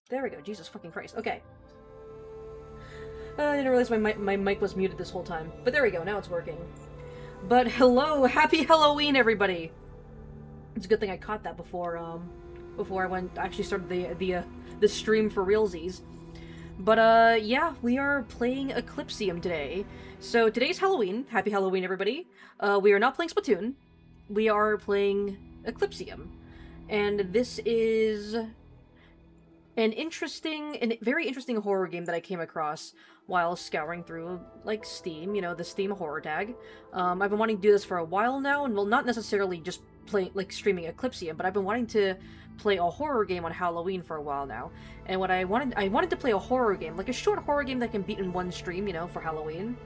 There we go. Jesus fucking Christ. Okay. I didn't realize my mic was muted this whole time. But there we go. Now it's working. But hello! Happy Halloween, everybody! It's a good thing I caught that before I actually started the stream for realsies. But, yeah, we are playing Eclipsium today. So, today's Halloween. Happy Halloween, everybody. We are not playing Splatoon. We are playing Eclipsium. And this is an very interesting horror game that I came across while scouring through, like, Steam, you know, the Steam horror tag. I've been wanting to do this for a while now, and well, not necessarily just streaming Eclipsium, but I've been wanting to play a horror game on Halloween for a while now. And I wanted to play a horror game, like a short horror game that can beat in one stream, you know, for Halloween.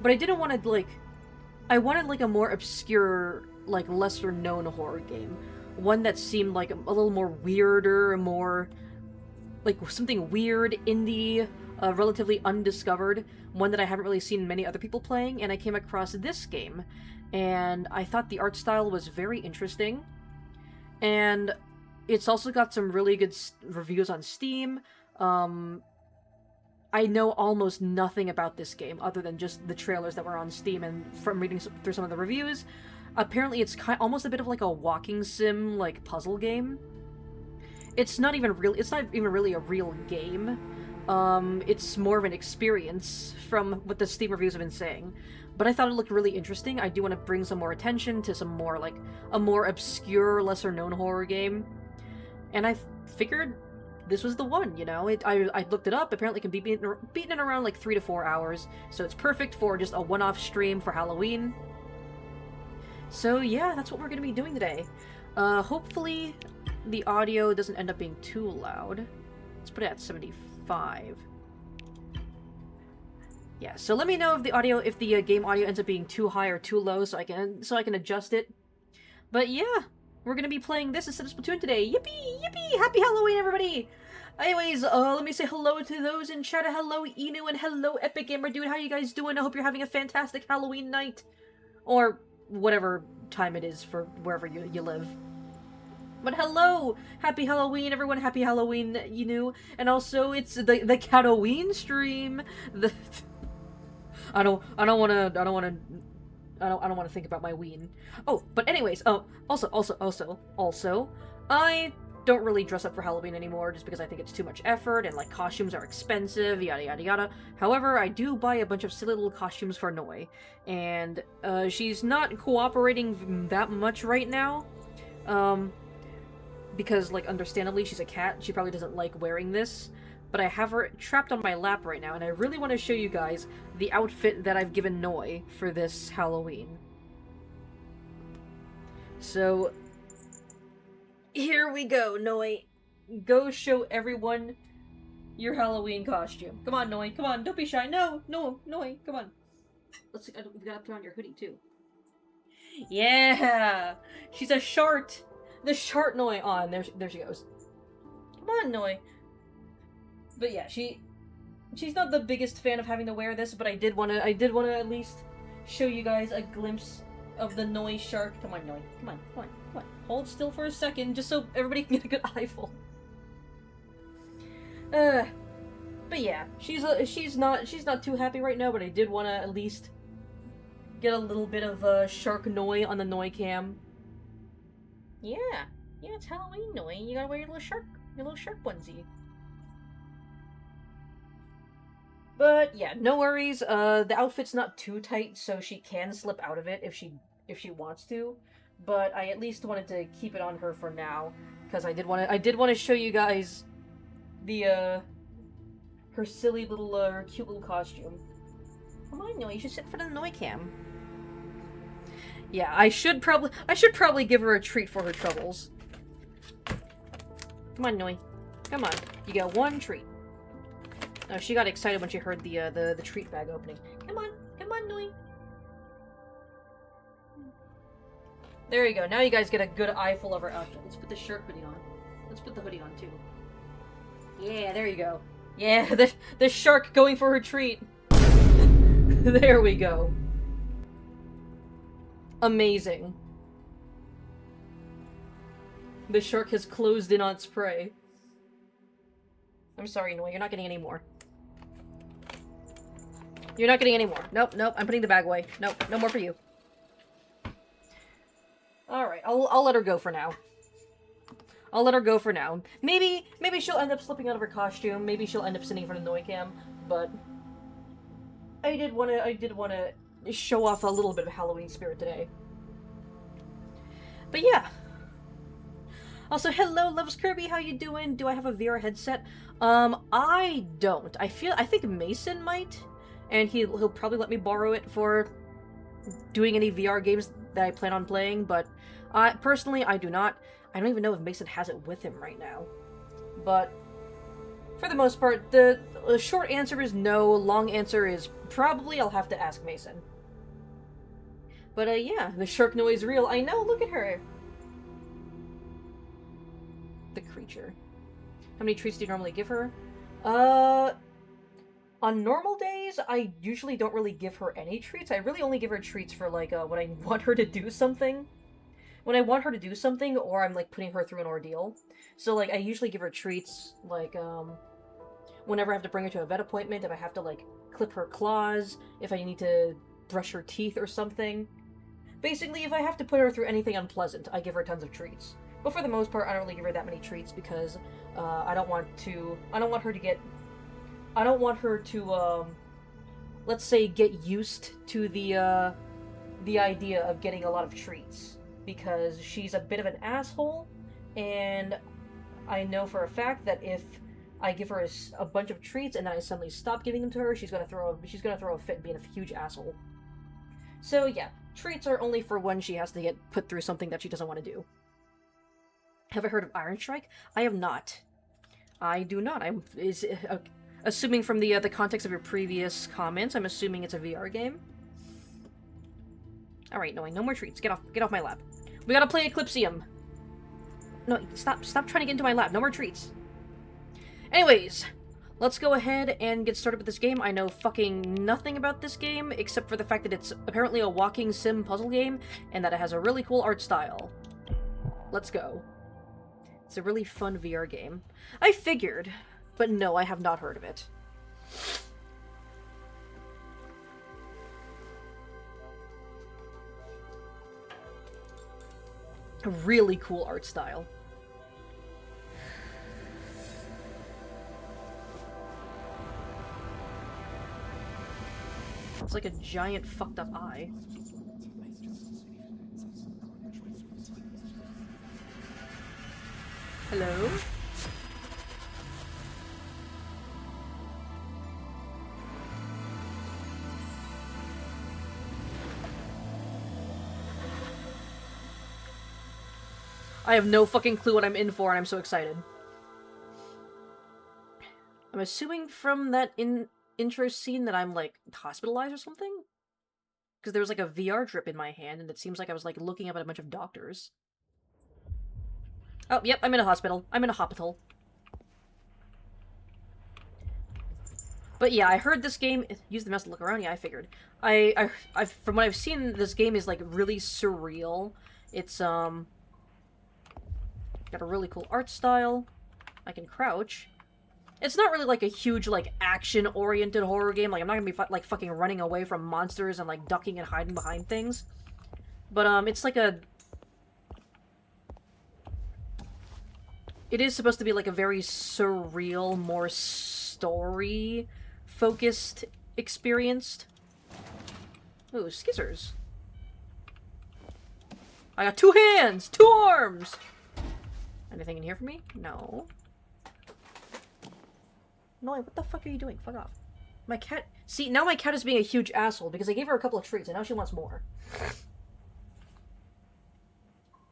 But I didn't want to, I wanted, like, a more obscure, like, lesser-known horror game. One that seemed, like, a little more weirder, more, like, something weird, indie, relatively undiscovered, one that I haven't really seen many other people playing, and I came across this game, and I thought the art style was very interesting, and it's also got some really good reviews on Steam. I know almost nothing about this game, other than just the trailers that were on Steam, and from reading through some of the reviews, apparently it's almost a bit of like a walking sim, like, puzzle game. It's not even really a real game. It's more of an experience from what the Steam reviews have been saying. But I thought it looked really interesting. I do want to bring some more attention to some more, like, a more obscure, lesser-known horror game. And I figured this was the one, you know? I looked it up. Apparently it can be beaten in around, like, 3 to 4 hours. So it's perfect for just a one-off stream for Halloween. So yeah, that's what we're going to be doing today. Hopefully the audio doesn't end up being too loud. Let's put it at 75. Yeah, so let me know if the game audio ends up being too high or too low, so I can adjust it. But yeah, we're gonna be playing this instead of Splatoon today. Yippee! Yippee! Happy Halloween, everybody! Anyways, let me say hello to those in chat. Hello, Inu, and hello, Epic Gamer Dude. How you guys doing? I hope you're having a fantastic Halloween night. Or whatever time it is for wherever you live. But hello! Happy Halloween, everyone! Happy Halloween, Inu. And also, it's the Halloween stream. I don't want to think about my ween. Oh, but anyways, also, I don't really dress up for Halloween anymore just because I think it's too much effort and, like, costumes are expensive, yada yada yada. However, I do buy a bunch of silly little costumes for Noi, and she's not cooperating that much right now. Because, like, understandably, she's a cat. She probably doesn't like wearing this. But I have her trapped on my lap right now, and I really want to show you guys the outfit that I've given Noi for this Halloween. So, here we go, Noi. Go show everyone your Halloween costume. Come on, Noi. Come on, don't be shy. No, Noi, come on. We gotta put on your hoodie, too. Yeah! She's a shart! The shart Noi on. There she goes. Come on, Noi. But yeah, she's not the biggest fan of having to wear this, but I did wanna at least show you guys a glimpse of the Noi shark. Come on, Noi. Come on. Hold still for a second, just so everybody can get a good eyeful. But yeah, she's not too happy right now, but I did wanna at least get a little bit of shark Noi on the Noi cam. Yeah, it's Halloween, Noi. You gotta wear your little shark onesie. But yeah, no worries. The outfit's not too tight, so she can slip out of it if she wants to. But I at least wanted to keep it on her for now, because I did want to show you guys the her silly little cute little costume. Come on, Noi, you should sit in front of the Noi cam. Yeah, I should probably give her a treat for her troubles. Come on, Noi. Come on. You get one treat. Oh, she got excited when she heard the treat bag opening. Come on, Noi. There you go. Now you guys get a good eyeful of her outfit. Let's put the shirt hoodie on. Let's put the hoodie on too. Yeah, there you go. Yeah, the shark going for her treat. There we go. Amazing. The shark has closed in on its prey. I'm sorry, Noi, you're not getting any more. You're not getting any more. Nope, nope, I'm putting the bag away. Nope, no more for you. Alright, I'll let her go for now. I'll let her go for now. Maybe she'll end up slipping out of her costume. Maybe she'll end up sitting in front of Noi Cam, but I did wanna show off a little bit of Halloween spirit today. But yeah. Also, hello, Loves Kirby, how you doing? Do I have a VR headset? I don't. I think Mason might, and he'll probably let me borrow it for doing any VR games that I plan on playing, but personally, I do not. I don't even know if Mason has it with him right now. But for the most part, the short answer is no, long answer is probably I'll have to ask Mason. But yeah, the shark noise real. I know, look at her. The creature. How many treats do you normally give her? On normal days, I usually don't really give her any treats. I really only give her treats for, like, when I want her to do something. When I want her to do something, or I'm, like, putting her through an ordeal. So, like, I usually give her treats, like, whenever I have to bring her to a vet appointment, if I have to, like, clip her claws, if I need to brush her teeth or something. Basically, if I have to put her through anything unpleasant, I give her tons of treats. But for the most part, I don't really give her that many treats because I don't want her to, let's say, get used to the idea of getting a lot of treats. Because she's a bit of an asshole, and I know for a fact that if I give her a bunch of treats and then I suddenly stop giving them to her, she's gonna throw a fit being a huge asshole. So yeah, treats are only for when she has to get put through something that she doesn't want to do. Have I heard of Iron Strike? I have not. I do not. Assuming from the context of your previous comments, I'm assuming it's a VR game. Alright, no more treats. Get off my lap. We gotta play Eclipsium. No, stop trying to get into my lap. No more treats. Anyways, let's go ahead and get started with this game. I know fucking nothing about this game, except for the fact that it's apparently a walking sim puzzle game, and that it has a really cool art style. Let's go. It's a really fun VR game. I figured, but no, I have not heard of it. A really cool art style. It's like a giant fucked up eye. Hello? I have no fucking clue what I'm in for, and I'm so excited. I'm assuming from that intro scene that I'm, like, hospitalized or something? Because there was, like, a VR drip in my hand, and it seems like I was, like, looking up at a bunch of doctors. Oh, yep, I'm in a hospital. I'm in a hospital. But yeah, I heard this game... Use the mouse to look around? Yeah, I figured. From what I've seen, this game is, like, really surreal. It's, got a really cool art style. I can crouch. It's not really like a huge, like, action-oriented horror game. Like, I'm not gonna be, like, fucking running away from monsters and, like, ducking and hiding behind things. But, it's like a... It is supposed to be, like, a very surreal, more story-focused experience. Ooh, skizzers. I got 2 hands! 2 arms! Anything in here for me? No. No, what the fuck are you doing? Fuck off. My cat... See, now my cat is being a huge asshole because I gave her a couple of treats and now she wants more.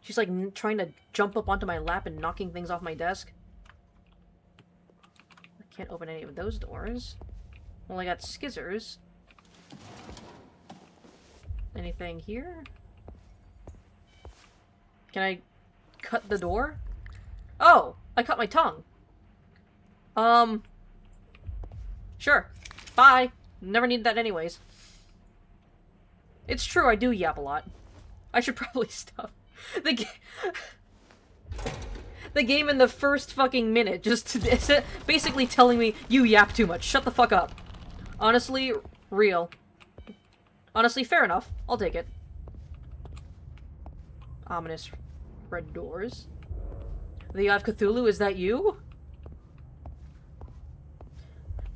She's like trying to jump up onto my lap and knocking things off my desk. I can't open any of those doors. Well, I got skizzers. Anything here? Can I cut the door? Oh! I cut my tongue. Sure. Bye. Never need that anyways. It's true, I do yap a lot. I should probably stop. the game in the first fucking minute, just basically telling me, you yap too much, shut the fuck up. Honestly, real. Honestly, fair enough. I'll take it. Ominous red doors. The Eye of Cthulhu, is that you?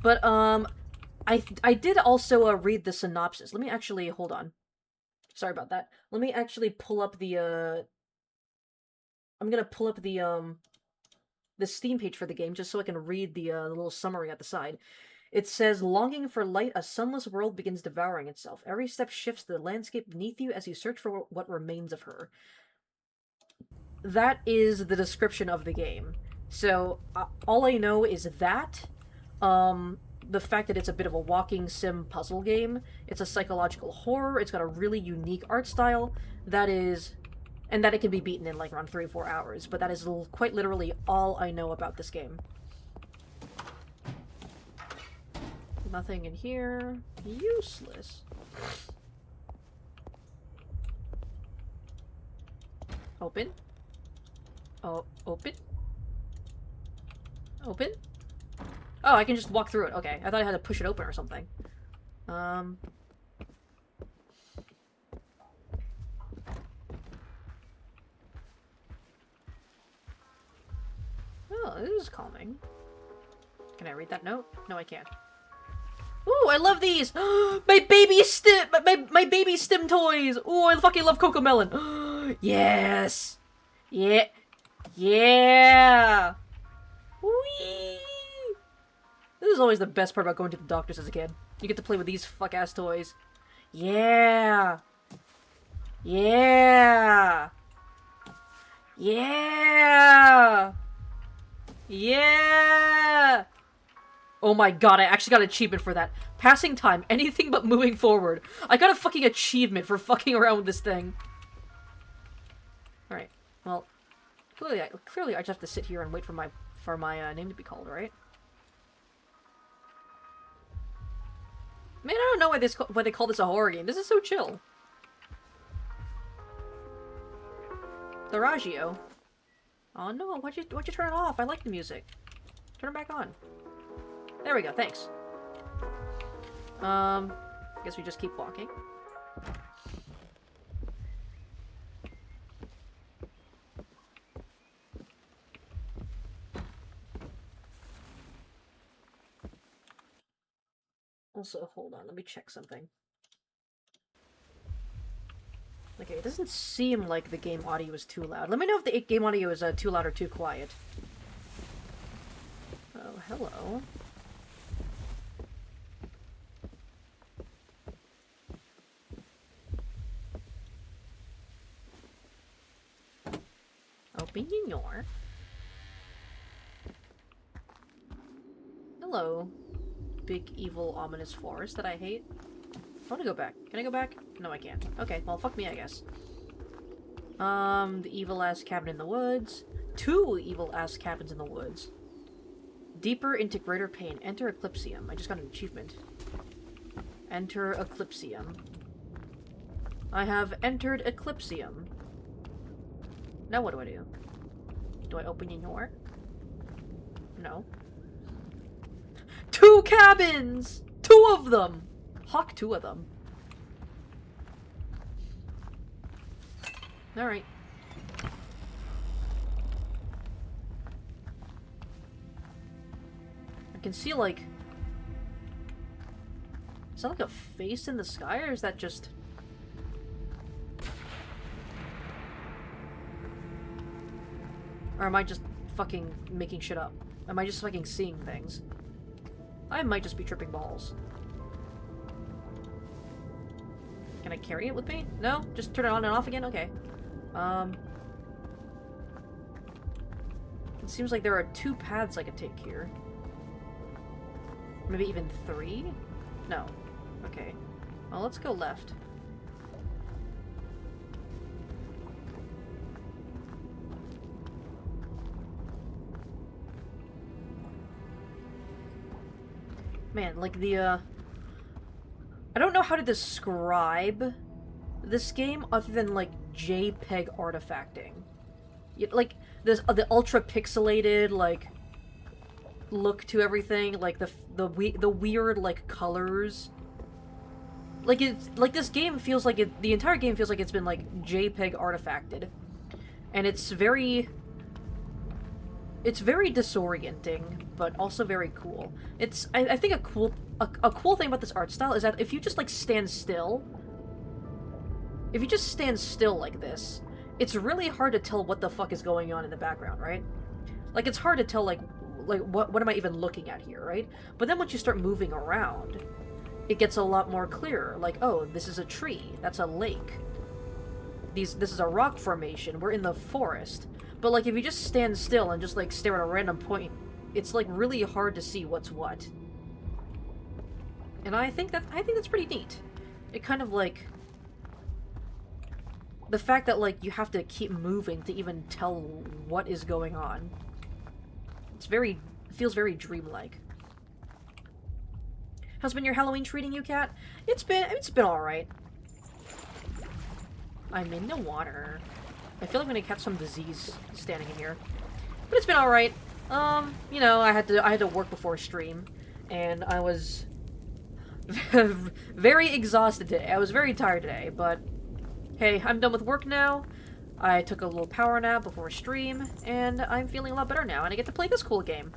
But, I did also, read the synopsis. Let me actually, hold on. Sorry about that. Let me actually pull up the, I'm gonna pull up the Steam page for the game, just so I can read the little summary at the side. It says, longing for light, a sunless world begins devouring itself. Every step shifts the landscape beneath you as you search for what remains of her. That is the description of the game. So, all I know is that, the fact that it's a bit of a walking sim puzzle game, it's a psychological horror, it's got a really unique art style, that is... and that it can be beaten in, like, around 3 or 4 hours, but that is quite literally all I know about this game. Nothing in here. Useless. Open. Oh, open? Open? Oh, I can just walk through it. Okay, I thought I had to push it open or something. Oh, this is calming. Can I read that note? No, I can't. Ooh, I love these! My baby stim- my baby stim toys! Ooh, I fucking love Cocomelon! Yes! Yeah! Yeah! Whee! This is always the best part about going to the doctors as a kid. You get to play with these fuck-ass toys. Yeah! Yeah! Yeah! Yeah! Oh my god, I actually got an achievement for that. Passing time, anything but moving forward. I got a fucking achievement for fucking around with this thing. Alright, well, clearly I just have to sit here and wait for my name to be called, right? Man, I don't know why they call this a horror game. This is so chill. The Raggio. Oh no, why'd you turn it off? I like the music. Turn it back on. There we go, thanks. Guess we just keep walking. Also, hold on, let me check something. Okay, it doesn't seem like the game audio is too loud. Let me know if the game audio is too loud or too quiet. Oh, hello. Open your door. Hello. Big, evil, ominous forest that I hate. I want to go back. Can I go back? No, I can't. Okay, well, fuck me, I guess. The evil-ass cabin in the woods. 2 evil-ass cabins in the woods. Deeper into greater pain. Enter eclipsium. I just got an achievement. Enter eclipsium. I have entered eclipsium. Now what do I do? Do I open your door? No. 2 cabins! 2 of them! Hawk 2 of them. Alright. I can see, like... Is that like a face in the sky, or is that just... Or am I just fucking making shit up? Am I just fucking seeing things? I might just be tripping balls. Can I carry it with me? No? Just turn it on and off again? Okay. It seems like there are 2 paths I could take here. Maybe even 3? No. Okay. Well, let's go left. Man, like the, I don't know how to describe this game other than, like, JPEG artifacting. like this the ultra pixelated like look to everything, like the weird like colors. Like it's like this game feels like the entire game feels like it's been like JPEG artifacted, and it's very disorienting, but also very cool. It's I think a cool thing about this art style is that if you just like stand still, like this, it's really hard to tell what the fuck is going on in the background, right? Like it's hard to tell like what am I even looking at here, right? But then once you start moving around, it gets a lot more clearer. Like, oh, this is a tree, that's a lake. This is a rock formation, we're in the forest. But like if you just stand still and just like stare at a random point, it's like really hard to see what's what. And I think that's pretty neat. It kind of like the fact that like you have to keep moving to even tell what is going on. It feels very dreamlike. How's been your Halloween treating you, Cat? It's been alright. I'm in the water. I feel like I'm gonna catch some disease standing in here. But it's been alright. You know, I had to work before stream, and I was very exhausted today. I was very tired today, but hey, I'm done with work now. I took a little power nap before stream, and I'm feeling a lot better now, and I get to play this cool game.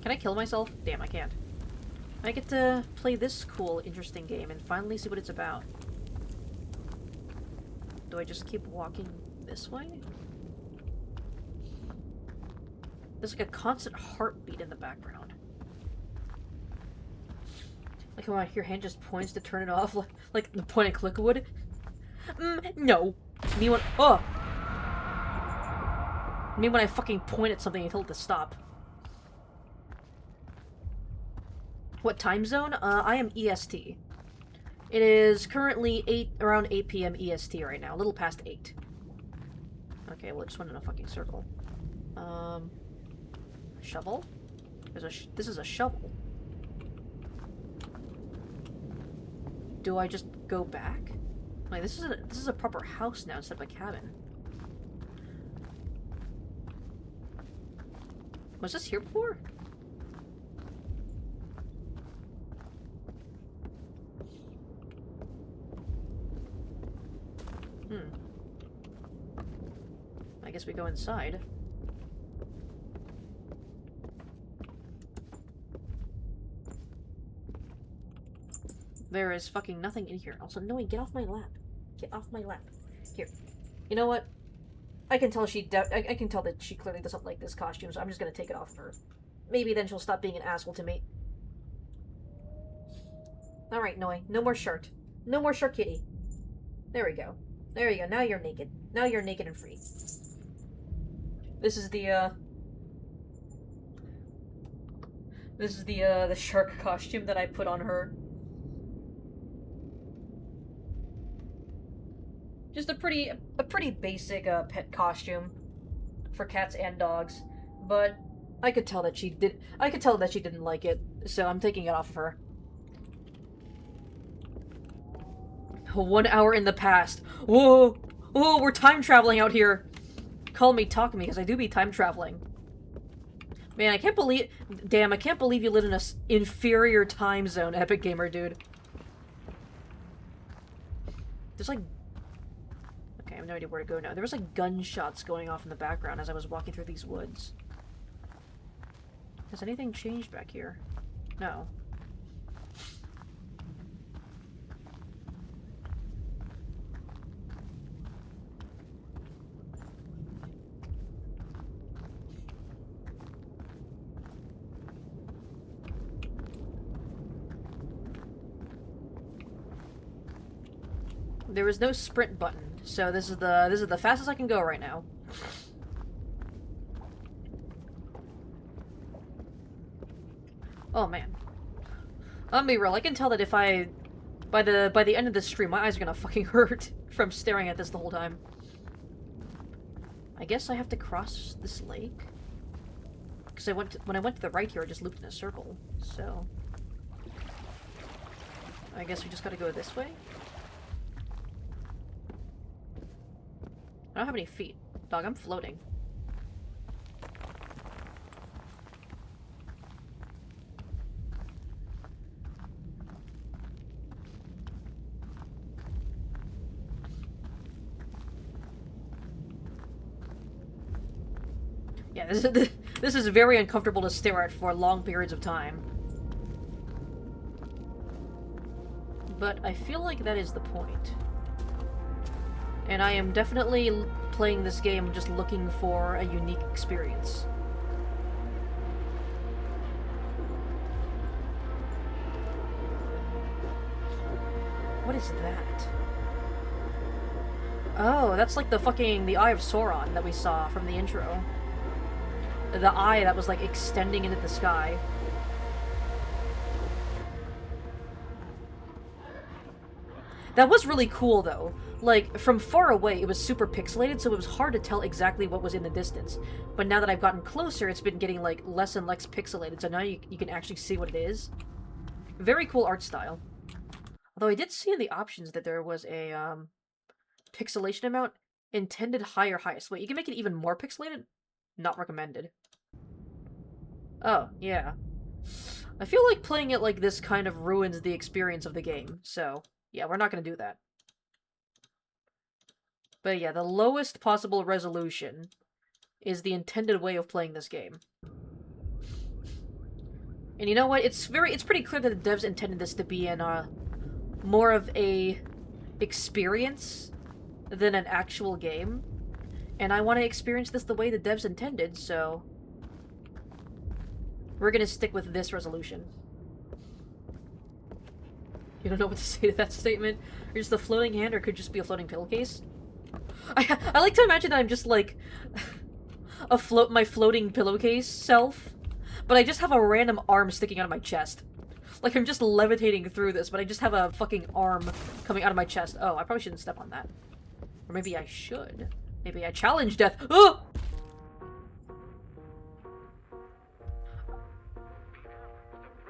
Can I kill myself? Damn, I can't. I get to play this cool, interesting game and finally see what it's about. Do I just keep walking this way? There's like a constant heartbeat in the background. Like when your hand just points to turn it off, like the point and click would. No. Me when I fucking point at something and tell it to stop. What time zone? I am EST. It is currently around 8 p.m. EST right now, a little past 8. Okay, well, it just went in a fucking circle. Shovel? This is a shovel. Do I just go back? Like, this is a proper house now instead of a cabin. Was this here before? I guess we go inside. There is fucking nothing in here. Also, Noe, get off my lap. Get off my lap. Here. You know what? I can tell I can tell that she clearly doesn't like this costume, so I'm just gonna take it off of her. Maybe then she'll stop being an asshole to me. Alright, Noe. No more shirt. No more shirt, kitty. There we go. There you go. Now you're naked. Now you're naked and free. This is the shark costume that I put on her. Just a pretty basic pet costume for cats and dogs, but I could tell that she didn't like it, so I'm taking it off of her. 1 hour in the past. Whoa! Whoa, we're time traveling out here. Call me, talk me, because I do be time traveling. Man, I can't believe you live in a inferior time zone, Epic Gamer, dude. There's like... Okay, I have no idea where to go now. There was like gunshots going off in the background as I was walking through these woods. Has anything changed back here? No. There is no sprint button, so this is the fastest I can go right now. Oh man. I'll be real, I can tell that if by the end of this stream, my eyes are gonna fucking hurt from staring at this the whole time. I guess I have to cross this lake? Because when I went to the right here, I just looped in a circle, so... I guess we just gotta go this way? don't have any feet. Dog, I'm floating. Yeah, this is very uncomfortable to stare at for long periods of time. But I feel like that is the point. And I am definitely playing this game just looking for a unique experience. What is that? Oh, that's like the Eye of Sauron that we saw from the intro. The eye that was like extending into the sky. That was really cool though. Like, from far away, it was super pixelated, so it was hard to tell exactly what was in the distance. But now that I've gotten closer, it's been getting, like, less and less pixelated, so now you can actually see what it is. Very cool art style. Although I did see in the options that there was a, pixelation amount intended high or highest. Wait, you can make it even more pixelated? Not recommended. Oh, yeah. I feel like playing it like this kind of ruins the experience of the game, so yeah, we're not gonna do that. But yeah, the lowest possible resolution is the intended way of playing this game. And you know what? It's pretty clear that the devs intended this to be in more of a experience than an actual game. And I want to experience this the way the devs intended, so we're gonna stick with this resolution. You don't know what to say to that statement? Or just a floating hand, or could just be a floating pillowcase? I like to imagine that I'm just like my floating pillowcase self, but I just have a random arm sticking out of my chest. Like I'm just levitating through this, but I just have a fucking arm coming out of my chest. Oh, I probably shouldn't step on that. Or maybe I should. Maybe I challenge death. Oh!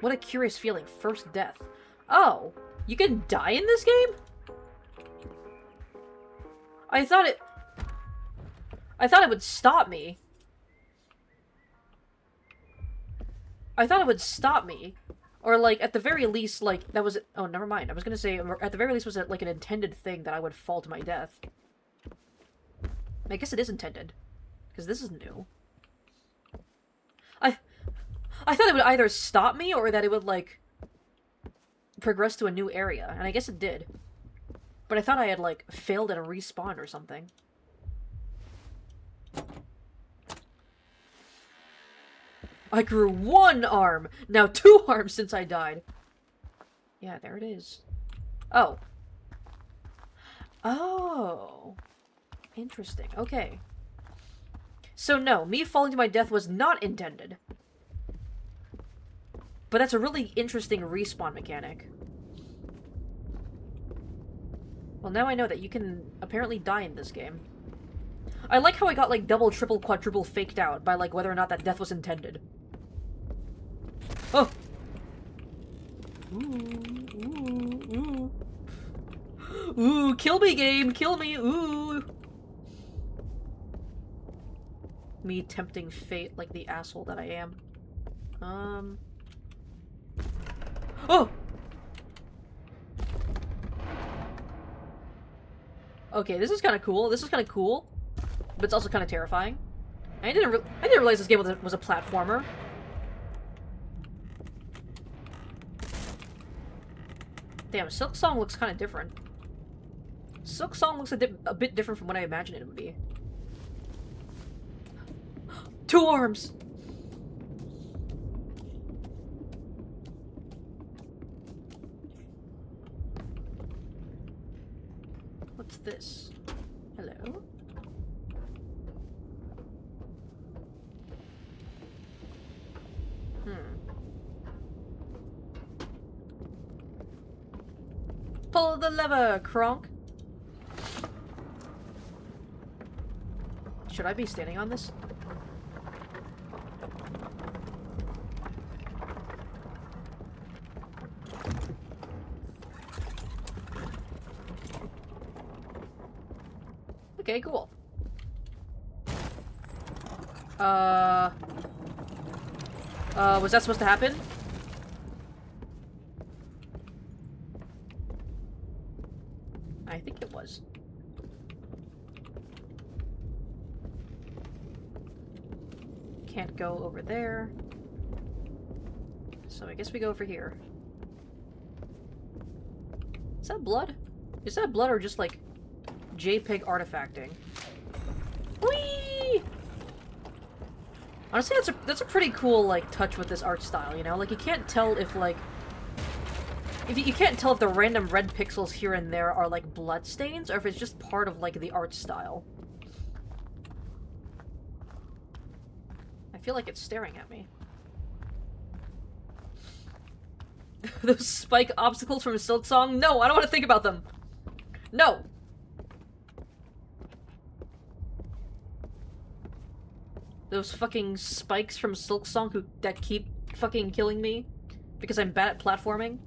What a curious feeling. First death. Oh, you can die in this game? I thought it would stop me. I thought it would stop me. Or, like, at the very least, like, that was... Oh, never mind. I was gonna say, at the very least, was it, like, an intended thing that I would fall to my death. I guess it is intended. Because this is new. I thought it would either stop me, or that it would, like, progress to a new area. And I guess it did. But I thought I had, like, failed at a respawn or something. I grew 1 arm! Now 2 arms since I died. Yeah, there it is. Oh. Oh. Interesting. Okay. So no, me falling to my death was not intended. But that's a really interesting respawn mechanic. Well, now I know that you can apparently die in this game. I like how I got, like, double, triple, quadruple faked out by, like, whether or not that death was intended. Oh! Ooh, ooh. Ooh, kill me, game! Kill me! Ooh! Me tempting fate like the asshole that I am. Oh! Okay, this is kind of cool. This is kind of cool, but it's also kind of terrifying. I didn't realize this game was a platformer. Damn, Silk Song looks kind of different. Silk Song looks a bit different from what I imagined it would be. 2 arms! What's this? Hello? Pull the lever, Kronk! Should I be standing on this? Okay, cool. Was that supposed to happen? I think it was. Can't go over there. So I guess we go over here. Is that blood? Is that blood or just like JPEG artifacting? Whee! Honestly, that's a pretty cool like touch with this art style, you know? Like you can't tell if like you can't tell if the random red pixels here and there are like blood stains or if it's just part of like the art style. I feel like it's staring at me. Those spike obstacles from Silk Song? No, I don't want to think about them. No. Those fucking spikes from Silk Song that keep fucking killing me because I'm bad at platforming.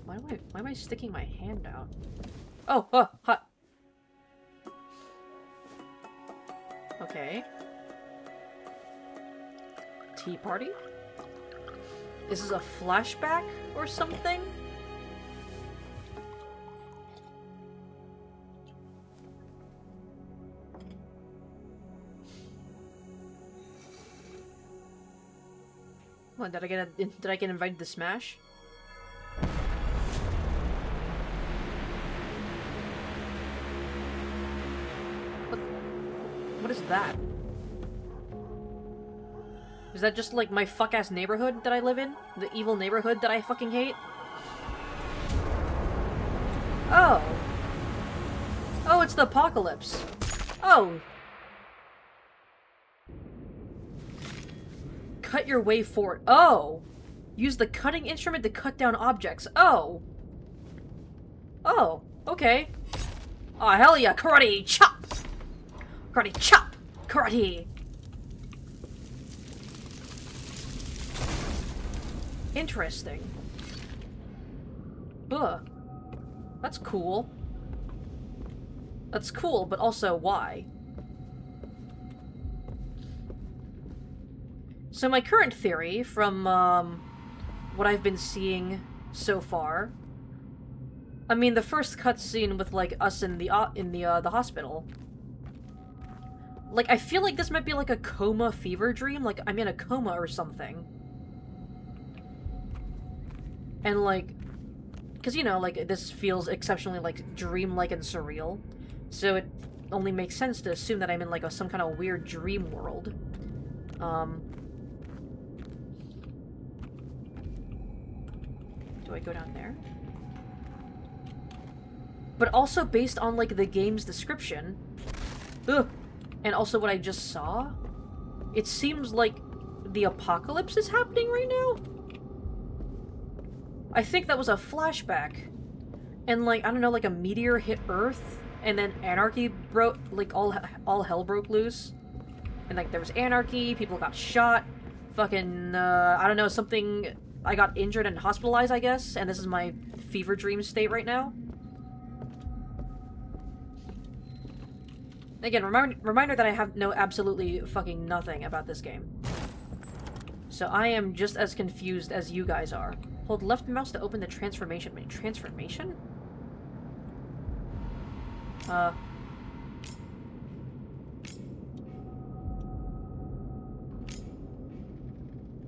Why am I sticking my hand out? Oh, hot. Okay. Tea party? Is this a flashback or something? What, did I get invited to Smash? What is that? Is that just like my fuck-ass neighborhood that I live in? The evil neighborhood that I fucking hate? Oh. Oh, it's the apocalypse. Oh. Cut your way forward. Oh. Use the cutting instrument to cut down objects. Oh. Oh. Okay. Oh, hell yeah. Karate chop. Karate chop. Karate. Interesting. Ugh. That's cool. That's cool, but also why? So my current theory, from what I've been seeing so far, I mean the first cutscene with like us in the hospital. Like I feel like this might be like a coma fever dream, like I'm in a coma or something. And like, because you know, like this feels exceptionally like dreamlike and surreal, so it only makes sense to assume that I'm in like some kind of weird dream world. Do I go down there? But also based on like the game's description, ugh, and also what I just saw, it seems like the apocalypse is happening right now. I think that was a flashback. And like, I don't know, like a meteor hit Earth, and then anarchy broke, like all hell broke loose. And like there was anarchy, people got shot, fucking, I don't know, something, I got injured and hospitalized, I guess, and this is my fever dream state right now. Again, reminder that I have know absolutely fucking nothing about this game. So I am just as confused as you guys are. Hold left mouse to open the transformation menu. Transformation?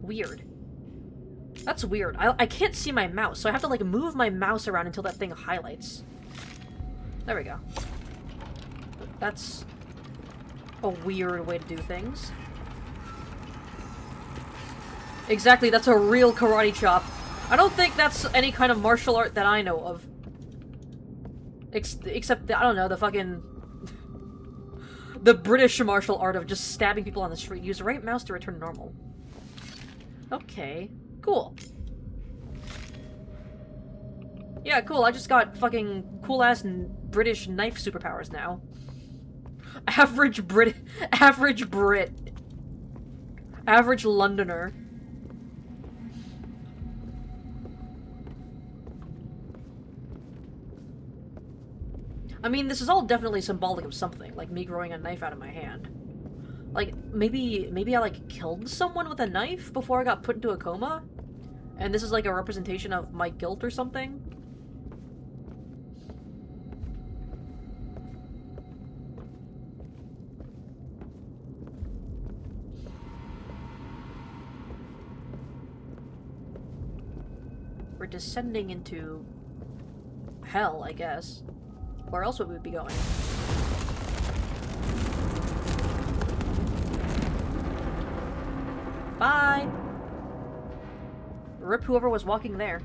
Weird. That's weird. I can't see my mouse, so I have to like move my mouse around until that thing highlights. There we go. That's a weird way to do things. Exactly, that's a real karate chop. I don't think that's any kind of martial art that I know of. Except, I don't know, the fucking... the British martial art of just stabbing people on the street. Use right mouse to return to normal. Okay, cool. Yeah, cool, I just got fucking cool-ass British knife superpowers now. Average Brit. Average Londoner. I mean, this is all definitely symbolic of something, like me growing a knife out of my hand. Like, maybe I, like, killed someone with a knife before I got put into a coma? And this is, like, a representation of my guilt or something? We're descending into hell, I guess. Where else would we be going? Bye! Rip whoever was walking there.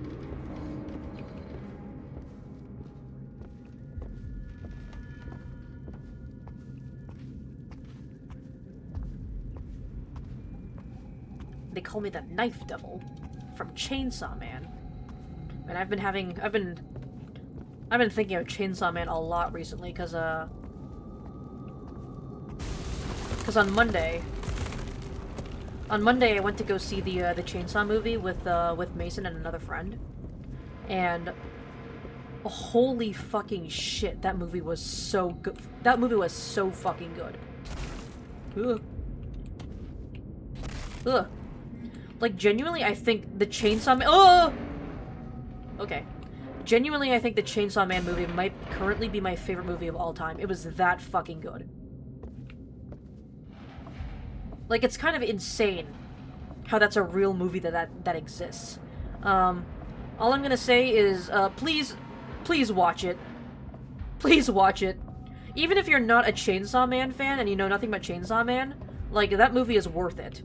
They call me the Knife Devil from Chainsaw Man. And I've been thinking of Chainsaw Man a lot recently, cause on Monday I went to go see the Chainsaw movie with Mason and another friend, and holy fucking shit, that movie was so good. That movie was so fucking good. Ugh. Ugh. Like, genuinely, I think the Chainsaw Man— oh! Okay. Genuinely, I think the Chainsaw Man movie might currently be my favorite movie of all time. It was that fucking good. Like, it's kind of insane how that's a real movie that exists. All I'm gonna say is, please watch it. Please watch it. Even if you're not a Chainsaw Man fan and you know nothing about Chainsaw Man, like, that movie is worth it.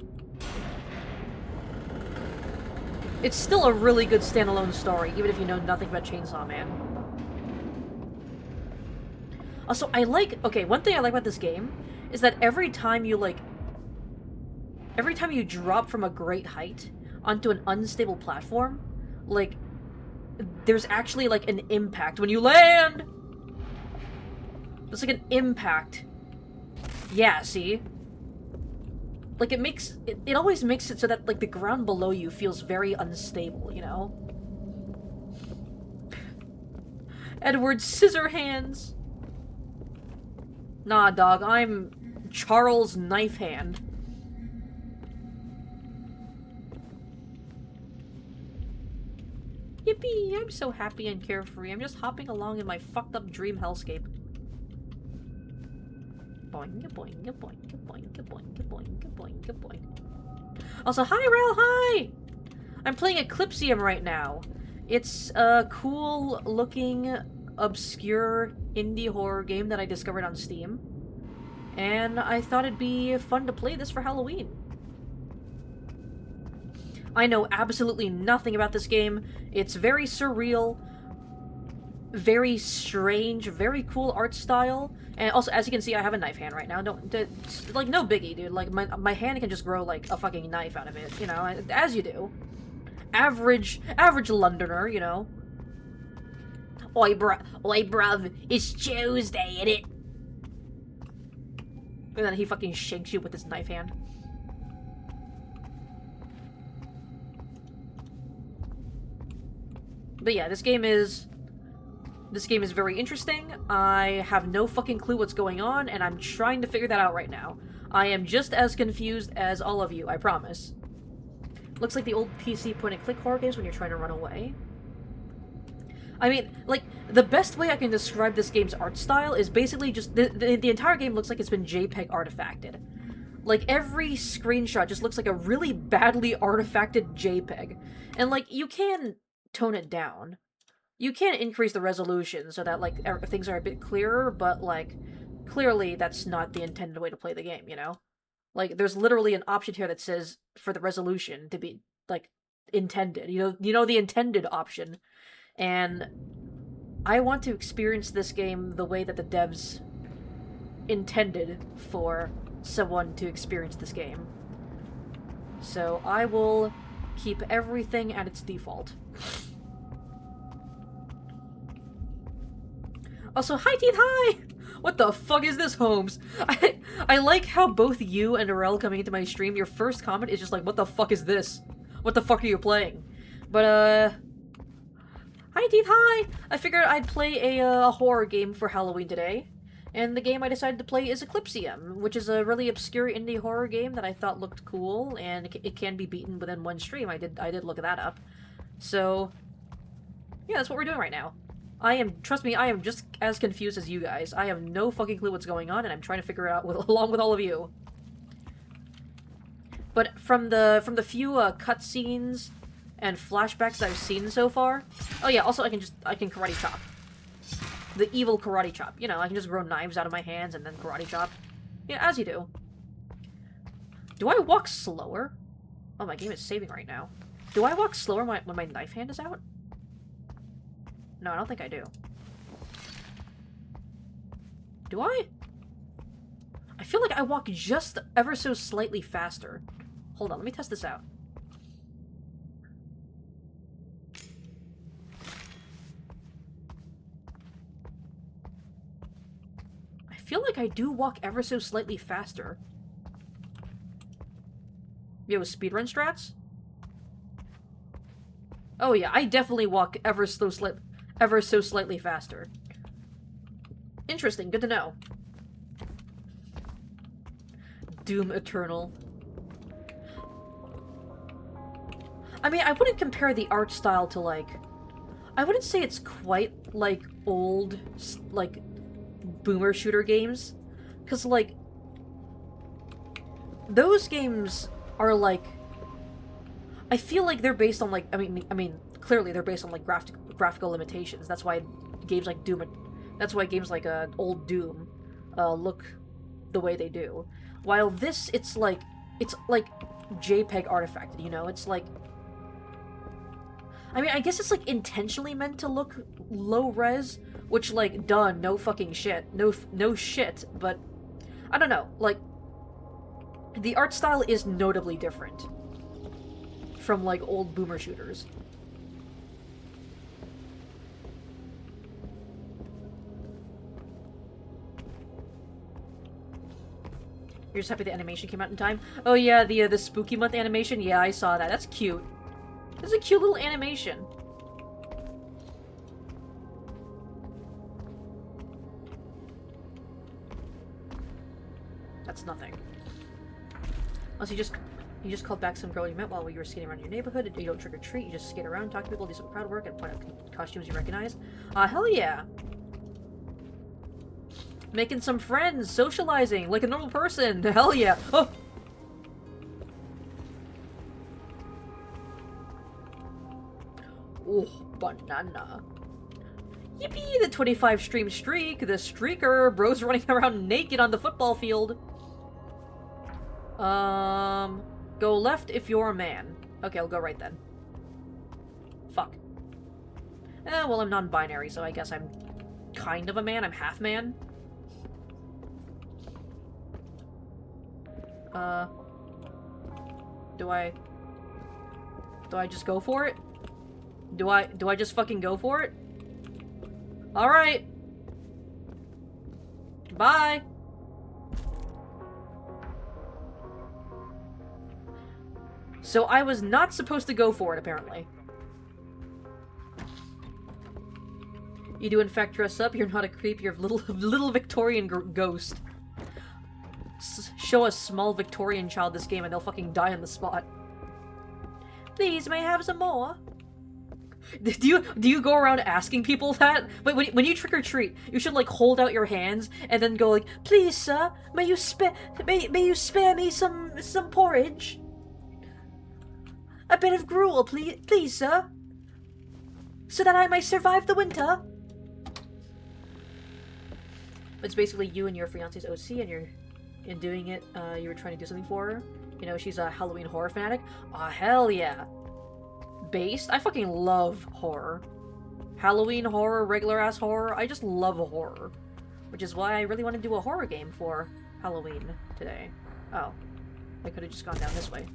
It's still a really good standalone story, even if you know nothing about Chainsaw Man. Also, okay, one thing I like about this game is that every time you drop from a great height onto an unstable platform, like, there's actually, like, an impact when you land! There's, like, an impact. Yeah, see? Like, it always makes it so that, like, the ground below you feels very unstable, you know? Edward Scissorhands! Nah, dog, I'm Charles Knife Hand. Yippee! I'm so happy and carefree. I'm just hopping along in my fucked up dream hellscape. Boing, boing, boing, boing, boing, boing, boing, boing. Also, hi, Rel, hi! I'm playing Eclipsium right now. It's a cool-looking, obscure indie horror game that I discovered on Steam. And I thought it'd be fun to play this for Halloween. I know absolutely nothing about this game. It's very surreal, very strange, very cool art style. And also, as you can see, I have a knife hand right now. Like, no biggie, dude. Like, my hand can just grow, like, a fucking knife out of it, you know? As you do. Average Londoner, you know? Oi, bruv, it's Tuesday, innit? And then he fucking shanks you with his knife hand. But yeah, this game is very interesting. I have no fucking clue what's going on, and I'm trying to figure that out right now. I am just as confused as all of you, I promise. Looks like the old PC point-and-click horror games when you're trying to run away. I mean, like, the best way I can describe this game's art style is basically just— the entire game looks like it's been JPEG artifacted. Like, every screenshot just looks like a really badly artifacted JPEG. And, like, you can tone it down. You can increase the resolution so that, like, things are a bit clearer, but, like, clearly that's not the intended way to play the game, you know? Like, there's literally an option here that says for the resolution to be, like, intended. You know the intended option. And I want to experience this game the way that the devs intended for someone to experience this game. So I will keep everything at its default. Also, hi Teeth, hi! What the fuck is this, Holmes? I like how both you and Arel coming into my stream, your first comment is just like, what the fuck is this? What the fuck are you playing? But, hi Hi, Teeth, hi! I figured I'd play a horror game for Halloween today. And the game I decided to play is Eclipsium, which is a really obscure indie horror game that I thought looked cool, and it can be beaten within one stream. I did look that up. So, yeah, that's what we're doing right now. Trust me, I am just as confused as you guys. I have no fucking clue what's going on, and I'm trying to figure it out along with all of you. But from the few cutscenes and flashbacks that I've seen so far... Oh yeah, also I can karate chop. The evil karate chop. You know, I can just grow knives out of my hands and then karate chop. Yeah, as you do. Do I walk slower? Oh, my game is saving right now. Do I walk slower when my knife hand is out? No, I don't think I do. Do I? I feel like I walk just ever so slightly faster. Hold on, let me test this out. I feel like I do walk ever so slightly faster. Yo, speedrun strats? Oh yeah, I definitely walk ever so slightly faster. Interesting, good to know. Doom Eternal. I mean, I wouldn't compare the art style to, like... I wouldn't say it's quite, like, old, like, boomer shooter games. Because, like... Those games are, like... I feel like they're based on, like... I mean, clearly they're based on, like, graphical limitations. That's why games like Doom... That's why games like, old Doom, look the way they do. While this, it's like JPEG artifact, you know? It's like... I mean, I guess it's, like, intentionally meant to look low-res, which, like, duh, no fucking shit. No shit, but... I don't know, like... The art style is notably different from, like, old boomer shooters. You're just happy the animation came out in time? Oh yeah, the Spooky Month animation? Yeah, I saw that. That's cute. This is a cute little animation. That's nothing. Unless you just called back some girl you met while you were skating around your neighborhood. You don't trick or treat, you just skate around, talk to people, do some crowd work, and point out costumes you recognize. Hell yeah! Making some friends, socializing, like a normal person. Hell yeah! Oh! Oh, banana. Yippee, the 25 stream streak, the streaker, bros running around naked on the football field. Go left if you're a man. Okay, I'll go right then. Fuck. Well, I'm non-binary, so I guess I'm kind of a man. I'm half man. Do I just go for it? Do I just fucking go for it? Alright. Bye. So I was not supposed to go for it, apparently. You do in fact dress up, you're not a creep, you're a little Victorian ghost. Show a small Victorian child this game and they'll fucking die on the spot. Please, may I have some more? Do you go around asking people that? But when you trick or treat, you should like hold out your hands and then go like, "Please, sir, may you spare me some porridge? A bit of gruel, please, sir, so that I may survive the winter." It's basically you and your fiance's OC, and you're doing it. You were trying to do something for her. You know, she's a Halloween horror fanatic. Ah, hell yeah. Based? I fucking love horror. Halloween horror, regular ass horror. I just love horror. Which is why I really want to do a horror game for Halloween today. Oh. I could have just gone down this way.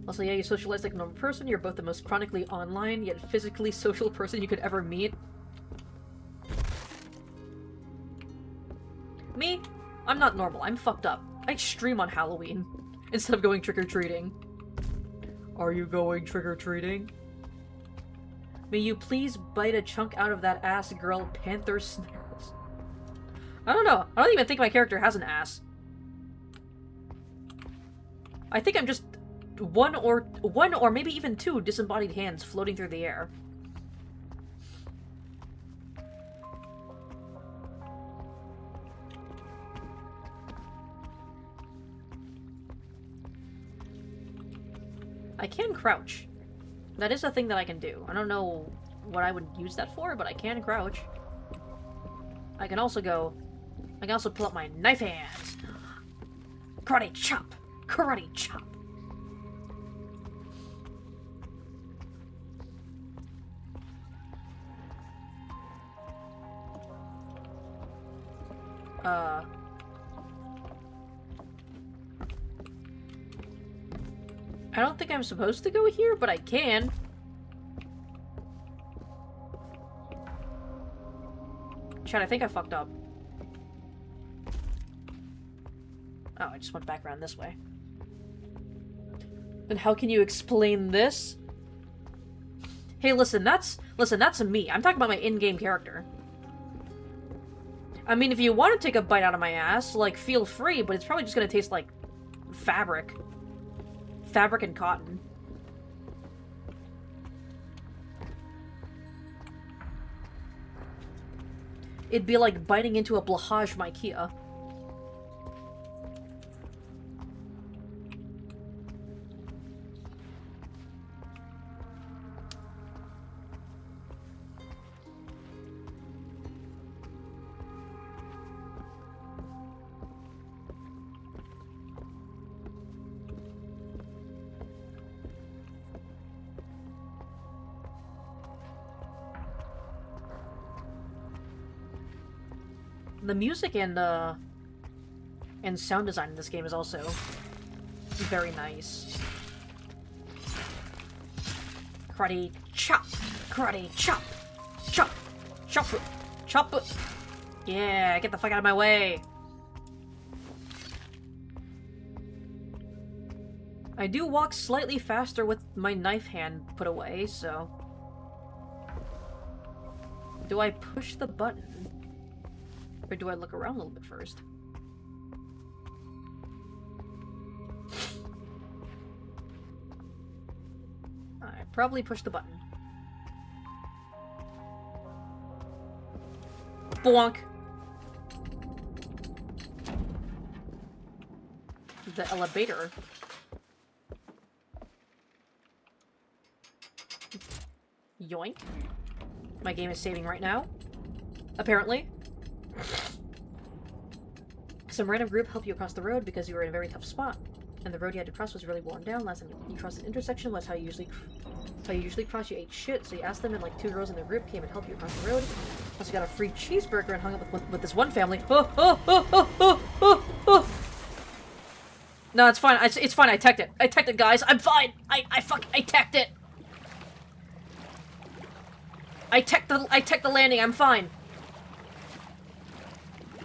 Also, yeah, you socialize like a normal person. You're both the most chronically online, yet physically social person you could ever meet. Me? I'm not normal. I'm fucked up. I stream on Halloween instead of going trick-or-treating. Are you going trick-or-treating? May you please bite a chunk out of that ass, girl, Panther snarls. I don't know. I don't even think my character has an ass. I think I'm just one or maybe even two disembodied hands floating through the air. I can crouch. That is a thing that I can do. I don't know what I would use that for, but I can crouch. I can also pull up my knife hands. Karate chop! Karate chop! I don't think I'm supposed to go here, but I can. Chad, I think I fucked up. Oh, I just went back around this way. And how can you explain this? Hey, listen, that's me. I'm talking about my in-game character. I mean, if you want to take a bite out of my ass, like, feel free, but it's probably just gonna taste like fabric. Fabric and cotton. It'd be like biting into a blahage Ikea. The music and sound design in this game is also very nice. Karate chop! Karate chop! Chop! Chop! Chop! Yeah, get the fuck out of my way! I do walk slightly faster with my knife hand put away, so... Do I push the button? Or do I look around a little bit first? I probably push the button. Bonk! The elevator. Yoink. My game is saving right now. Apparently. Some random group helped you across the road because you were in a very tough spot, and the road you had to cross was really worn down. Last time you crossed this intersection was how you usually cross. You ate shit, so you asked them, and like 2 girls in their group came and helped you across the road. Plus, you got a free cheeseburger and hung up with this one family. No, it's fine. It's fine. I teched it. I teched it, guys. I'm fine. I teched it. I teched the landing. I'm fine.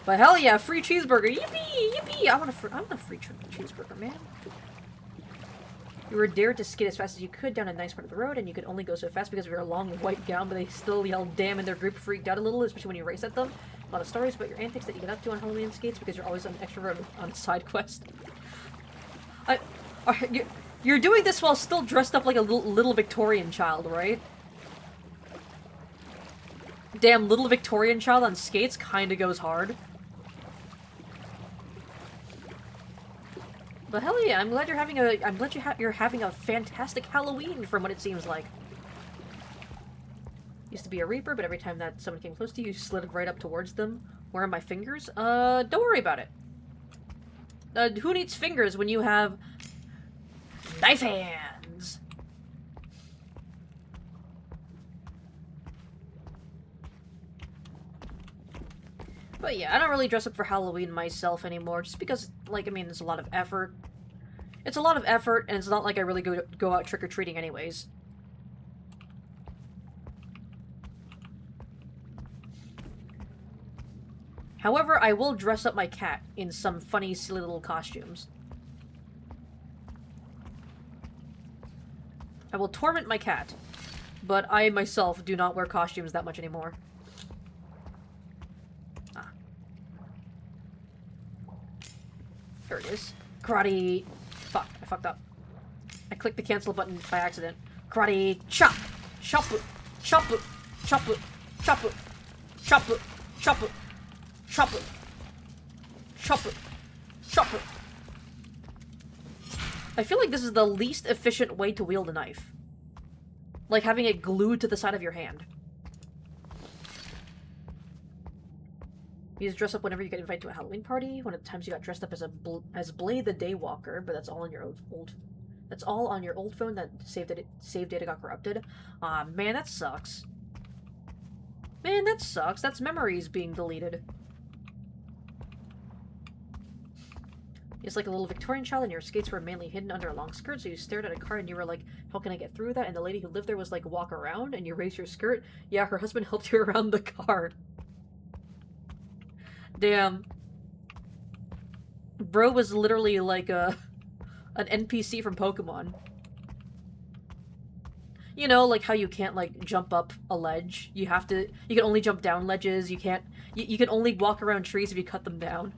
But hell yeah, free cheeseburger! Yippee! Yippee! I want a free cheeseburger, man. You were dared to skid as fast as you could down a nice part of the road, and you could only go so fast because of your long white gown, but they still yelled damn, and their group freaked out a little, especially when you raced at them. A lot of stories about your antics that you get up to on Halloween skates because you're always on extra on side quest. You're doing this while still dressed up like a little Victorian child, right? Damn, little Victorian child on skates kinda goes hard. But hell yeah, I'm glad you're having you're having a fantastic Halloween from what it seems like. Used to be a Reaper, but every time that someone came close to you, you slid right up towards them. Where are my fingers? Don't worry about it. Who needs fingers when you have knife hands? But yeah, I don't really dress up for Halloween myself anymore, just because, like, I mean, it's a lot of effort. It's a lot of effort, and it's not like I really go out trick-or-treating anyways. However, I will dress up my cat in some funny, silly little costumes. I will torment my cat. But I myself do not wear costumes that much anymore. Ah. There it is. Karate... Fuck, I fucked up. I clicked the cancel button by accident. Karate chop! Chop! Chop! Chop! Chop! Chop! Chop! Chop! Chop! Chop! I feel like this is the least efficient way to wield a knife. Like having it glued to the side of your hand. You just dress up whenever you get invited to a Halloween party. One of the times you got dressed up as Blade the Daywalker, but that's all on your old phone that save data got corrupted. Aw, man, that sucks. Man, that sucks. That's memories being deleted. It's like a little Victorian child and your skates were mainly hidden under a long skirt, so you stared at a car and you were like, how can I get through that? And the lady who lived there was like, walk around, and you raised your skirt. Yeah, her husband helped you around the car. Damn. Bro was literally like an NPC from Pokemon. You know, like how you can't like jump up a ledge. You can only jump down ledges. You can only walk around trees if you cut them down.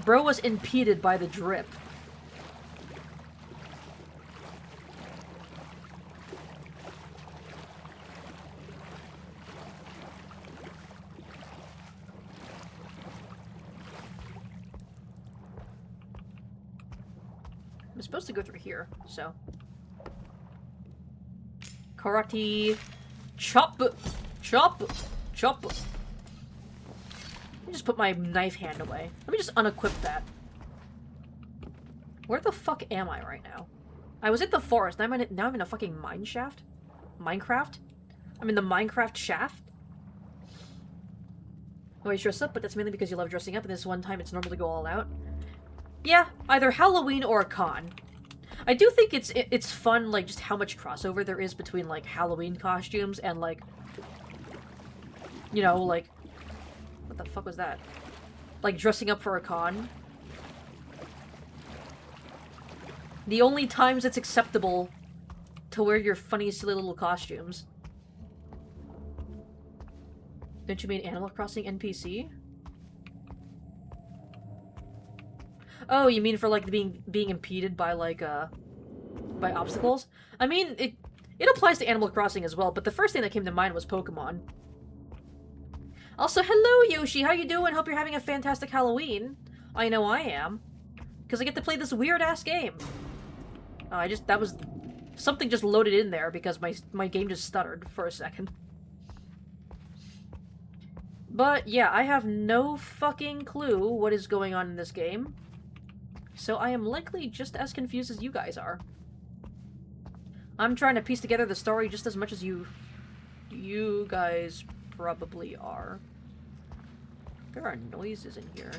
Bro was impeded by the drip. I'm supposed to go through here, so. Karate. Chop! Chop! Chop! Let me just put my knife hand away. Let me just unequip that. Where the fuck am I right now? I was in the forest, now I'm in a fucking mine shaft? Minecraft? I'm in the Minecraft shaft? Oh, I dress up, but that's mainly because you love dressing up, and this one time it's normal to go all out. Yeah, either Halloween or a con. I do think it's fun, like, just how much crossover there is between, like, Halloween costumes and, like... You know, like... What the fuck was that? Like, dressing up for a con. The only times it's acceptable to wear your funny, silly little costumes. Don't you mean Animal Crossing NPC? Oh, you mean for, like, being impeded by, like, by obstacles? I mean, it applies to Animal Crossing as well, but the first thing that came to mind was Pokemon. Also, hello, Yoshi! How you doing? Hope you're having a fantastic Halloween. I know I am. Because I get to play this weird-ass game. That was... Something just loaded in there because my game just stuttered for a second. But, yeah, I have no fucking clue what is going on in this game. So I am likely just as confused as you guys are. I'm trying to piece together the story just as much as you guys probably are. There are noises in here.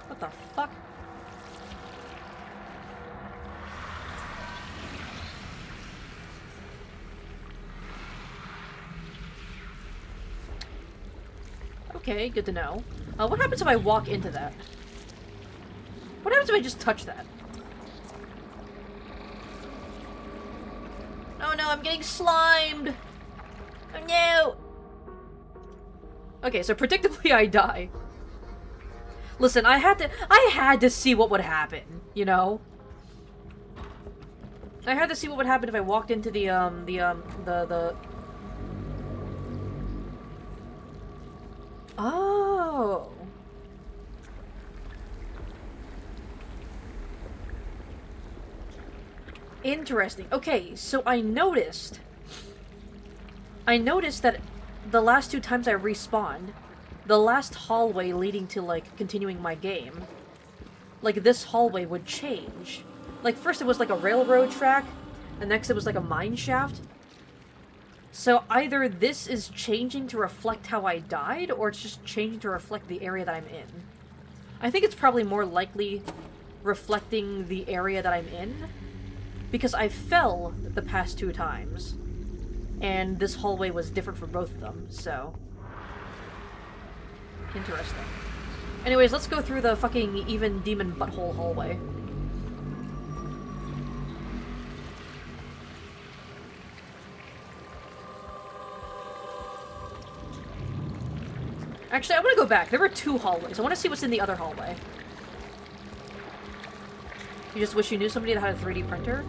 What the fuck? Okay, good to know. What happens if I walk into that? What happens if I just touch that? Oh no, I'm getting slimed! Oh no! Okay, so predictably I die. Listen, I had to see what would happen, you know? I had to see what would happen if I walked into the Oh. Interesting. Okay, so I noticed that the last two times I respawned, the last hallway leading to, like, continuing my game, like, this hallway would change. Like, first it was like a railroad track, and next it was like a mine shaft. So either this is changing to reflect how I died, or it's just changing to reflect the area that I'm in. I think it's probably more likely reflecting the area that I'm in, because I fell the past two times. and this hallway was different for both of them, so... Interesting. Anyways, let's go through the fucking even demon butthole hallway. Actually, I want to go back. There were 2 hallways. I want to see what's in the other hallway. You just wish you knew somebody that had a 3D printer?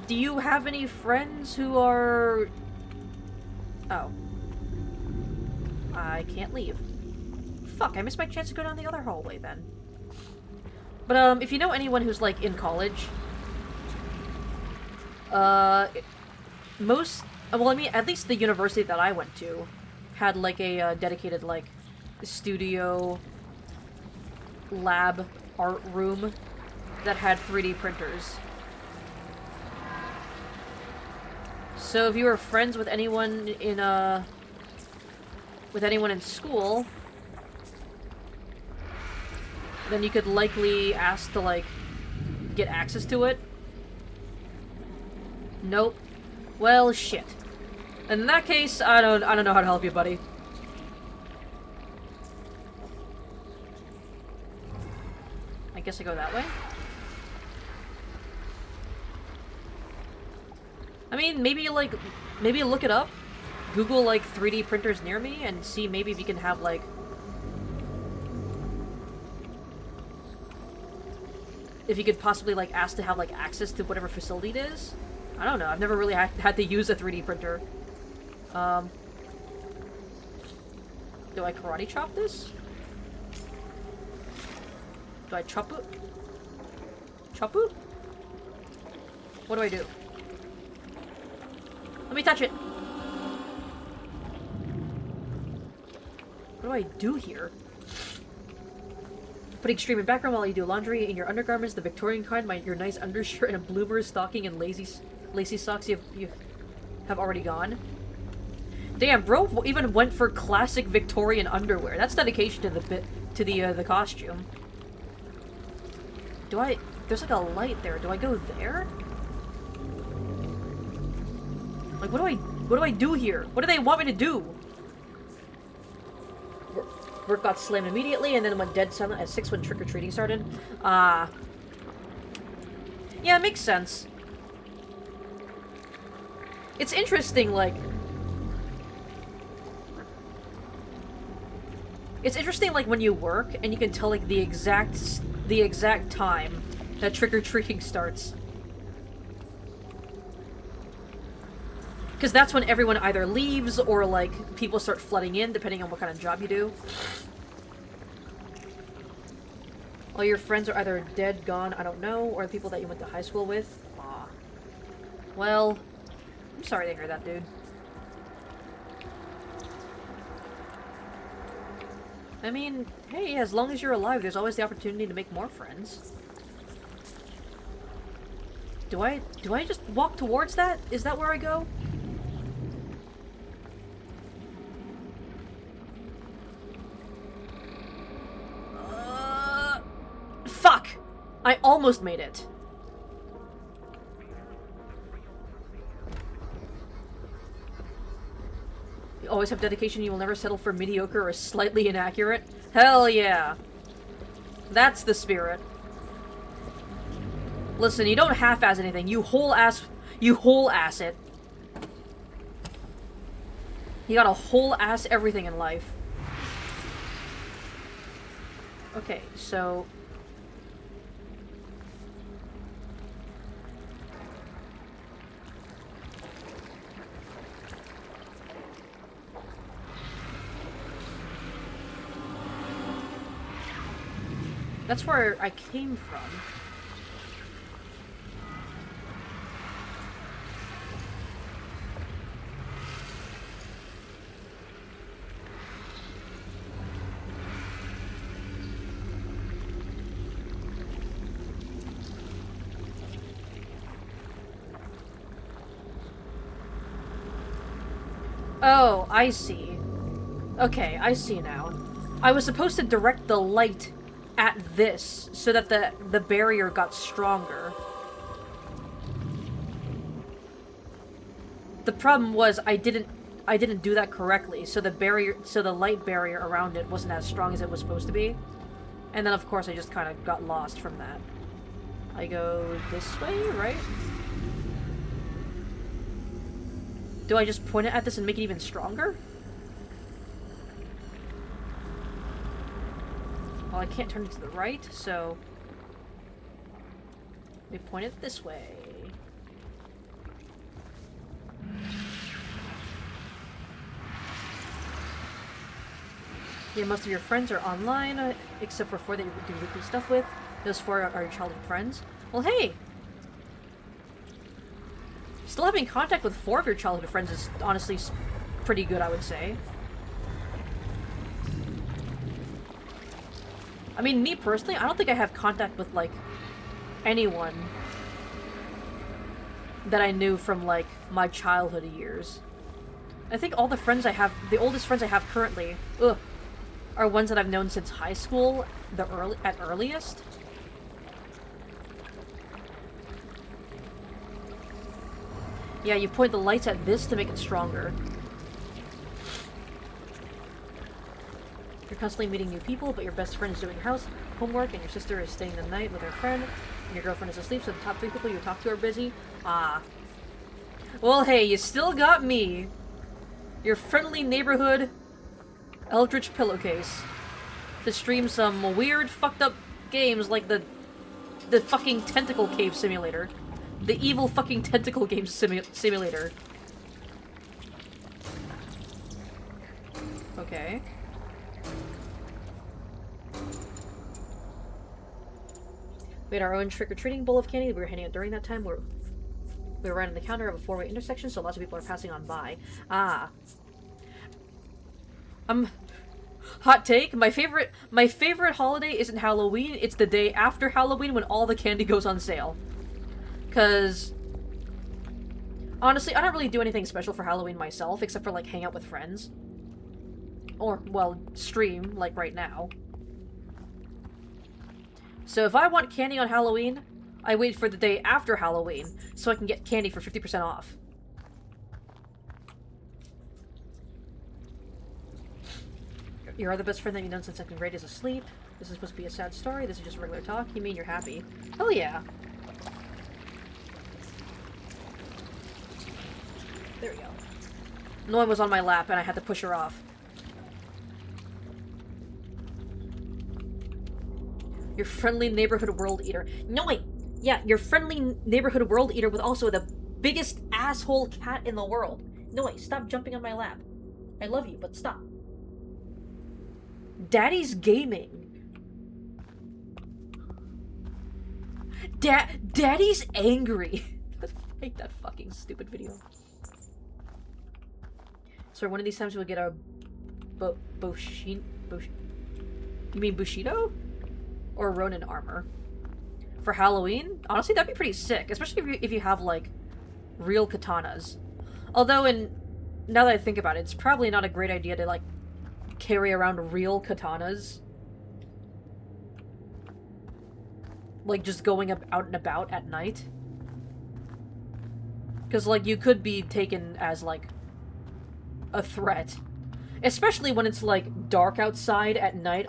Do you have any friends who are... Oh. I can't leave. Fuck, I missed my chance to go down the other hallway then. But, if you know anyone who's, like, in college... most... Well, I mean, at least the university that I went to had, like, a, dedicated, like, studio... lab art room that had 3D printers. So if you were friends with anyone in, school, then you could likely ask to, like, get access to it. Nope. Well, shit. In that case, I don't know how to help you, buddy. I guess I go that way? I mean, maybe look it up. Google, like, 3D printers near me and see maybe if you can have, like... If you could possibly, like, ask to have, like, access to whatever facility it is. I don't know. I've never really had to use a 3D printer. Do I karate chop this? Do I chop it? Chop it? What do I do? Let me touch it! What do I do here? Putting stream in background while you do laundry in your undergarments, the Victorian kind, your nice undershirt and a bloomer stocking and lacy socks you have already gone. Damn, bro even went for classic Victorian underwear. That's dedication to the costume. There's like a light there. Do I go there? Like, what do I do here? What do they want me to do? Work got slammed immediately and then went dead silent at 6 when trick-or-treating started. Yeah, it makes sense. It's interesting, like... It's interesting, like, when you work and you can tell, like, the exact time that trick-or-treating starts. Because that's when everyone either leaves or, like, people start flooding in, depending on what kind of job you do. All your friends are either dead, gone, I don't know, or the people that you went to high school with. Aw. Well, I'm sorry to hear that, dude. I mean, hey, as long as you're alive, there's always the opportunity to make more friends. Do I just walk towards that? Is that where I go? Fuck! I almost made it. You always have dedication, you will never settle for mediocre or slightly inaccurate. Hell yeah. That's the spirit. Listen, you don't half-ass anything. You whole-ass it. You gotta whole-ass everything in life. Okay, so... That's where I came from. Oh, I see. Okay, I see now. I was supposed to direct the light at this so that the barrier got stronger. The problem was I didn't do that correctly, so the light barrier around it wasn't as strong as it was supposed to be. And then of course I just kind of got lost from that. I go this way, right? Do I just point it at this and make it even stronger? Well, I can't turn it to the right, so... we point it this way. Yeah, most of your friends are online, except for 4 that you do weekly stuff with. Those 4 are your childhood friends. Well, hey! Still having contact with 4 of your childhood friends is honestly pretty good, I would say. I mean, me personally, I don't think I have contact with, like, anyone that I knew from, like, my childhood years. I think all the friends I have, the oldest friends I have currently, are ones that I've known since high school, at earliest. Yeah, you point the lights at this to make it stronger. You're constantly meeting new people, but your best friend is doing homework, and your sister is staying the night with her friend, and your girlfriend is asleep, so the top 3 people you talk to are busy. Ah. Well, hey, you still got me. Your friendly neighborhood eldritch pillowcase. To stream some weird, fucked up games like the fucking Tentacle Cave Simulator. The evil fucking Tentacle Game Simulator. Okay. We had our own trick-or-treating bowl of candy we were handing out during that time. We were right on the counter of a 4-way intersection, so lots of people are passing on by. Ah. Hot take, my favorite holiday isn't Halloween, it's the day after Halloween when all the candy goes on sale. Because, honestly, I don't really do anything special for Halloween myself, except for, like, hang out with friends. Or, well, stream, like right now. So if I want candy on Halloween, I wait for the day after Halloween, so I can get candy for 50% off. Your other best friend that you've known since 2nd grade is asleep. This is supposed to be a sad story, this is just regular talk. You mean you're happy? Hell yeah. There we go. No one was on my lap and I had to push her off. Your friendly neighborhood world eater. No, wait! Yeah, your friendly neighborhood world eater with also the biggest asshole cat in the world. No, wait, stop jumping on my lap. I love you, but stop. Daddy's gaming. Daddy's angry. I hate that fucking stupid video. So one of these times we'll get a You mean Bushido? Or Ronin armor. For Halloween? Honestly, that'd be pretty sick. Especially if you have, like, real katanas. Although, now that I think about it, it's probably not a great idea to, like, carry around real katanas. Like, just going out and about at night. Because, like, you could be taken as, like, a threat. Especially when it's, like, dark outside at night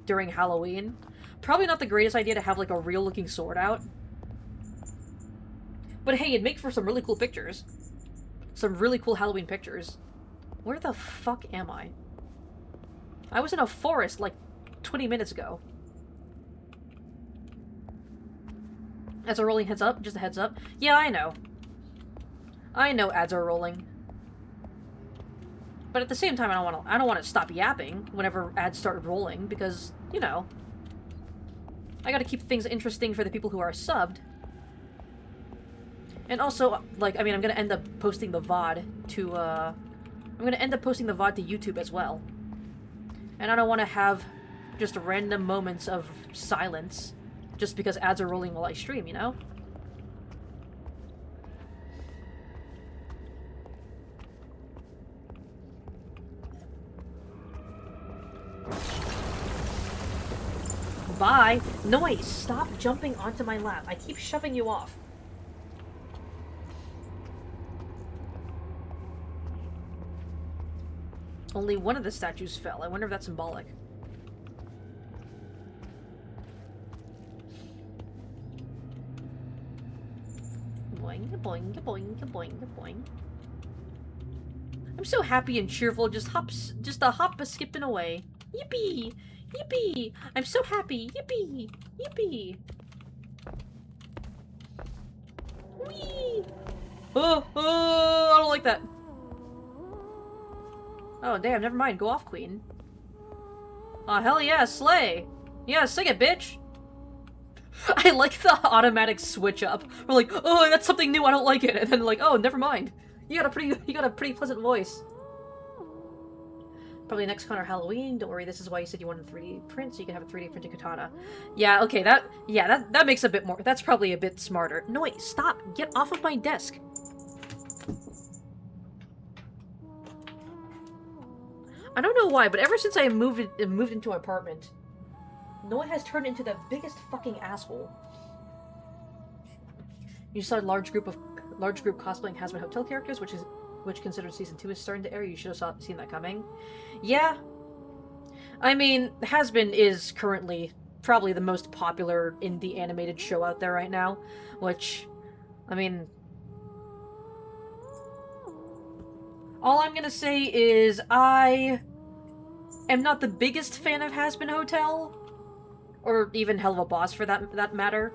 during Halloween. Probably not the greatest idea to have, like, a real-looking sword out. But hey, it'd make for some really cool pictures. Some really cool Halloween pictures. Where the fuck am I? I was in a forest, like, 20 minutes ago. Ads are rolling, heads up. Just a heads up. Yeah, I know. I know ads are rolling. But at the same time, I don't want to stop yapping whenever ads start rolling, because, you know, I gotta keep things interesting for the people who are subbed. And also, like, I mean, I'm gonna end up posting the VOD to, YouTube as well. And I don't want to have just random moments of silence just because ads are rolling while I stream, you know? Bye! Noise! Stop jumping onto my lap. I keep shoving you off. Only one of the statues fell. I wonder if that's symbolic. Boing, boing, boing, boing, boing. I'm so happy and cheerful, just a hop a skipping away. Yippee! Yippee! I'm so happy! Yippee! Yippee! Whee! Oh, I don't like that. Oh, damn, never mind. Go off, queen. Oh, hell yeah, slay! Yeah, sing it, bitch! I like the automatic switch up. We're like, oh, that's something new, I don't like it. And then like, oh, never mind. You got a pretty pleasant voice. Probably next con or Halloween. Don't worry, this is why you said you wanted a 3D print, so you can have a 3D printed katana. Yeah, okay, that makes a bit more. That's probably a bit smarter. No, wait, stop! Get off of my desk! I don't know why, but ever since I moved into my apartment, Noah has turned into the biggest fucking asshole. You saw a large group cosplaying Hazbin Hotel characters, which considered season 2 is starting to air. You should have seen that coming. Yeah. I mean, Hazbin is currently probably the most popular indie animated show out there right now, which, I mean, all I'm gonna say is I am not the biggest fan of Hazbin Hotel, or even Hell of a Boss for that matter.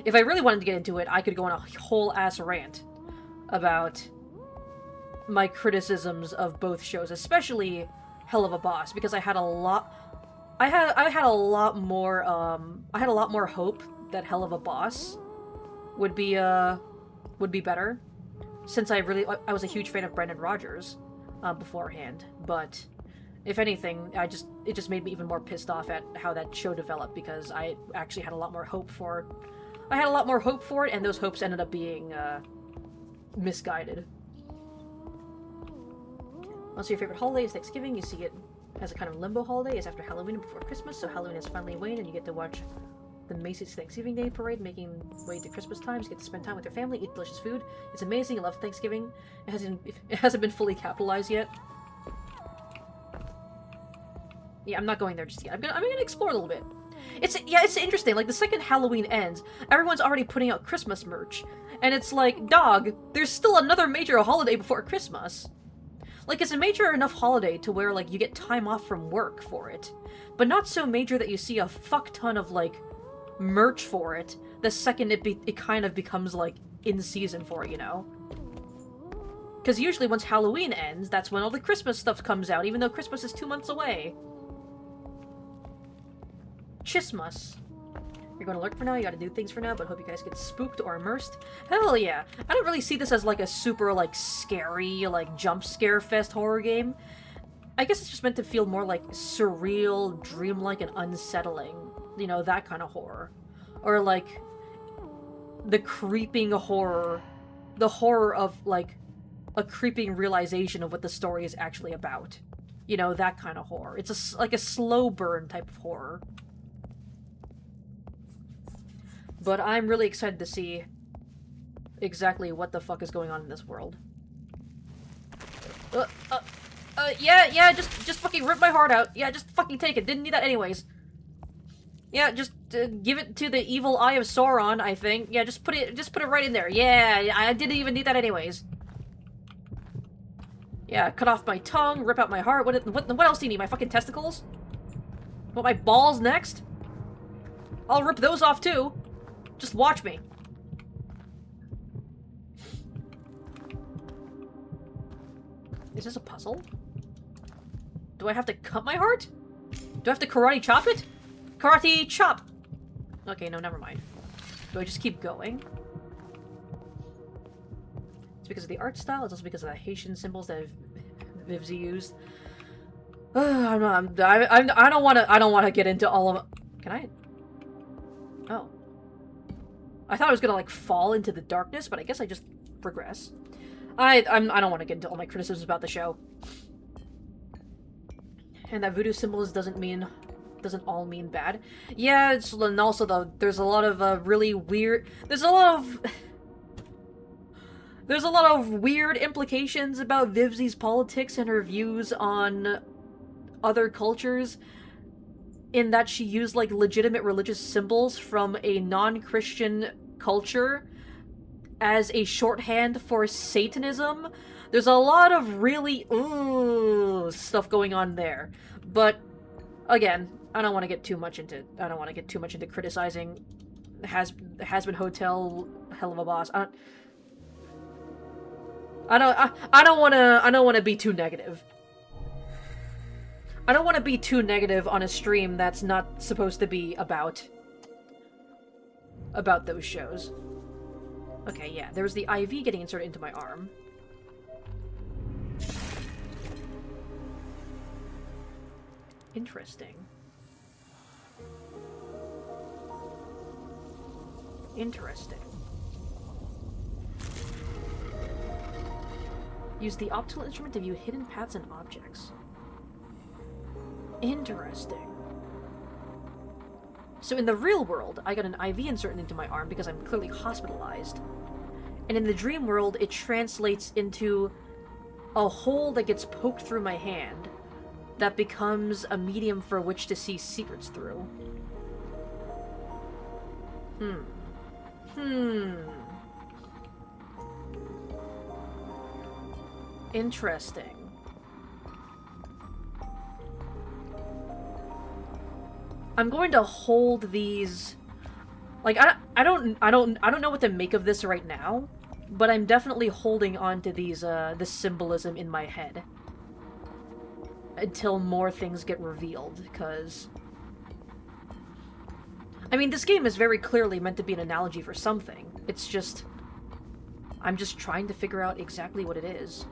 If I really wanted to get into it, I could go on a whole ass rant about my criticisms of both shows, especially Hell of a Boss, because I had a lot more hope that Hell of a Boss would be better, since I was a huge fan of Brendan Rogers beforehand. But if anything, it just made me even more pissed off at how that show developed, because I actually had a lot more hope for it. And those hopes ended up being misguided. Also, your favorite holiday is Thanksgiving. You see it as a kind of limbo holiday. It's after Halloween and before Christmas, so Halloween has finally waned, and you get to watch the Macy's Thanksgiving Day Parade, making way to Christmas times. You get to spend time with your family, eat delicious food. It's amazing. I love Thanksgiving. It hasn't been fully capitalized yet. Yeah, I'm not going there just yet. I'm gonna explore a little bit. It's interesting. Like, the second Halloween ends, everyone's already putting out Christmas merch. And it's like, dog, there's still another major holiday before Christmas. Like, it's a major enough holiday to where, like, you get time off from work for it. But not so major that you see a fuck ton of, like, merch for it the second it kind of becomes, like, in season for it, you know? Because usually once Halloween ends, that's when all the Christmas stuff comes out, even though Christmas is 2 months away. Chismas. You're going to lurk for now, you gotta do things for now, but hope you guys get spooked or immersed. Hell yeah! I don't really see this as like a super like scary, like jump scare fest horror game. I guess it's just meant to feel more like surreal, dreamlike, and unsettling. You know, that kind of horror. Or like the creeping horror. The horror of like a creeping realization of what the story is actually about. You know, that kind of horror. It's like a slow burn type of horror. But I'm really excited to see exactly what the fuck is going on in this world. Yeah, just fucking rip my heart out. Yeah, just fucking take it. Didn't need that anyways. Yeah, just give it to the evil eye of Sauron, I think. Yeah, just put it right in there. Yeah, I didn't even need that anyways. Yeah, cut off my tongue, rip out my heart. What else do you need? My fucking testicles? What, my balls next? I'll rip those off too. Just watch me. Is this a puzzle? Do I have to cut my heart? Do I have to karate chop it? Karate chop! Okay, no, never mind. Do I just keep going? It's because of the art style. It's also because of the Haitian symbols that Vivzy used. I don't want to get into all of it. Can I? Oh. I thought I was gonna like fall into the darkness, but I guess I just progress. I don't want to get into all my criticisms about the show. And that voodoo symbols doesn't all mean bad. Yeah, and also though, there's a lot of really weird. There's a lot of. There's a lot of weird implications about Vivzi's politics and her views on other cultures, in that she used, like, legitimate religious symbols from a non-Christian culture as a shorthand for Satanism. There's a lot of really stuff going on there. But again, I don't want to get too much into criticizing Has-Been Hotel Hell of a Boss. I don't want to be too negative. I don't want to be too negative on a stream that's not supposed to be about those shows. Okay, yeah, there was the IV getting inserted into my arm. Interesting. Interesting. Use the optical instrument to view hidden paths and objects. Interesting. So in the real world, I got an IV inserted into my arm because I'm clearly hospitalized. And in the dream world, it translates into a hole that gets poked through my hand that becomes a medium for which to see secrets through. Interesting. I'm going to hold these. Like, I don't know what to make of this right now, but I'm definitely holding on to these this symbolism in my head until more things get revealed, because I mean, this game is very clearly meant to be an analogy for something. It's just I'm just trying to figure out exactly what it is.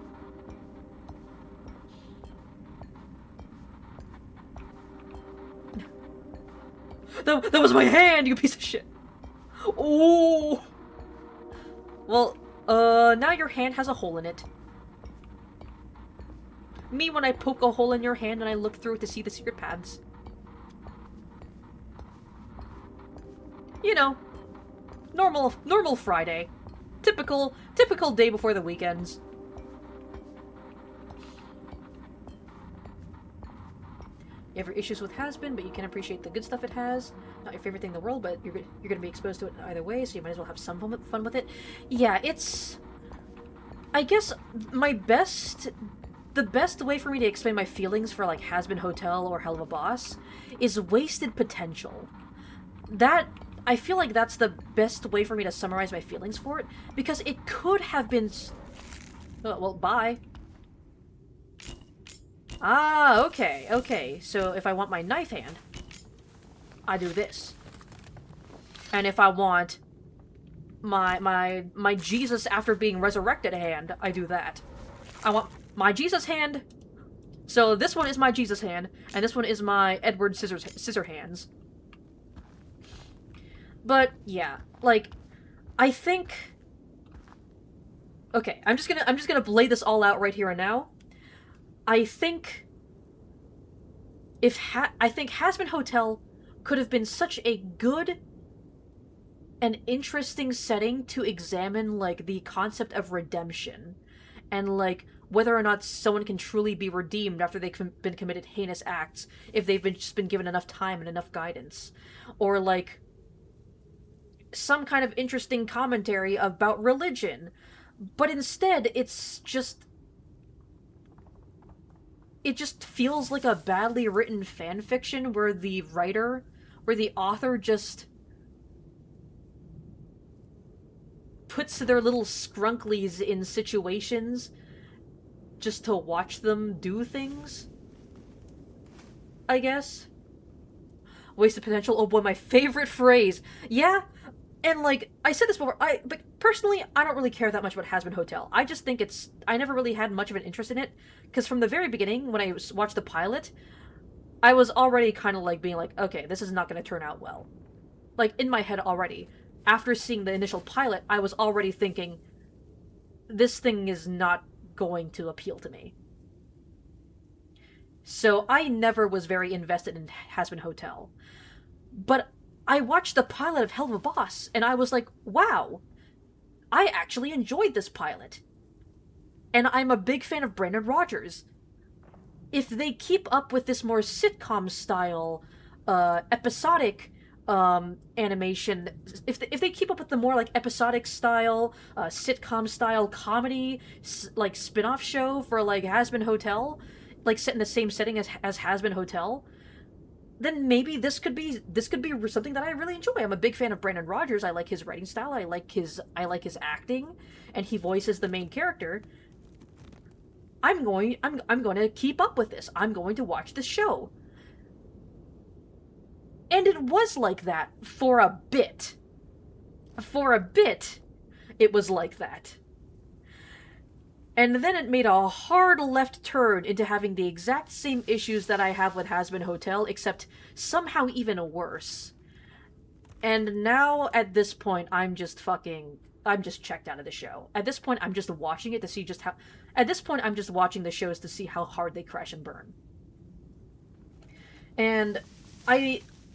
That was my hand, you piece of shit! Ooh! Well, now your hand has a hole in it. Me when I poke a hole in your hand and I look through it to see the secret paths. You know, normal Friday. Typical day before the weekends. You have your issues with Has-Been, but you can appreciate the good stuff it has. Not your favorite thing in the world, but you're going to be exposed to it either way, so you might as well have some fun with it. Yeah, it's... I guess the best way for me to explain my feelings for, like, Has-Been Hotel or Hell of a Boss is wasted potential. I feel like that's the best way for me to summarize my feelings for it, because it could have been... Oh, well, bye. Ah, okay. So if I want my knife hand, I do this. And if I want my Jesus after being resurrected hand, I do that. I want my Jesus hand. So this one is my Jesus hand, and this one is my Edward Scissorhands. But yeah, like, I think. Okay, I'm just gonna lay this all out right here and now. I think Has-Been Hotel could have been such a good and interesting setting to examine, like, the concept of redemption and, like, whether or not someone can truly be redeemed after they've been committed heinous acts if they've just been given enough time and enough guidance, or, like, some kind of interesting commentary about religion. But instead, it just feels like a badly written fanfiction where the author just puts their little scrunklies in situations just to watch them do things, I guess. Wasted potential, oh boy, my favorite phrase. Yeah, and, like, I said this before, but personally, I don't really care that much about Has-Been Hotel. I just think I never really had much of an interest in it, because from the very beginning, when I watched the pilot, I was already kind of, like, being like, okay, this is not going to turn out well. Like, in my head already. After seeing the initial pilot, I was already thinking, this thing is not going to appeal to me. So I never was very invested in Has-Been Hotel. But I watched the pilot of Hell of a Boss, and I was like, wow, I actually enjoyed this pilot. And I'm a big fan of Brandon Rogers. If they keep up with this more sitcom style, episodic animation, if they keep up with the more like episodic style, sitcom style comedy, like spin-off show for like Hazbin Hotel, like set in the same setting as Hazbin Hotel, then maybe this could be something that I really enjoy. I'm a big fan of Brandon Rogers. I like his writing style. I like his acting, and he voices the main character. I'm going to keep up with this. I'm going to watch this show. And it was like that for a bit. For a bit, it was like that. And then it made a hard left turn into having the exact same issues that I have with Hazbin Hotel, except somehow even worse. And now, at this point, I'm just checked out of the show. At this point, I'm just watching it to see just how... At this point, I'm just watching the shows to see how hard they crash and burn. And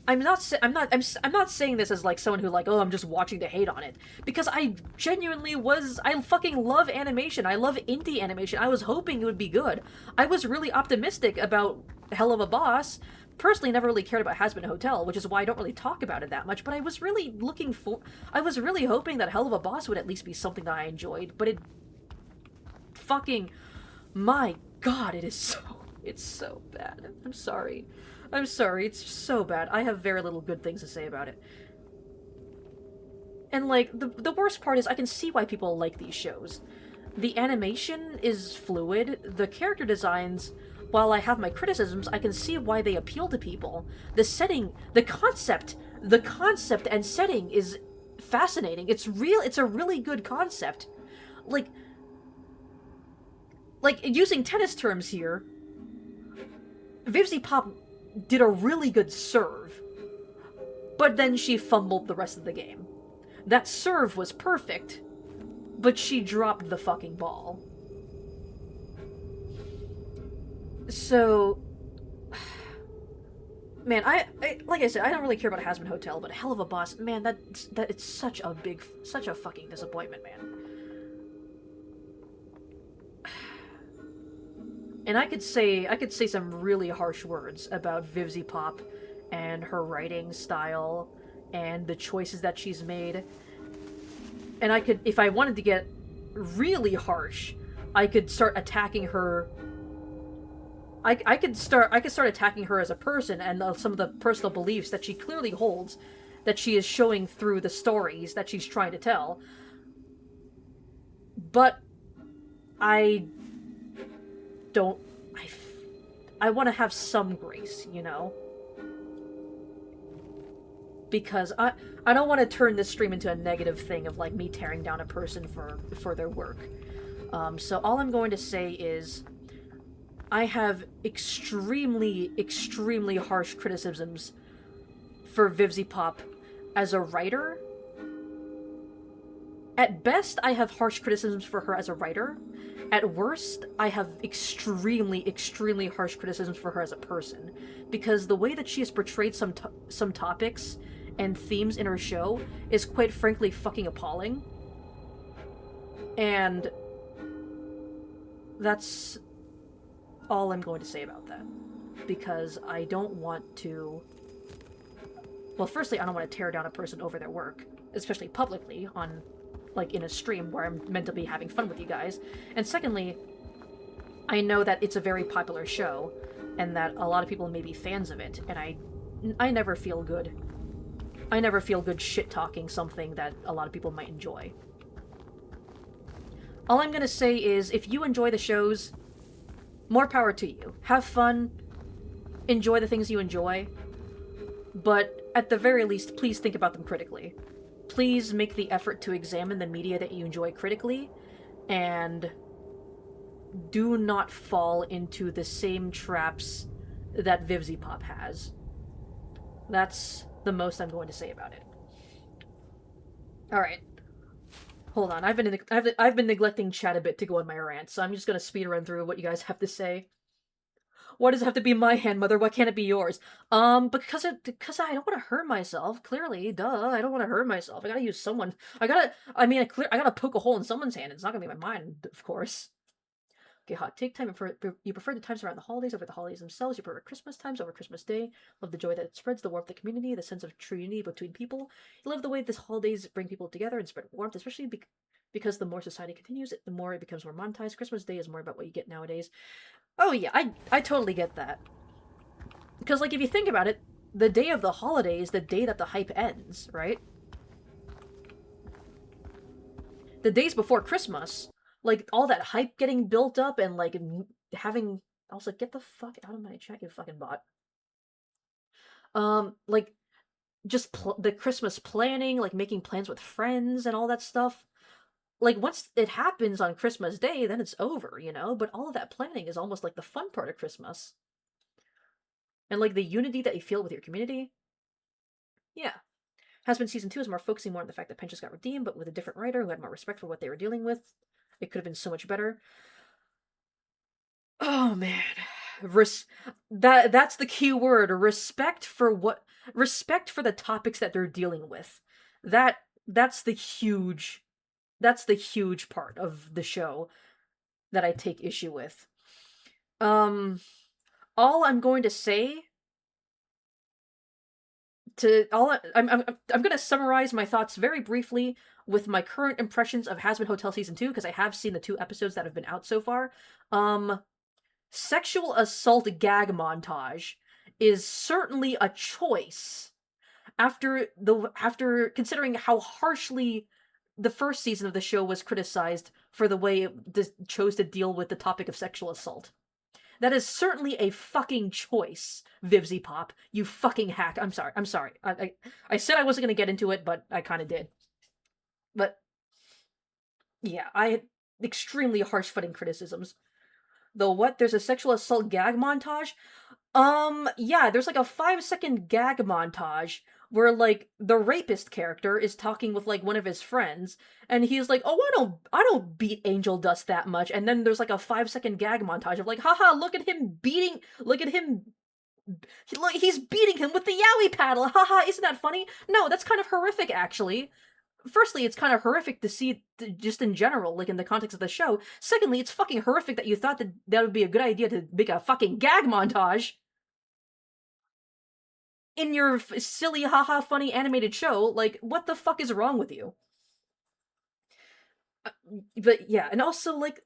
I'm not saying this as like someone who like, oh, I'm just watching to hate on it, because I genuinely was. I fucking love animation. I love indie animation. I was hoping it would be good. I was really optimistic about Hell of a Boss. Personally, never really cared about Hazbin Hotel, which is why I don't really talk about it that much, but I was really hoping that Hell of a Boss would at least be something that I enjoyed, but it fucking, my god, it's so bad. I'm sorry, it's just so bad. I have very little good things to say about it. And like, the worst part is I can see why people like these shows. The animation is fluid, the character designs, while I have my criticisms, I can see why they appeal to people. The setting, the concept and setting is fascinating. It's a really good concept. Like using tennis terms here, Vivzie Pop did a really good serve, but then she fumbled the rest of the game. That serve was perfect, but she dropped the fucking ball. So, man, I like I said, I don't really care about Hazbin Hotel, but Hell of a Boss, man, that it's such a fucking disappointment, man. And I could say some really harsh words about Vivzie Pop and her writing style and the choices that she's made. And I could, if I wanted to get really harsh, I could start attacking her. I could start attacking her as a person and some of the personal beliefs that she clearly holds, that she is showing through the stories that she's trying to tell. But I want to have some grace, you know? Because I don't want to turn this stream into a negative thing of like me tearing down a person for their work. So all I'm going to say is I have extremely, extremely harsh criticisms for Vivzie Pop as a writer. At best, I have harsh criticisms for her as a writer. At worst, I have extremely, extremely harsh criticisms for her as a person. Because the way that she has portrayed some topics and themes in her show is quite frankly fucking appalling. And that's all I'm going to say about that. Because I don't want to... Well, firstly, I don't want to tear down a person over their work, especially publicly on... like in a stream where I'm meant to be having fun with you guys. And secondly, I know that it's a very popular show and that a lot of people may be fans of it, and I never feel good. I never feel good shit-talking something that a lot of people might enjoy. All I'm gonna say is, if you enjoy the shows, more power to you. Have fun, enjoy the things you enjoy, but at the very least, please think about them critically. Please make the effort to examine the media that you enjoy critically, and do not fall into the same traps that Vivzie Pop has. That's the most I'm going to say about it. Alright. Hold on, I've been neglecting chat a bit to go on my rant, so I'm just gonna speed run through what you guys have to say. Why does it have to be my hand, mother? Why can't it be yours? Because I don't want to hurt myself. Clearly, duh. I don't want to hurt myself. I gotta use someone. I gotta poke a hole in someone's hand. It's not gonna be mine, of course. Okay, hot take time. You prefer the times around the holidays over the holidays themselves. You prefer Christmas times over Christmas Day. Love the joy that it spreads, the warmth of the community, the sense of true unity between people. You love the way this holidays bring people together and spread warmth, especially because the more society continues, the more it becomes more monetized. Christmas Day is more about what you get nowadays. Oh yeah, I totally get that. Because, like, if you think about it, the day of the holiday is the day that the hype ends, right? The days before Christmas, like, all that hype getting built up and, like, having... Also, get the fuck out of my chat, you fucking bot. Like, just the Christmas planning, like, making plans with friends and all that stuff. Like, once it happens on Christmas Day, then it's over, you know? But all of that planning is almost like the fun part of Christmas. And, like, the unity that you feel with your community. Yeah. Husband Season 2 is more focusing more on the fact that Pensions got redeemed, but with a different writer who had more respect for what they were dealing with. It could have been so much better. Oh, man. That's the key word. Respect for the topics that they're dealing with. That's the huge part of the show that I take issue with. All I'm going to say I'm going to summarize my thoughts very briefly with my current impressions of Hazbin Hotel Season 2, because I have seen the 2 episodes that have been out so far. Sexual assault gag montage is certainly a choice after considering how harshly the first season of the show was criticized for the way it chose to deal with the topic of sexual assault. That is certainly a fucking choice, Vivzy Pop. You fucking hack. I'm sorry. I said I wasn't going to get into it, but I kind of did. But, yeah, I had extremely harsh footing criticisms. Though what? There's a sexual assault gag montage? Yeah, there's like a 5-second gag montage where, like, the rapist character is talking with, like, one of his friends, and he's like, oh, I don't beat Angel Dust that much, and then there's like a 5-second gag montage of like, haha, look at him, he's beating him with the yaoi paddle, haha, isn't that funny? No, that's kind of horrific, actually. Firstly, it's kind of horrific to see, just in general, like, in the context of the show. Secondly, it's fucking horrific that you thought that would be a good idea to make a fucking gag montage in your silly, haha, funny animated show. Like, what the fuck is wrong with you? But yeah, and also, like,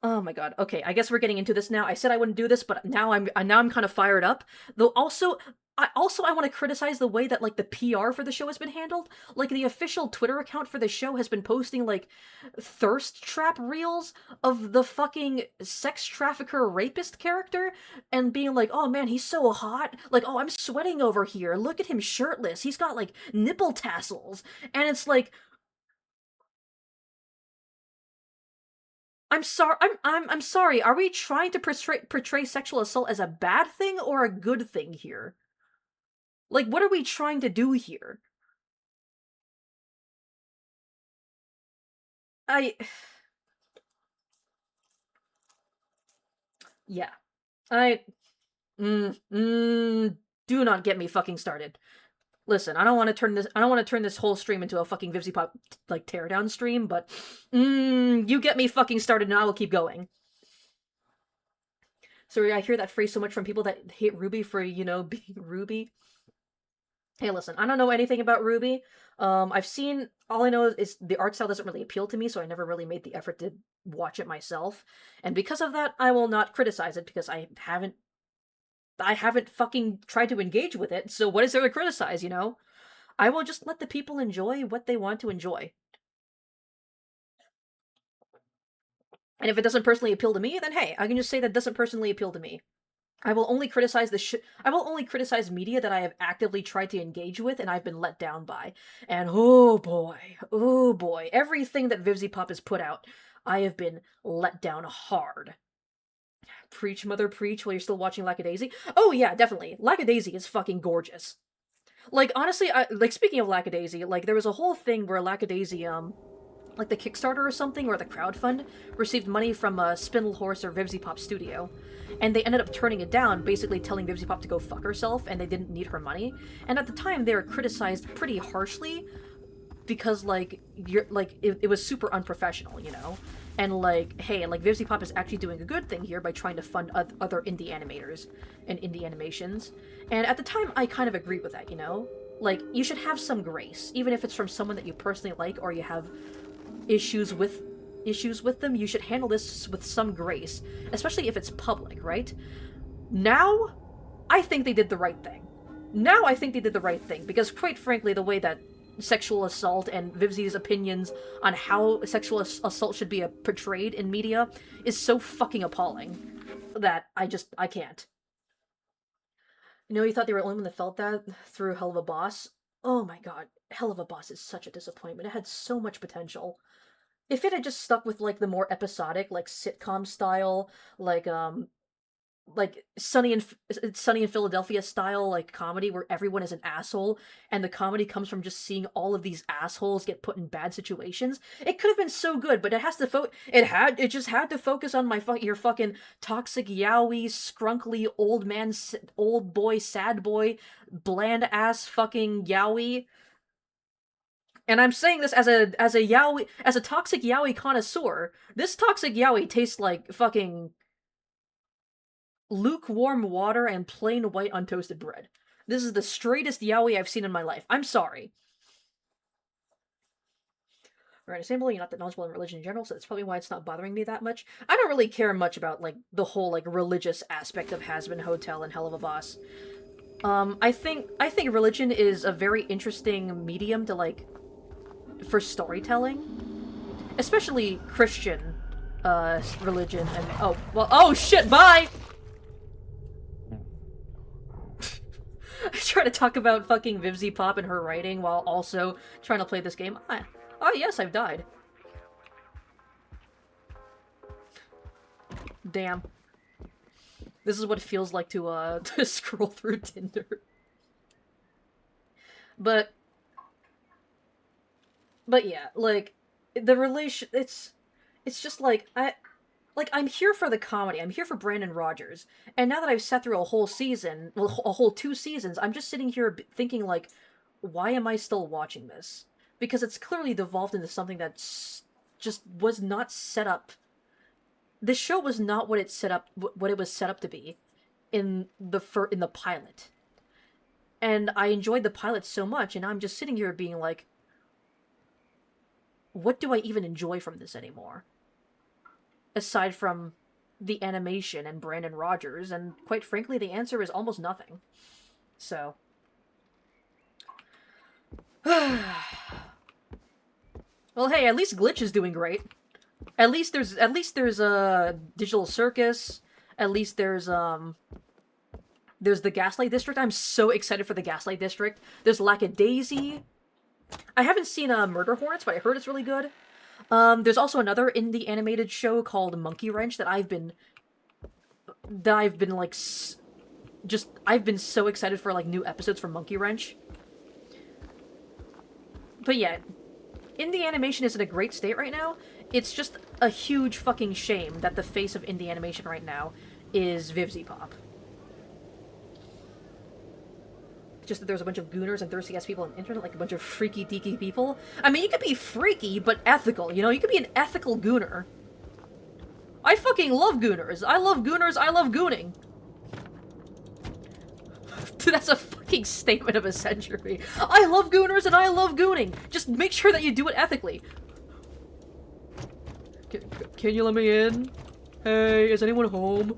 oh my god. Okay, I guess we're getting into this now. I said I wouldn't do this, but now I'm kind of fired up. Though I want to criticize the way that, like, the PR for the show has been handled. Like, the official Twitter account for the show has been posting, like, thirst trap reels of the fucking sex trafficker rapist character and being like, oh man, he's so hot. Like, oh, I'm sweating over here. Look at him shirtless. He's got, like, nipple tassels. And it's like, I'm sorry. I'm sorry. Are we trying to portray sexual assault as a bad thing or a good thing here? Like, what are we trying to do here? Yeah. Do not get me fucking started. Listen, I don't want to turn this whole stream into a fucking Vivzy Pop, like, teardown stream, but you get me fucking started and I will keep going. Sorry, I hear that phrase so much from people that hate RWBY for, you know, being RWBY. Hey, listen, I don't know anything about RWBY. I've seen, all I know is the art style doesn't really appeal to me, so I never really made the effort to watch it myself. And because of that, I will not criticize it because I haven't fucking tried to engage with it, so what is there to criticize, you know? I will just let the people enjoy what they want to enjoy. And if it doesn't personally appeal to me, then hey, I can just say that doesn't personally appeal to me. I will only criticize media that I have actively tried to engage with and I've been let down by. And oh boy, everything that Vivzy Pop has put out, I have been let down hard. Preach, mother, preach, while you're still watching Lackadaisy? Oh yeah, definitely. Lackadaisy is fucking gorgeous. Like, honestly, like, speaking of Lackadaisy, like, there was a whole thing where Lackadaisy, like the Kickstarter or something, or the crowdfund, received money from Spindle Horse or Vivzy Pop Studio. And they ended up turning it down, basically telling Vivzy Pop to go fuck herself, and they didn't need her money. And at the time, they were criticized pretty harshly because, like, it was super unprofessional, you know? And, like, hey, like, Vivzy Pop is actually doing a good thing here by trying to fund other indie animators and indie animations. And at the time, I kind of agreed with that, you know? Like, you should have some grace, even if it's from someone that you personally like or you have issues with them. You should handle this with some grace, especially if it's public, right? Now, I think they did the right thing. Now I think they did the right thing, because quite frankly, the way that sexual assault and Vivzy's opinions on how sexual assault should be portrayed in media is so fucking appalling that I can't. You know, you thought they were the only one that felt that through Hell of a Boss? Oh my god, Hell of a Boss is such a disappointment. It had so much potential. If it had just stuck with, like, the more episodic, like, sitcom style, like Sunny in Philadelphia style, like, comedy where everyone is an asshole, and the comedy comes from just seeing all of these assholes get put in bad situations, it could have been so good, but it has to it just had to focus on your fucking toxic yaoi, scrunkly old boy, sad boy, bland ass fucking yaoi. And I'm saying this as a toxic yaoi connoisseur. This toxic yaoi tastes like fucking lukewarm water and plain white untoasted bread. This is the straightest yaoi I've seen in my life. I'm sorry. Right, assembly, you're not that knowledgeable in religion in general, so that's probably why it's not bothering me that much. I don't really care much about, like, the whole, like, religious aspect of Hazbin Hotel and Hell of a Boss. I think religion is a very interesting medium to, like, for storytelling, especially Christian religion. And oh shit, bye. I try to talk about fucking Vivzy Pop and her writing while also trying to play this game. Oh yes, I've died. Damn. This is what it feels like to to scroll through Tinder. But yeah, like, the relation, it's just like, I'm here for the comedy, I'm here for Brandon Rogers, and now that I've sat through a whole season, well, a whole 2 seasons, I'm just sitting here thinking, like, why am I still watching this? Because it's clearly devolved into something that's just was not set up. This show was not what it was set up to be in the pilot. And I enjoyed the pilot so much, and I'm just sitting here being like, what do I even enjoy from this anymore? Aside from the animation and Brandon Rogers, and quite frankly, the answer is almost nothing. So. Well, hey, at least Glitch is doing great. At least there's a Digital Circus. At least there's the Gaslight District. I'm so excited for the Gaslight District. There's Lackadaisy. I haven't seen Murder Hornets, but I heard it's really good. There's also another indie animated show called Monkey Wrench that I've been like I've been so excited for, like, new episodes from Monkey Wrench. But yeah, indie animation is in a great state right now. It's just a huge fucking shame that the face of indie animation right now is Vivzy Pop. Just that there's a bunch of gooners and thirsty ass people on the internet, like a bunch of freaky deaky people. I mean, you could be freaky, but ethical, you know? You could be an ethical gooner. I fucking love gooners. I love gooners. I love gooning. That's a fucking statement of a century. I love gooners and I love gooning. Just make sure that you do it ethically. Can you let me in? Hey, is anyone home?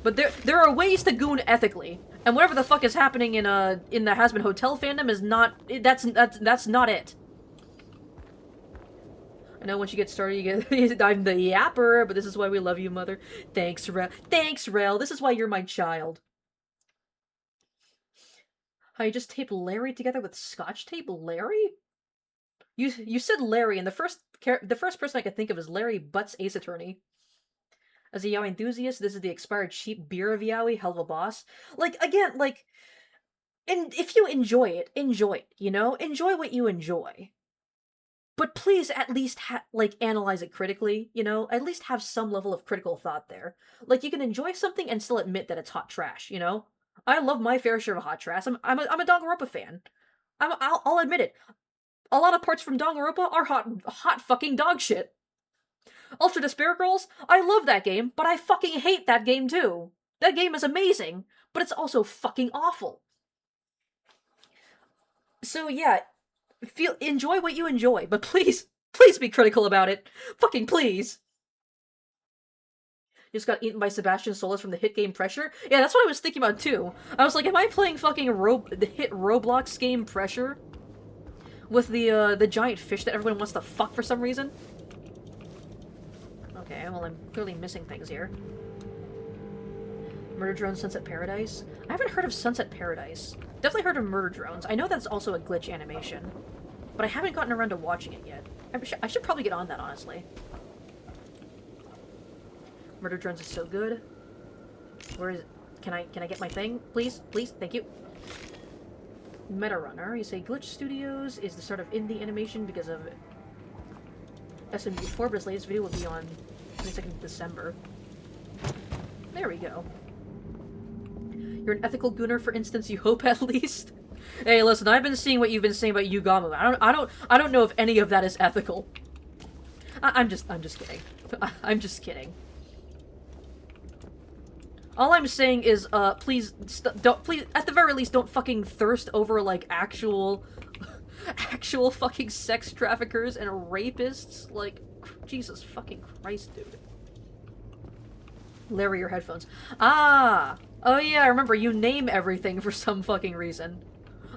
But there are ways to goon ethically, and whatever the fuck is happening in the Hazbin Hotel fandom is not that's not it. I know once you get started, you get I'm the yapper, but this is why we love you, mother. Thanks, Rel. Thanks, Rel. This is why you're my child. How you just taped Larry together with Scotch tape, Larry? You said Larry, and the first person I could think of is Larry Butts Ace Attorney. As a yaoi enthusiast, this is the expired cheap beer of yaoi, Hell of a Boss. Like, again, like, and if you enjoy it, you know? Enjoy what you enjoy. But please at least like analyze it critically, you know? At least have some level of critical thought there. Like you can enjoy something and still admit that it's hot trash, you know? I love my fair share of hot trash. I'm a Danganronpa fan. I'll admit it. A lot of parts from Danganronpa are hot fucking dog shit. Ultra Despair Girls, I love that game, but I fucking hate that game too. That game is amazing, but it's also fucking awful. So yeah, enjoy what you enjoy, but please be critical about it. Fucking please. Just got eaten by Sebastian Solis from the hit game Pressure? Yeah, that's what I was thinking about too. I was like, am I playing fucking the hit Roblox game Pressure? With the giant fish that everyone wants to fuck for some reason? Okay, well I'm clearly missing things here. Murder Drone Sunset Paradise? I haven't heard of Sunset Paradise. Definitely heard of Murder Drones. I know that's also a glitch animation. But I haven't gotten around to watching it yet. I should probably get on that, honestly. Murder Drones is so good. Where is it? Can I get my thing? Please? Please? Thank you. Meta Runner. You say Glitch Studios is the start of indie animation because of SMG4, but its latest video will be on 22nd of December. There we go. You're an ethical gooner, for instance, you hope at least? Hey, listen, I've been seeing what you've been saying about Yugamu. I don't know if any of that is ethical. I'm just kidding. I'm just kidding. All I'm saying is, please, please, at the very least, don't fucking thirst over, like, actual fucking sex traffickers and rapists. Like, Jesus fucking Christ, dude. Larry, your headphones. Ah! Oh yeah, I remember, you name everything for some fucking reason.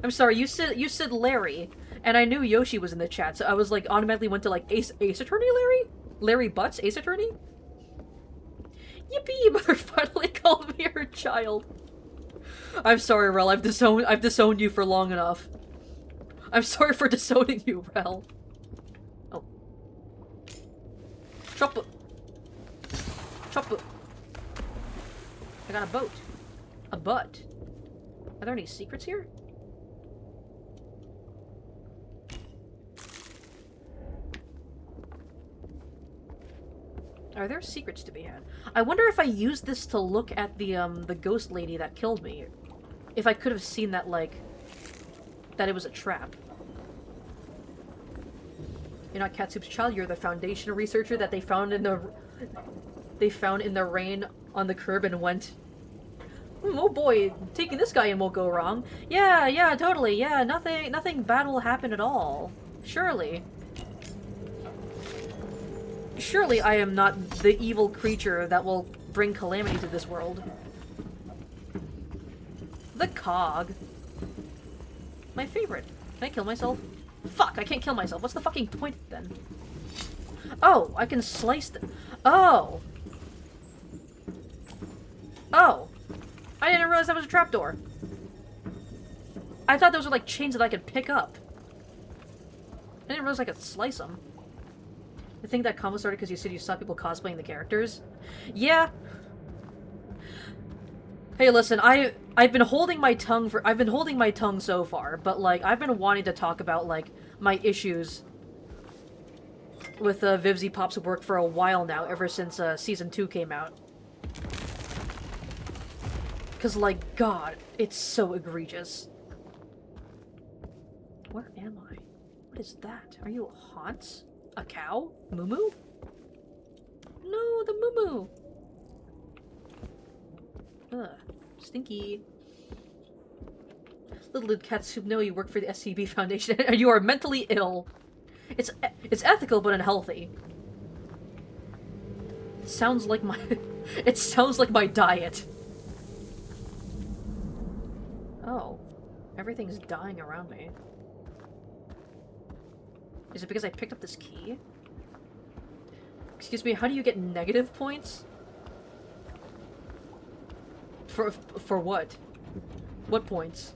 I'm sorry, you said Larry, and I knew Yoshi was in the chat, so I was like, automatically went to like, Ace Attorney Larry? Larry Butts, Ace Attorney? Yippee, your mother finally called me her child. I'm sorry, Rel, I've disowned you for long enough. I'm sorry for disowning you, Rel. Oh. Chop it. Chop it. I got a boat. A butt. Are there any secrets here? Are there secrets to be had? I wonder if I used this to look at the ghost lady that killed me. If I could have seen that, like, that it was a trap. You're not Catsoup's child, you're the Foundation researcher that they found in the rain on the curb and went, oh boy, taking this guy in won't go wrong. Yeah, totally, yeah, nothing bad will happen at all. Surely. Surely I am not the evil creature that will bring calamity to this world. The cog. My favorite. Can I kill myself? Fuck, I can't kill myself. What's the fucking point then? Oh, I can slice the— Oh! Oh! I didn't realize that was a trapdoor. I thought those were like chains that I could pick up. I didn't realize I could slice them. I think that combo started because you said you saw people cosplaying the characters. Yeah. Hey, listen, I've been holding my tongue so far, but like I've been wanting to talk about like my issues with Vivzy Pop's work for a while now, ever since season 2 came out. Cause like, God, it's so egregious. Where am I? What is that? Are you a haunt? A cow? Moo-moo? No, the moo-moo! Ugh. Stinky. Little did Catsup know you work for the SCB Foundation and you are mentally ill. It's ethical but unhealthy. It sounds like my it sounds like my diet. Oh. Everything's dying around me. Is it because I picked up this key? Excuse me, how do you get negative points? For what? What points?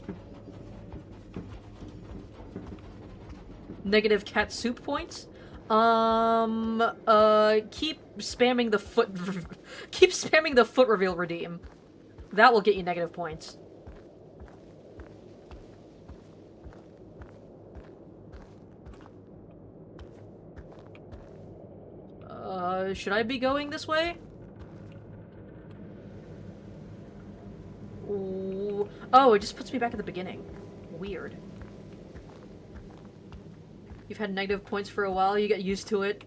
Negative cat soup points? Keep spamming the foot keep spamming the foot reveal redeem. That will get you negative points. Should I be going this way? Ooh. Oh, it just puts me back at the beginning. Weird. You've had negative points for a while, you get used to it.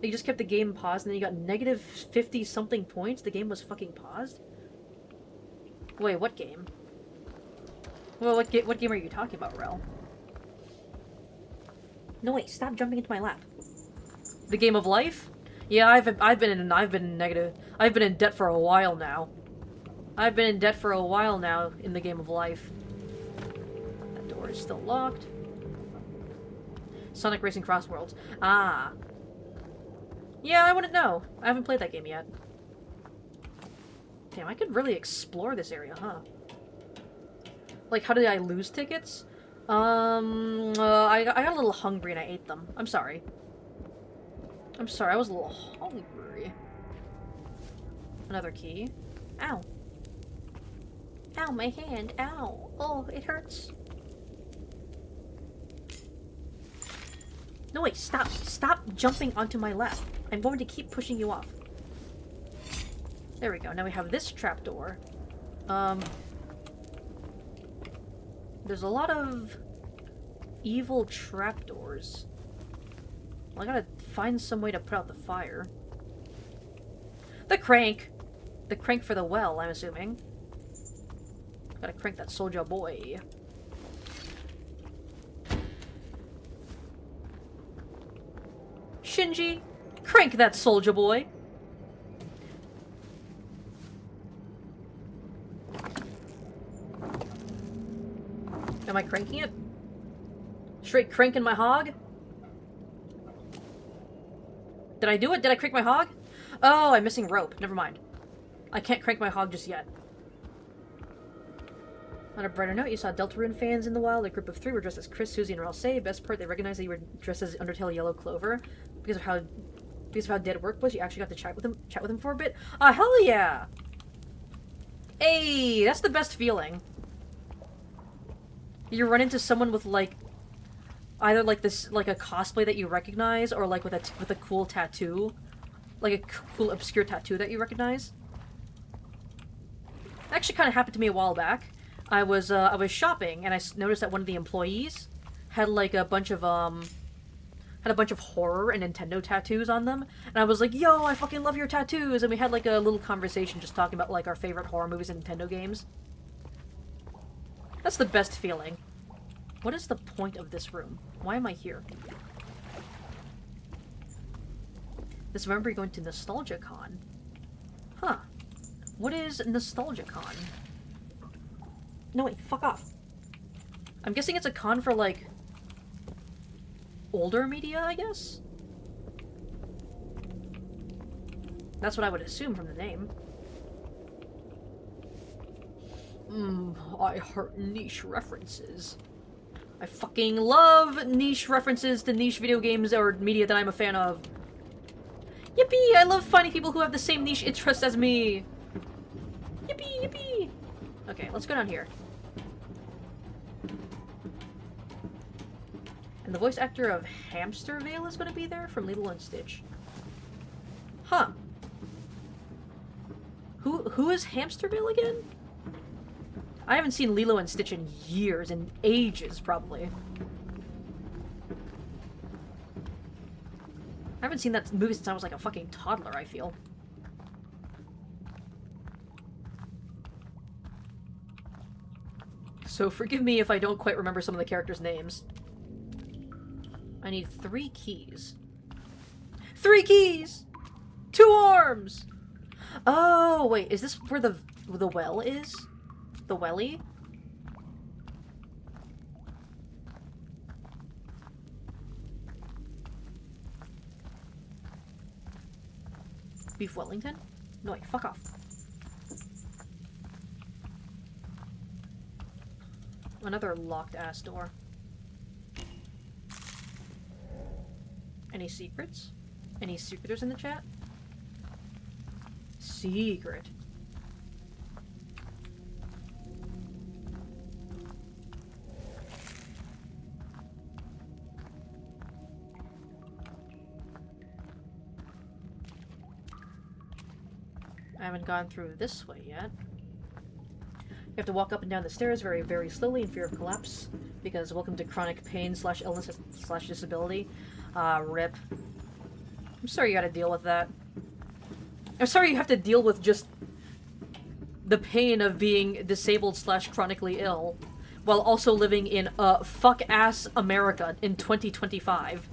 You just kept the game paused and then you got negative 50-something points? The game was fucking paused? Wait, what game? Well, what game are you talking about, Rel? No, wait, stop jumping into my lap. The game of life? Yeah, I've been in negative. I've been in debt for a while now. I've been in debt for a while now in the game of life. That door is still locked. Sonic Racing Cross Worlds. Ah. Yeah, I wouldn't know. I haven't played that game yet. Damn, I could really explore this area, huh? Like, how did I lose tickets? I got a little hungry and I ate them. I'm sorry. I'm sorry, I was a little hungry. Another key. Ow. Ow, my hand. Ow. Oh, it hurts. No, wait, stop. Stop jumping onto my lap. I'm going to keep pushing you off. There we go. Now we have this trapdoor. There's a lot of evil trapdoors. Well, I gotta find some way to put out the fire. The crank! The crank for the well, I'm assuming. Gotta crank that soldier boy. Shinji, crank that soldier boy. Am I cranking it? Straight cranking my hog? Did I do it? Did I crank my hog? Oh, I'm missing rope. Never mind. I can't crank my hog just yet. On a brighter note, you saw Deltarune fans in the wild. A group of 3 were dressed as Chris, Susie, and Ralsei. Best part, they recognized that you were dressed as Undertale Yellow Clover. Because of how dead work was, you actually got to chat with him for a bit. Ah, hell yeah! Hey, that's the best feeling. You run into someone with, like, either, like, this, like, a cosplay that you recognize, or, like, with a cool tattoo. Like, a cool, obscure tattoo that you recognize. That actually kind of happened to me a while back. I was shopping, and I noticed that one of the employees had, like, a bunch of horror and Nintendo tattoos on them. And I was like, yo, I fucking love your tattoos! And we had, like, a little conversation just talking about, like, our favorite horror movies and Nintendo games. That's the best feeling. What is the point of this room? Why am I here? This November you're going to NostalgiaCon. Huh. What is NostalgiaCon? No, wait, fuck off. I'm guessing it's a con for, like, older media, I guess? That's what I would assume from the name. I heart niche references. I fucking love niche references to niche video games or media that I'm a fan of. Yippee! I love finding people who have the same niche interests as me! Yippee! Yippee! Okay, let's go down here. And the voice actor of Hamstervale is going to be there from Lilo and Stitch. Huh. Who is Hamstervale again? I haven't seen Lilo and Stitch in years, in ages, probably. I haven't seen that movie since I was like a fucking toddler, I feel. So forgive me if I don't quite remember some of the characters' names. I need 3 keys. 3 keys! 2 arms! Oh, wait, is this where the well is? The welly? Beef Wellington? No, wait, fuck off. Another locked-ass door. Any secrets? Any secreters in the chat? Secret. haven't gone through this way yet. You have to walk up and down the stairs very, very slowly in fear of collapse. Because welcome to chronic pain / illness / disability. Rip. I'm sorry you gotta deal with that. I'm sorry you have to deal with just the pain of being disabled / chronically ill while also living in fuck-ass America in 2025.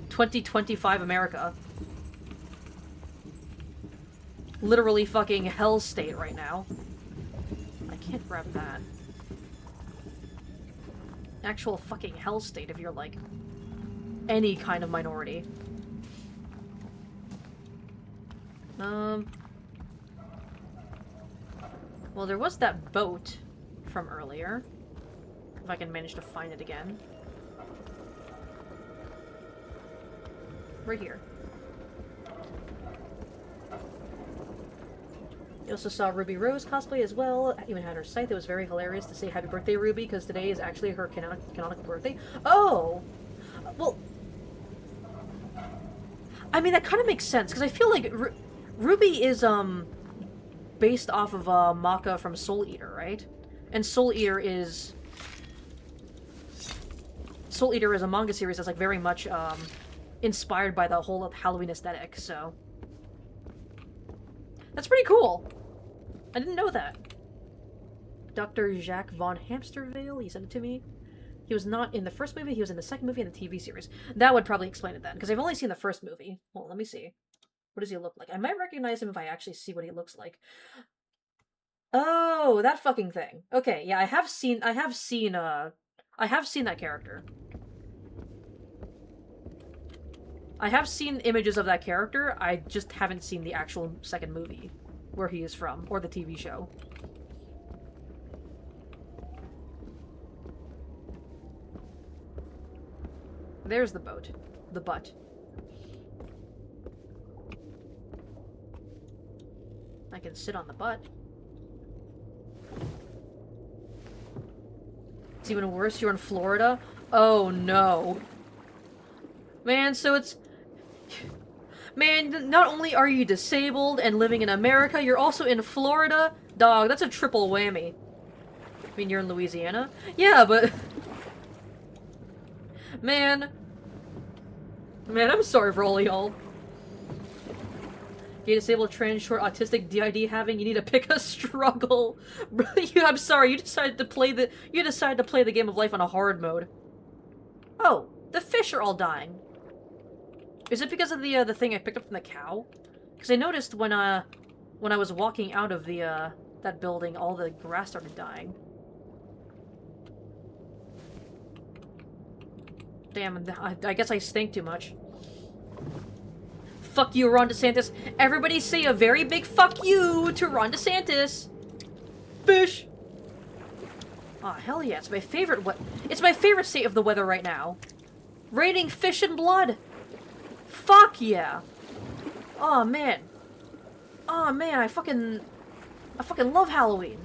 2025 America. Literally fucking hell state right now. I can't grab that. Actual fucking hell state if you're, like, any kind of minority. Well, there was that boat from earlier. If I can manage to find it again. Right here. You also saw Ruby Rose cosplay as well. I even had her site. It was very hilarious to say happy birthday, Ruby, because today is actually her canonical birthday. Oh! Well... I mean, that kind of makes sense, because I feel like Ruby is, based off of, Maka from Soul Eater, right? And Soul Eater is a manga series that's, like, very much, inspired by the whole Halloween aesthetic, so... That's pretty cool! I didn't know that. Dr. Jacques von Hamstervale, he sent it to me. He was not in the first movie, he was in the second movie and the TV series. That would probably explain it then, because I've only seen the first movie. Well, let me see. What does he look like? I might recognize him if I actually see what he looks like. Oh, that fucking thing. Okay, yeah, I have seen that character. I have seen images of that character, I just haven't seen the actual second movie where he is from, or the TV show. There's the boat. The butt. I can sit on the butt. It's even worse, you're in Florida? Oh no. Man, so it's... Man, not only are you disabled and living in America, you're also in Florida? Dog, that's a triple whammy. I mean, you're in Louisiana? Yeah, but... Man, I'm sorry for all y'all. Gay, disabled, trans, short, autistic, DID having, you need to pick a struggle. I'm sorry, you decided to play the game of life on a hard mode. Oh, the fish are all dying. Is it because of the thing I picked up from the cow? Because I noticed when I was walking out of that building, all the grass started dying. Damn, I guess I stink too much. Fuck you, Ron DeSantis. Everybody say a very big fuck you to Ron DeSantis. Fish. Aw, hell yeah, it's my favorite it's my favorite state of the weather right now. Raining fish and blood. Fuck yeah. Aw, man. Aw, man, I fucking love Halloween.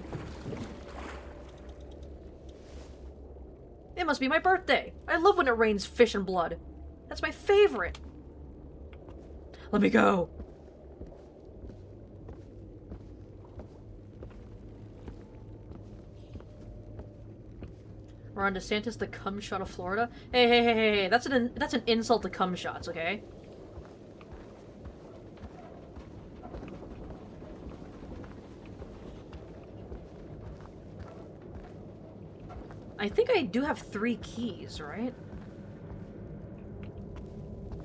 It must be my birthday. I love when it rains fish and blood. That's my favorite. Let me go. Ron DeSantis, the cum shot of Florida. Hey, that's an insult to cum shots, okay? I think I do have 3 keys, right?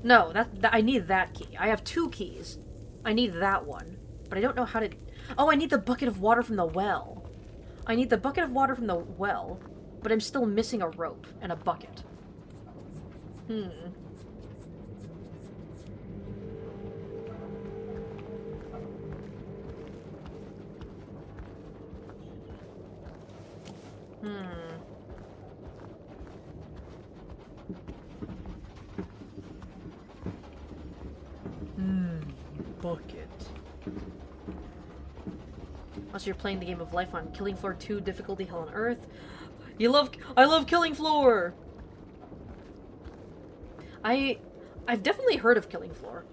No, I need that key. I have 2 keys. I need that one. But I don't know how to... Oh, I need the bucket of water from the well. I need the bucket of water from the well, but I'm still missing a rope and a bucket. Bucket. Unless you're playing the game of life on Killing Floor 2, difficulty Hell on Earth. I love Killing Floor! I've definitely heard of Killing Floor.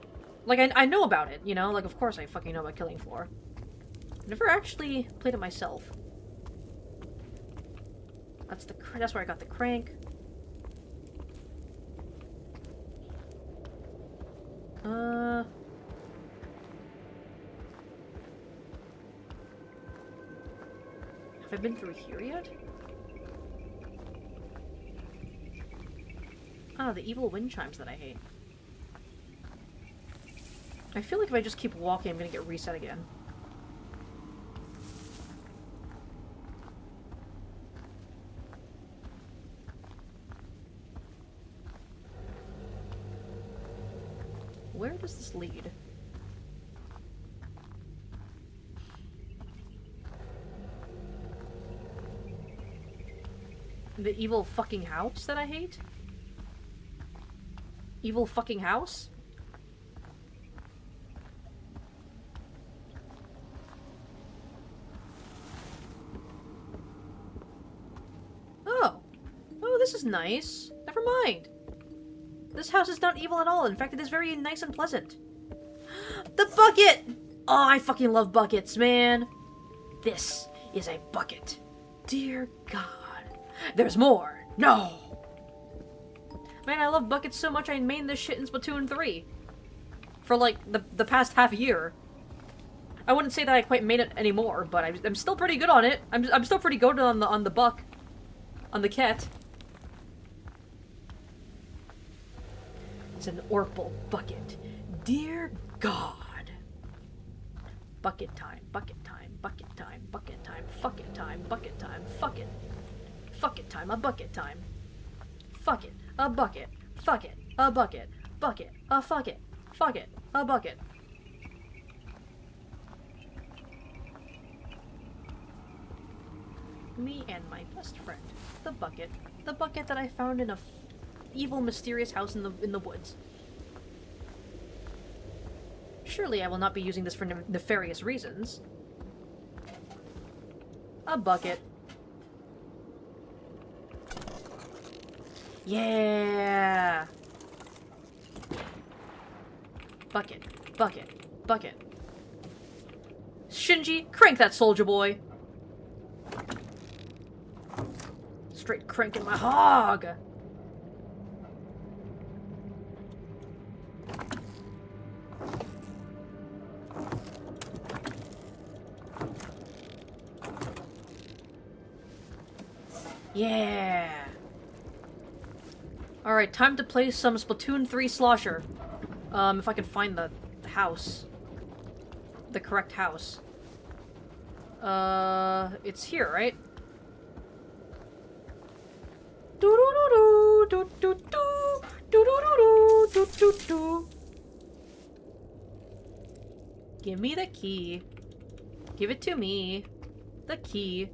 Like, I know about it, you know? Like, of course I fucking know about Killing Floor. Never actually played it myself. That's where I got the crank. Have I been through here yet? Ah, the evil wind chimes that I hate. I feel like if I just keep walking, I'm gonna get reset again. Where does this lead? The evil fucking house that I hate? Evil fucking house? Oh. Oh, this is nice. Never mind. This house is not evil at all. In fact, it is very nice and pleasant. The bucket! Oh, I fucking love buckets, man. This is a bucket. Dear God. There's more. No! Man, I love buckets so much I mained this shit in Splatoon 3. For, like, the past half year. I wouldn't say that I quite made it anymore, but I'm still pretty good on it. I'm still pretty good on the buck. On the cat. It's an Orpal bucket. Dear God. Bucket time, bucket time, bucket time, bucket time, fuck it time, bucket time, fuck it. Fuck it time, a bucket time. Fuck it, a bucket. Fuck it, a bucket. Bucket, a fuck it. Fuck it, a bucket. Me and my best friend, the bucket. The bucket that I found in a evil, mysterious house in the woods. Surely I will not be using this for nefarious reasons. A bucket. Yeah! Bucket, bucket, bucket. Shinji, crank that soldier boy! Straight cranking my hog! Yeah! Alright, time to play some Splatoon 3 Slosher. If I can find the house. The correct house. It's here, right? Give me the key. Give it to me. The key.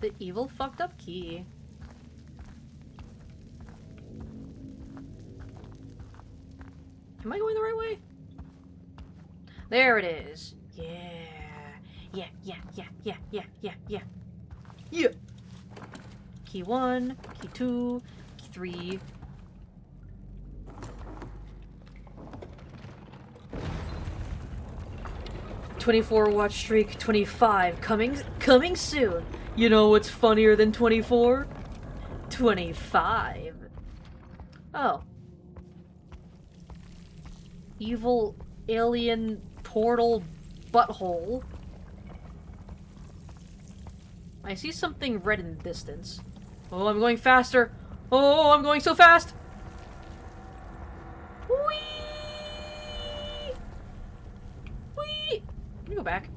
The evil fucked up key. Am I going the right way? There it is. Yeah. Yeah, yeah, yeah, yeah, yeah, yeah, yeah. Yeah. Key 1, key 2, key 3. "24 watch streak, 25 coming soon. You know what's funnier than 24? 25. Oh. Evil alien portal butthole. I see something red in the distance. Oh, I'm going faster. Oh, I'm going so fast. Whee! Whee! Let me go back.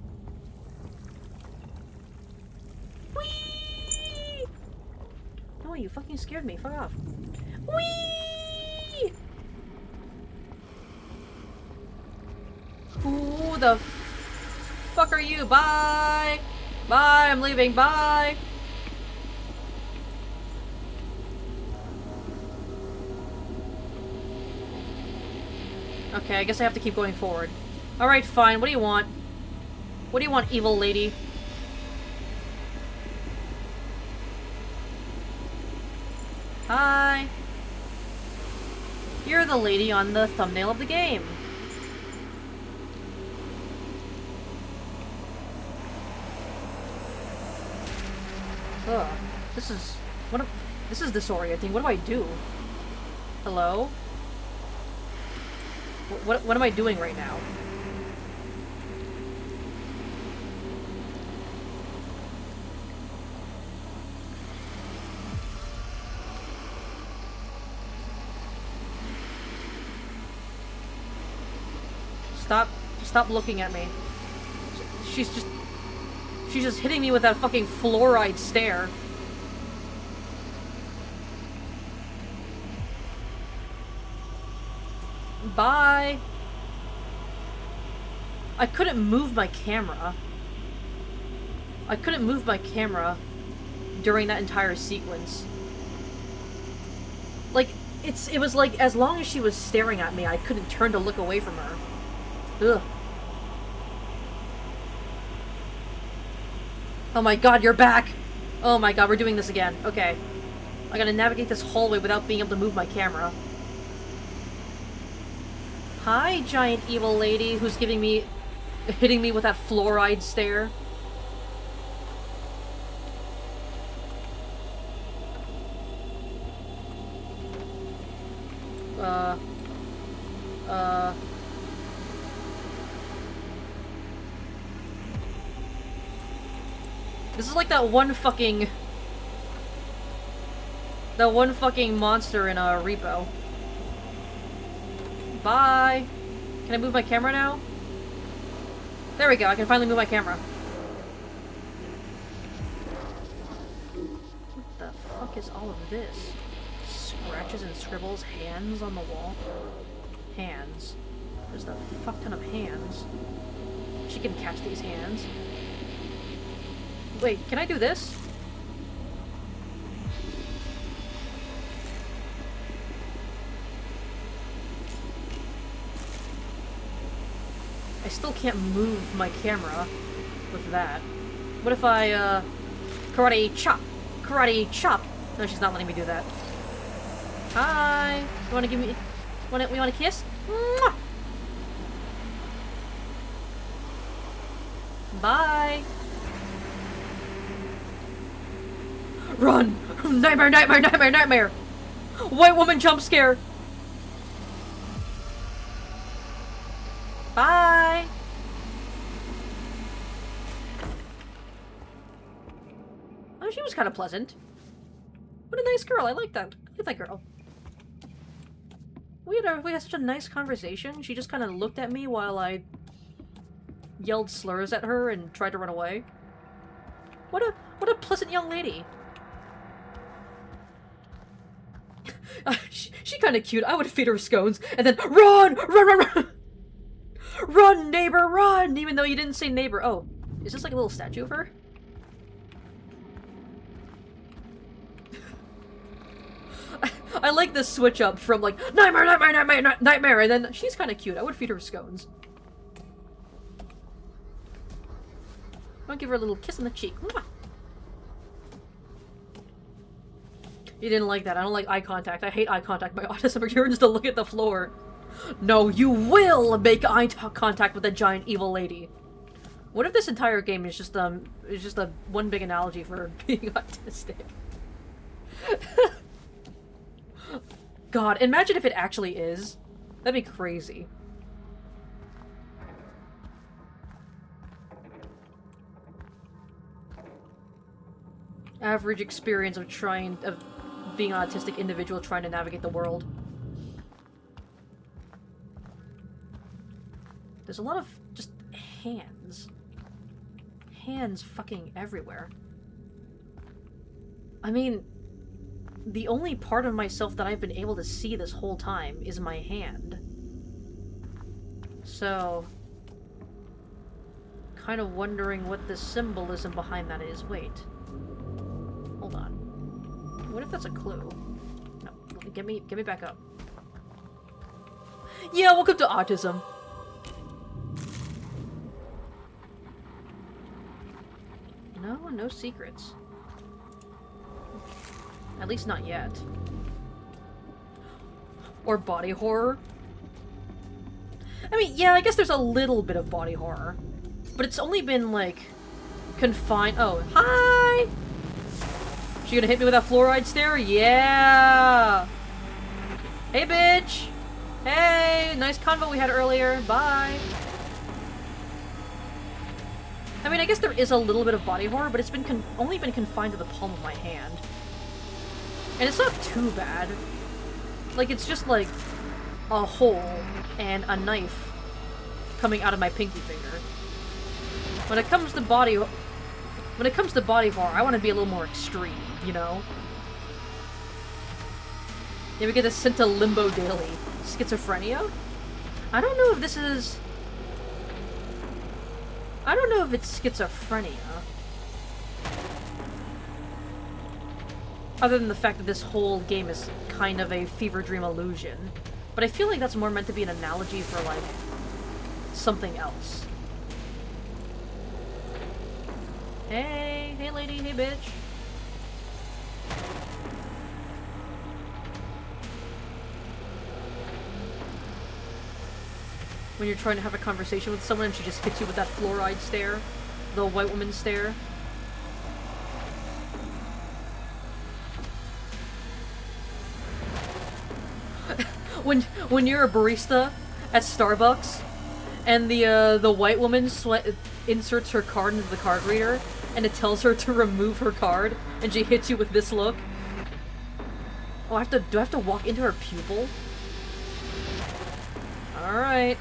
Whee! No, you fucking scared me. Fuck off. Whee! Who the fuck are you? Bye! Bye, I'm leaving. Bye! Okay, I guess I have to keep going forward. Alright, fine. What do you want? What do you want, evil lady? Hi. You're the lady on the thumbnail of the game. Ugh. This is... This is disorienting. What do I do? Hello? What am I doing right now? Stop looking at me. She's just hitting me with that fucking fluoride stare. Bye. I couldn't move my camera. I couldn't move my camera during that entire sequence. Like, it was like, as long as she was staring at me, I couldn't turn to look away from her. Ugh. Oh my god, you're back! Oh my god, we're doing this again. Okay. I gotta navigate this hallway without being able to move my camera. Hi, giant evil lady who's hitting me with that fluoride stare. This is like that one fucking monster in a repo. Bye. Can I move my camera now? There we go, I can finally move my camera. What the fuck is all of this? Scratches and scribbles, hands on the wall. Hands. There's a fuck ton of hands. She can catch these hands. Wait, can I do this? I still can't move my camera with that. What if I, karate chop? Karate chop! No, she's not letting me do that. Hi! You wanna give me... we wanna kiss? Mwah! Bye! Run! Nightmare, nightmare, nightmare, nightmare! White woman jump scare! Bye! Oh, she was kind of pleasant. What a nice girl. I like that. I like that girl. We had such a nice conversation. She just kind of looked at me while I yelled slurs at her and tried to run away. What a pleasant young lady. She kind of cute. I would feed her scones and then run, run, run, run, run, neighbor, run. Even though you didn't say neighbor. Oh, is this like a little statue of her? I like this switch up from like nightmare, nightmare, nightmare, nightmare, and then she's kind of cute. I would feed her scones. I'll give her a little kiss on the cheek. Mwah! You didn't like that. I don't like eye contact. I hate eye contact. My autism yearns to look at the floor. No, you will make eye contact with a giant evil lady. What if this entire game is just a one big analogy for being autistic? God, imagine if it actually is. That'd be crazy. Average experience of being an autistic individual trying to navigate the world. There's a lot of just hands. Hands fucking everywhere. I mean, the only part of myself that I've been able to see this whole time is my hand. So, kind of wondering what the symbolism behind that is. Wait. Hold on. What if that's a clue? No, get me back up. Yeah, welcome to autism. No secrets. At least not yet. Or body horror. I mean, yeah, I guess there's a little bit of body horror. But it's only been, like, confined— oh, hi! She gonna hit me with that fluoride stare? Yeah! Hey, bitch! Hey! Nice convo we had earlier. Bye! I mean, I guess there is a little bit of body horror, but it's been only been confined to the palm of my hand. And it's not too bad. Like, it's just, like, a hole and a knife coming out of my pinky finger. When it comes to body horror, I want to be a little more extreme, you know? Yeah, we get this sent to limbo daily. Schizophrenia? I don't know if this is... I don't know if it's schizophrenia. Other than the fact that this whole game is kind of a fever dream illusion. But I feel like that's more meant to be an analogy for, like, something else. Hey, hey lady, hey bitch. When you're trying to have a conversation with someone and she just hits you with that fluoride stare. The white woman stare. When you're a barista at Starbucks and the white woman inserts her card into the card reader and it tells her to remove her card and she hits you with this look. Oh, do I have to walk into her pupil? Alright.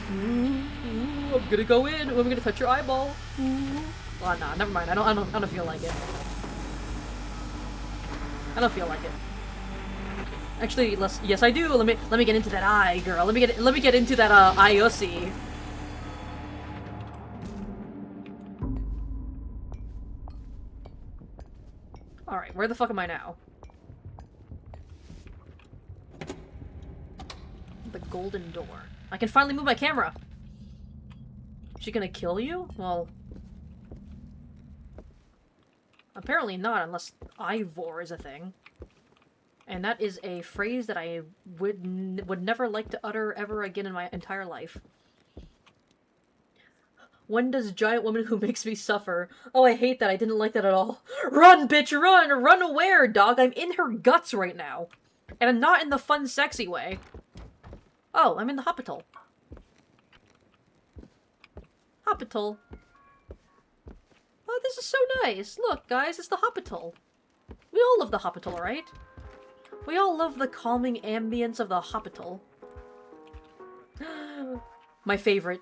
I'm gonna go in. I'm gonna touch your eyeball. Well, nah, never mind. I don't feel like it. I don't feel like it. Actually, yes, I do. Let me get into that eye, girl. Let me get into that eye-ussy. All right, where the fuck am I now? The golden door. I can finally move my camera. Is she gonna kill you? Well, apparently not, unless Ivor is a thing. And that is a phrase that I would never like to utter ever again in my entire life. When does giant woman who makes me suffer? Oh, I hate that. I didn't like that at all. Run, bitch, run! Run where, dog? I'm in her guts right now. And I'm not in the fun, sexy way. Oh, I'm in the hospital. Hospital. Oh, this is so nice. Look, guys, it's the hospital. We all love the hospital, right? We all love the calming ambience of the hospital. My favorite.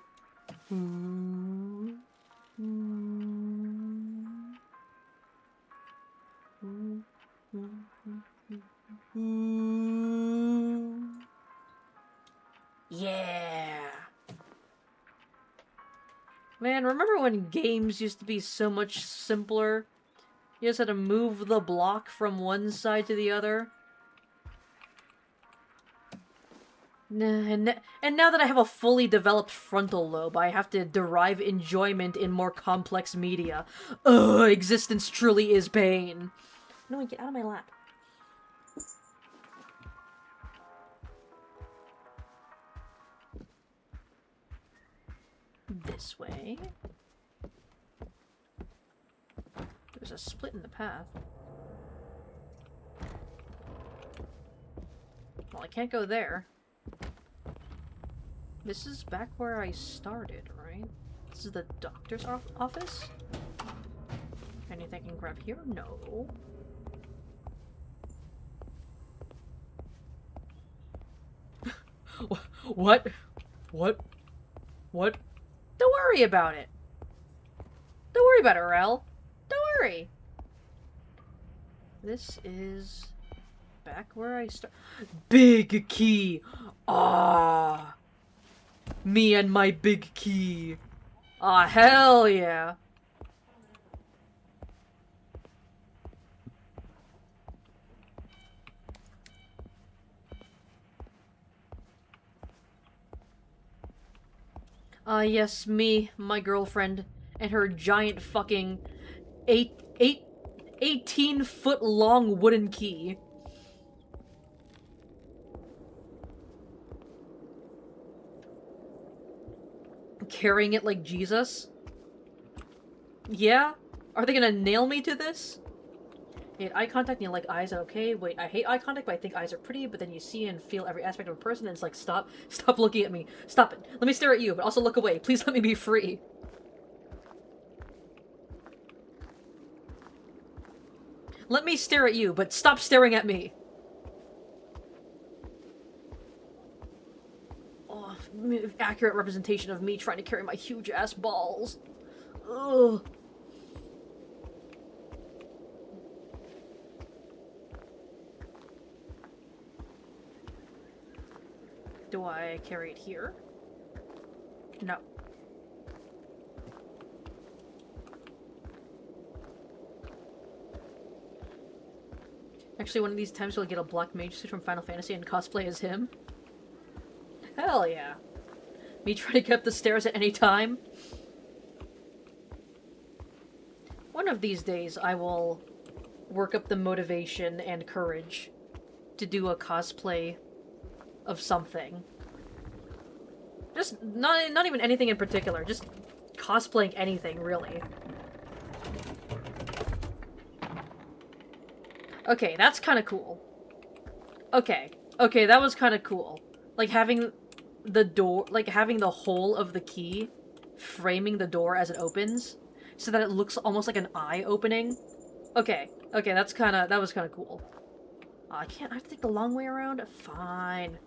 Yeah. Man, remember when games used to be so much simpler? You just had to move the block from one side to the other? And now that I have a fully developed frontal lobe, I have to derive enjoyment in more complex media. Ugh, existence truly is pain. No, get out of my lap. This way. There's a split in the path. Well, I can't go there. This is back where I started, right? This is the doctor's office? Anything I can grab here? No. What? What? What? Don't worry about it. Don't worry about it, Rel. Don't worry. This is back where I start. Big key. Ah. Me and my big key. Ah, hell yeah. Yes, me, my girlfriend, and her giant fucking 18-foot long wooden key. Carrying it like Jesus? Yeah? Are they gonna nail me to this? You hate eye contact and you like eyes, okay? Wait, I hate eye contact, but I think eyes are pretty, but then you see and feel every aspect of a person, and it's like, stop. Stop looking at me. Stop it. Let me stare at you, but also look away. Please let me be free. Let me stare at you, but stop staring at me. Oh, accurate representation of me trying to carry my huge-ass balls. Ugh. Do I carry it here? No. Actually, one of these times you'll get a black mage suit from Final Fantasy and cosplay as him. Hell yeah. Me trying to get up the stairs at any time. One of these days I will work up the motivation and courage to do a cosplay of something. Just not even anything in particular, just cosplaying anything, really. Okay, that's kind of cool. Okay, that was kind of cool. Like having the door, like having the hole of the key framing the door as it opens, so that it looks almost like an eye opening. Okay, that was kind of cool. I have to take the long way around? Fine.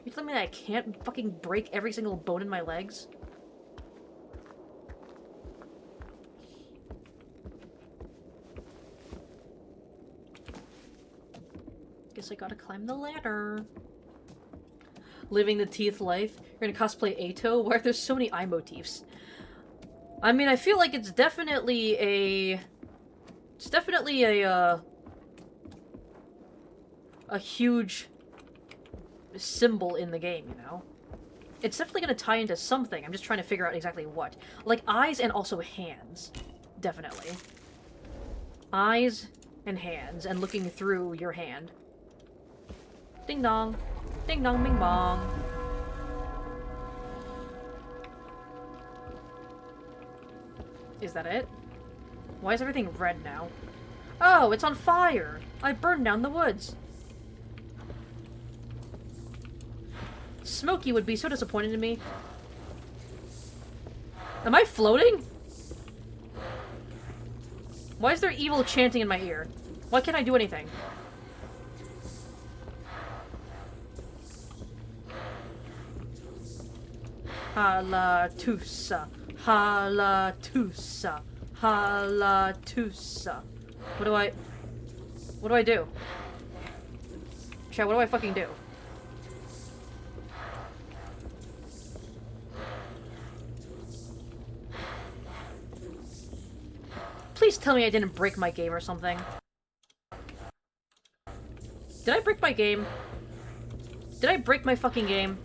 You telling me that I can't fucking break every single bone in my legs? Guess I gotta climb the ladder. Living the teeth life. You're gonna cosplay Ato? Why are there so many eye motifs? I mean, I feel like it's definitely a huge symbol in the game, you know? It's definitely gonna tie into something. I'm just trying to figure out exactly what. Like eyes and also hands. Definitely. Eyes and hands, and looking through your hand. Ding dong. Ding dong, bing bong. Is that it? Why is everything red now? Oh, it's on fire! I burned down the woods. Smokey would be so disappointed in me. Am I floating? Why is there evil chanting in my ear? Why can't I do anything? Halatusa. Halatusa. Halatusa. What do I do? Chat, what do I fucking do? Please tell me I didn't break my game or something. Did I break my game? Did I break my fucking game?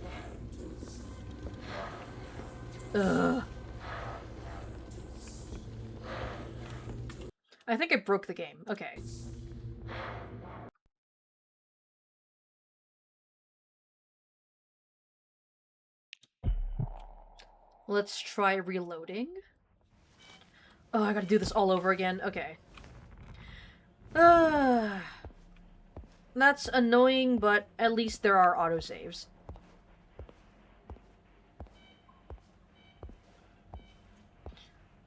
Ugh. I think I broke the game. Okay. Let's try reloading. Oh, I gotta do this all over again. Okay. That's annoying, but at least there are autosaves.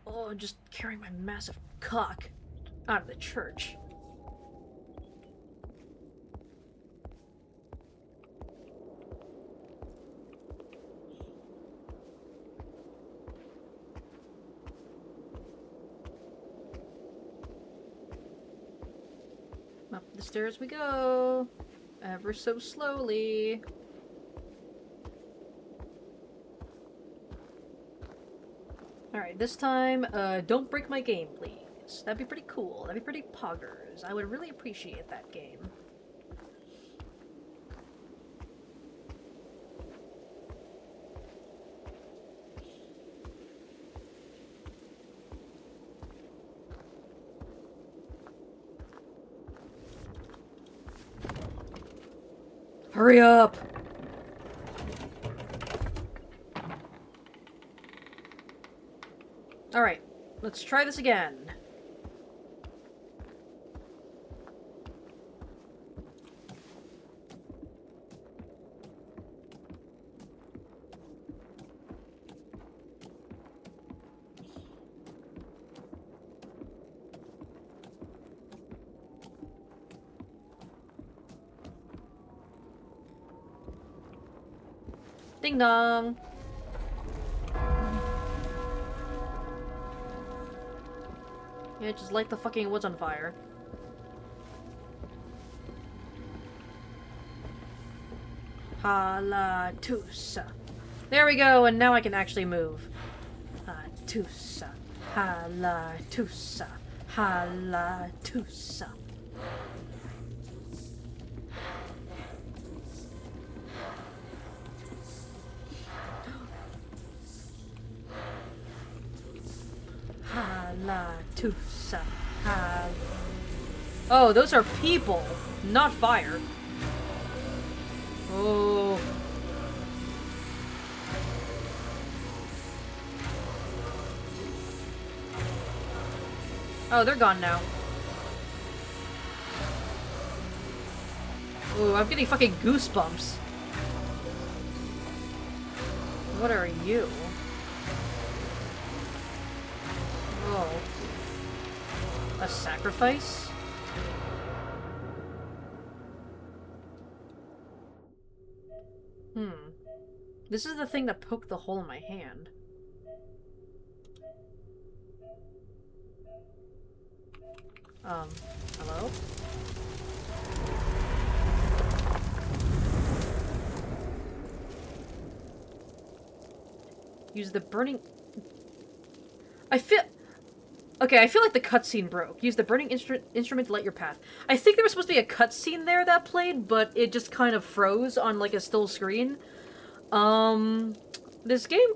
Oh, just carrying my massive cock out of the church. Up the stairs we go, ever so slowly. Alright, this time, don't break my game, please. That'd be pretty cool. That'd be pretty poggers. I would really appreciate that game. Hurry up! Alright, let's try this again. Ding dong! Yeah, just light the fucking woods on fire. Halatusa. There we go, and now I can actually move. Halatusa. Halatusa. Halatusa. Halatusa. Oh, those are people, not fire. Oh. Oh, they're gone now. Ooh, I'm getting fucking goosebumps. What are you? Oh. A sacrifice? This is the thing that poked the hole in my hand. Hello? Use the burning... Okay, I feel like the cutscene broke. Use the burning instrument to light your path. I think there was supposed to be a cutscene there that played, but it just kind of froze on, like, a still screen. This game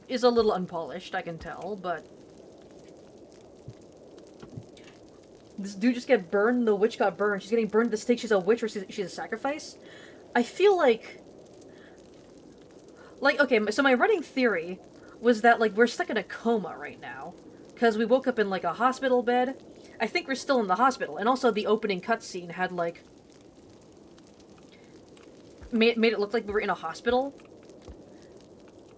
is a little unpolished, I can tell, but... This dude just get burned, the witch got burned. She's getting burned at the stake, she's a witch or she's a sacrifice? I feel like... okay, so my running theory was that, like, we're stuck in a coma right now. Because we woke up in, like, a hospital bed. I think we're still in the hospital. And also the opening cutscene had, like... Made it look like we were in a hospital.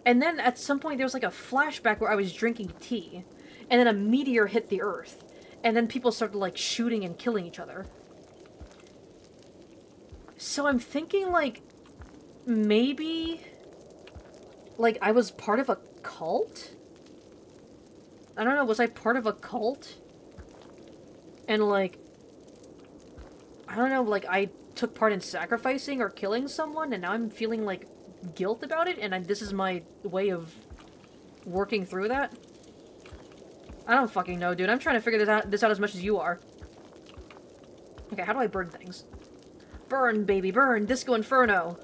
And then at some point there was, like, a flashback where I was drinking tea. And then a meteor hit the Earth. And then people started, like, shooting and killing each other. So I'm thinking, like... Maybe... Like, I was part of a cult? I don't know, was I part of a cult? And, like... I don't know, like, I took part in sacrificing or killing someone, and now I'm feeling, like, guilt about it, and this is my way of working through that? I don't fucking know, dude. I'm trying to figure this out as much as you are. Okay, how do I burn things? Burn, baby, burn! Disco Inferno!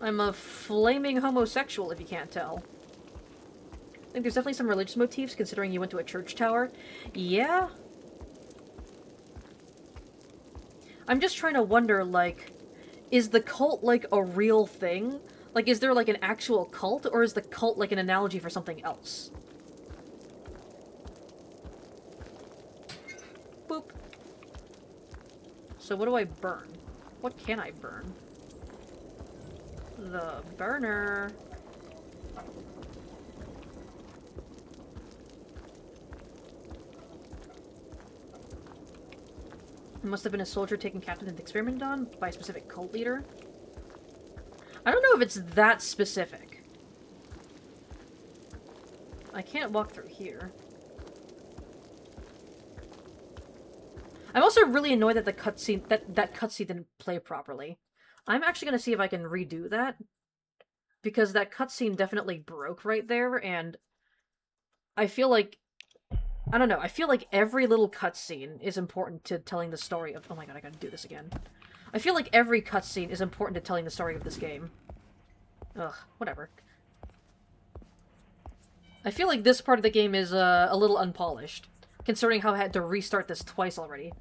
I'm a flaming homosexual, if you can't tell. I think there's definitely some religious motifs, considering you went to a church tower. Yeah? I'm just trying to wonder, like, is the cult, like, a real thing? Like, is there, like, an actual cult, or is the cult, like, an analogy for something else? Boop. So what do I burn? What can I burn? The burner. It must have been a soldier taken captive and experimented on by a specific cult leader. I don't know if it's that specific. I can't walk through here. I'm also really annoyed that the cutscene that cutscene didn't play properly. I'm actually gonna see if I can redo that, because that cutscene definitely broke right there, and I feel like, I don't know, I feel like every little cutscene is important to telling the story of— oh my god, I gotta do this again. I feel like every cutscene is important to telling the story of this game. Ugh, whatever. I feel like this part of the game is a little unpolished, considering how I had to restart this twice already.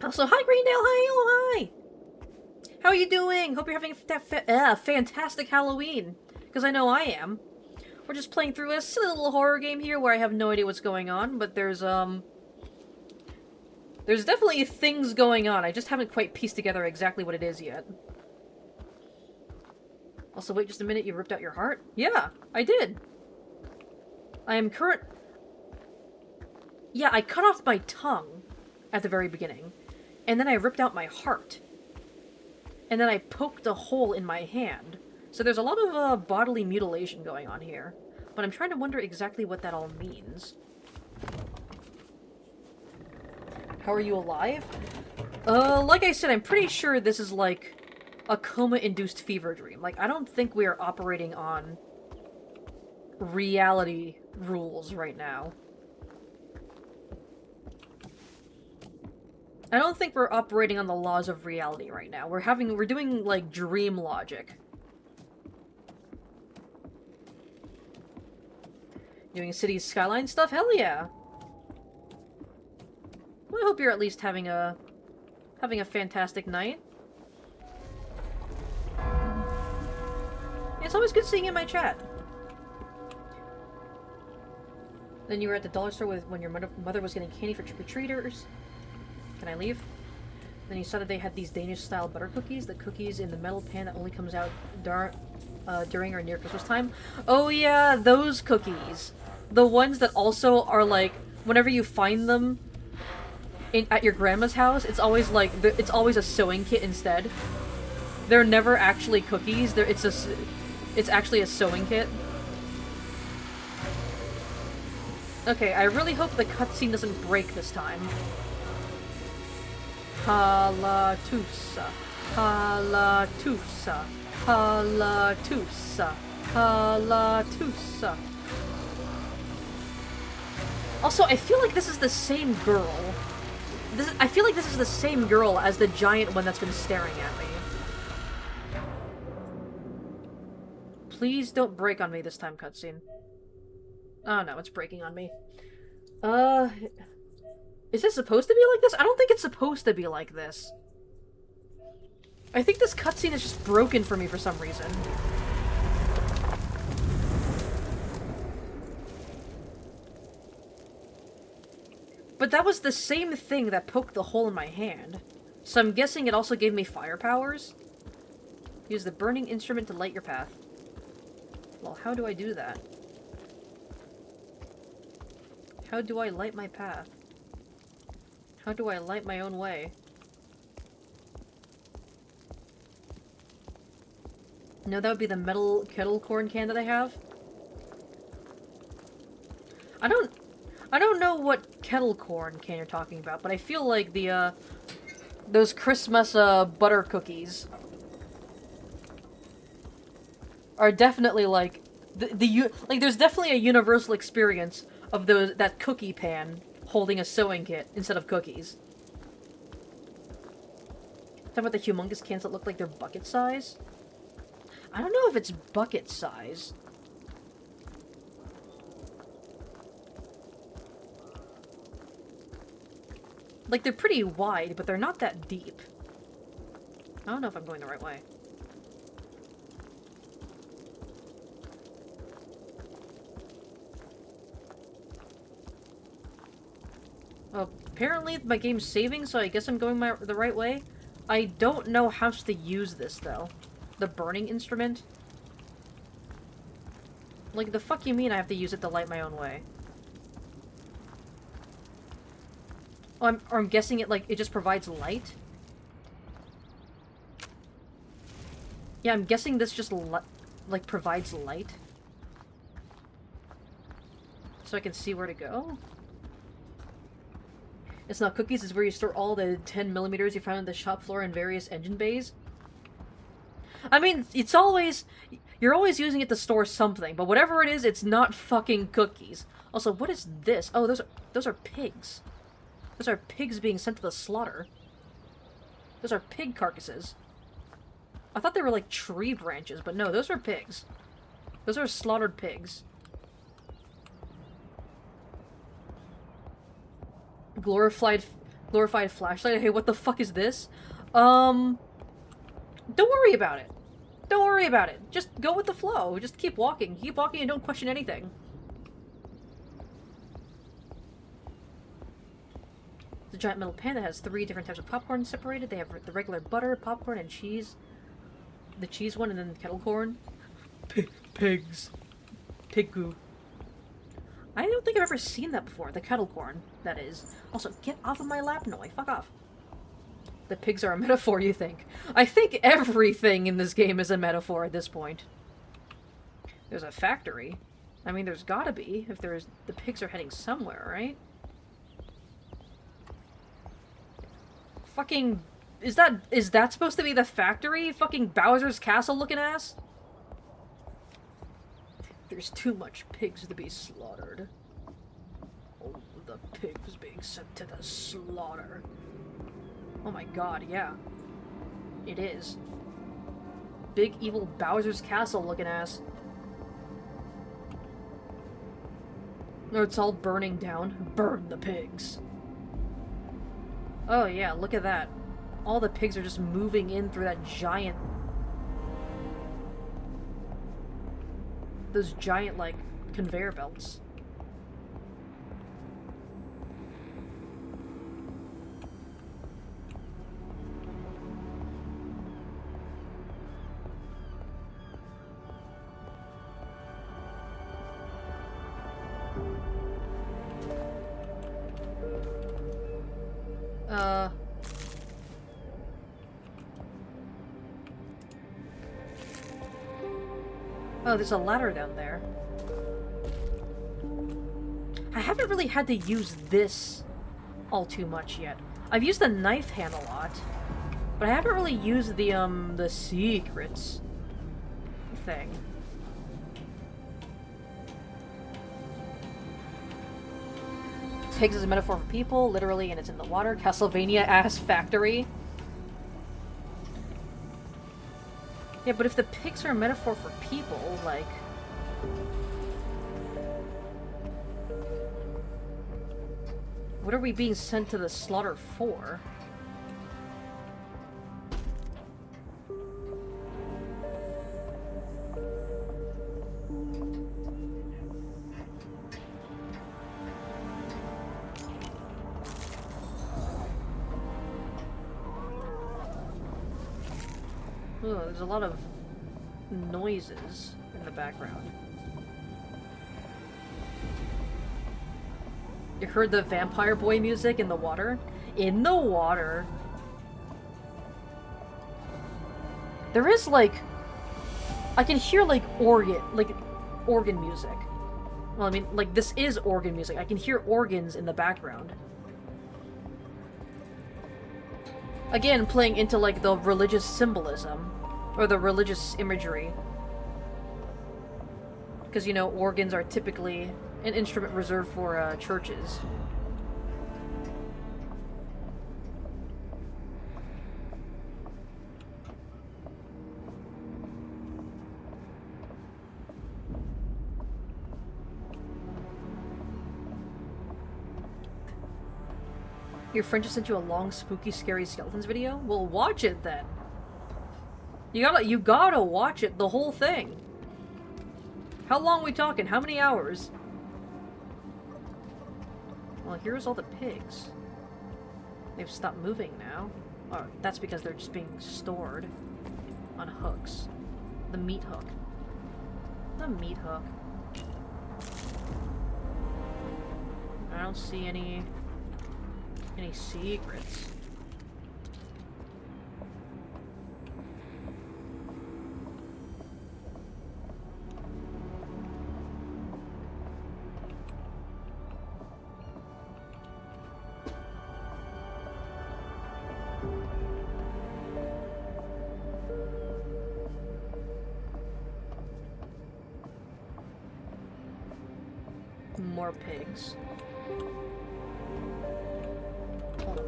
Also, hi Greendale, hi, oh hi! How are you doing? Hope you're having a fantastic Halloween. Because I know I am. We're just playing through a silly little horror game here where I have no idea what's going on, but there's definitely things going on. I just haven't quite pieced together exactly what it is yet. Also, wait just a minute, you ripped out your heart? Yeah, I did. Yeah, I cut off my tongue at the very beginning, and then I ripped out my heart. And then I poked a hole in my hand. So there's a lot of bodily mutilation going on here. But I'm trying to wonder exactly what that all means. How are you alive? Like I said, I'm pretty sure this is like a coma-induced fever dream. Like, I don't think we are operating on reality rules right now. I don't think we're operating on the laws of reality right now. We're doing, like, dream logic. Doing cities skyline stuff? Hell yeah! Well, I hope you're at least having a fantastic night. It's always good seeing you in my chat. Then you were at the dollar store when your mother was getting candy for trick-or-treaters. Can I leave? Then you saw that they had these Danish-style butter cookies. The cookies in the metal pan that only comes out during or near Christmas time. Oh yeah, those cookies. The ones that also are like, whenever you find them at your grandma's house, it's always like, it's always a sewing kit instead. They're never actually cookies. It's actually a sewing kit. Okay, I really hope the cutscene doesn't break this time. Halatusa, Halatusa, Halatusa, Halatusa. Also, I feel like this is the same girl. I feel like this is the same girl as the giant one that's been staring at me. Please don't break on me this time, cutscene. Oh no, it's breaking on me. Is this supposed to be like this? I don't think it's supposed to be like this. I think this cutscene is just broken for me for some reason. But that was the same thing that poked the hole in my hand. So I'm guessing it also gave me fire powers? Use the burning instrument to light your path. Well, how do I do that? How do I light my path? How do I light my own way? No, that would be the metal kettle corn can that I have. I don't know what kettle corn can you're talking about, but I feel like the, those Christmas, butter cookies are definitely, like, like, there's definitely a universal experience of that cookie pan holding a sewing kit instead of cookies. Talking about the humongous cans that look like they're bucket size? I don't know if it's bucket size. Like, they're pretty wide, but they're not that deep. I don't know if I'm going the right way. Apparently my game's saving, so I guess I'm going the right way. I don't know how to use this, though. The burning instrument? Like, the fuck you mean I have to use it to light my own way? Oh, I'm guessing it, like, it just provides light? Yeah, I'm guessing this just, like, provides light. So I can see where to go? It's not cookies, it's where you store all the 10mm you found on the shop floor in various engine bays. I mean, it's always... You're always using it to store something, but whatever it is, it's not fucking cookies. Also, what is this? Oh, those are pigs. Those are pigs being sent to the slaughter. Those are pig carcasses. I thought they were like tree branches, but no, those are pigs. Those are slaughtered pigs. Glorified Glorified flashlight. Hey, what the fuck is this? Don't worry about it. Don't worry about it. Just go with the flow. Just keep walking. Keep walking and don't question anything. The giant metal pan that has 3 different types of popcorn separated. They have the regular butter, popcorn, and cheese. The cheese one, and then the kettle corn. Pigs. Pig goo. I don't think I've ever seen that before. The kettle corn, that is. Also, get off of my lap, Noi. Fuck off. The pigs are a metaphor, you think? I think everything in this game is a metaphor at this point. There's a factory. I mean, there's gotta be. If there's... The pigs are heading somewhere, right? Fucking... Is that supposed to be the factory? Fucking Bowser's Castle looking ass? There's too much pigs to be slaughtered. Oh, the pigs being sent to the slaughter. Oh my god, yeah. It is. Big evil Bowser's Castle looking ass. No, it's all burning down. Burn the pigs. Oh yeah, look at that. All the pigs are just moving in through that giant... Those giant, like, conveyor belts. Oh, there's a ladder down there. I haven't really had to use this all too much yet. I've used the knife hand a lot, but I haven't really used the secrets thing. Pigs is a metaphor for people, literally, and it's in the water. Castlevania-ass factory. Yeah, but if the pigs are a metaphor for people, like... What are we being sent to the slaughter for? Ugh, there's a lot of noises in the background. You heard the Vampire Boy music in the water? In the water! There is, like... I can hear, like, organ music. Well, I mean, like, this is organ music. I can hear organs in the background. Again, playing into, like, the religious symbolism. Or the religious imagery. Because, you know, organs are typically an instrument reserved for, churches. Your friend just sent you a long, spooky, scary skeletons video? Well, watch it then. You gotta watch it, the whole thing. How long are we talking? How many hours? Well, here's all the pigs. They've stopped moving now. Oh, that's because they're just being stored on hooks. The meat hook. The meat hook. I don't see any secrets. More pigs. Hold on.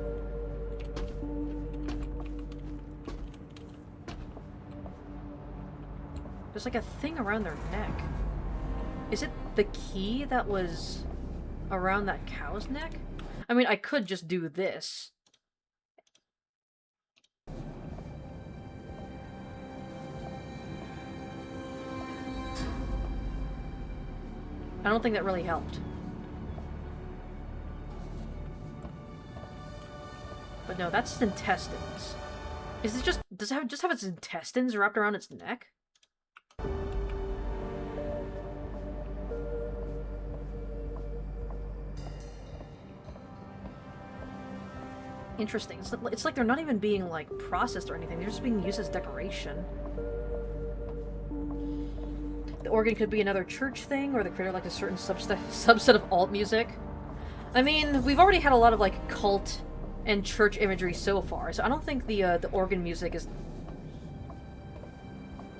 There's like a thing around their neck. Is it the key that was around that cow's neck? I mean, I could just do this. I don't think that really helped. But no, that's its intestines. Is it just... does it just have its intestines wrapped around its neck? Interesting. It's like they're not even being, like, processed or anything. They're just being used as decoration. The organ could be another church thing, or the creator liked a certain subset of alt music. I mean, we've already had a lot of, like, cult and church imagery so far, so I don't think the organ music is...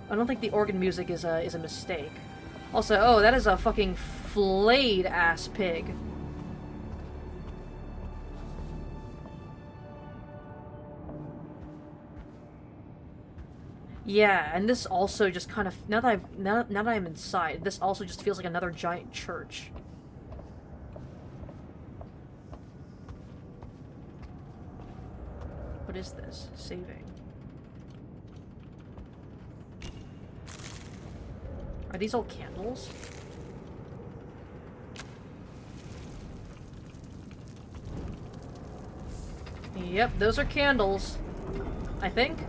I don't think the organ music is a mistake. Also, oh, that is a fucking flayed-ass pig. Yeah, and this also just kind of... now that I'm inside, this also just feels like another giant church. What is this? Saving. Are these all candles? Yep, those are candles. I think.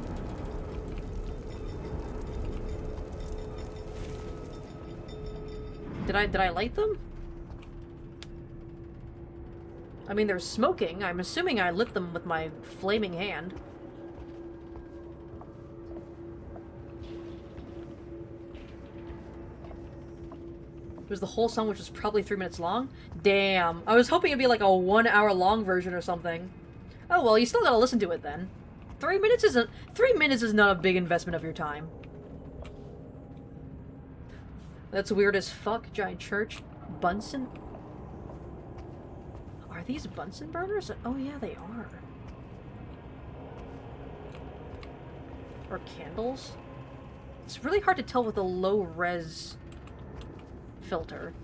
Did I light them? I mean, they're smoking. I'm assuming I lit them with my flaming hand. It was the whole song, which was probably 3 minutes long? Damn. I was hoping it'd be like a 1 hour long version or something. Oh, well, you still gotta listen to it then. 3 minutes isn't... 3 minutes is not a big investment of your time. That's weird as fuck. Giant church. Bunsen? Are these Bunsen burners? Oh yeah, they are. Or candles? It's really hard to tell with a low-res filter.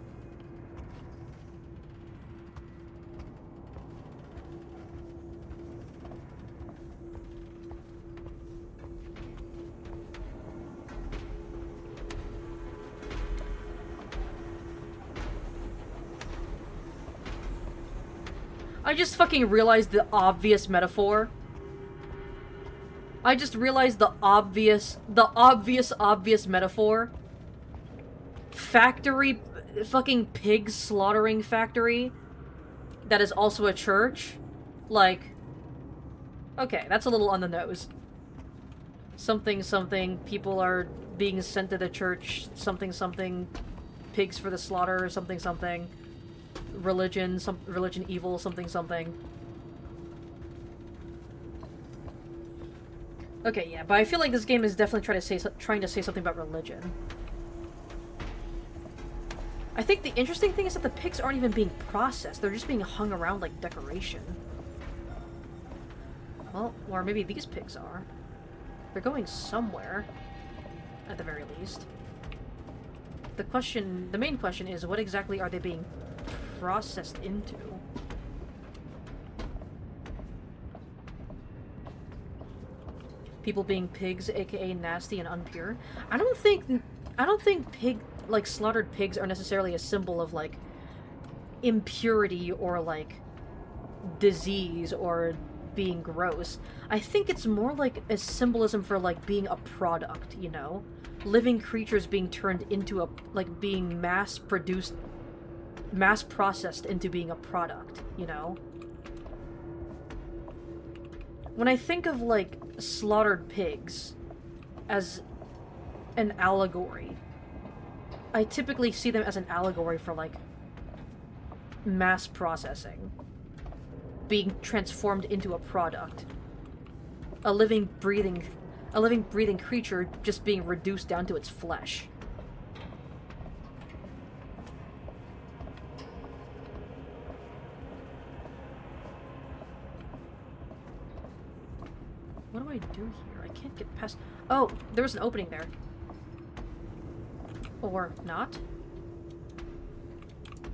I just fucking realized the obvious metaphor. I just realized the obvious metaphor. Factory, fucking pig slaughtering factory that is also a church. Like, okay, that's a little on the nose. Something, something, people are being sent to the church, something, something, pigs for the slaughter, or something, something. Religion, religion evil, something, something. Okay, yeah, but I feel like this game is definitely trying to say something about religion. I think the interesting thing is that the pigs aren't even being processed. They're just being hung around like decoration. Well, or maybe these pigs are. They're going somewhere, at the very least. The main question is, what exactly are they being processed into? People being pigs, aka nasty and unpure. I don't think slaughtered pigs are necessarily a symbol of like impurity or like disease or being gross. I think it's more like a symbolism for like being a product, you know? Living creatures being turned into a, like, being mass processed into being a product, you know? When I think of, like, slaughtered pigs as an allegory, I typically see them as an allegory for, like, mass processing. Being transformed into a product. A living, breathing creature just being reduced down to its flesh. What do I do here? I can't get past... Oh, there was an opening there. Or not?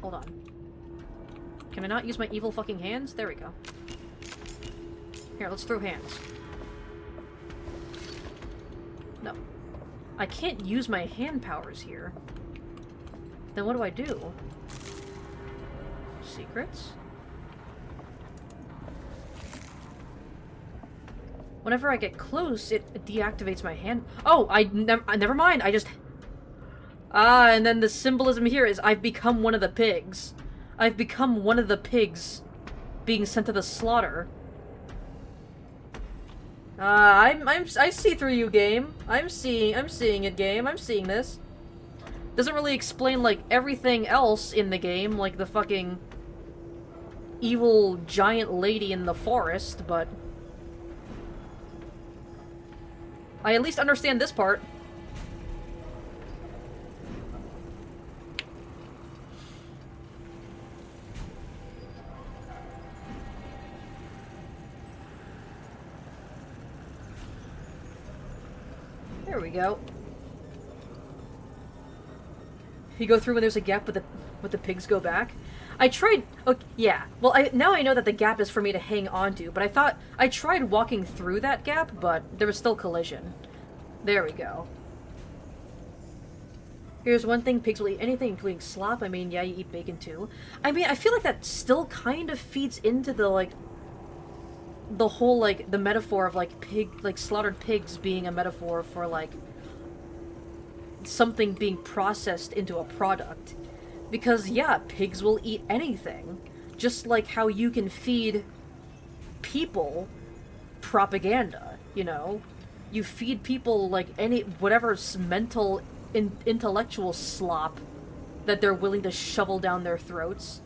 Hold on. Can I not use my evil fucking hands? There we go. Here, let's throw hands. No. I can't use my hand powers here. Then what do I do? Secrets? Whenever I get close, it deactivates my hand. Oh, never mind. I just... Ah, and then the symbolism here is I've become one of the pigs. I've become one of the pigs being sent to the slaughter. I see through you, game. I'm seeing it, game. I'm seeing this. Doesn't really explain, like, everything else in the game, like the fucking evil giant lady in the forest, but I at least understand this part. There we go. You go through when there's a gap, but the pigs go back. I tried. Okay, yeah. Well, now I know that the gap is for me to hang on to, but I tried walking through that gap, but there was still collision. There we go. Here's one thing: pigs will eat anything, including slop. I mean, yeah, you eat bacon too. I mean, I feel like that still kind of feeds into the the whole the metaphor of slaughtered pigs being a metaphor for something being processed into a product. Because yeah, pigs will eat anything. Just like how you can feed people propaganda, you know? You feed people whatever mental intellectual slop that they're willing to shovel down their throats,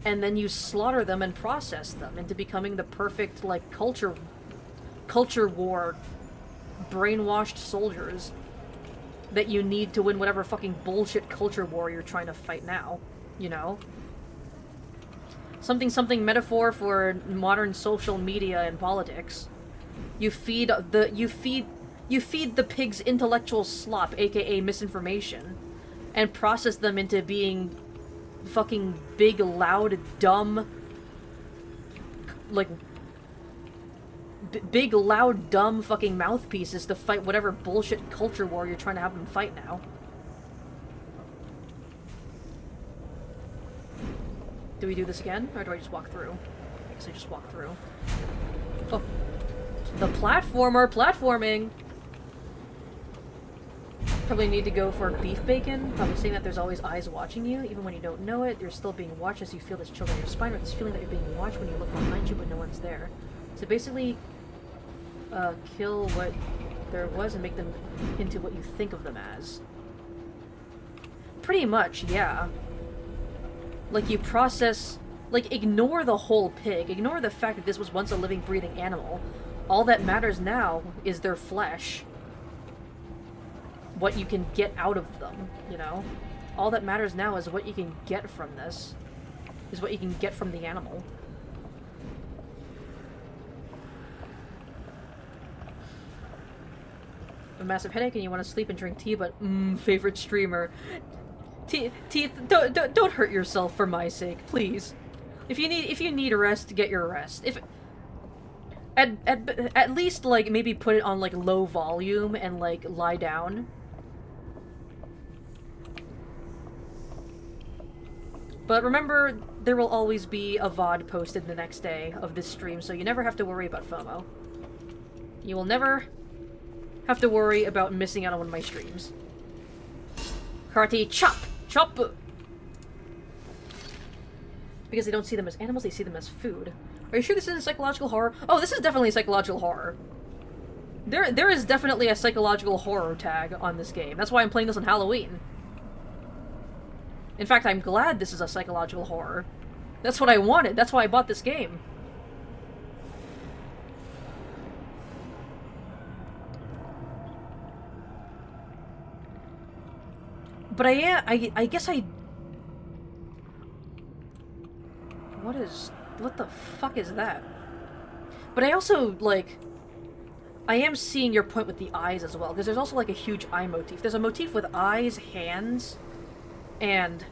and then you slaughter them and process them into becoming the perfect culture war brainwashed soldiers that you need to win whatever fucking bullshit culture war you're trying to fight now, you know? Something metaphor for modern social media and politics. You feed the pigs intellectual slop, aka misinformation, and process them into being fucking big, loud, dumb, big, loud, dumb fucking mouthpieces to fight whatever bullshit culture war you're trying to have them fight now. Do we do this again? Or do I just walk through? I guess I just walk through. Oh. The platformer platforming! Probably need to go for beef bacon. Probably saying that there's always eyes watching you. Even when you don't know it, you're still being watched as you feel this chill down your spine, or this feeling that you're being watched when you look behind you but no one's there. So basically, kill what there was and make them into what you think of them as. Pretty much, yeah. You process... ignore the whole pig. Ignore the fact that this was once a living, breathing animal. All that matters now is their flesh. What you can get out of them, you know? All that matters now is what you can get from this. Is what you can get from the animal. A massive headache and you want to sleep and drink tea, but favorite streamer. Teeth, don't hurt yourself for my sake, please. If you need a rest, get your rest. If at least maybe put it on low volume and lie down. But remember, there will always be a VOD posted the next day of this stream, so you never have to worry about FOMO. You will never have to worry about missing out on one of my streams. Karate chop! Chop! Because they don't see them as animals, they see them as food. Are you sure this isn't psychological horror? Oh, this is definitely psychological horror. There is definitely a psychological horror tag on this game. That's why I'm playing this on Halloween. In fact, I'm glad this is a psychological horror. That's what I wanted. That's why I bought this game. But I guess I... What the fuck is that? But I also, I am seeing your point with the eyes as well, because there's also, a huge eye motif. There's a motif with eyes, hands, and,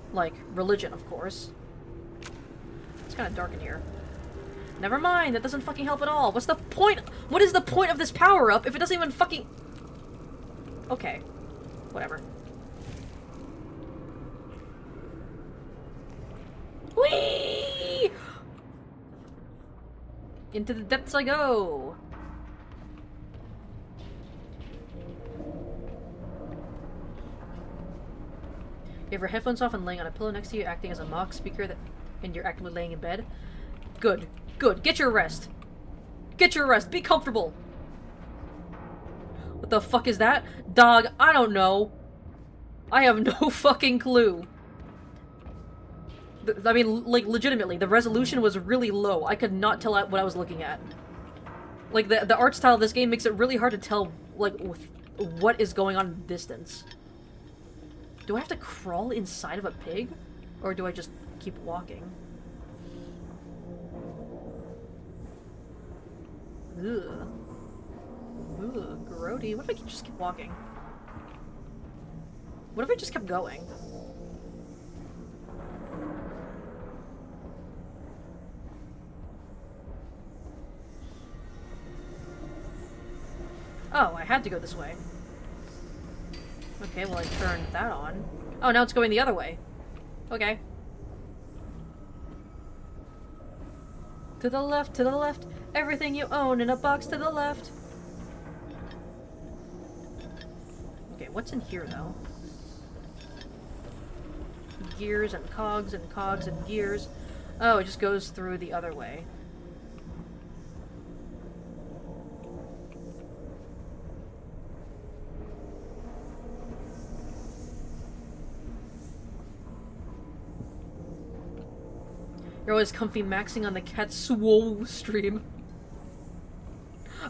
religion, of course. It's kind of dark in here. Never mind, that doesn't fucking help at all. What's the point? What is the point of this power-up if it doesn't even fucking... Okay. Whatever. Whee! Into the depths I go! You have your headphones off and laying on a pillow next to you, acting as a mock speaker and you're actively laying in bed. Good. Good. Get your rest. Get your rest. Be comfortable. What the fuck is that? Dog, I don't know. I have no fucking clue. I mean, like, legitimately, the resolution was really low. I could not tell what I was looking at. Like, the art style of this game makes it really hard to tell, like, what is going on in the distance. Do I have to crawl inside of a pig? Or do I just keep walking? Ugh. Ugh, grody. What if I just keep walking? What if I just kept going? Oh, I had to go this way. Okay, well I turned that on. Oh, now it's going the other way. Okay. To the left, to the left. Everything you own in a box to the left. Okay, what's in here, though? Gears and cogs and cogs and gears. Oh, it just goes through the other way. You're always comfy maxing on the Katsuo stream.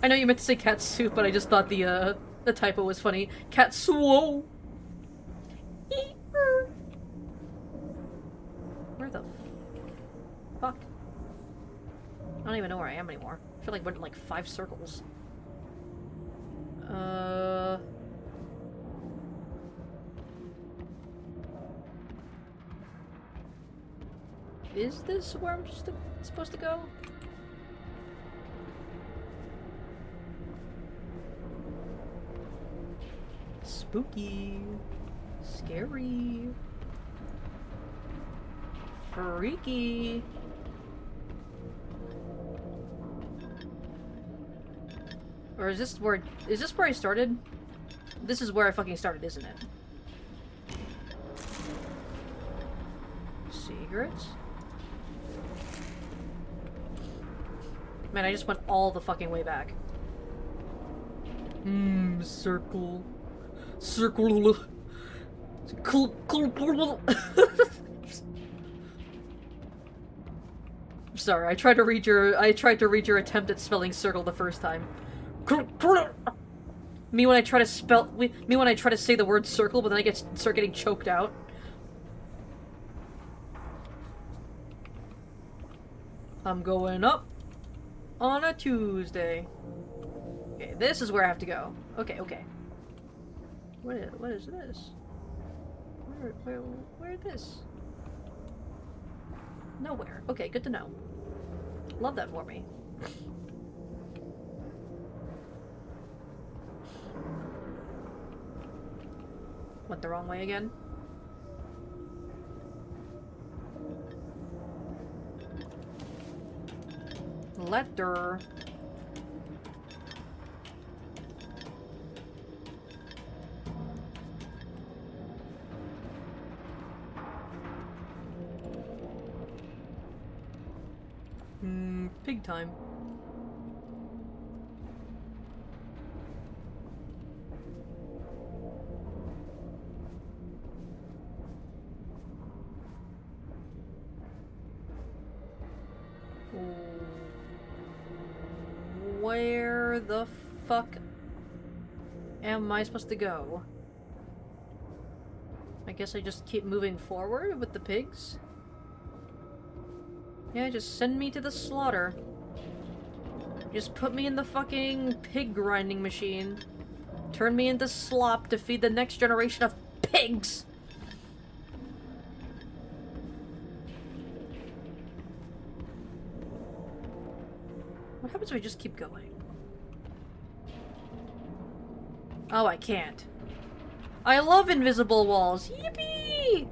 I know you meant to say Katsu, but I just thought the typo was funny. Katsuo! Where the fuck? I don't even know where I am anymore. I feel like I went in like 5 circles. Is this where I'm supposed to go? Spooky. Scary. Freaky. Or is this where I started? This is where I fucking started, isn't it? Secrets? Man, I just went all the fucking way back. Circle. Circle. Sorry, I tried to read your attempt at spelling circle the first time. Me when I try to say the word circle, but then I start getting choked out. I'm going up on a Tuesday. Okay, this is where I have to go. Okay, okay. What is this? Where this? Nowhere. Okay, good to know. Love that for me. Went the wrong way again? Letter. Pig time. Where the fuck am I supposed to go? I guess I just keep moving forward with the pigs? Yeah, just send me to the slaughter. Just put me in the fucking pig grinding machine. Turn me into slop to feed the next generation of pigs! What happens if I just keep going? Oh, I can't. I love invisible walls. Yippee!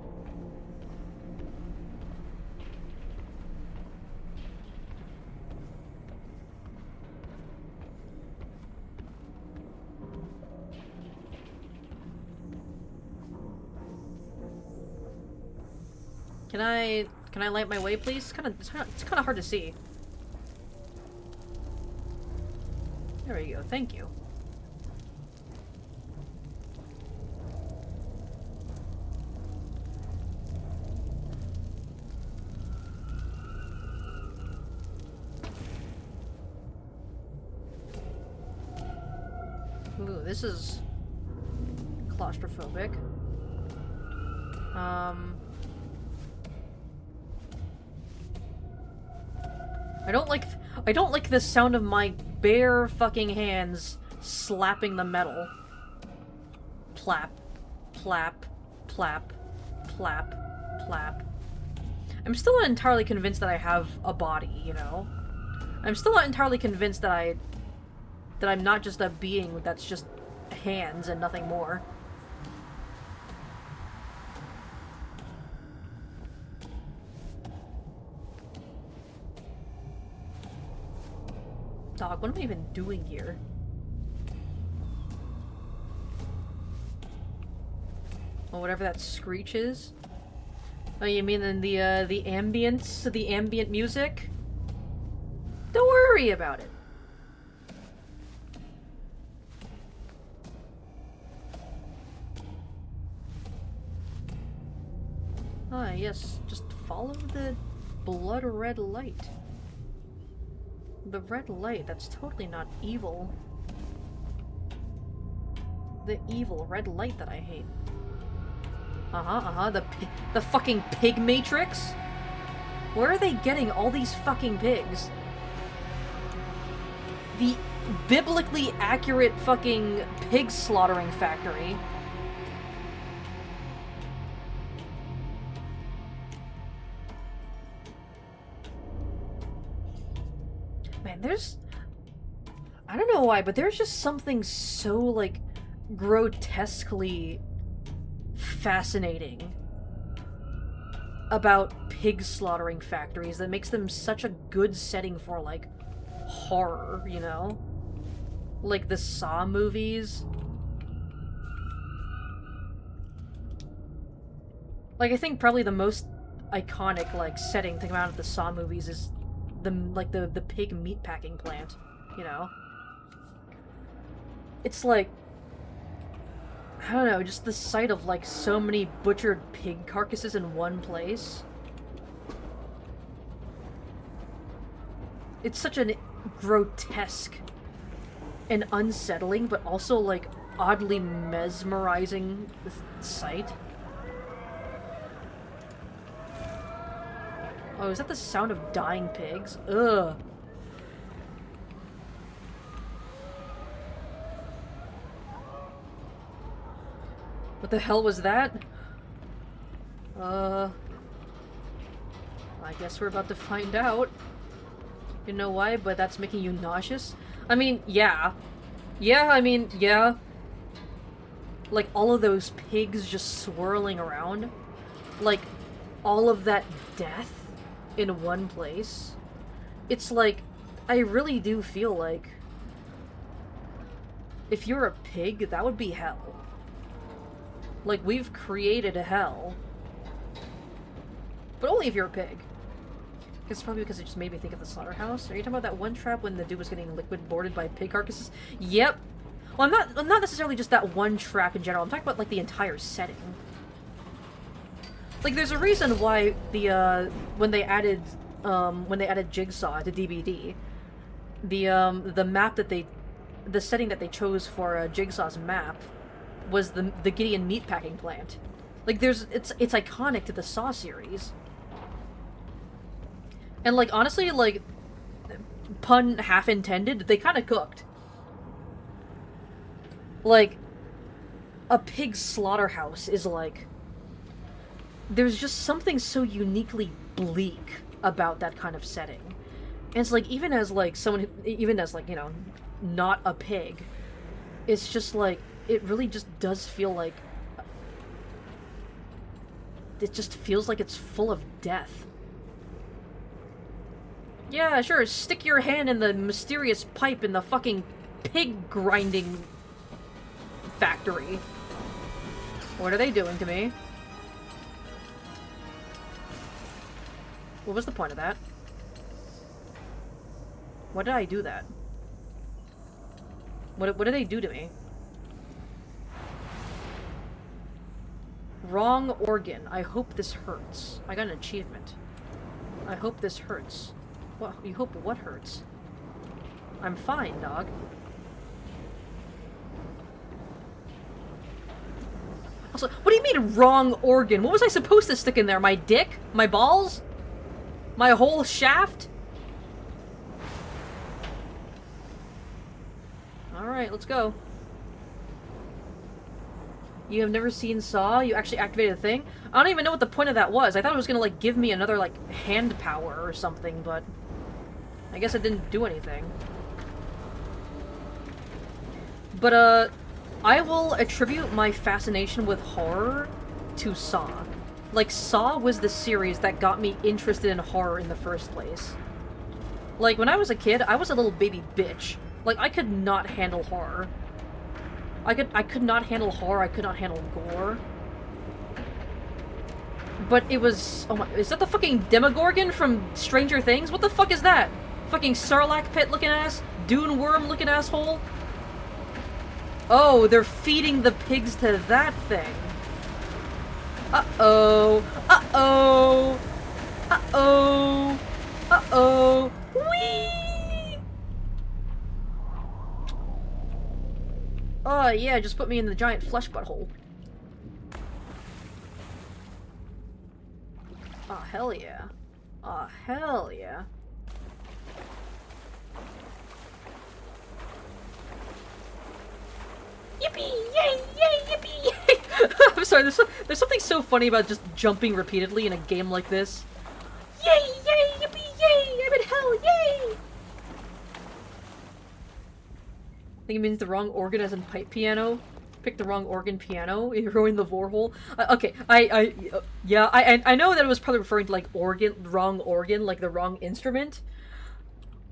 Can I light my way, please? It's kind of hard to see. There we go. Thank you. Ooh, this is claustrophobic. I don't like the sound of my bare fucking hands slapping the metal. Plap, plap, plap, plap, plap. I'm still not entirely convinced that I have a body, you know? I'm still not entirely convinced that I'm not just a being that's just hands and nothing more. Dog, what am I even doing here? Well, whatever that screech is. Oh, you mean in the ambience, the ambient music? Don't worry about it. Ah, yes, just follow the blood red light. The red light, that's totally not evil. The evil red light that I hate. The fucking pig matrix? Where are they getting all these fucking pigs? The biblically accurate fucking pig slaughtering factory. Man, I don't know why, but there's just something so, like, grotesquely fascinating about pig slaughtering factories that makes them such a good setting for, like, horror, you know? Like the Saw movies. Like, I think probably the most iconic, like, setting to come out of the Saw movies is the pig meatpacking plant, you know? It's like, I don't know, just the sight of, like, so many butchered pig carcasses in one place. It's such a grotesque and unsettling, but also, like, oddly mesmerizing sight. Oh, is that the sound of dying pigs? Ugh. What the hell was that? I guess we're about to find out. You know why? But that's making you nauseous? I mean, yeah. Yeah. Like, all of those pigs just swirling around. Like, all of that death in one place. It's like, I really do feel like if you're a pig, that would be hell. Like, we've created a hell. But only if you're a pig. It's probably because it just made me think of the slaughterhouse. Are you talking about that one trap when the dude was getting liquid boarded by pig carcasses? Yep. Well, I'm not necessarily just that one trap in general. I'm talking about, like, the entire setting. Like, there's a reason why when they added Jigsaw to DBD, the map that the setting that they chose for Jigsaw's map was the Gideon meatpacking plant. Like, it's iconic to the Saw series. And, like, honestly, like, pun half intended, they kind of cooked. Like, a pig slaughterhouse is, like, there's just something so uniquely bleak about that kind of setting. And it's like, even as like someone, even as like, you know, not a pig, it's just like, it really just does feel like, it just feels like it's full of death. Yeah, sure, stick your hand in the mysterious pipe in the fucking pig grinding factory. What are they doing to me? What was the point of that? Why did I do that? What did they do to me? Wrong organ. I hope this hurts. I got an achievement. I hope this hurts. What? You hope what hurts? I'm fine, dog. Also, what do you mean wrong organ? What was I supposed to stick in there? My dick? My balls? My whole shaft? Alright, let's go. You have never seen Saw? You actually activated a thing? I don't even know what the point of that was. I thought it was gonna, like, give me another, like, hand power or something, but I guess it didn't do anything. But, I will attribute my fascination with horror to Saw. Like, Saw was the series that got me interested in horror in the first place. Like, when I was a kid, I was a little baby bitch. Like, I could not handle horror. I could not handle horror, I could not handle gore. But it was... Oh my... Is that the fucking Demogorgon from Stranger Things? What the fuck is that? Fucking Sarlacc pit looking ass? Dune worm looking asshole? Oh, they're feeding the pigs to that thing. Uh-oh. Uh-oh. Uh-oh. Uh-oh. Whee! Oh, yeah, just put me in the giant flesh butthole. Oh, hell yeah. Oh, hell yeah. Yippee! Yay! Yay! Yippee! Yay! I'm sorry, there's something so funny about just jumping repeatedly in a game like this. Yay! Yay! Yippee! Yay! I'm in hell! Yay! I think it means the wrong organ as in pipe piano. Pick the wrong organ piano. You ruined the vorhole. Okay, yeah, I know that it was probably referring to like wrong organ, like the wrong instrument.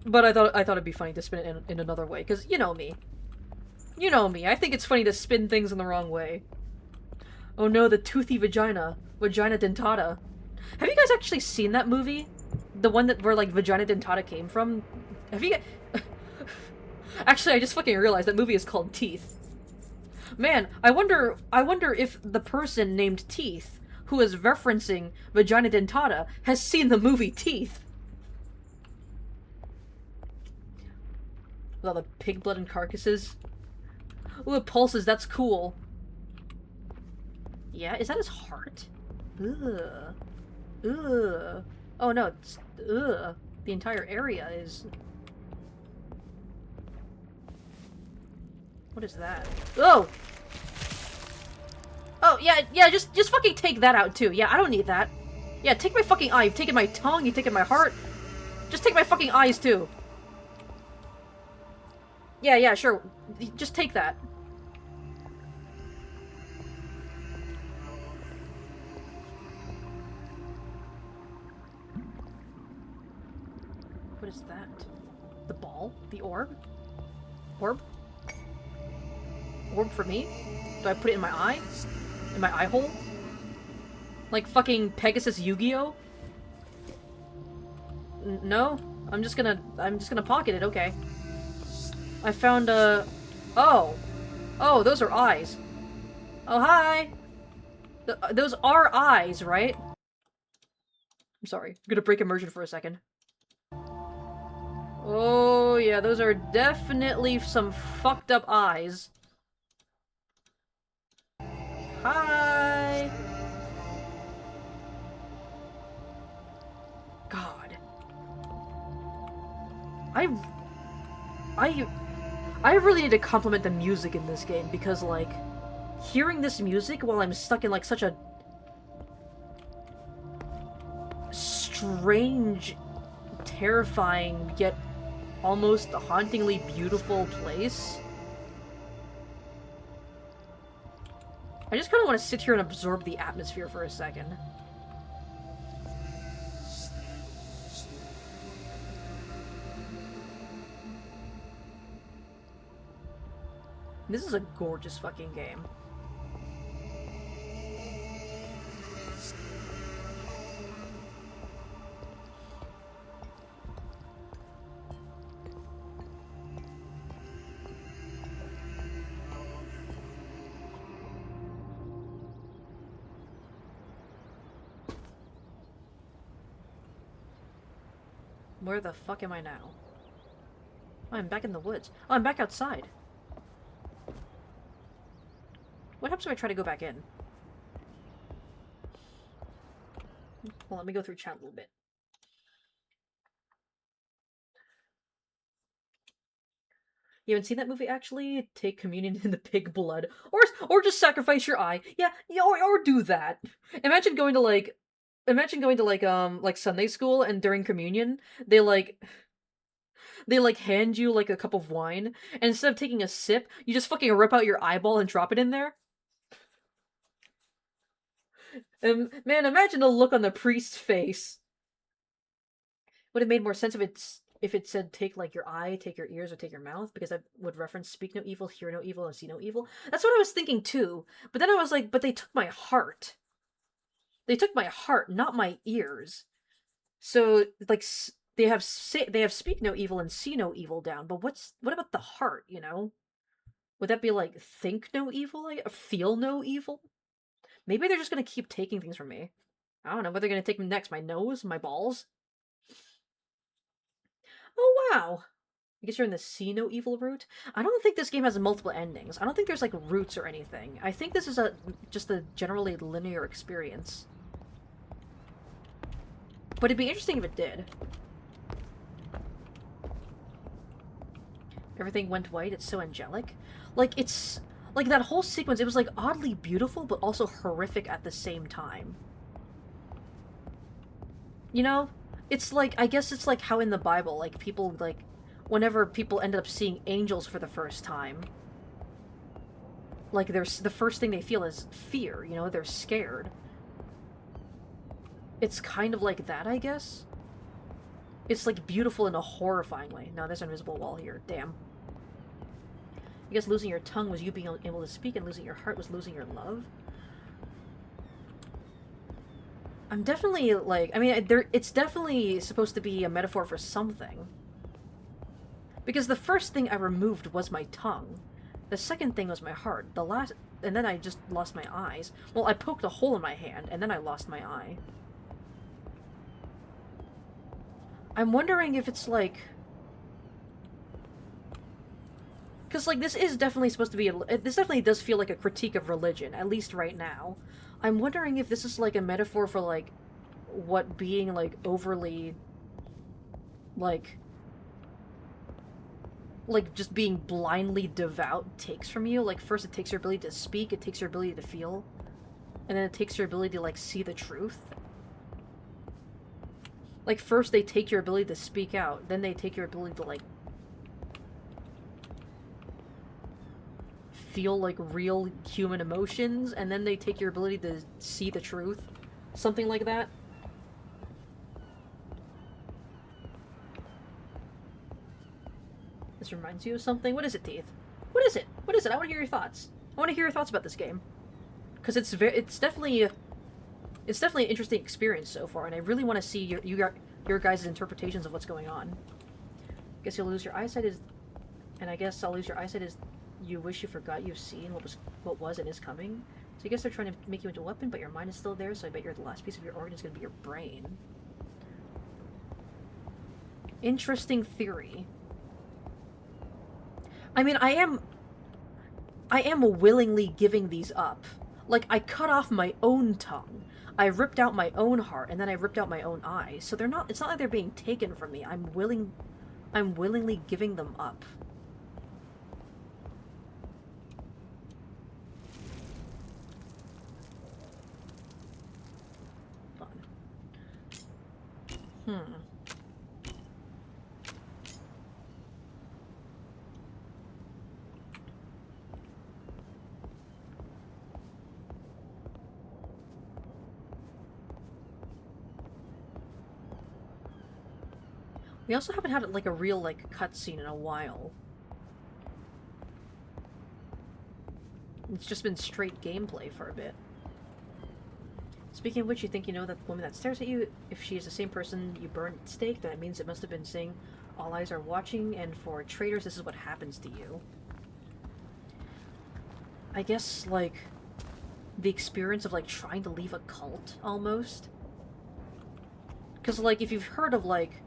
But I thought it'd be funny to spin it in another way, because you know me. You know me. I think it's funny to spin things in the wrong way. Oh no, the toothy vagina. Vagina dentata. Have you guys actually seen that movie? The one where like Vagina dentata came from? Have you Actually, I just fucking realized that movie is called Teeth. Man, I wonder if the person named Teeth, who is referencing Vagina dentata, has seen the movie Teeth. With all the pig blood and carcasses. Ooh, it pulses, that's cool. Yeah, is that his heart? Ugh. Ugh. Oh no, it's... Ugh. The entire area is... What is that? Oh! Oh, yeah, just fucking take that out, too. Yeah, I don't need that. Yeah, take my fucking eye. You've taken my tongue, you've taken my heart. Just take my fucking eyes, too. Yeah, sure. Just take that. What is that? The ball? The orb? Orb? Orb for me? Do I put it in my eye? In my eye hole? Like fucking Pegasus Yu-Gi-Oh? No? I'm just gonna pocket it, okay. I found a... Oh! Oh, those are eyes. Oh, hi! Those are eyes, right? I'm sorry. I'm gonna break immersion for a second. Oh, yeah, those are definitely some fucked up eyes. Hi! God. I really need to compliment the music in this game, because, like, hearing this music while I'm stuck in, like, such a strange, terrifying yet almost hauntingly beautiful place. I just kind of want to sit here and absorb the atmosphere for a second. This is a gorgeous fucking game. Where the fuck am I now? Oh, I'm back in the woods. Oh, I'm back outside. What happens if I try to go back in? Well, let me go through chat a little bit. You haven't seen that movie, actually? Take communion in the pig blood. Or just sacrifice your eye. Yeah, or do that. Imagine going to, like Sunday school, and during communion, they hand you, like, a cup of wine, and instead of taking a sip, you just fucking rip out your eyeball and drop it in there. And, man, imagine the look on the priest's face. Would have made more sense if it said take, like, your eye, take your ears, or take your mouth, because that would reference speak no evil, hear no evil, and see no evil. That's what I was thinking too, but then I was like, but they took my heart. They took my heart, not my ears. So, like, they have speak no evil and see no evil down, but what about the heart, you know? Would that be like think no evil, feel no evil? Maybe they're just gonna keep taking things from me. I don't know what they're gonna take next. My nose? My balls? Oh, wow. I guess you're in the see no evil route. I don't think this game has multiple endings. I don't think there's, like, routes or anything. I think this is just a generally linear experience. But it'd be interesting if it did. Everything went white. It's so angelic. Like, it's... Like, that whole sequence, it was, like, oddly beautiful, but also horrific at the same time. You know? It's like, I guess it's like how in the Bible, like, people, like, whenever people ended up seeing angels for the first time, like, the first thing they feel is fear, you know? They're scared. It's kind of like that, I guess? It's, like, beautiful in a horrifying way. No, there's an invisible wall here. Damn. I guess losing your tongue was you being able to speak, and losing your heart was losing your love? I'm definitely, like... I mean, it's definitely supposed to be a metaphor for something. Because the first thing I removed was my tongue. The second thing was my heart. And then I just lost my eyes. Well, I poked a hole in my hand, and then I lost my eye. I'm wondering if it's, like... Because, like, this is definitely supposed to be... This definitely does feel like a critique of religion, at least right now. I'm wondering if this is, like, a metaphor for, like, what being, like, overly... Like, just being blindly devout takes from you. Like, first it takes your ability to speak, it takes your ability to feel, and then it takes your ability to, like, see the truth. Like, first they take your ability to speak out, then they take your ability to, like, feel, like, real human emotions, and then they take your ability to see the truth. Something like that. This reminds you of something? What is it, Teeth? What is it? What is it? I want to hear your thoughts. I want to hear your thoughts about this game. Because it's definitely an interesting experience so far, and I really want to see your guys' interpretations of what's going on. I guess you'll lose your eyesight and I guess I'll lose your eyesight is you wish you forgot you've seen what was and is coming. So I guess they're trying to make you into a weapon, but your mind is still there, so I bet the last piece of your organ is going to be your brain. Interesting theory. I mean, I am willingly giving these up. Like, I cut off my own tongue. I ripped out my own heart, and then I ripped out my own eye. So it's not like they're being taken from me. I'm willingly giving them up. We also haven't had like a real like cutscene in a while. It's just been straight gameplay for a bit. Speaking of which, you think you know that the woman that stares at you, if she is the same person you burned at stake, then it means it must have been saying, all eyes are watching, and for traitors, this is what happens to you. I guess, like, the experience of, like, trying to leave a cult, almost. Because, like, if you've heard of, like,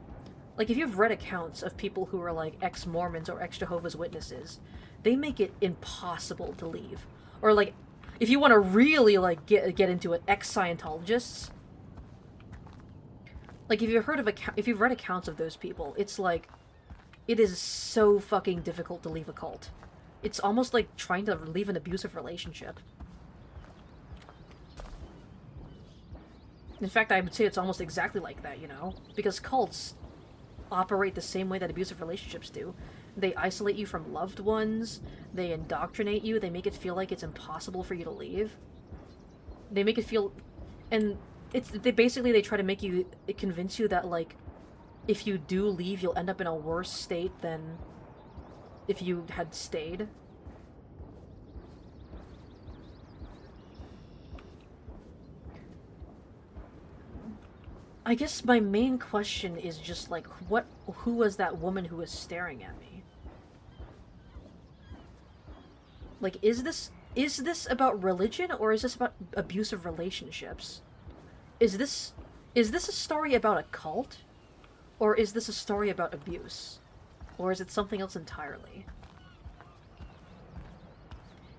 if you've read accounts of people who are, like, ex-Mormons or ex-Jehovah's Witnesses, they make it impossible to leave. Or, like, if you want to really, like, get into it, ex-Scientologists, like, if you've read accounts of those people, it's like, it is so fucking difficult to leave a cult. It's almost like trying to leave an abusive relationship. In fact, I would say it's almost exactly like that, you know? Because cults operate the same way that abusive relationships do. They isolate you from loved ones, they indoctrinate you, they make it feel like it's impossible for you to leave. They make it feel... And they try to make you... convince you that, like, if you do leave, you'll end up in a worse state than if you had stayed. I guess my main question is just, like, who was that woman who was staring at me? Like, is this about religion, or is this about abusive relationships? Is this a story about a cult? Or is this a story about abuse? Or is it something else entirely?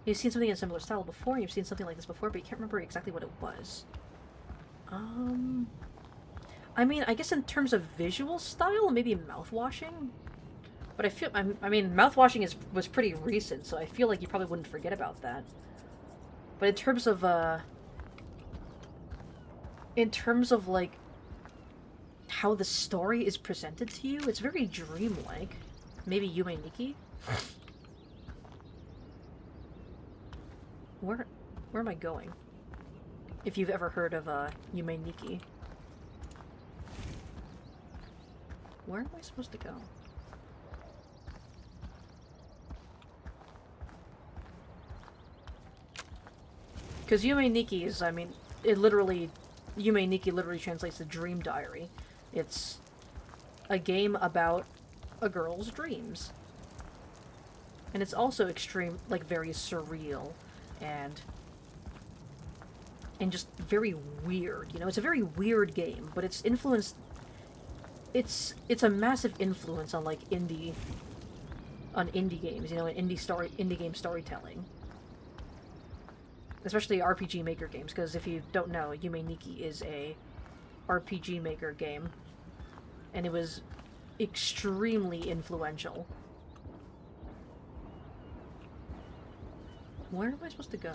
You've seen something in a similar style before, you've seen something like this before, but you can't remember exactly what it was. I mean, I guess in terms of visual style, maybe mouthwashing? But I mean, mouthwashing was pretty recent, so I feel like you probably wouldn't forget about that. But in terms of, like, how the story is presented to you, it's very dreamlike. Maybe Yume Nikki? Where am I going? If you've ever heard of, Yume Nikki. Where am I supposed to go? Because Yume Nikki is, I mean, Yume Nikki literally translates to Dream Diary. It's a game about a girl's dreams. And it's also very surreal and just very weird, you know? It's a very weird game, but it's influenced... It's a massive influence on, like, indie games, you know, and indie game storytelling. Especially RPG Maker games, because if you don't know, Yume Nikki is a RPG Maker game. And it was extremely influential. Where am I supposed to go?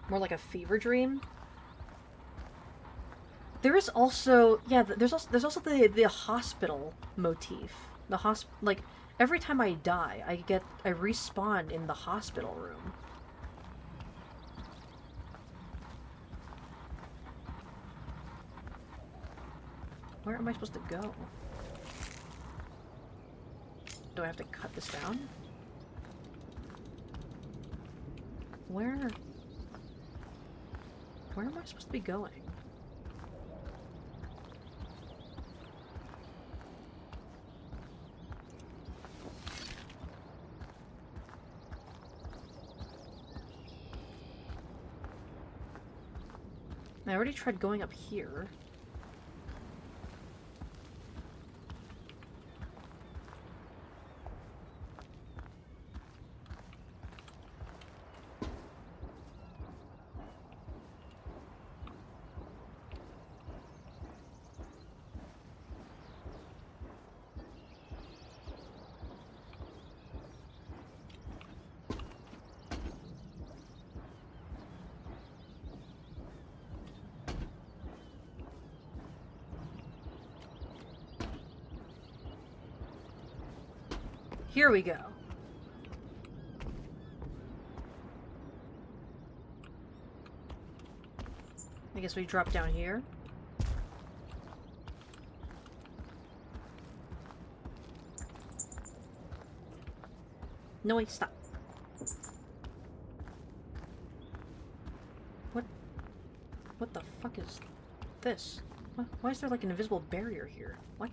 More like a fever dream? There is also, yeah, there's also the hospital motif. Like, every time I die, I respawn in the hospital room. Where am I supposed to go? Do I have to cut this down? Where am I supposed to be going? I already tried going up here. Here we go. I guess we drop down here. No, wait, stop. What the fuck is this? Why is there like an invisible barrier here? What?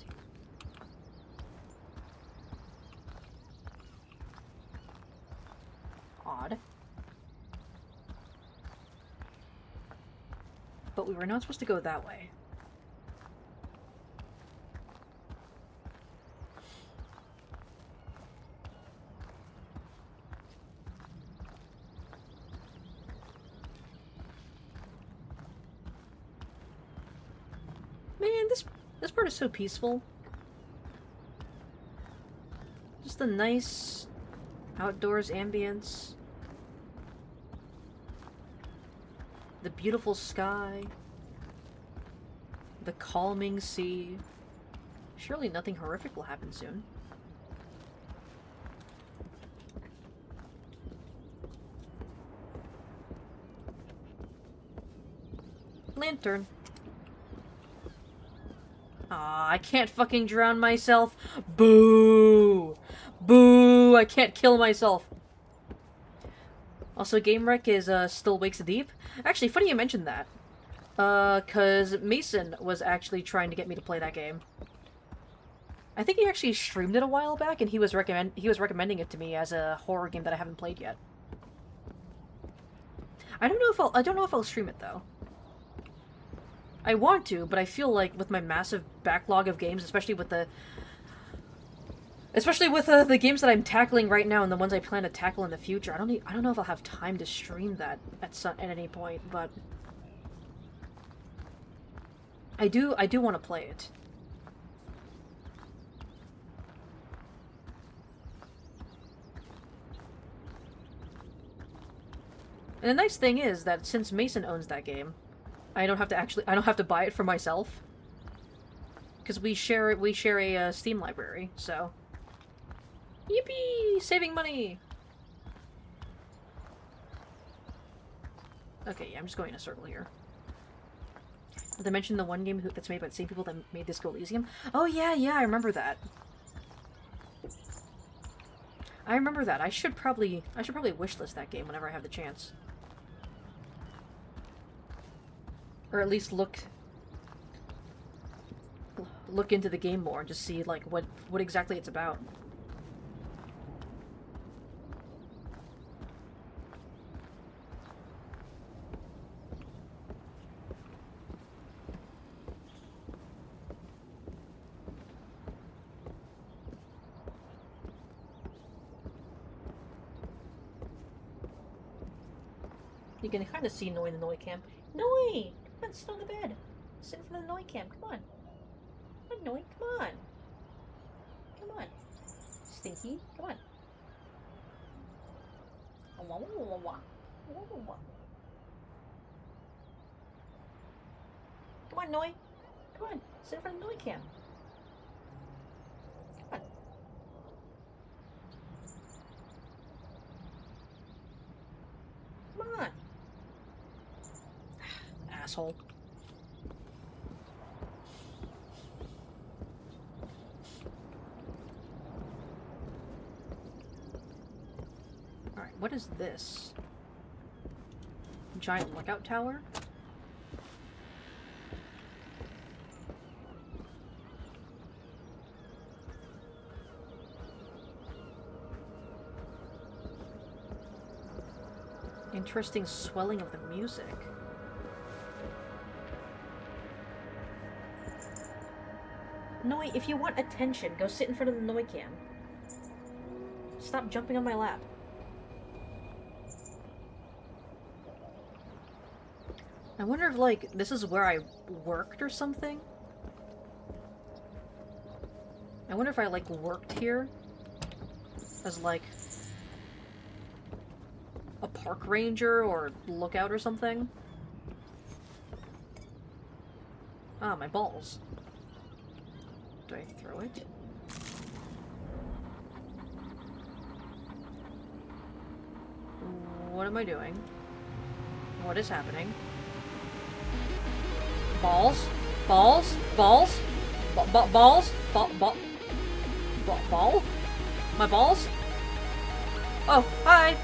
Odd. But we were not supposed to go that way. Man, this part is so peaceful. Just a nice outdoors ambience. The beautiful sky. The calming sea. Surely nothing horrific will happen soon. Lantern. Aw, I can't fucking drown myself. Boo! Boo! I can't kill myself. Also, Game Wreck is still Wakes Deep. Actually, funny you mentioned that. Cause Mason was actually trying to get me to play that game. I think he actually streamed it a while back, and he was recommending it to me as a horror game that I haven't played yet. I don't know if I'll stream it though. I want to, but I feel like with my massive backlog of games, especially with the games that I'm tackling right now and the ones I plan to tackle in the future, I don't know if I'll have time to stream that at any point, but I do want to play it. And the nice thing is that since Mason owns that game, I don't have to buy it for myself. Because we share a Steam library, so. Yippee! Saving money! Okay, yeah, I'm just going in a circle here. Did I mention the one game that's made by the same people that made Disco Elysium? Oh yeah, I remember that. I should probably wishlist that game whenever I have the chance. Or at least look into the game more and just see like what exactly it's about. You can kind of see Noi in the Noi cam. Noi! Come on, sit on the bed. Sit in front of the Noi cam. Come on. Come on, Noi. Come on. Come on. Stinky. Come on. Come on, Noi. Come on. Sit in front of the Noi cam. Come on. Come on. Asshole. Alright, what is this? Giant lookout tower? Interesting swelling of the music. Noi, if you want attention, go sit in front of the Noi cam. Stop jumping on my lap. I wonder if, like, this is where I worked or something? I wonder if I, like, worked here as, like, a park ranger or lookout or something. Ah, my balls. Do I throw it? What am I doing? What is happening? Balls? Balls? Balls? Balls? Ball? My balls? Oh, hi!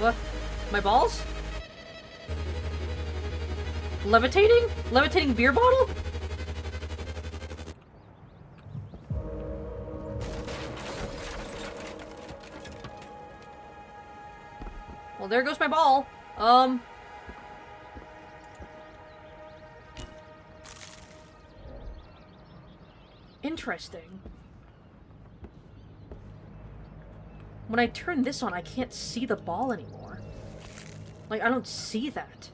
What? My balls? Levitating? Levitating beer bottle? Well, there goes my ball. Interesting. When I turn this on, I can't see the ball anymore. Like, I don't see that.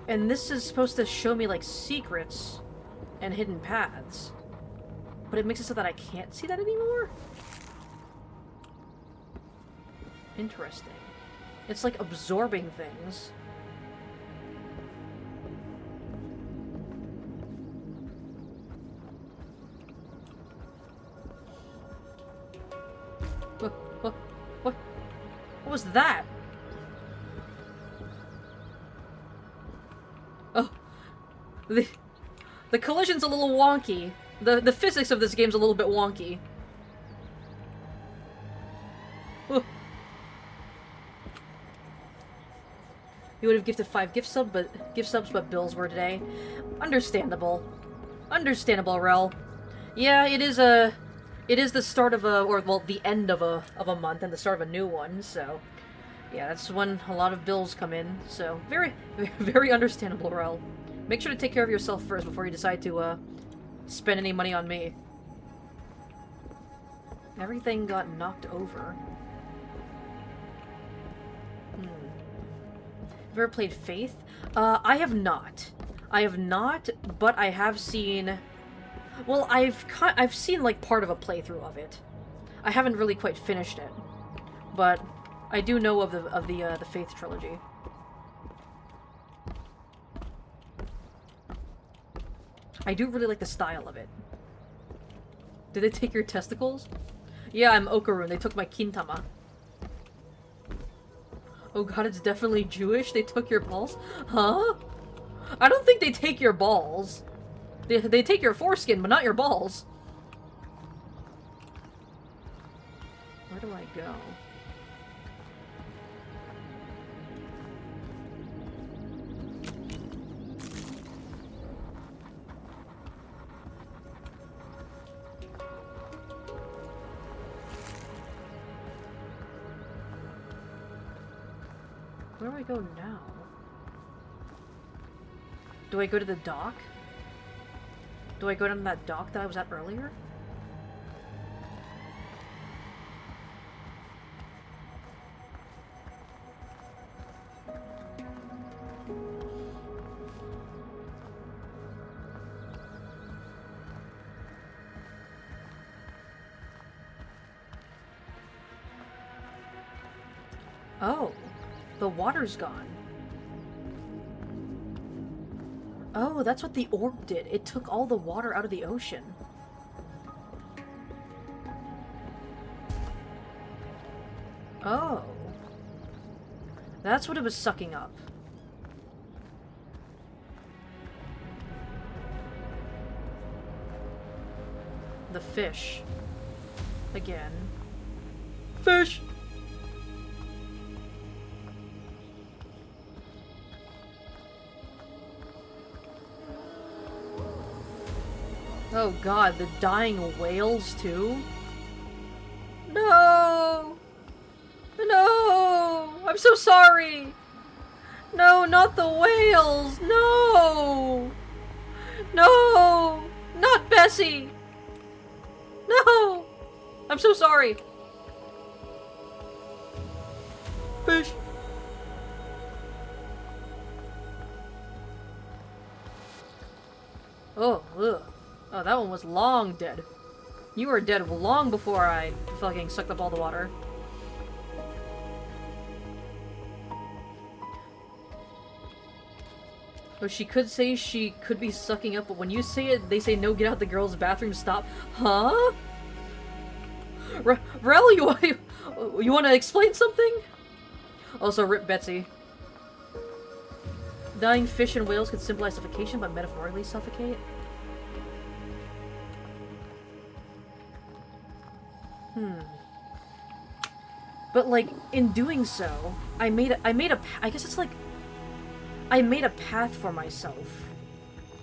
And this is supposed to show me, like, secrets and hidden paths. But it makes it so that I can't see that anymore? Interesting. It's like absorbing things. What was that? Oh. The collision's a little wonky. The physics of this game's a little bit wonky. Oh. You would have gifted 5 gift subs, but bills were today. Understandable. Understandable, Rel. Yeah, it is the start of the end of a month and the start of a new one, so yeah, that's when a lot of bills come in, so very, very understandable, Rel. Make sure to take care of yourself first before you decide to, spend any money on me. Everything got knocked over. Have you ever played Faith? I have not. I have not, but I have seen... Well, I've seen, like, part of a playthrough of it. I haven't really quite finished it. But I do know of the Faith trilogy. I do really like the style of it. Did they take your testicles? Yeah, I'm Okarun. They took my Kintama. Oh god, it's definitely Jewish. They took your balls? Huh? I don't think they take your balls. They take your foreskin, but not your balls. Where do I go? Where do I go now? Do I go to the dock? Do I go down that dock that I was at earlier? Oh, the water's gone. Oh, that's what the orb did. It took all the water out of the ocean. Oh. That's what it was sucking up. The fish. Again. Fish! Oh god, the dying whales too? No! No! I'm so sorry! No, not the whales! No! No! Not Bessie! No! I'm so sorry! Fish! Oh, ugh. Oh, that one was long dead. You were dead long before I fucking sucked up all the water. Oh, she could say she could be sucking up, but when you say it, they say no, get out the girls' bathroom, stop. Huh? Rel, you want to explain something? Also, rip Betsy. Dying fish and whales can symbolize suffocation, but metaphorically suffocate. But like in doing so, I made a I guess it's like I made a path for myself,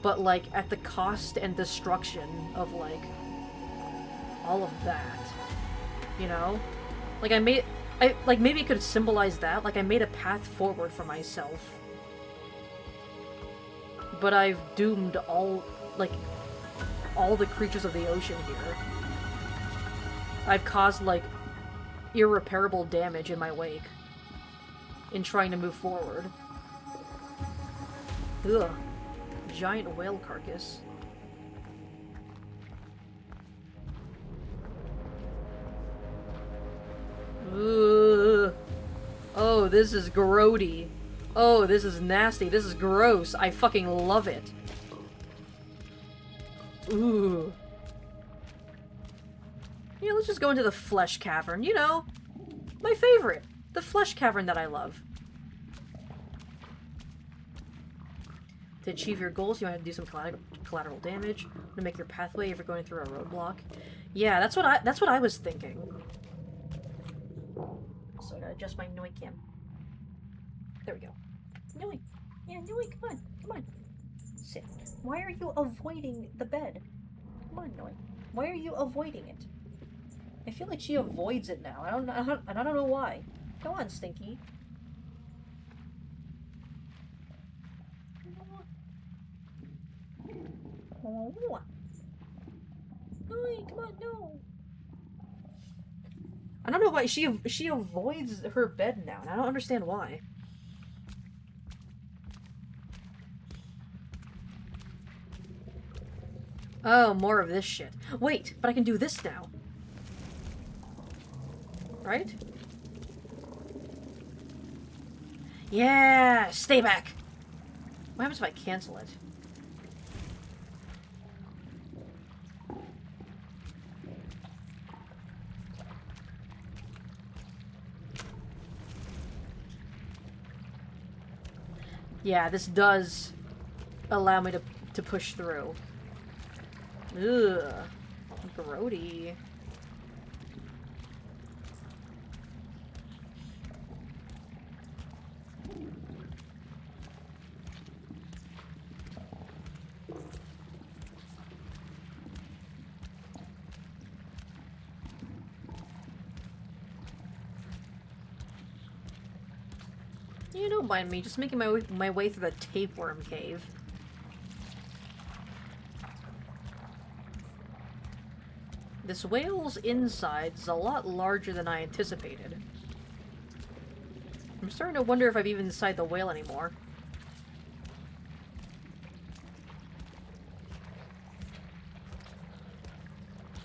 but like at the cost and destruction of like all of that. You know? Like like maybe it could symbolize that, like I made a path forward for myself. But I've doomed all the creatures of the ocean here. I've caused, like, irreparable damage in my wake. In trying to move forward. Ugh. Giant whale carcass. Ugh. Oh, this is grody. Oh, this is nasty. This is gross. I fucking love it. Ooh. Yeah, let's just go into the flesh cavern. You know, my favorite. The flesh cavern that I love. To achieve your goals, you might have to do some collateral damage to make your pathway if you're going through a roadblock. Yeah, that's what I was thinking. So I gotta adjust my Noi cam. There we go. Noi! Yeah, Noi, come on. Come on. Sit. Why are you avoiding the bed? Come on, Noi. Why are you avoiding it? I feel like she avoids it now. I don't know why. Come on, Stinky. Oh. Noi, come on, no. I don't know why she avoids her bed now, and I don't understand why. Oh, more of this shit. Wait, but I can do this now. Right? Yeah! Stay back! What happens if I cancel it? Yeah, this does allow me to push through. Ugh. Grody. You don't mind me, just making my way through the tapeworm cave. This whale's inside is a lot larger than I anticipated. I'm starting to wonder if I'm even inside the whale anymore.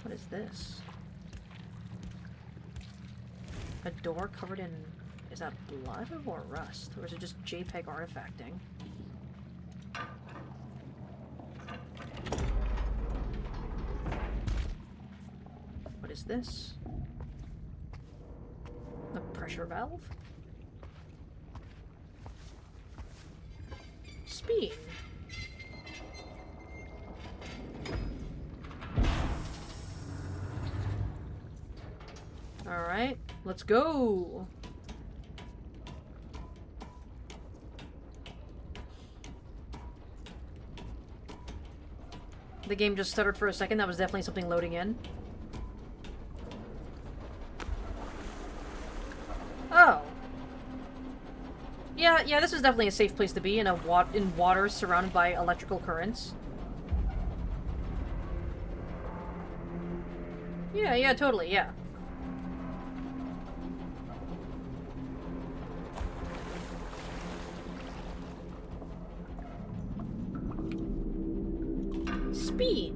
What is this? A door covered in... Is that blood or rust? Or is it just JPEG artifacting? What is this? A pressure valve? Speed. Alright, let's go! The game just stuttered for a second. That was definitely something loading in. Oh. Yeah, this is definitely a safe place to be in in water surrounded by electrical currents. Yeah, totally, yeah. Speed.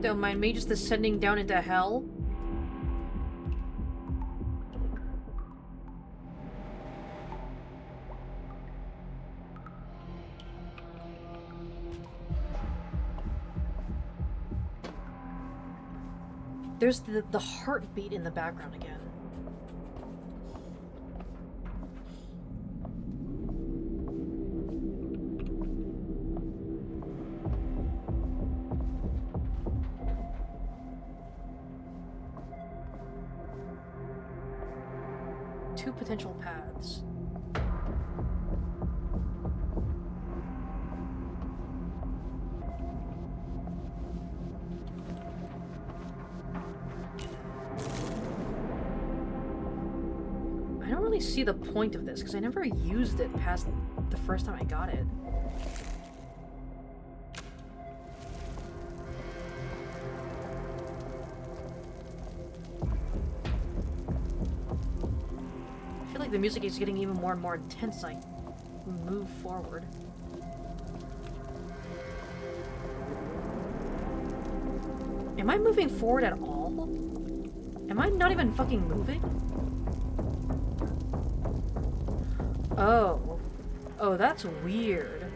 Don't mind me just descending down into hell. There's the heartbeat in the background again. Two potential paths. I don't really see the point of this because I never used it past the first time I got it. I feel like the music is getting even more and more intense as I move forward. Am I moving forward at all? Am I not even fucking moving? Oh. Oh, that's weird.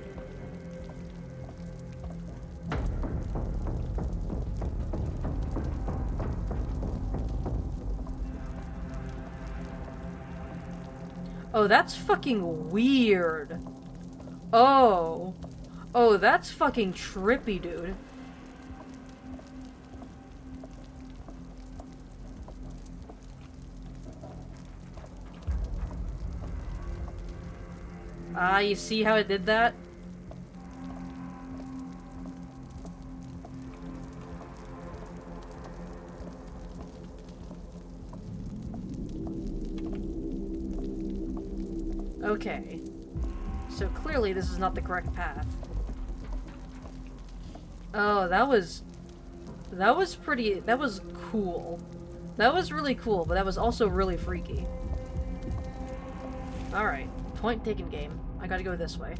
Oh, that's fucking weird. Oh. Oh, that's fucking trippy, dude. Ah, you see how it did that? Okay. So clearly this is not the correct path. Oh, that was cool. That was really cool, but that was also really freaky. Alright. Point taken, game. I gotta go this way.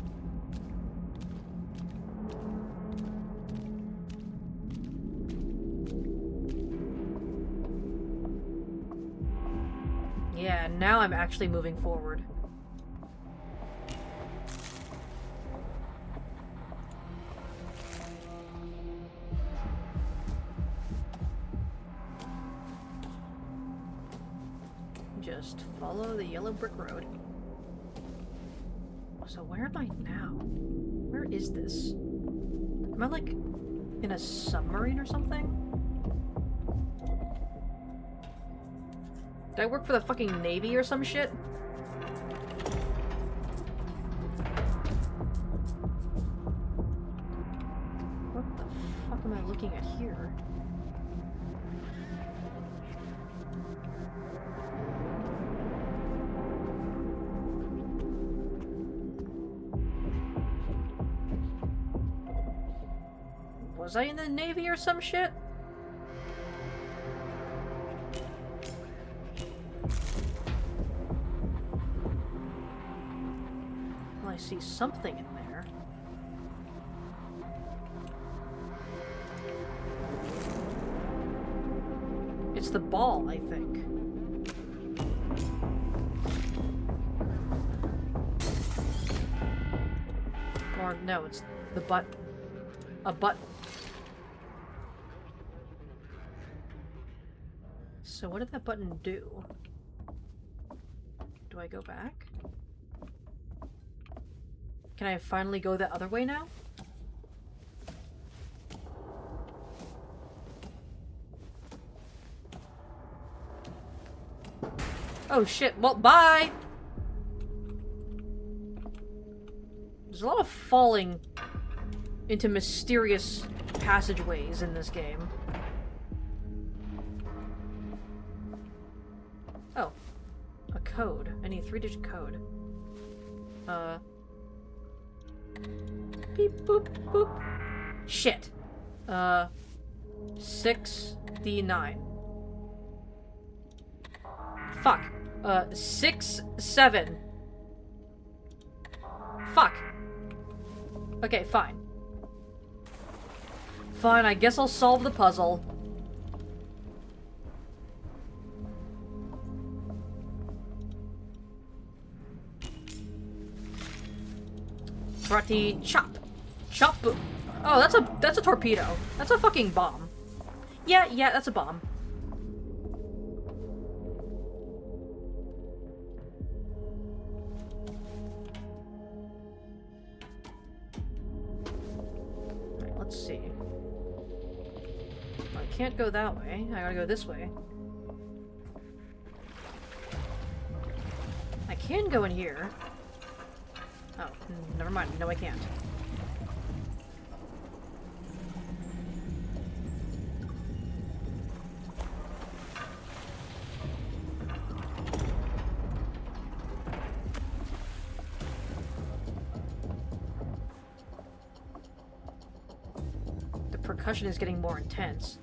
Yeah, now I'm actually moving forward. Just follow the yellow brick road. So where am I now? Where is this? Am I like in a submarine or something? Did I work for the fucking Navy or some shit? What the fuck am I looking at here? Was I in the Navy or some shit? Well, I see something in there. It's the ball, I think. Or no, it's the butt. A button. So what did that button do? Do I go back? Can I finally go the other way now? Oh shit, well, bye! There's a lot of falling into mysterious passageways in this game. Oh. A code. I need a 3-digit code. Beep, boop, boop. Shit. 6D9. Fuck. 6, 7. Fuck. Okay, fine. Fine, I guess I'll solve the puzzle. Karate chop. Chop. Oh, that's a torpedo. That's a fucking bomb. Yeah, that's a bomb. Alright, let's see. I can't go that way. I gotta go this way. I can go in here. Oh, never mind. No, I can't. The percussion is getting more intense.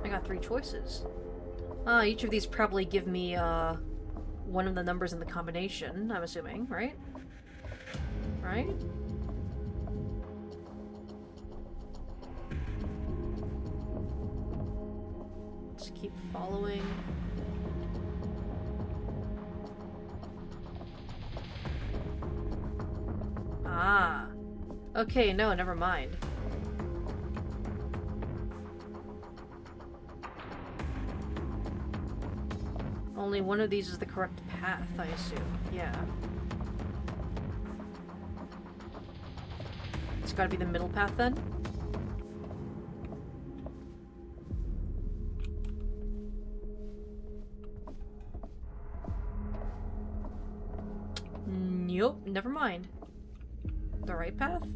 I got 3 choices. Each of these probably give me, one of the numbers in the combination, I'm assuming, right? Right? Let's keep following. Ah. Okay, no, never mind. Only one of these is the correct path, I assume. Yeah. It's gotta be the middle path then? Nope, never mind. The right path?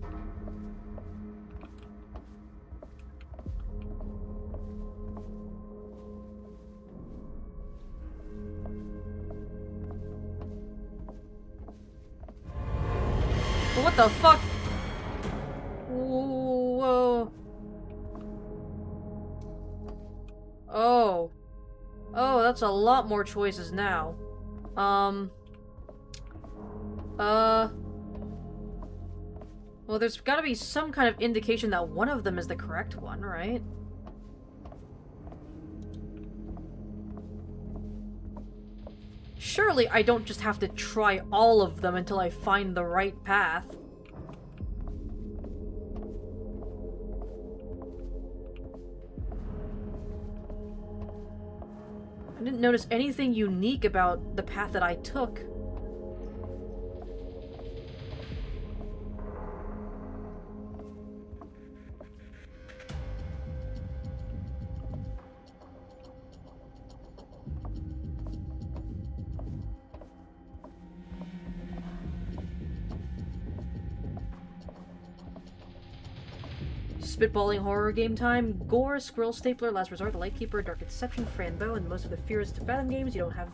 What the fuck? Whoa. Oh. Oh, that's a lot more choices now. Well, there's gotta be some kind of indication that one of them is the correct one, right? Surely I don't just have to try all of them until I find the right path. I didn't notice anything unique about the path that I took. Spitballing horror game time. Gore, Squirrel Stapler, Last Resort, The Lightkeeper, Dark Deception, Frambeau, and most of the Fearless to Fathom games you don't have,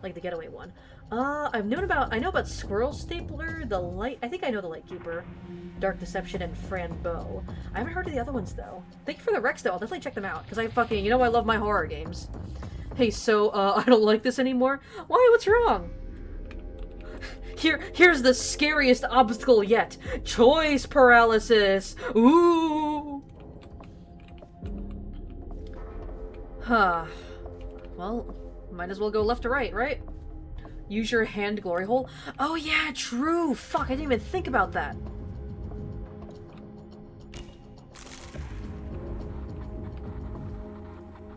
like, the Getaway one. I know about Squirrel Stapler, I think I know The Lightkeeper, Dark Deception, and Frambeau. I haven't heard of the other ones, though. Thank you for the Rex, though. I'll definitely check them out, because I love my horror games. Hey, so, I don't like this anymore? Why? What's wrong? Here's the scariest obstacle yet. Choice paralysis. Ooh. Huh. Well, might as well go left to right, right? Use your hand glory hole. Oh yeah, true. Fuck, I didn't even think about that.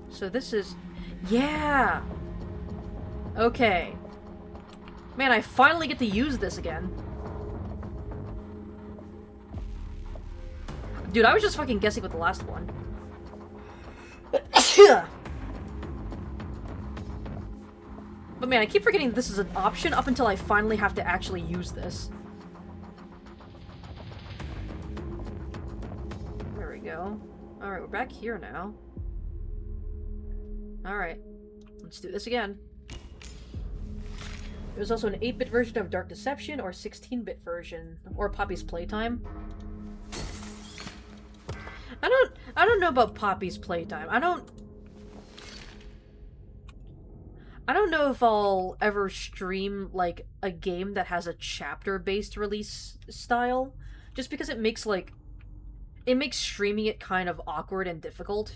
So this is... Yeah. Okay. Man, I finally get to use this again. Dude, I was just fucking guessing with the last one. But man, I keep forgetting this is an option up until I finally have to actually use this. There we go. Alright, we're back here now. Alright. Let's do this again. There's also an 8-bit version of Dark Deception, or 16-bit version, or Poppy's Playtime. I don't know about Poppy's Playtime. I don't know if I'll ever stream, like, a game that has a chapter-based release style, just because it makes streaming it kind of awkward and difficult.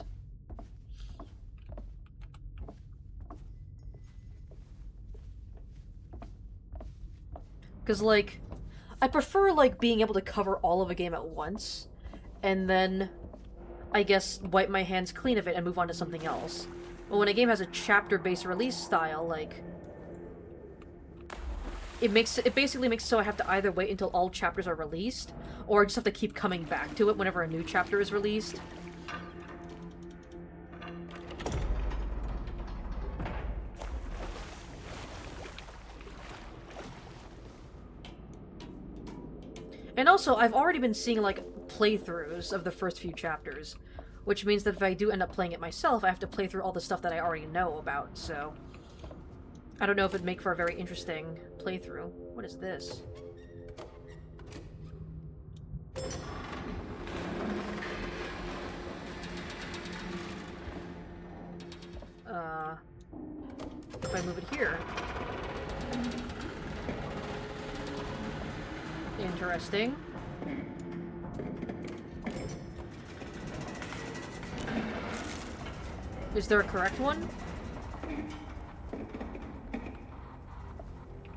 Because, like, I prefer, like, being able to cover all of a game at once, and then, I guess, wipe my hands clean of it and move on to something else. But when a game has a chapter-based release style, like, it basically makes it so I have to either wait until all chapters are released, or I just have to keep coming back to it whenever a new chapter is released. And also, I've already been seeing, like, playthroughs of the first few chapters, which means that if I do end up playing it myself, I have to play through all the stuff that I already know about, so... I don't know if it'd make for a very interesting playthrough. What is this? If I move it here... Interesting. Is there a correct one?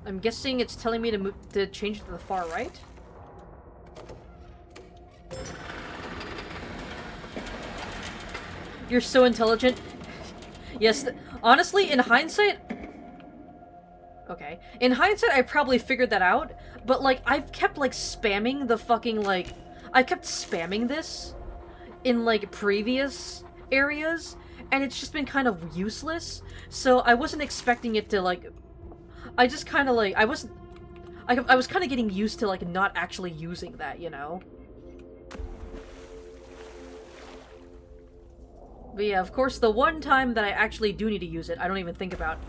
I'm guessing it's telling me to change it to the far right? You're so intelligent. Yes, honestly, in hindsight... Okay. In hindsight, I probably figured that out, but, like, I've kept, like, spamming the fucking, like... I kept spamming this in, like, previous areas, and it's just been kind of useless, so I wasn't expecting it to, like... I just kind of, like... I was kind of getting used to, like, not actually using that, you know? But yeah, of course, the one time that I actually do need to use it, I don't even think about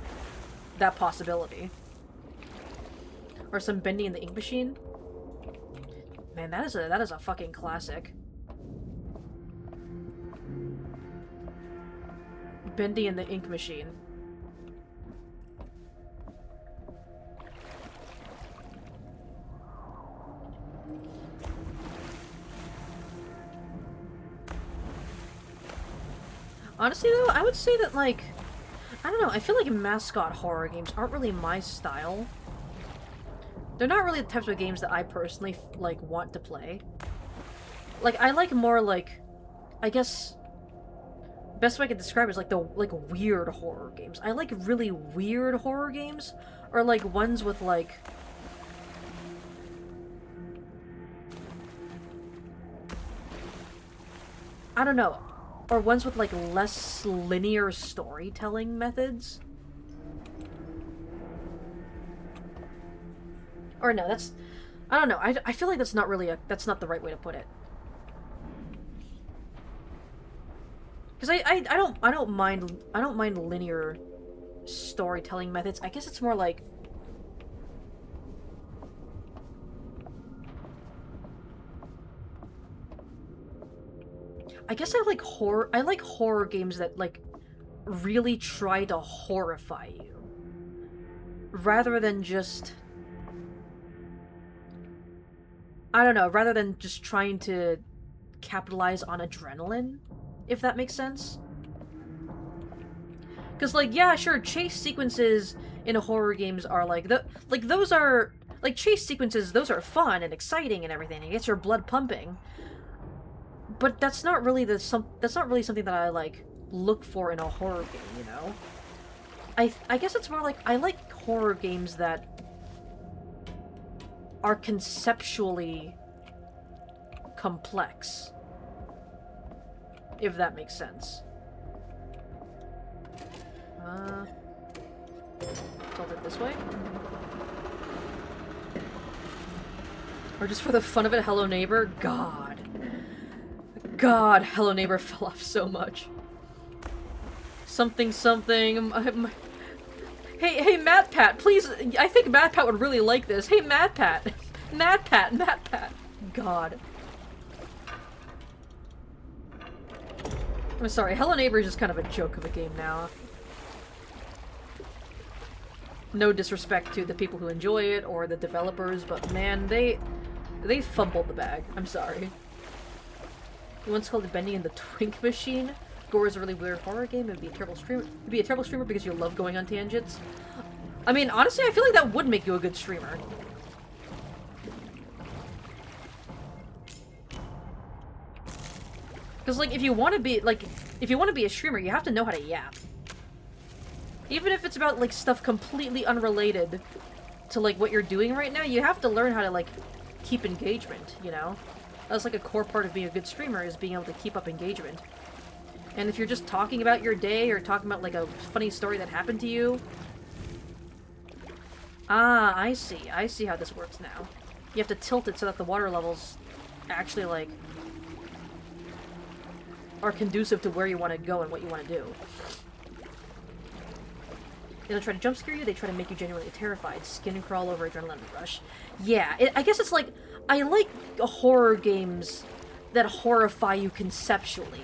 that possibility. Or some Bendy in the Ink Machine. Man, that is a fucking classic. Bendy in the Ink Machine. Honestly, though, I would say that, like... I don't know, I feel like mascot horror games aren't really my style. They're not really the types of games that I personally, like, want to play. Like, I like more, like... I guess... Best way I could describe it is, like, the, like, weird horror games. I like really weird horror games. Or, like, ones with, like... I don't know. Or ones with, like, less linear storytelling methods. Or no, that's... I don't know, I feel like that's not really that's not the right way to put it. Because I don't mind linear storytelling methods. I guess it's more like... I guess I like horror games that, like, really try to horrify you. Rather than just... I don't know, rather than just trying to capitalize on adrenaline, if that makes sense. Because, like, yeah, sure, chase sequences in horror games are, like, those are... Like, chase sequences, those are fun and exciting and everything. It gets your blood pumping. But that's not really that's not really something that I, like, look for in a horror game, you know? I guess it's more like, I like horror games that are conceptually complex. If that makes sense. Tilt it this way. Or just for the fun of it, Hello Neighbor? God, Hello Neighbor fell off so much. Something, Hey, MatPat, please, I think MatPat would really like this. Hey, MatPat. MatPat. God. I'm sorry, Hello Neighbor is just kind of a joke of a game now. No disrespect to the people who enjoy it or the developers, but man, they fumbled the bag. I'm sorry. You once called it Bendy and the Twink Machine. Gore is a really weird horror game. It'd be a terrible streamer. It'd be a terrible streamer because you love going on tangents. I mean, honestly, I feel like that would make you a good streamer. Because, like, if you want to be a streamer, you have to know how to yap. Even if it's about, like, stuff completely unrelated to, like, what you're doing right now, you have to learn how to, like, keep engagement, you know? That's, like, a core part of being a good streamer, is being able to keep up engagement. And if you're just talking about your day, or talking about, like, a funny story that happened to you... Ah, I see. I see how this works now. You have to tilt it so that the water levels actually, like... are conducive to where you want to go and what you want to do. They don't try to jump scare you, they try to make you genuinely terrified. Skin crawl over adrenaline rush. Yeah, I guess it's like... I like horror games that horrify you conceptually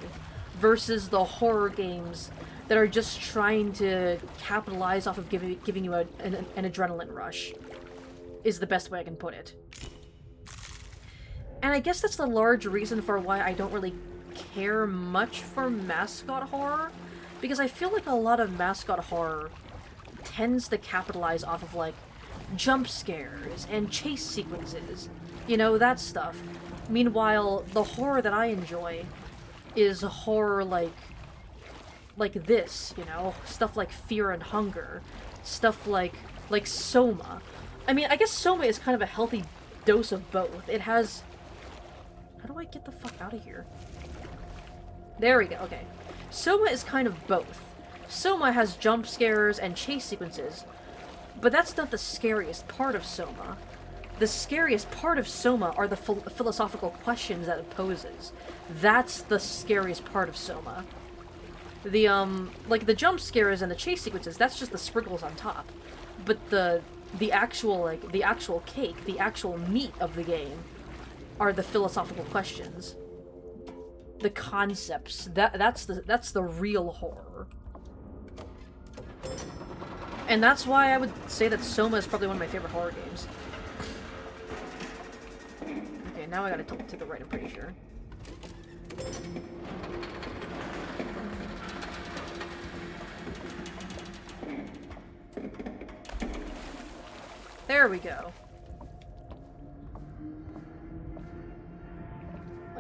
versus the horror games that are just trying to capitalize off of giving you an adrenaline rush. Is the best way I can put it. And I guess that's the large reason for why I don't really care much for mascot horror, because I feel like a lot of mascot horror tends to capitalize off of, like, jump scares and chase sequences, you know, that stuff. Meanwhile, the horror that I enjoy is horror like this, you know, stuff like Fear and Hunger, stuff like Soma. I mean, I guess Soma is kind of a healthy dose of both. It has... How do I get the fuck out of here? There we go, okay. Soma is kind of both. Soma has jump scares and chase sequences, but that's not the scariest part of Soma. The scariest part of Soma are the philosophical questions that it poses. That's the scariest part of Soma. The, like, the jump scares and the chase sequences, that's just the sprinkles on top. But the actual, like, the actual cake, the actual meat of the game are the philosophical questions. The concepts. That's the real horror. And that's why I would say that Soma is probably one of my favorite horror games. Okay, now I gotta tilt to the right, I'm pretty sure. There we go.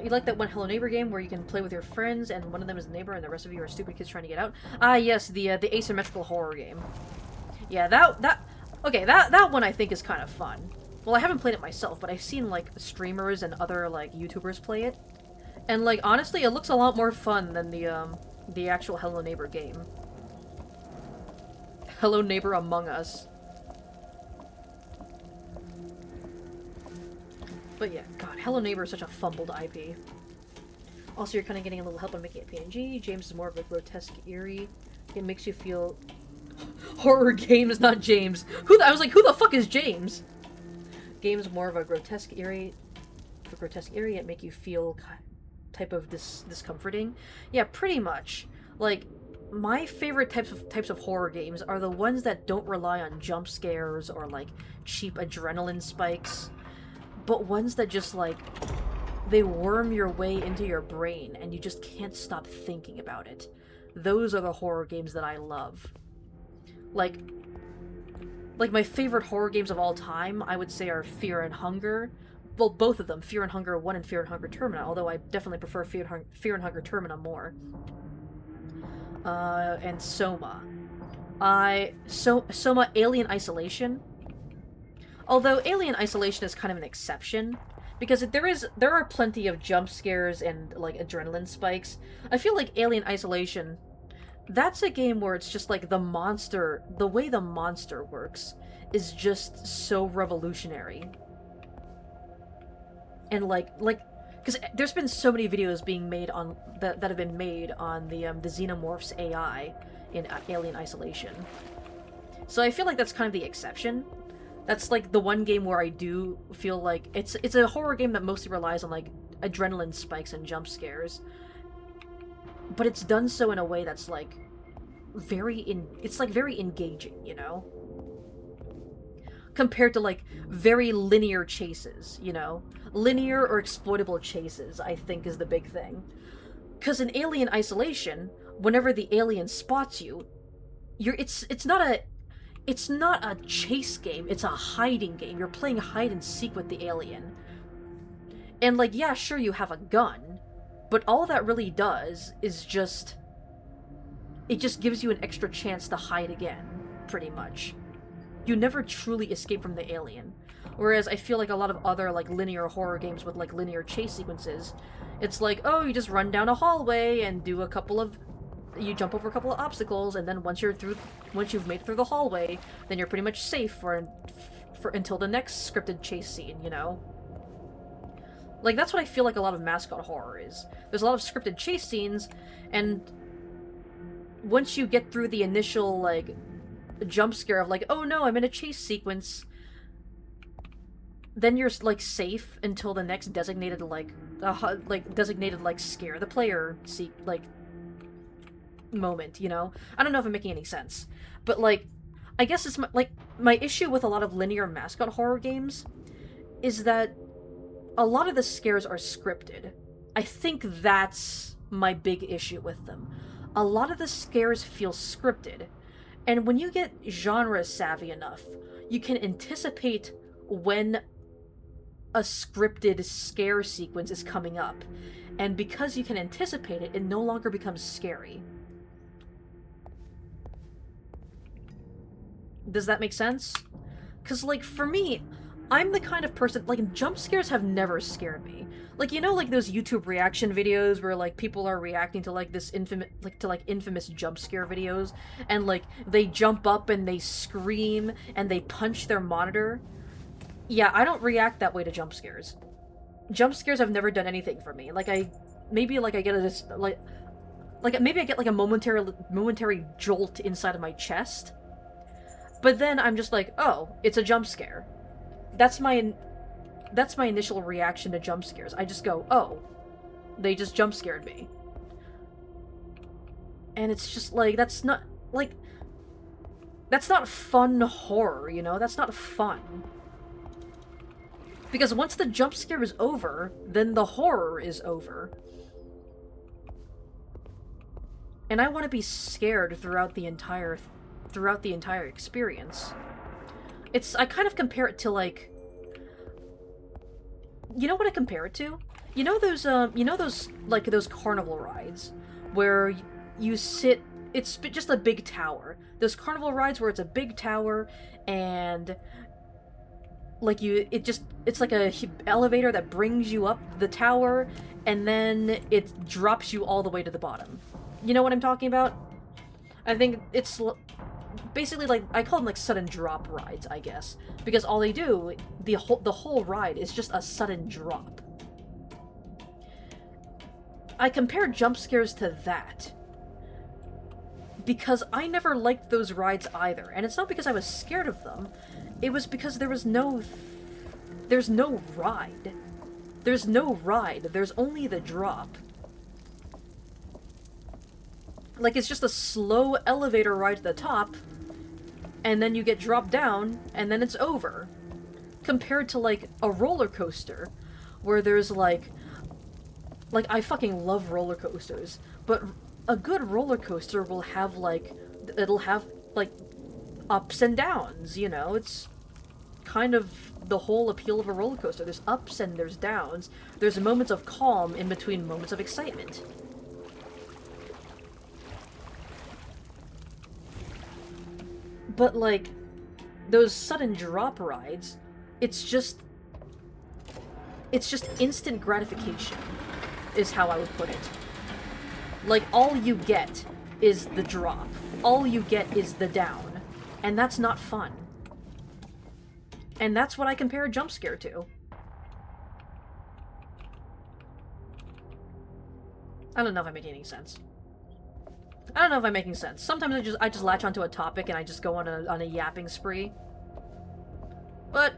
You like that one Hello Neighbor game where you can play with your friends and one of them is the neighbor and the rest of you are stupid kids trying to get out? Ah, yes, the asymmetrical horror game. Yeah, that one I think is kind of fun. Well, I haven't played it myself, but I've seen, like, streamers and other, like, YouTubers play it. And, like, honestly, it looks a lot more fun than the actual Hello Neighbor game. Hello Neighbor Among Us. But yeah, God, Hello Neighbor is such a fumbled IP. Also, you're kind of getting a little help on making it PNG. James is more of a grotesque, eerie. It makes you feel... Horror games, not James. I was like, who the fuck is James? Games more of a grotesque, eerie... it make you feel type of discomforting. Yeah, pretty much. Like, my favorite types of horror games are the ones that don't rely on jump scares or, like, cheap adrenaline spikes. But ones that just, like, they worm your way into your brain and you just can't stop thinking about it. Those are the horror games that I love. Like my favorite horror games of all time, I would say, are Fear and Hunger. Well, both of them. Fear and Hunger 1 and Fear and Hunger Termina, although I definitely prefer Fear and Hunger Termina more. And Soma. Soma Alien Isolation. Although Alien Isolation is kind of an exception, because there are plenty of jump scares and, like, adrenaline spikes. I feel like Alien Isolation, that's a game where it's just like the way the monster works is just so revolutionary. And because there's been so many videos being made on that have been made on the Xenomorphs AI in Alien Isolation. So I feel like that's kind of the exception. That's like the one game where I do feel like it's a horror game that mostly relies on like adrenaline spikes and jump scares. But it's done so in a way that's like very engaging, you know? Compared to like very linear chases, you know? Linear or exploitable chases, I think, is the big thing. Because in Alien Isolation, whenever the alien spots you, it's not a chase game, it's a hiding game. You're playing hide and seek with the alien. And like, yeah, sure, you have a gun, but all that really does is it just gives you an extra chance to hide again, pretty much. You never truly escape from the alien. Whereas I feel like a lot of other like linear horror games with like linear chase sequences, it's like, oh, you just run down a hallway and you jump over a couple of obstacles, and then once you've made it through the hallway, then you're pretty much safe for until the next scripted chase scene, you know? Like, that's what I feel like a lot of mascot horror is. There's a lot of scripted chase scenes, and once you get through the initial, like, jump scare of like, oh no, I'm in a chase sequence, then you're like safe until the next designated scare the player moment, you know? I don't know if I'm making any sense, but like, I guess it's my issue with a lot of linear mascot horror games is that a lot of the scares are scripted. I think that's my big issue with them. A lot of the scares feel scripted, and when you get genre savvy enough, you can anticipate when a scripted scare sequence is coming up, and because you can anticipate it, it no longer becomes scary. Does that make sense? Because, like, for me, I'm the kind of person, like, jump scares have never scared me. Like, you know, like, those YouTube reaction videos where, like, people are reacting to, like, infamous jump scare videos, and, like, they jump up and they scream and they punch their monitor? Yeah, I don't react that way to jump scares. Jump scares have never done anything for me. Like, maybe I get a momentary jolt inside of my chest, but then I'm just like, oh, it's a jump scare. That's my initial reaction to jump scares. I just go, oh, they just jump scared me. And it's just like, that's not fun horror, you know? That's not fun. Because once the jump scare is over, then the horror is over. And I want to be scared throughout the entire experience. I kind of compare it to, like, you know what I compare it to? You know those carnival rides where you sit, it's just a big tower. Those carnival rides where it's a big tower and like it's like a elevator that brings you up the tower and then it drops you all the way to the bottom. You know what I'm talking about? I think it's basically, like, I call them like sudden drop rides, I guess, because all they do, the whole ride is just a sudden drop. I compare jump scares to that because I never liked those rides either, and it's not because I was scared of them. It was because there's no ride. There's no ride. There's only the drop. Like, it's just a slow elevator ride to the top, and then you get dropped down, and then it's over. Compared to, like, a roller coaster, where there's, like, I fucking love roller coasters, but a good roller coaster will have, like, it'll have, like, ups and downs, you know? It's kind of the whole appeal of a roller coaster. There's ups and there's downs. There's moments of calm in between moments of excitement. But, like, those sudden drop rides, it's just instant gratification, is how I would put it. Like, all you get is the drop. All you get is the down. And that's not fun. And that's what I compare a jump scare to. I don't know if I'm making any sense. I don't know if I'm making sense. Sometimes I just latch onto a topic and I just go on a yapping spree. But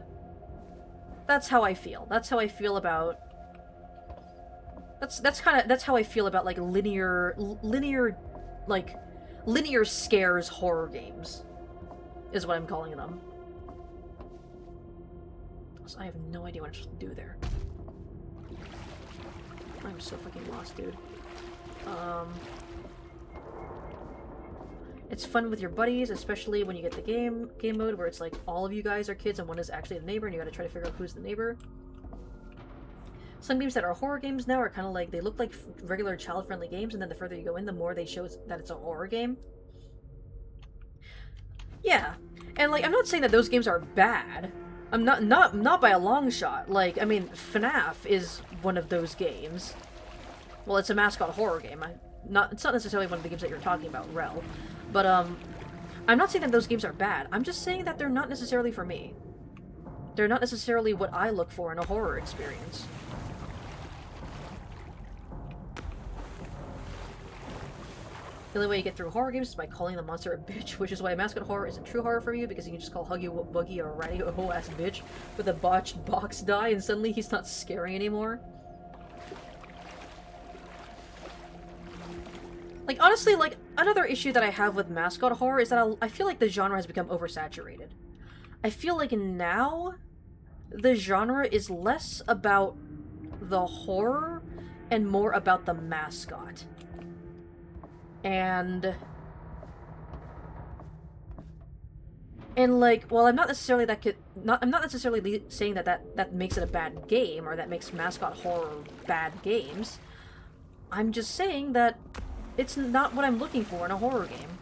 that's how I feel. That's how I feel about that's how I feel about like linear scares horror games is what I'm calling them. So I have no idea what I'm supposed to do there. I'm so fucking lost, dude. It's fun with your buddies, especially when you get the game mode where it's like all of you guys are kids and one is actually the neighbor and you gotta try to figure out who's the neighbor. Some games that are horror games now are kind of like, they look like regular child-friendly games, and then the further you go in, the more they show that it's a horror game. Yeah, and like, I'm not saying that those games are bad. I'm not by a long shot. Like, I mean, FNAF is one of those games. Well, it's a mascot horror game. It's not necessarily one of the games that you're talking about, Rel. But, I'm not saying that those games are bad. I'm just saying that they're not necessarily for me. They're not necessarily what I look for in a horror experience. The only way you get through horror games is by calling the monster a bitch, which is why mascot horror isn't true horror for you, because you can just call Huggy Wuggy a ratty ho-ass bitch with a botched box die, and suddenly he's not scary anymore. Like, honestly, like, another issue that I have with mascot horror is that I feel like the genre has become oversaturated. I feel like now the genre is less about the horror and more about the mascot. And like, well, I'm not necessarily saying that makes it a bad game or that makes mascot horror bad games. I'm just saying that it's not what I'm looking for in a horror game.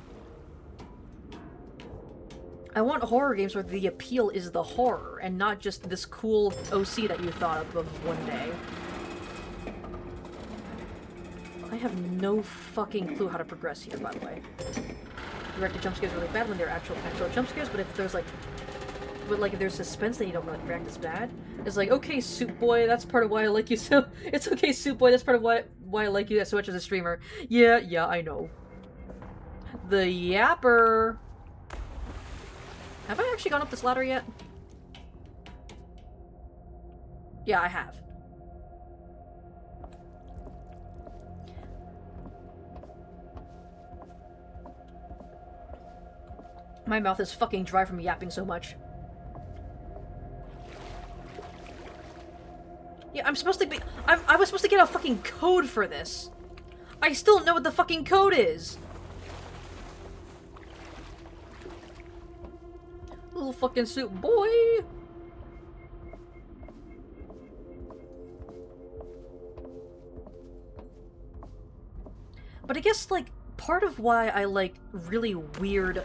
I want horror games where the appeal is the horror and not just this cool OC that you thought of one day. I have no fucking clue how to progress here, by the way. Directed jump scares are really bad when they're actual jump scares, but if there's like... if there's suspense, then you don't like react as bad. It's like, okay, Soup Boy, that's part of why I like you so... It's okay, Soup Boy, that's part of why I like you so much as a streamer. Yeah, I know. The Yapper... Have I actually gone up this ladder yet? Yeah, I have. My mouth is fucking dry from yapping so much. Yeah, I'm supposed to be- I was supposed to get a fucking code for this. I still don't know what the fucking code is. Little fucking Soup Boy. But I guess, like, part of why I like really weird,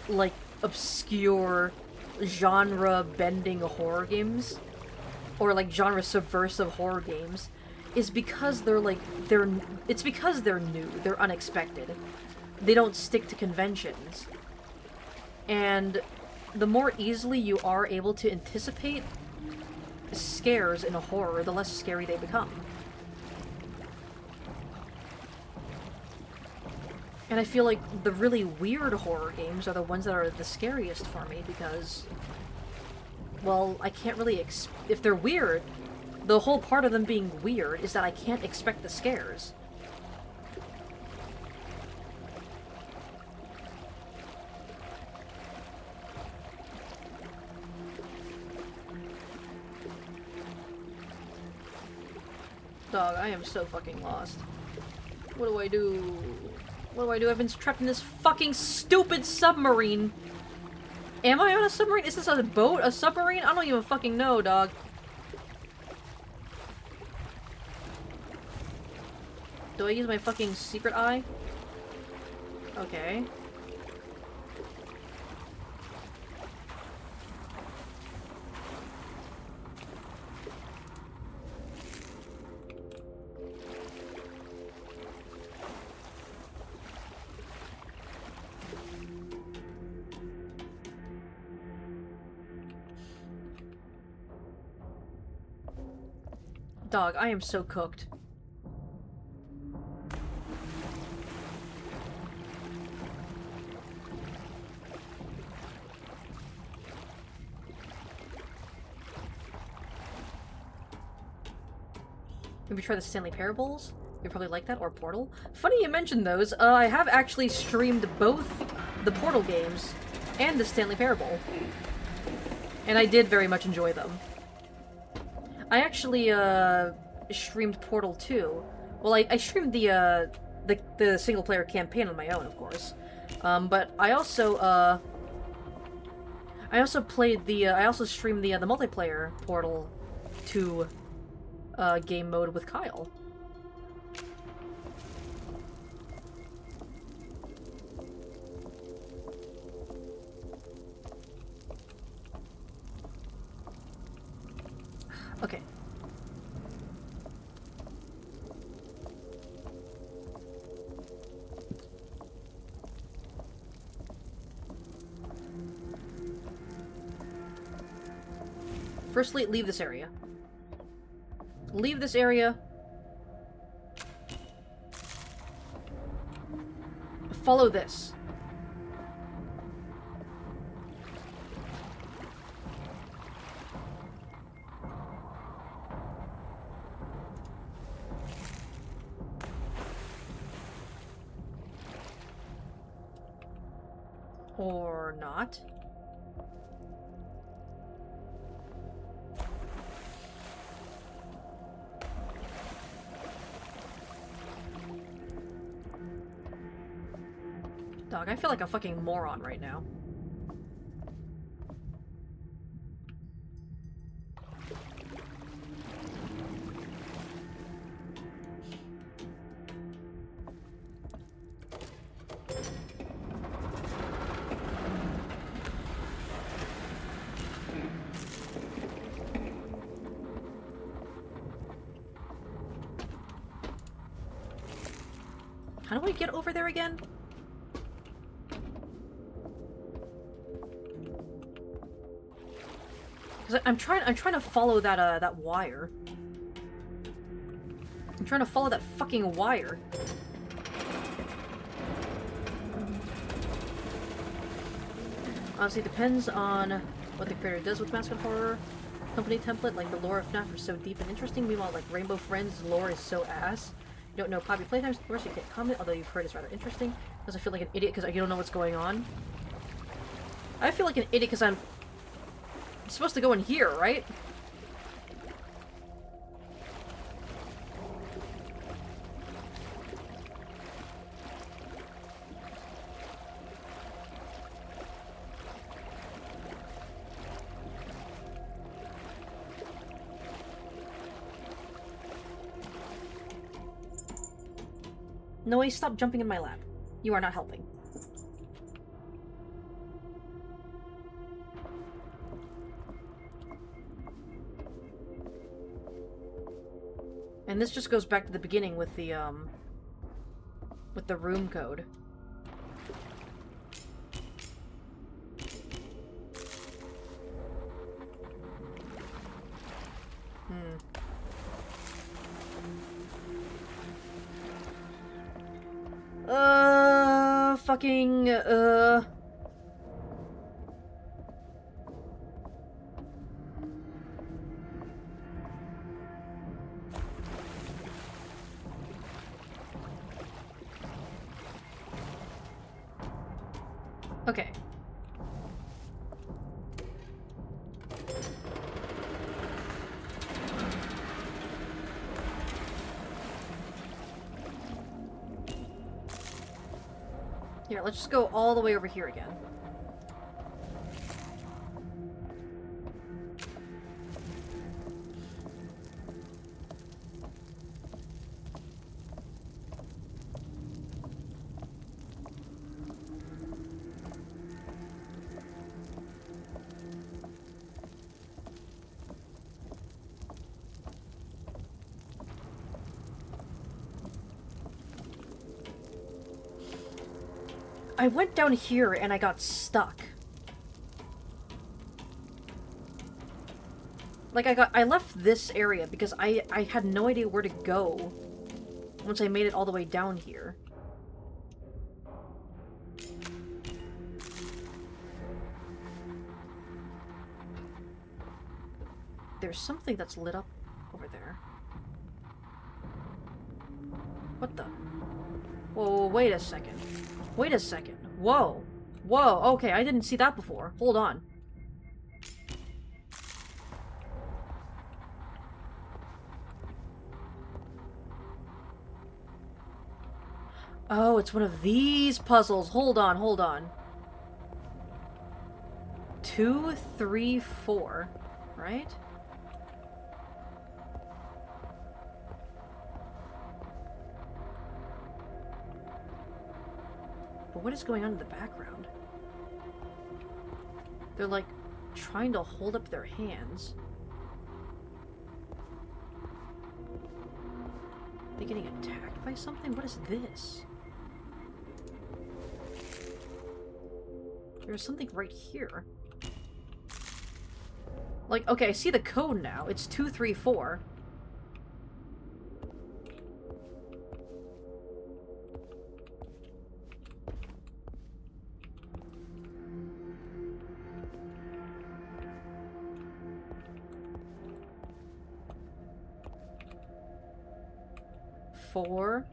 like, obscure, genre-bending horror games, or, like, genre-subversive horror games, is because it's because they're new, they're unexpected. They don't stick to conventions. And the more easily you are able to anticipate scares in a horror, the less scary they become. And I feel like the really weird horror games are the ones that are the scariest for me because, well, I can't really if they're weird, the whole part of them being weird is that I can't expect the scares. Dog, I am so fucking lost. What do I do? What do I do? I've been trapped in this fucking stupid submarine. Am I on a submarine? Is this a boat? A submarine? I don't even fucking know, dog. Do I use my fucking secret eye? Okay. Dog, I am so cooked. Maybe try the Stanley Parables? You'd probably like that, or Portal. Funny you mentioned those. I have actually streamed both the Portal games and the Stanley Parable. And I did very much enjoy them. I actually, streamed Portal 2. Well, I streamed the single-player campaign on my own, of course. But I also played I also streamed the multiplayer Portal 2, game mode with Kyle. Okay. Firstly, leave this area. Leave this area. Follow this. Or not. Dog, I feel like a fucking moron right now. How do I get over there again? Because I'm trying to follow that that wire. I'm trying to follow that fucking wire. Honestly, it depends on what the creator does with Mask and Horror Company template. Like, the lore of FNAF is so deep and interesting, meanwhile, like, Rainbow Friends' lore is so ass. You don't know Poppy Playtimes, of course, you can't comment, although you've heard it's rather interesting. Because I feel like an idiot because you don't know what's going on. I feel like an idiot because I'm supposed to go in here, right? Noe, stop jumping in my lap. You are not helping. And this just goes back to the beginning with the room code. Fucking, Okay. Here, let's just go all the way over here again. I went down here and I got stuck. Like, I left this area because I had no idea where to go once I made it all the way down here. There's something that's lit up over there. What the? Whoa, wait a second. Wait a second. Whoa. Whoa, okay, I didn't see that before. Hold on. Oh, it's one of these puzzles. Hold on, hold on. 2, 3, 4, right? But what is going on in the background? They're like trying to hold up their hands. Are they getting attacked by something? What is this? There's something right here. Like, okay, I see the code now. It's 234. Four.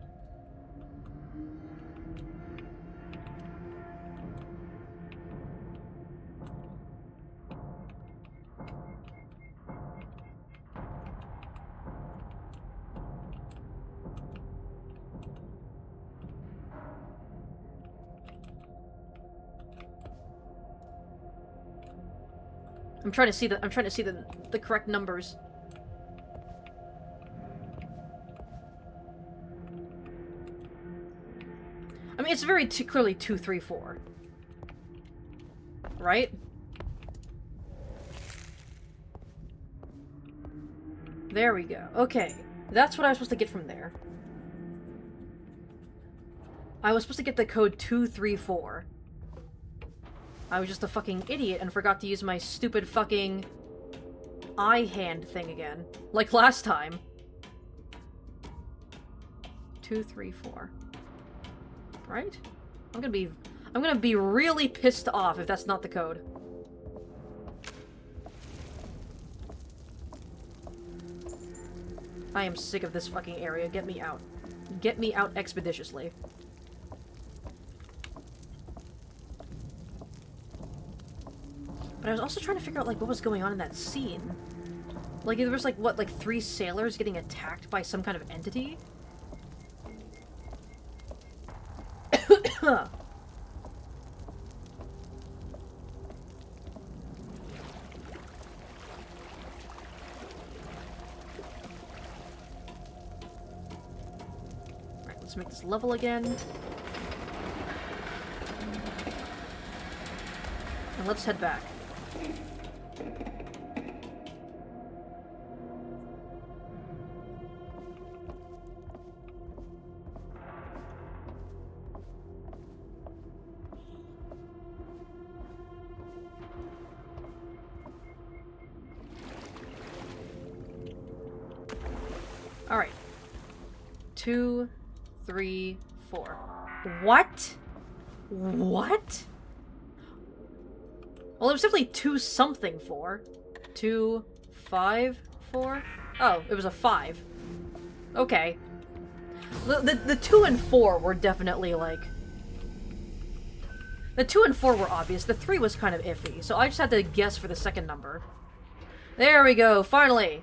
I'm trying to see the correct numbers. I mean, it's very clearly 2, 3, 4. Right? There we go. Okay. That's what I was supposed to get from there. I was supposed to get the code 234. I was just a fucking idiot and forgot to use my stupid fucking eye hand thing again. Like last time. 2, 3, 4. Right? I'm gonna be really pissed off if that's not the code. I am sick of this fucking area. Get me out. Get me out expeditiously. But I was also trying to figure out, like, what was going on in that scene. Like, there was, like, what, like 3 sailors getting attacked by some kind of entity? Right, let's make this level again. And let's head back. Alright. 2, 3, 4. What? What? Well, it was definitely 2 something 4. 2, 5, 4? Oh, it was a 5. Okay. The 2 and 4 were definitely, like... The 2 and 4 were obvious. The 3 was kind of iffy, so I just had to guess for the second number. There we go, finally!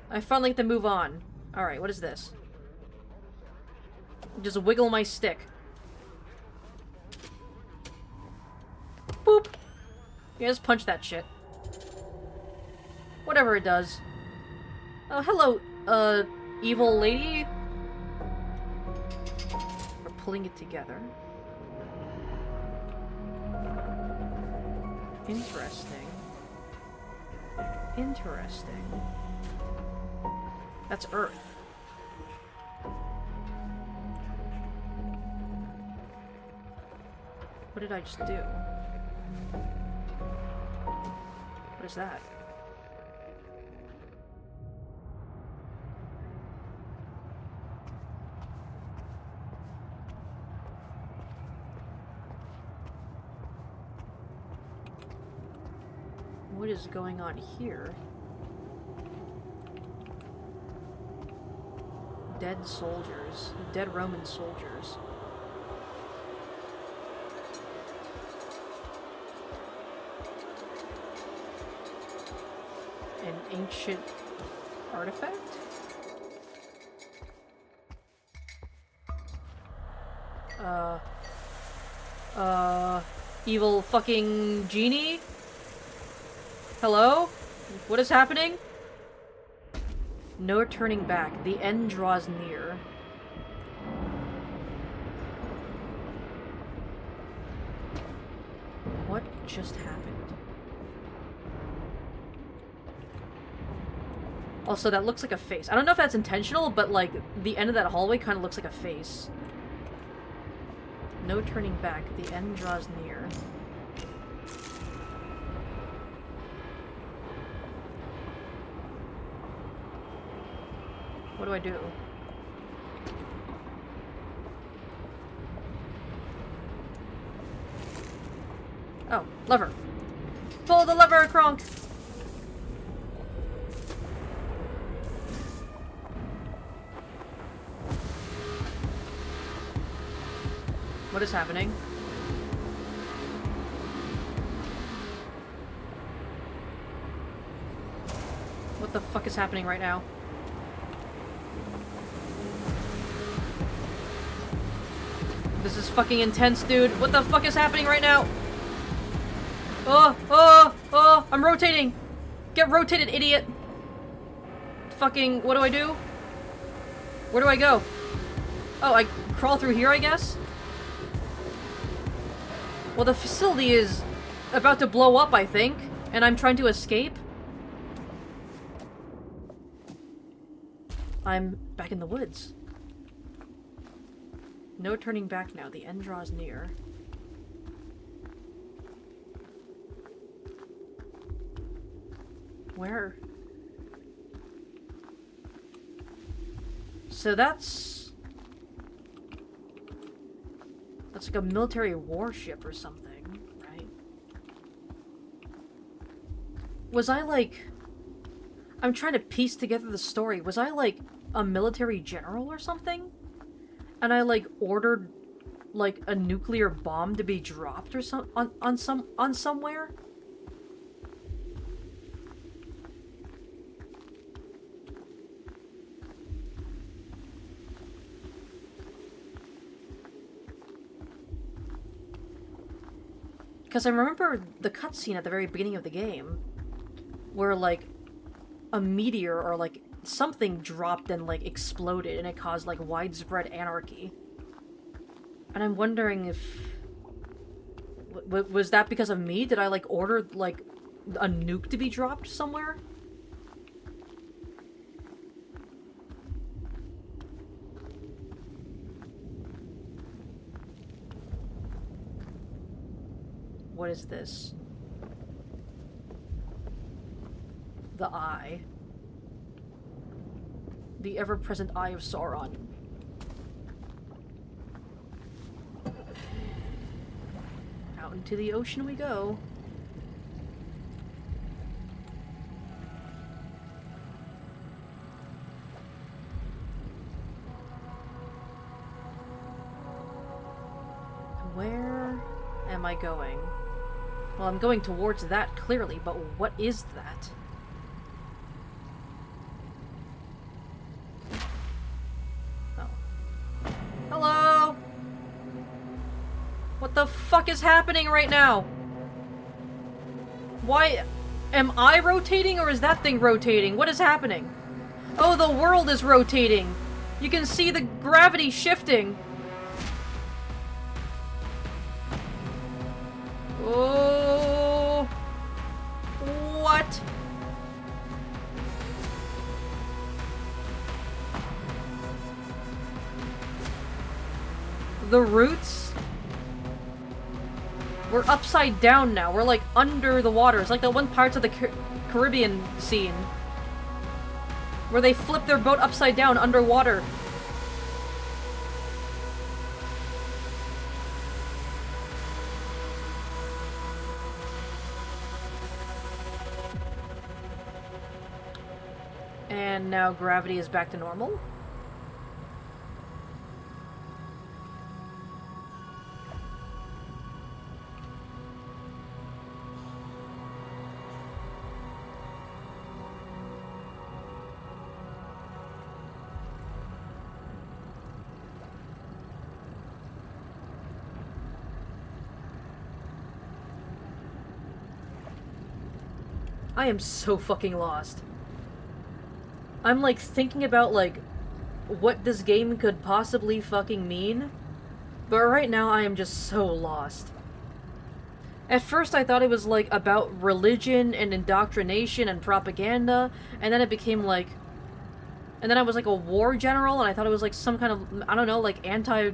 I finally get to move on. Alright, what is this? Just wiggle my stick. Boop! Yeah, just punch that shit. Whatever it does. Oh, hello, evil lady. We're pulling it together. Interesting. Interesting. That's Earth. What did I just do? What is that? What is going on here? Dead soldiers. Dead Roman soldiers. An ancient artifact? Evil fucking genie? Hello? What is happening? No turning back. The end draws near. What just happened? Also, that looks like a face. I don't know if that's intentional, but, like, the end of that hallway kind of looks like a face. No turning back. The end draws near. What do I do? Oh, lever. Pull the lever, Kronk! What is happening? What the fuck is happening right now? This is fucking intense, dude. What the fuck is happening right now? Oh, I'm rotating. Get rotated, idiot. Fucking, what do I do? Where do I go? Oh, I crawl through here, I guess? Well, the facility is about to blow up, I think, and I'm trying to escape. I'm back in the woods. No turning back now. The end draws near. Where? So that's like a military warship or something, right? Was I like... I'm trying to piece together the story. Was I like a military general or something? And I like ordered like a nuclear bomb to be dropped or on somewhere? Because I remember the cutscene at the very beginning of the game where like a meteor or like something dropped and like exploded and it caused like widespread anarchy. And I'm wondering if... was that because of me? Did I like order like a nuke to be dropped somewhere? What is this? The Eye. The ever-present Eye of Sauron. Out into the ocean we go. Where am I going? Well, I'm going towards that, clearly, but what is that? Oh. Hello? What the fuck is happening right now? Why... am I rotating, or is that thing rotating? What is happening? Oh, the world is rotating! You can see the gravity shifting! Oh, what? The roots? We're upside down now. We're like under the water. It's like the one Pirates of the Caribbean scene where they flip their boat upside down underwater. And now gravity is back to normal. I am so fucking lost. I'm, like, thinking about, like, what this game could possibly fucking mean. But right now, I am just so lost. At first, I thought it was, like, about religion and indoctrination and propaganda, and then it became, like... And then I was, like, a war general, and I thought it was, like, some kind of, I don't know, like, a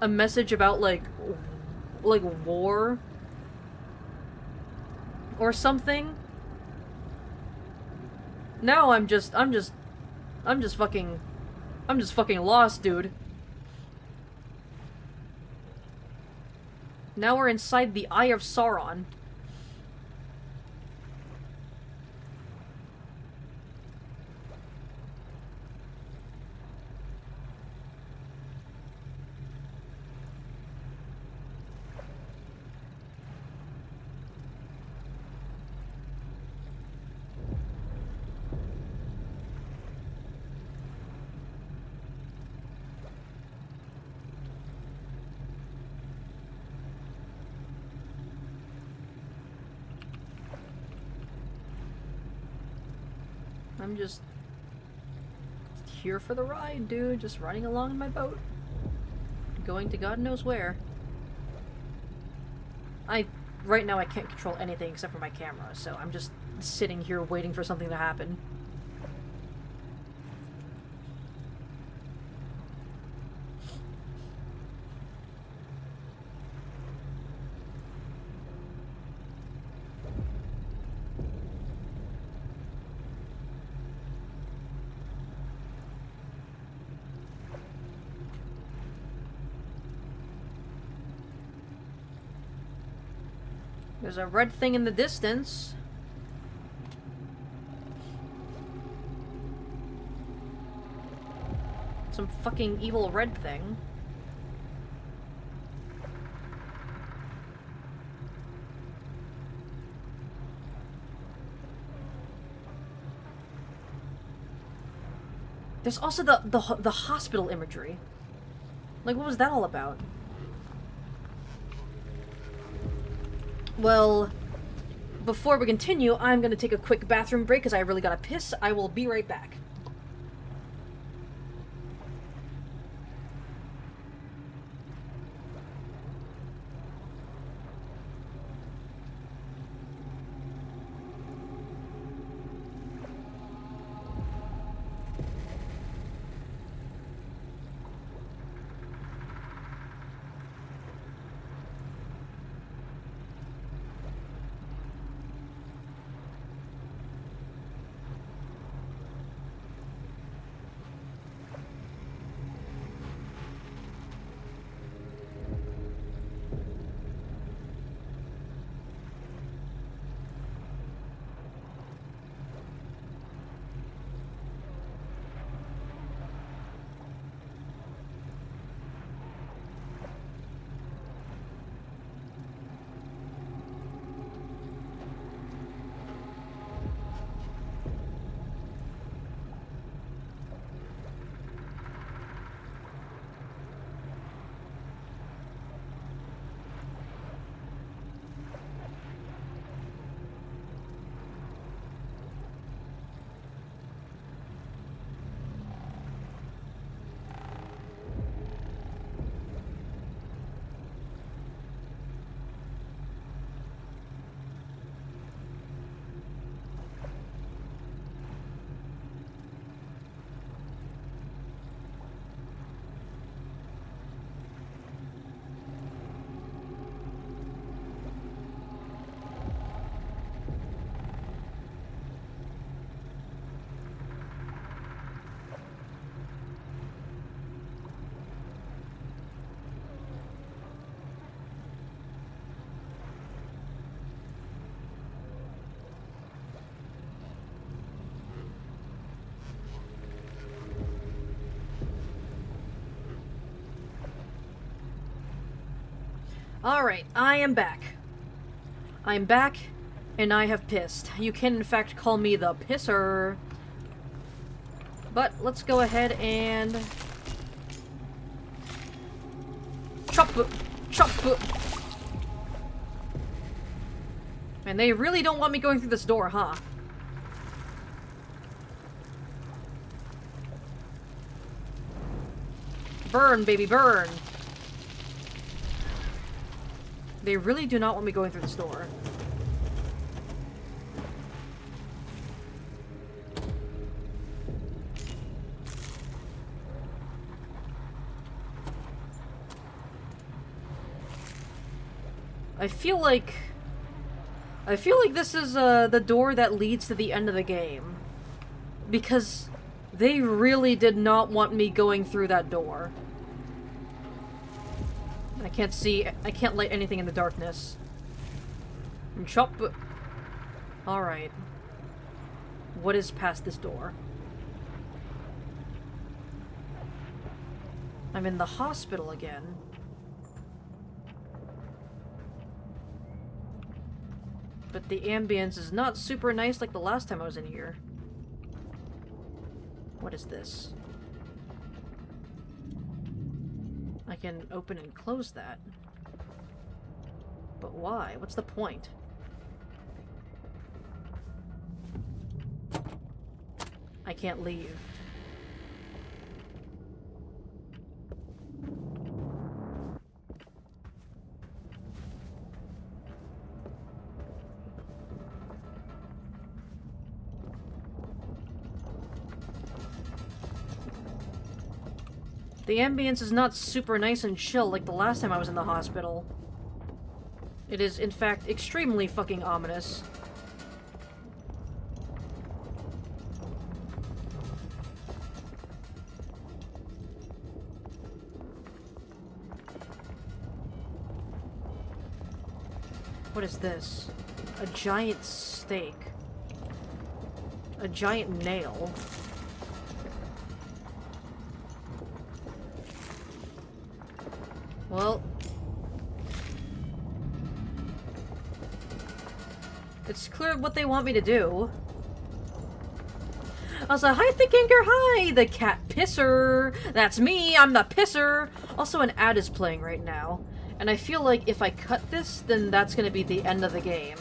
message about, like, war? Or something? Now I'm just fucking lost, dude. Now we're inside the Eye of Sauron. I'm just here for the ride, dude. Just running along in my boat. Going to God knows where. Right now I can't control anything except for my camera, so I'm just sitting here waiting for something to happen. There's a red thing in the distance. Some fucking evil red thing. There's also the hospital imagery. Like, what was that all about? Well, before we continue, I'm gonna take a quick bathroom break because I really gotta piss. I will be right back. Alright, I am back. I am back, and I have pissed. You can, in fact, call me the pisser. But let's go ahead and... chop! And they really don't want me going through this door, huh? Burn, baby, burn! They really do not want me going through this door. I feel like this is the door that leads to the end of the game. Because they really did not want me going through that door. I can't light anything in the darkness. Chop. Alright. What is past this door? I'm in the hospital again. But the ambience is not super nice like the last time I was in here. What is this? I can open and close that. But why? What's the point? I can't leave. The ambience is not super nice and chill like the last time I was in the hospital. It is, in fact, extremely fucking ominous. What is this? A giant stake. A giant nail. Well, it's clear what they want me to do. Also, hi Thickanker, hi! The cat pisser! That's me, I'm the pisser! Also, an ad is playing right now. And I feel like if I cut this, then that's gonna be the end of the game.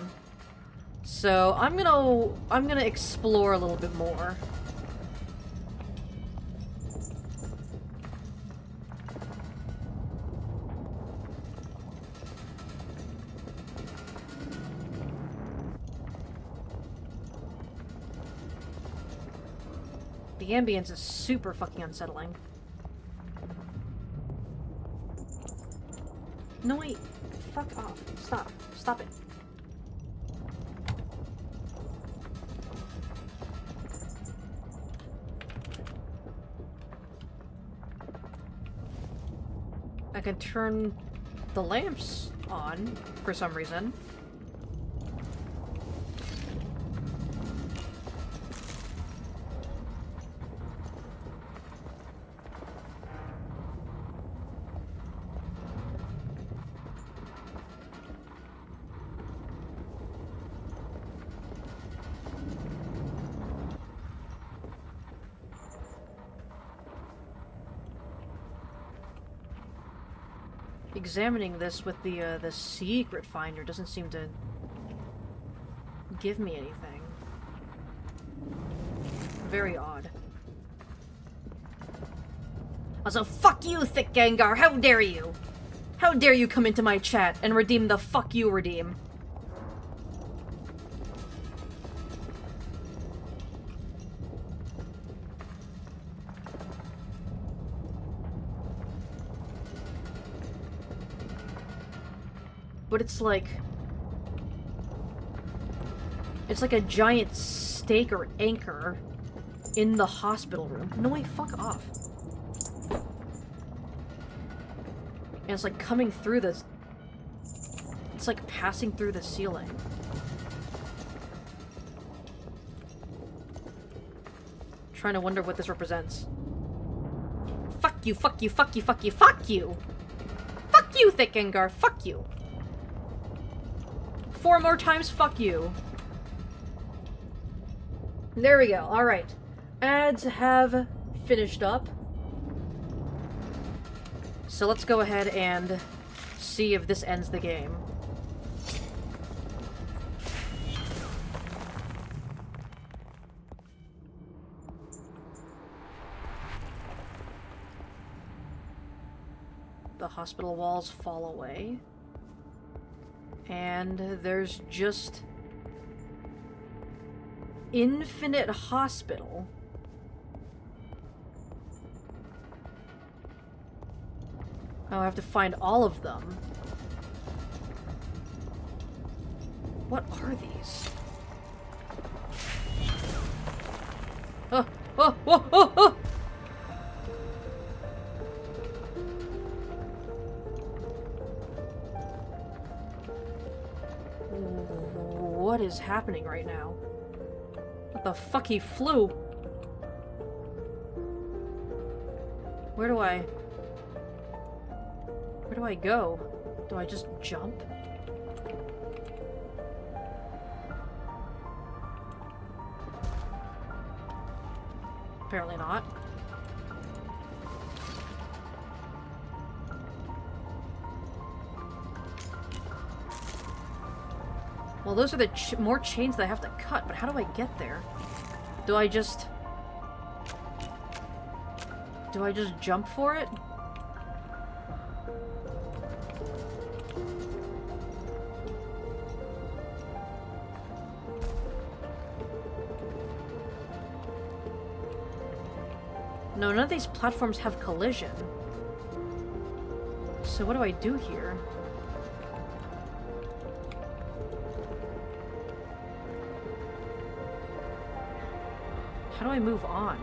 So, I'm gonna explore a little bit more. The ambience is super fucking unsettling. No, wait. Fuck off. Stop. Stop it. I can turn the lamps on for some reason. Examining this with the secret finder doesn't seem to give me anything. Very odd. Also, fuck you, Thick Gengar! How dare you! How dare you come into my chat and redeem the fuck you redeem? But it's like a giant stake or anchor in the hospital room. No, wait, fuck off. And it's like coming through this. It's like passing through the ceiling. Trying to wonder what this represents. Fuck you, fuck you, fuck you, fuck you, fuck you! Fuck you, Thick Gengar, fuck you! 4 more times, fuck you. There we go, alright. Ads have finished up. So let's go ahead and see if this ends the game. The hospital walls fall away. And there's just... infinite hospital. Oh, I have to find all of them. What are these? Oh, oh, oh, oh, oh! What is happening right now? What the fuck, he flew? Where do I go? Do I just jump? Apparently not. Well, those are the more chains that I have to cut, but how do I get there? Do I just jump for it? No, none of these platforms have collision. So what do I do here? How do I move on?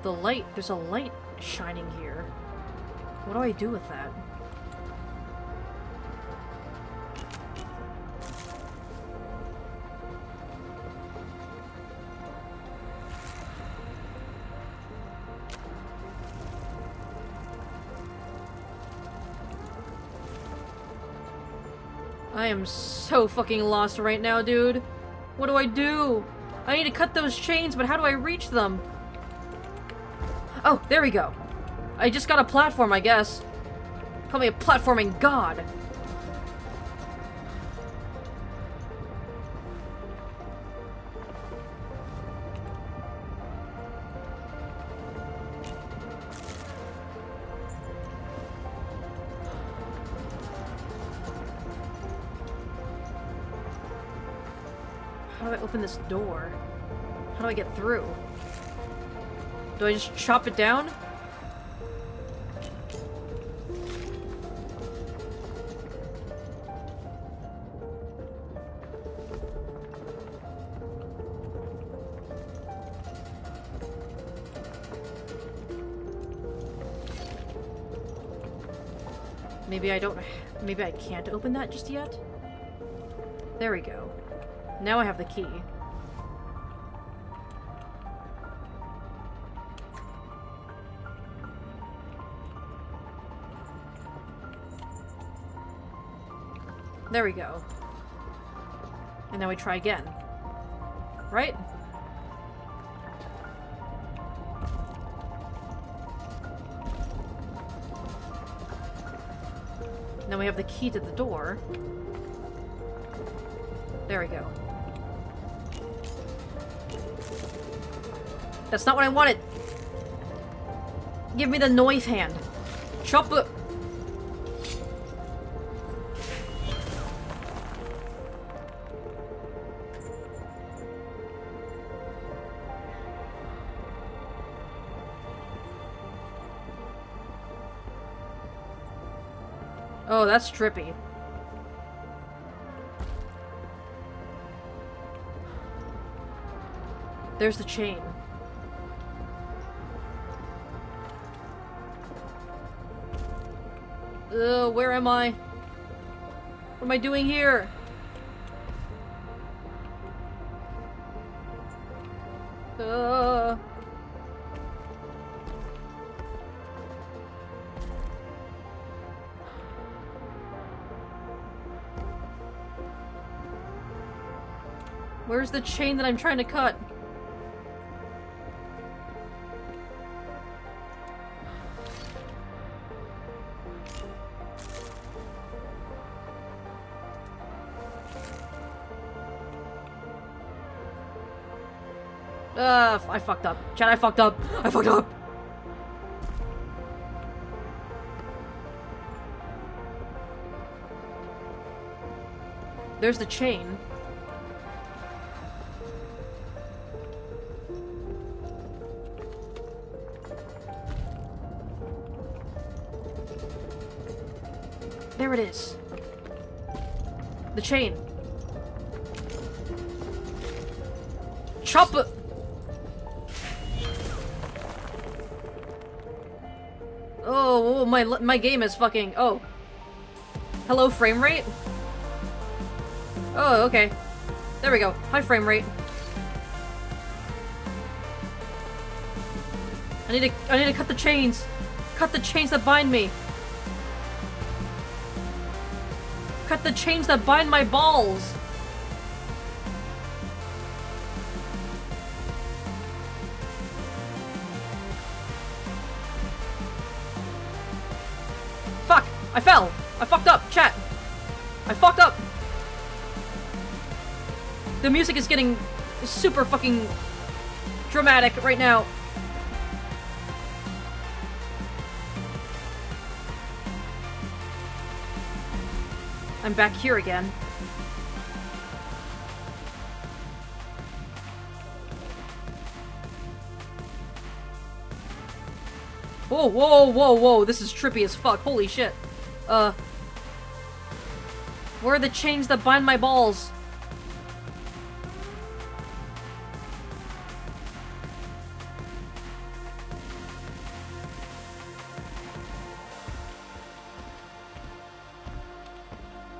The light, there's a light shining here. What do I do with that? I am so fucking lost right now, dude. What do I do? I need to cut those chains, but how do I reach them? Oh, there we go. I just got a platform, I guess. Call me a platforming god. How do I open this door? How do I get through? Do I just chop it down? Maybe I can't open that just yet? There we go. Now I have the key. There we go. And now we try again. Right? Now we have the key to the door. There we go. That's not what I wanted! Give me the knife hand. Chop it! Oh, that's trippy. There's the chain. Where am I? What am I doing here? Where's the chain that I'm trying to cut? I fucked up. Chat, I fucked up. I fucked up! There's the chain. There it is. The chain. Chop it! Oh, my game is fucking... Oh. Hello, frame rate? Oh, okay. There we go. Hi, frame rate. I need to cut the chains. Cut the chains that bind me. Cut the chains that bind my balls. Fuck! I fell! I fucked up, chat! I fucked up! The music is getting super fucking dramatic right now. I'm back here again. Whoa, whoa, whoa, whoa, this is trippy as fuck. Holy shit. Where are the chains that bind my balls?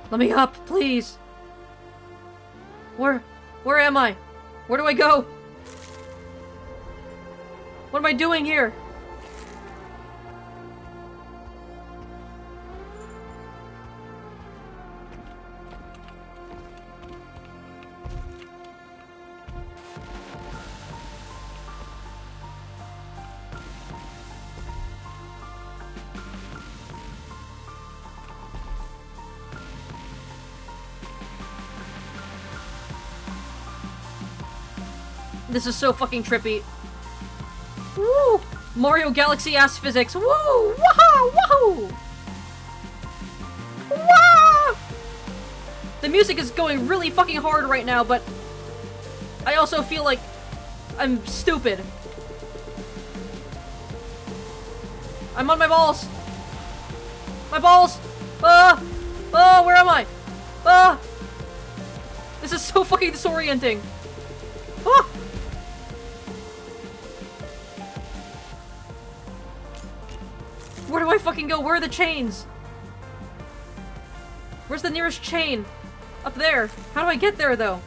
Let me up, please. Where am I? Where do I go? What am I doing here? This is so fucking trippy. Woo! Mario Galaxy ass physics. Woo! Woohoo! Woohoo! Wah! The music is going really fucking hard right now, but I also feel like I'm stupid. I'm on my balls. My balls! Oh, where am I? This is so fucking disorienting. Ah! Where do I fucking go? Where are the chains? Where's the nearest chain? Up there. How do I get there, though?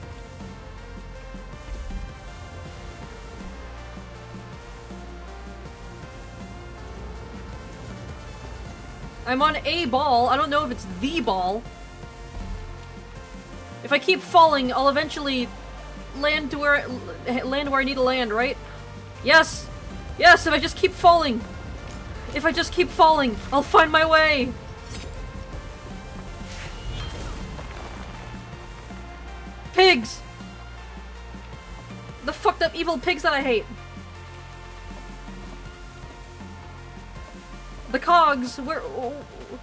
I'm on a ball. I don't know if it's the ball. If I keep falling, I'll eventually land where I need to land, right? Yes! Yes, if I just keep falling! If I just keep falling, I'll find my way! Pigs! The fucked up evil pigs that I hate! The cogs! Where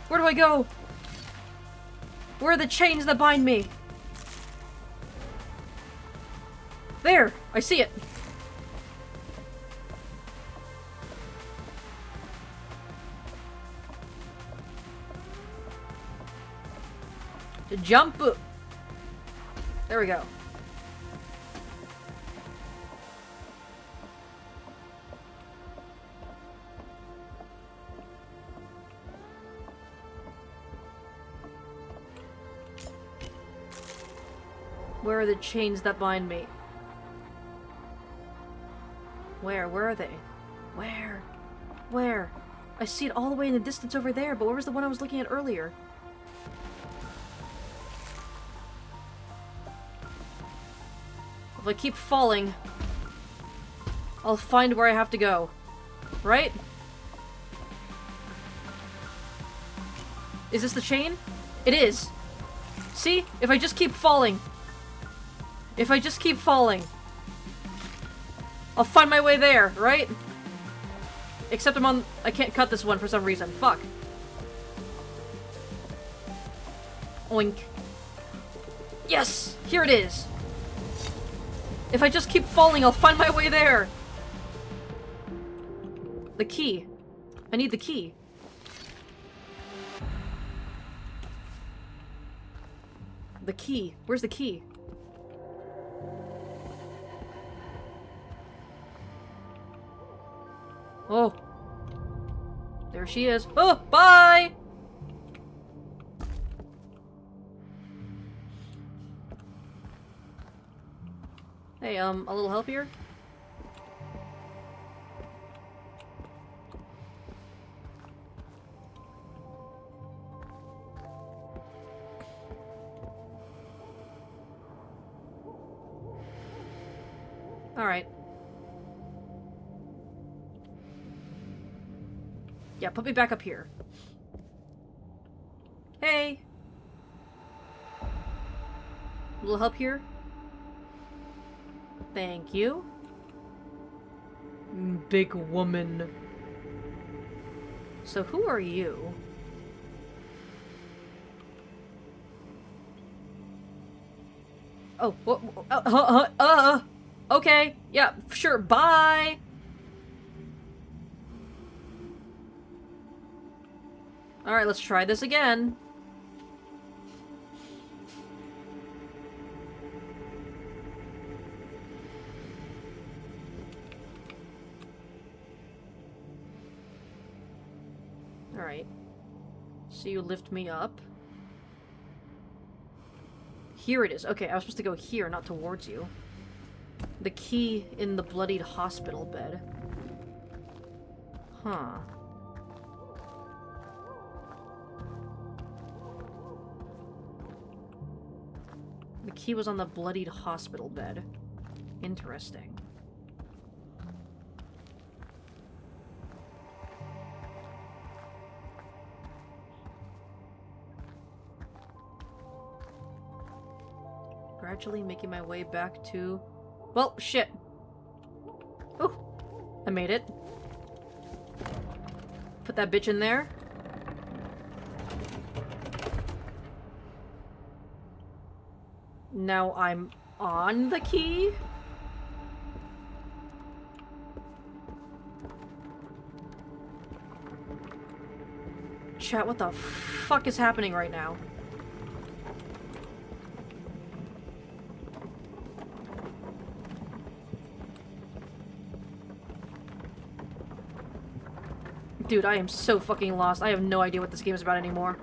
do I go? Where are the chains that bind me? There! I see it! To jump! There we go. Where are the chains that bind me? Where are they? Where? I see it all the way in the distance over there, but where was the one I was looking at earlier? If I keep falling, I'll find where I have to go. Right? Is this the chain? It is. See? If I just keep falling. If I just keep falling. I'll find my way there, right? Except I can't cut this one for some reason. Fuck. Oink. Yes! Here it is! If I just keep falling, I'll find my way there! The key. I need the key. The key. Where's the key? Oh. There she is. Oh, bye! Hey, a little help here? Alright. Yeah, put me back up here. Hey! A little help here? Thank you. Big woman. So who are you? Oh, okay. Yeah, sure, bye! Alright, let's try this again. Alright. So you lift me up. Here it is. Okay, I was supposed to go here, not towards you. The key in the bloodied hospital bed. Huh. The key was on the bloodied hospital bed. Interesting. Gradually making my way back to... Well, shit. Oh, I made it. Put that bitch in there. Now I'm on the key? Chat, what the fuck is happening right now? Dude, I am so fucking lost. I have no idea what this game is about anymore.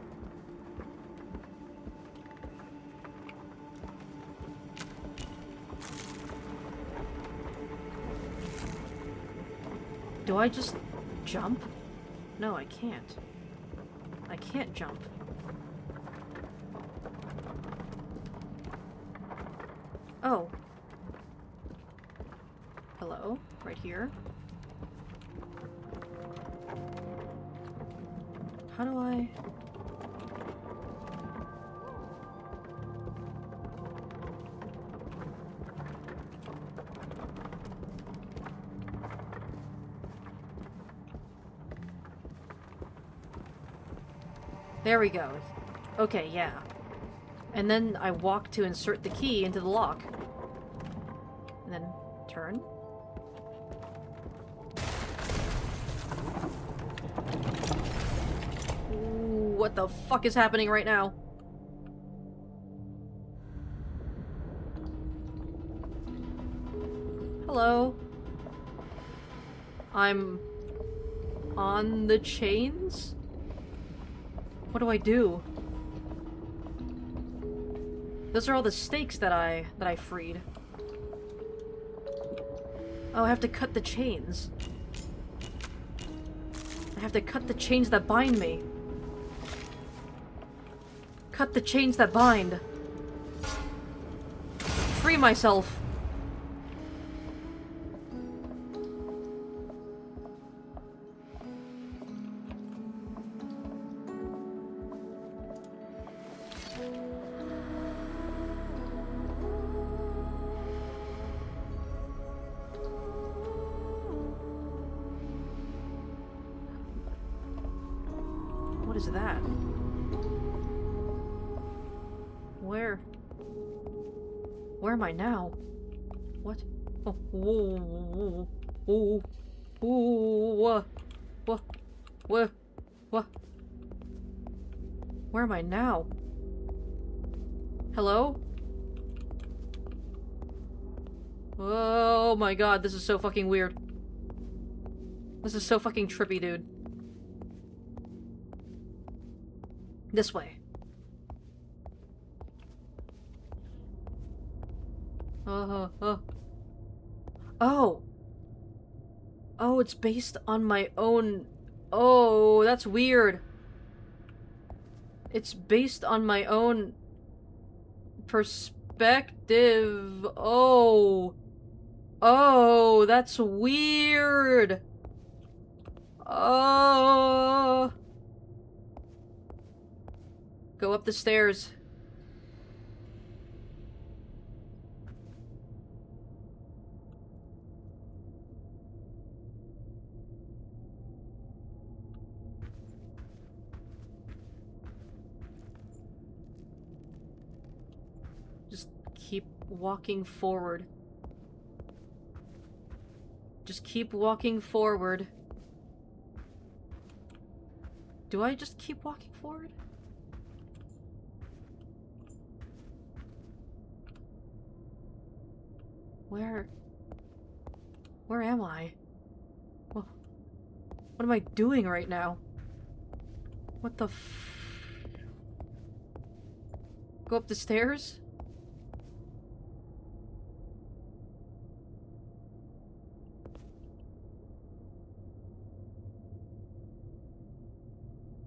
Do I just jump? No, I can't. I can't jump. Oh. Hello? Right here? How do I... There we go. Okay, yeah. And then I walk to insert the key into the lock. And then turn. Ooh, what the fuck is happening right now? Hello. I'm on the chains? What do I do? Those are all the stakes that I freed. Oh, I have to cut the chains. I have to cut the chains that bind me. Cut the chains that bind. Free myself. that? Where am I now? What? Oh, whoa, whoa, whoa, what? Where am I now? Hello? Oh my god, this is so fucking weird. This is so fucking trippy, dude. This way. Oh. Oh, it's based on my own... Oh, that's weird. It's based on my own... perspective. Oh. Oh, that's weird. Oh. Go up the stairs. Just keep walking forward. Just keep walking forward. Do I just keep walking forward? Where am I? What am I doing right now? What the Go up the stairs?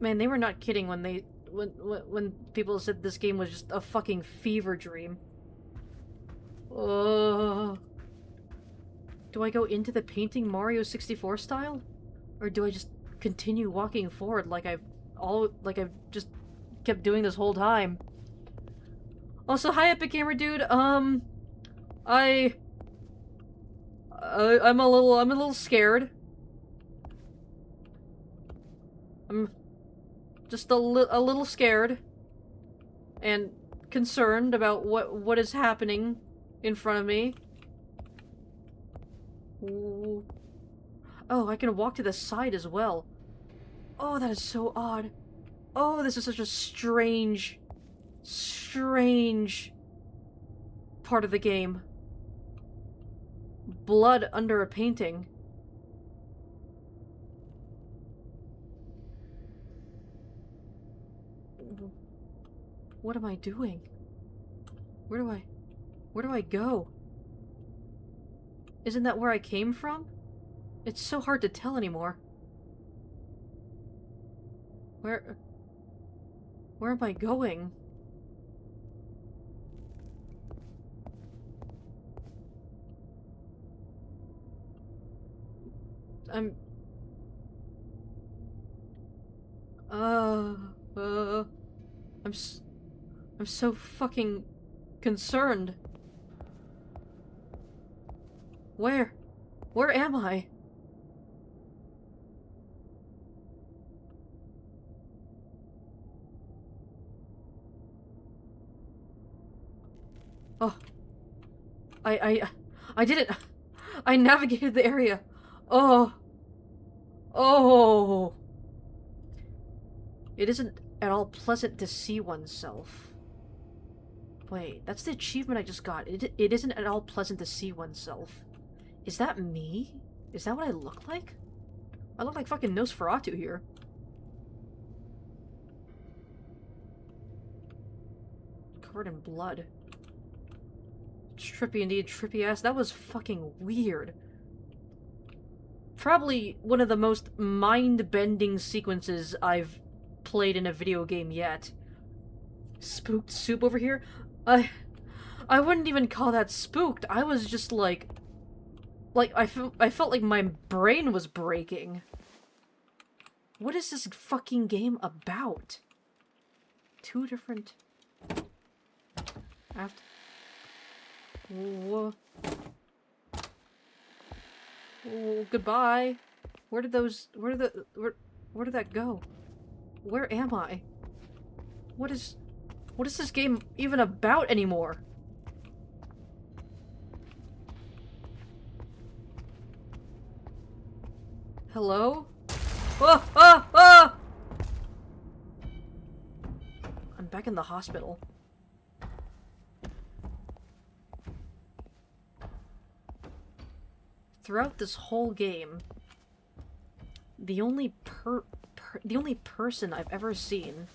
Man, they were not kidding when people said this game was just a fucking fever dream. Do I go into the painting Mario 64 style? Or do I just continue walking forward like I've just kept doing this whole time? Also, hi Epic Gamer Dude, I'm a little scared. I'm just a little scared and concerned about what is happening in front of me. Ooh. Oh, I can walk to the side as well. Oh, that is so odd. Oh, this is such a strange part of the game. Blood under a painting. What am I doing? Where do I go? Isn't that where I came from? It's so hard to tell anymore. Where am I going? I'm so fucking concerned. Where am I? Oh. I did it! I navigated the area! Oh. Oh. It isn't at all pleasant to see oneself. Wait, that's the achievement I just got. It isn't at all pleasant to see oneself. Is that me? Is that what I look like? I look like fucking Nosferatu here. Covered in blood. Trippy indeed, trippy ass. That was fucking weird. Probably one of the most mind-bending sequences I've played in a video game yet. Spooked soup over here? I wouldn't even call that spooked. I was just like I felt like my brain was breaking. What is this fucking game about? Two different... After... Whoa. Oh, goodbye. Where did that go? Where am I? What is this game even about anymore? Hello? Ah! Ah! Ah! I'm back in the hospital. Throughout this whole game, the only person I've ever seen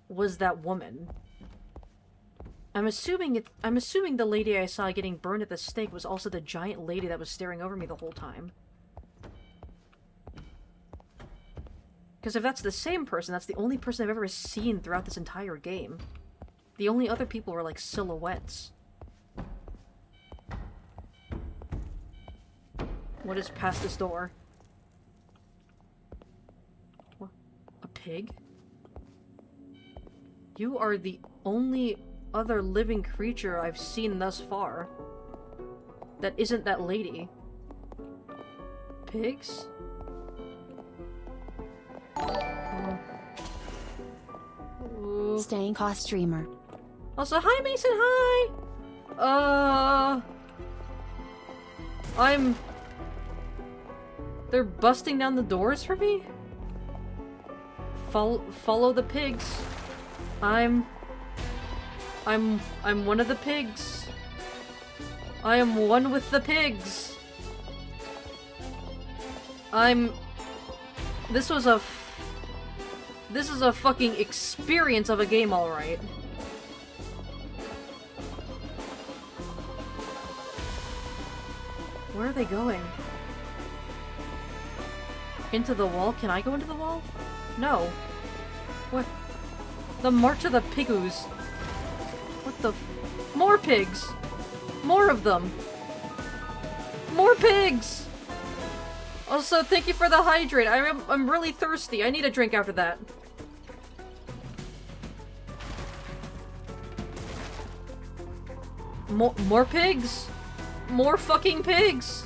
was that woman. I'm assuming the lady I saw getting burned at the stake was also the giant lady that was staring over me the whole time. Because if that's the same person, that's the only person I've ever seen throughout this entire game. The only other people were like silhouettes. What is past this door? What? A pig? You are the only other living creature I've seen thus far that isn't that lady. Pigs? Staying cost streamer. Also, hi Mason, hi! They're busting down the doors for me? Follow the pigs. I'm one of the pigs. I am one with the pigs. This is a fucking experience of a game, alright. Where are they going? Into the wall? Can I go into the wall? No. What? The March of the Pigoos. What the f- More pigs! More of them! More pigs! Also, thank you for the hydrate. I'm really thirsty. I need a drink after that. More pigs? More fucking pigs!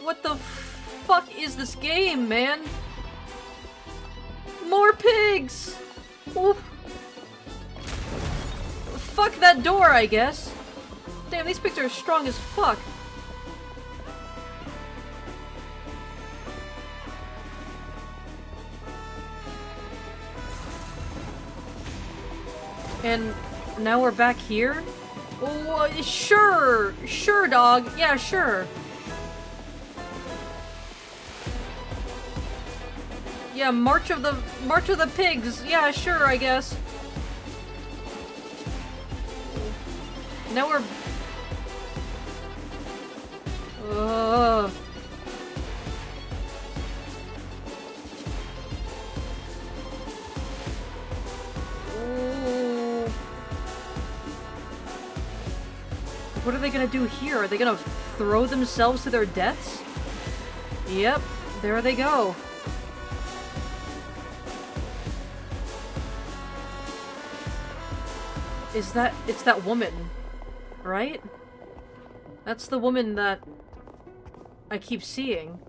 What the fuck is this game, man? More pigs! Ooh. Fuck that door, I guess. Damn, these pigs are strong as fuck. And now we're back here? Oh, sure! Sure, dog. Yeah, sure. Yeah, March of the Pigs. Yeah, sure, I guess. Now we're... What are they gonna do here? Are they gonna throw themselves to their deaths? Yep, there they go. It's that woman, right? That's the woman that I keep seeing,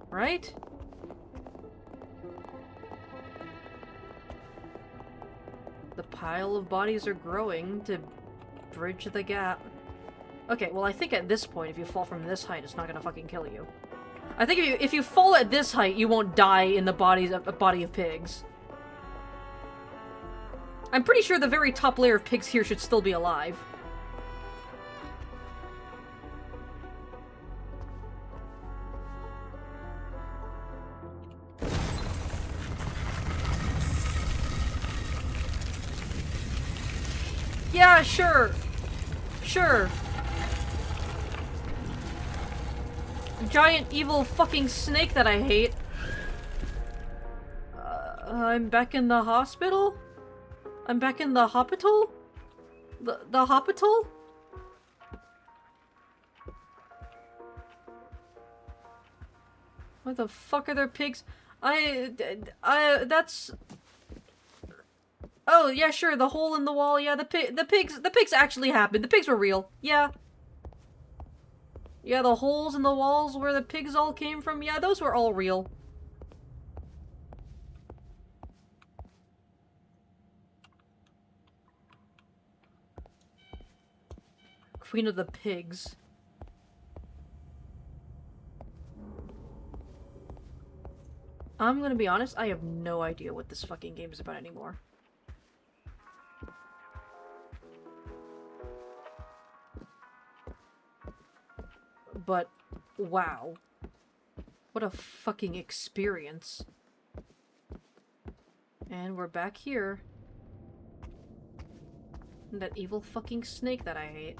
right? The pile of bodies are growing to bridge the gap. Okay, well I think at this point, if you fall from this height, it's not gonna fucking kill you. I think if you fall at this height, you won't die in the body of pigs. I'm pretty sure the very top layer of pigs here should still be alive. Yeah, sure. Sure. Giant evil fucking snake that I hate. I'm back in the hospital? I'm back in the hospital? The hospital? What the fuck are there pigs? That's... oh, yeah, sure, the hole in the wall, yeah, the pigs actually happened. The pigs were real. Yeah. Yeah, the holes in the walls where the pigs all came from, yeah, those were all real. Queen of the Pigs. I'm gonna be honest, I have no idea what this fucking game is about anymore. But, wow. What a fucking experience. And we're back here. And that evil fucking snake that I hate.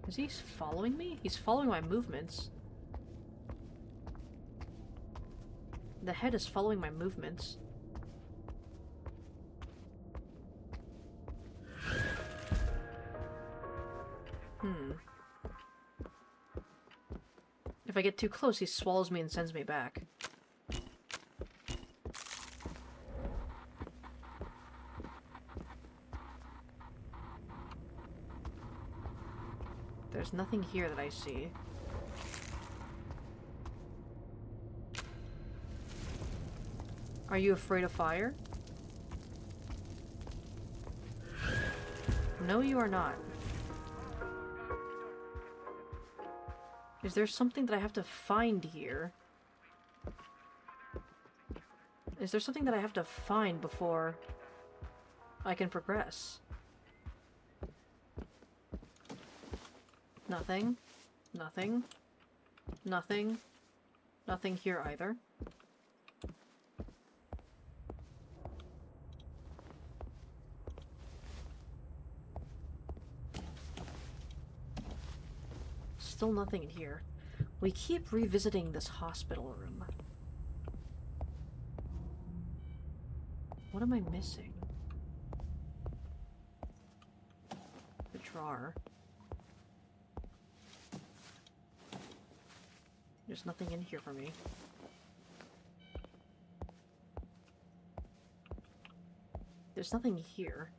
Is he following me? He's following my movements. The head is following my movements. If I get too close, he swallows me and sends me back. There's nothing here that I see. Are you afraid of fire? No, you are not. Is there something that I have to find here? Is there something that I have to find before I can progress? Nothing. Nothing. Nothing. Nothing here either. Still nothing in here. We keep revisiting this hospital room. What am I missing? The drawer. There's nothing in here for me. There's nothing here.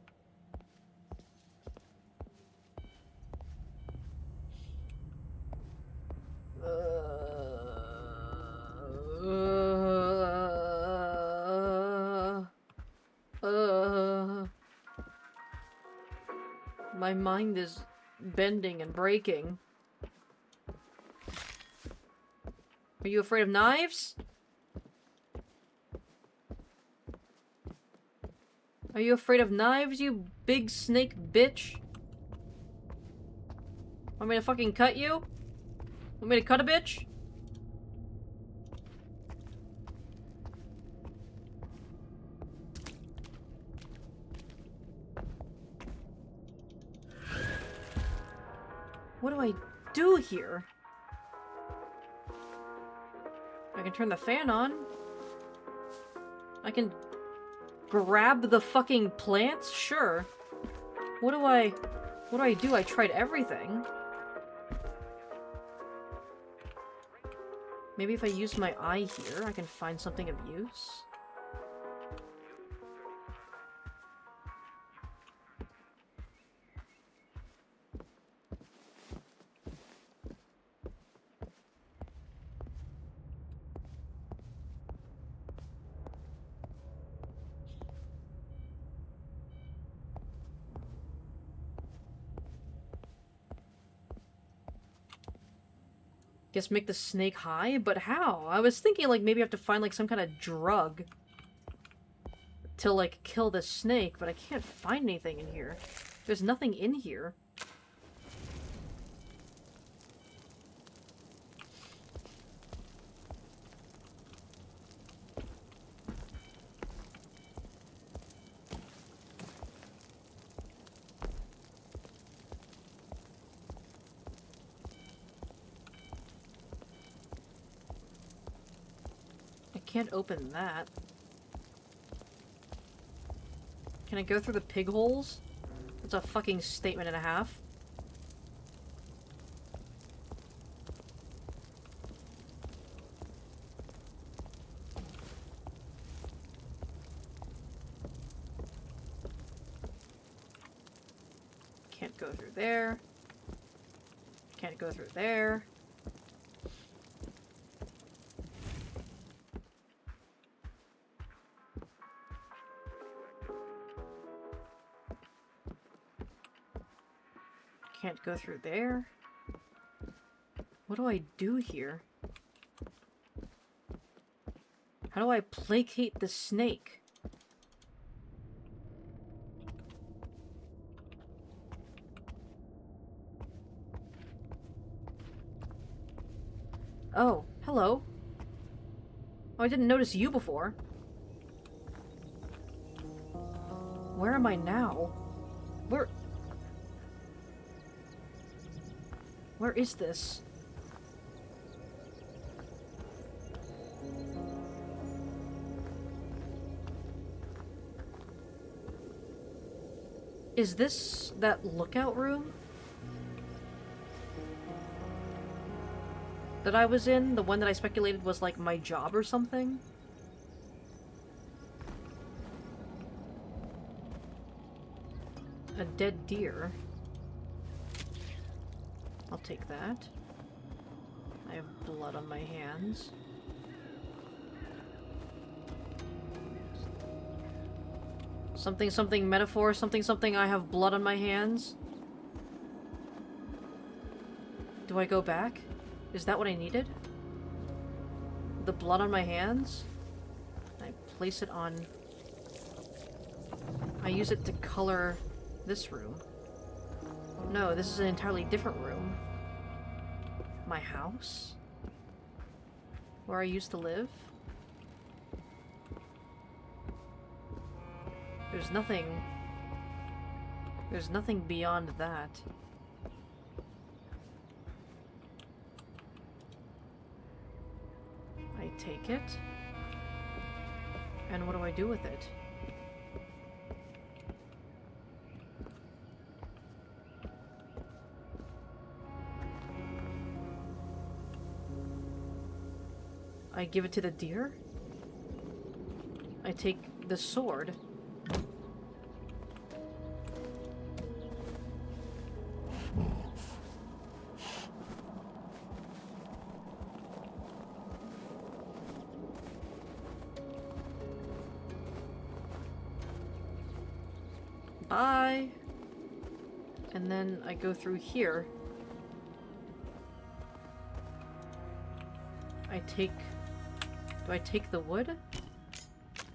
My mind is bending and breaking. Are you afraid of knives? Are you afraid of knives, you big snake bitch? Want me to fucking cut you? Want me to cut a bitch? What do I do here? I can turn the fan on. I can grab the fucking plants? Sure. What do I do? I tried everything. Maybe if I use my eye here, I can find something of use. Guess make the snake high? But how? I was thinking, like, maybe I have to find, like, some kind of drug to, like, kill the snake, but I can't find anything in here. There's nothing in here. Can't open that. Can I go through the pig holes? That's a fucking statement and a half. Can't go through there. Can't go through there. Can't go through there. What do I do here? How do I placate the snake? Oh, hello. Oh, I didn't notice you before. Where am I now? Where is this? Is this that lookout room that I was in? The one that I speculated was like my job or something? A dead deer. I'll take that. I have blood on my hands. Something something metaphor, something something I have blood on my hands. Do I go back? Is that what I needed? The blood on my hands? I place it on... I use it to color this room. No, this is an entirely different room. My house? Where I used to live? There's nothing beyond that. I take it. And what do I do with it? I give it to the deer? I take the sword. Bye. And then I go through here. Do I take the wood?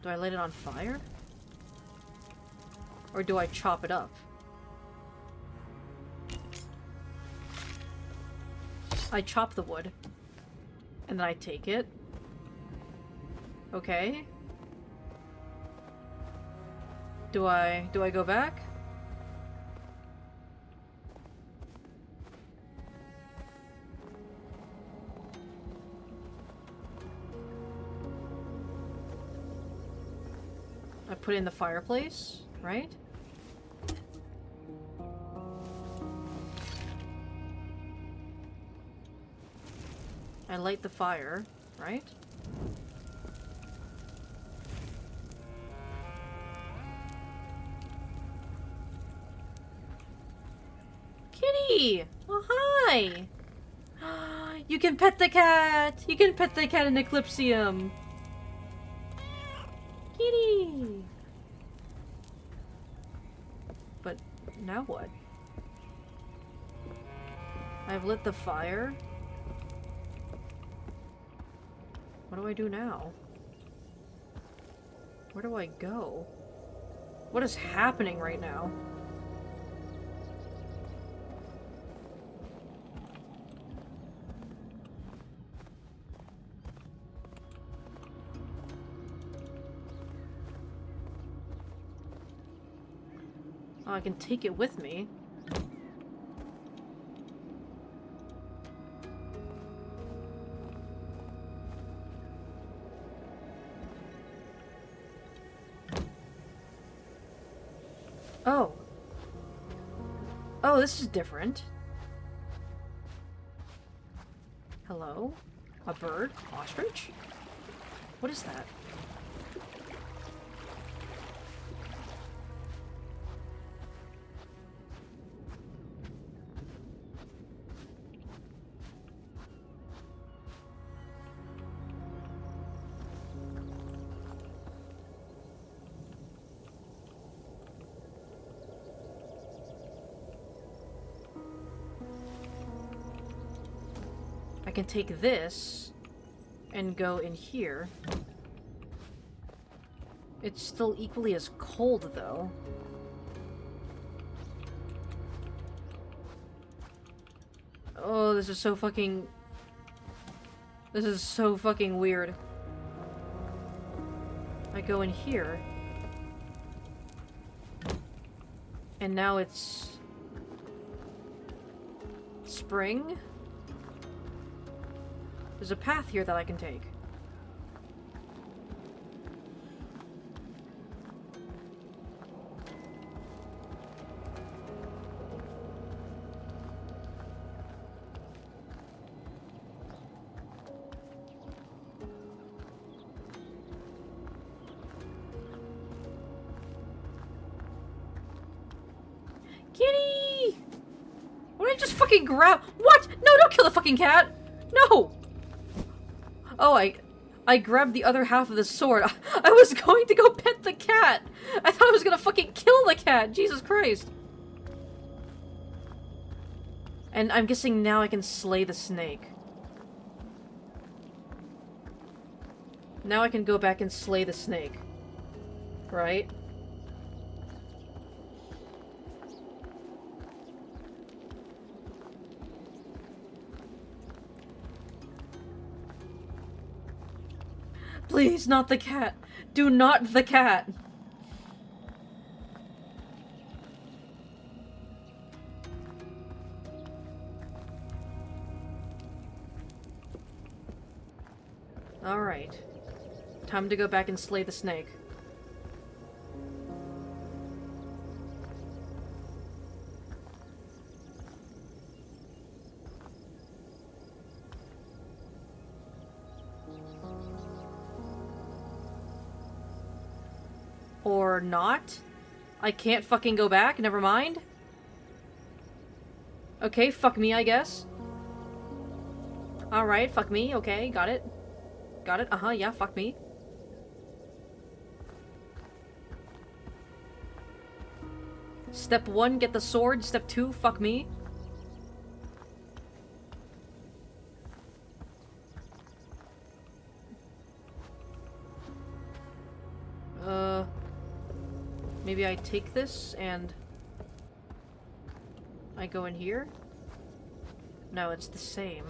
Do I light it on fire? Or do I chop it up? I chop the wood. And then I take it. Okay. Do I go back? I put it in the fireplace, right? I light the fire, right? Kitty! Oh, hi! You can pet the cat! You can pet the cat in eclipsium! Kitty! But now what? I've lit the fire. What do I do now? Where do I go? What is happening right now? Oh, I can take it with me. Oh. Oh, this is different. Hello? A bird? Ostrich? What is that? I can take this and go in here. It's still equally as cold, though. Oh, this is so fucking... This is so fucking weird. I go in here. And now it's... spring? There's a path here that I can take. Kitty! Why did I just fucking grab- What? No, don't kill the fucking cat! No! Oh, I grabbed the other half of the sword. I was going to go pet the cat! I thought I was gonna fucking kill the cat! Jesus Christ! And I'm guessing now I can slay the snake. Now I can go back and slay the snake. Right? Please, not the cat. Do not the cat. Alright. Time to go back and slay the snake. Or not? I can't fucking go back? Never mind. Okay, fuck me, I guess. Alright, fuck me. Okay, got it. Got it? Uh-huh, yeah, fuck me. Step 1, get the sword. Step 2, fuck me. Maybe I take this and I go in here? No, it's the same.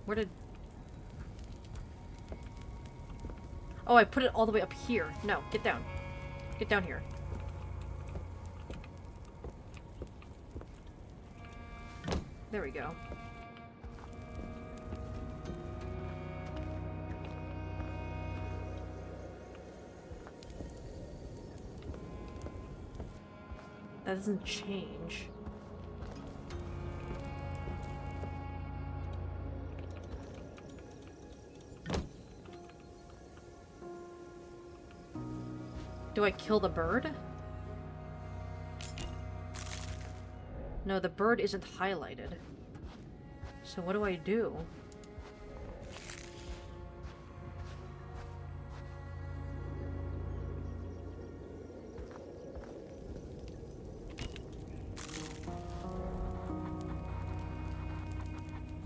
Where did... Oh, I put it all the way up here. No, get down. Get down here. There we go. That doesn't change. Do I kill the bird? No, the bird isn't highlighted. So what do I do?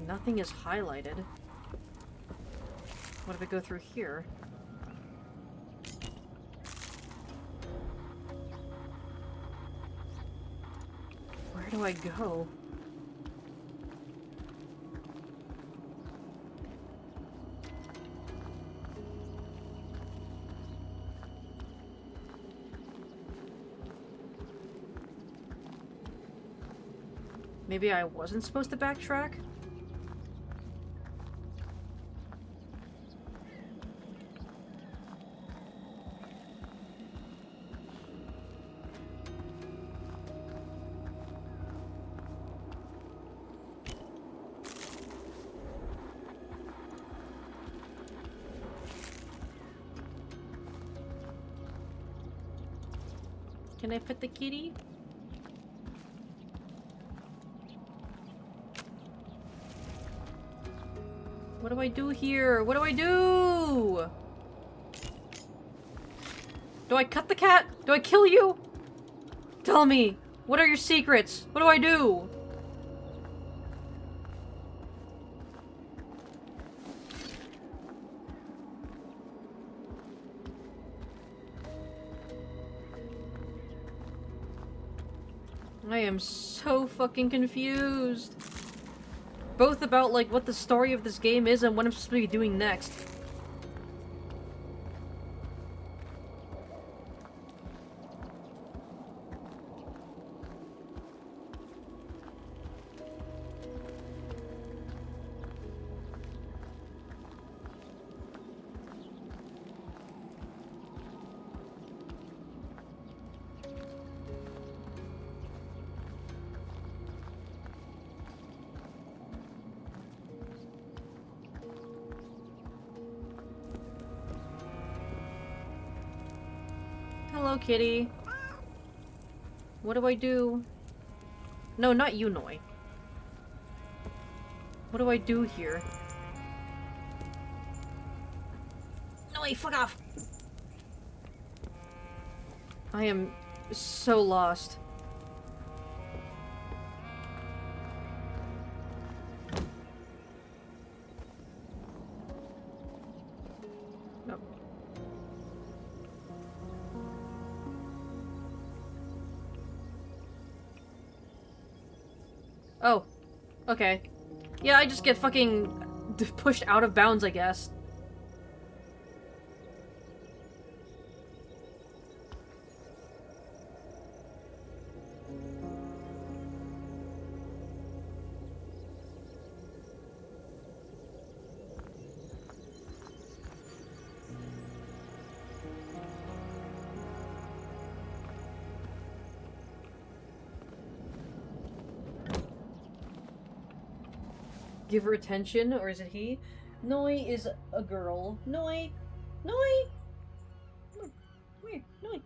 Nothing is highlighted. What if I go through here? Where do I go? Maybe I wasn't supposed to backtrack? Can I pet the kitty? What do I do here? What do I do? Do I cut the cat? Do I kill you? Tell me! What are your secrets? What do I do? I am so fucking confused. Both about, like, what the story of this game is and what I'm supposed to be doing next. Hello, kitty. What do I do? No, not you, Noi. What do I do here? Noi, fuck off! I am so lost. Nope. Oh. Okay. Yeah, I just get fucking pushed out of bounds, I guess. Give her attention, or is it he? Noi is a girl. Noi! Noi! Come here, Noi!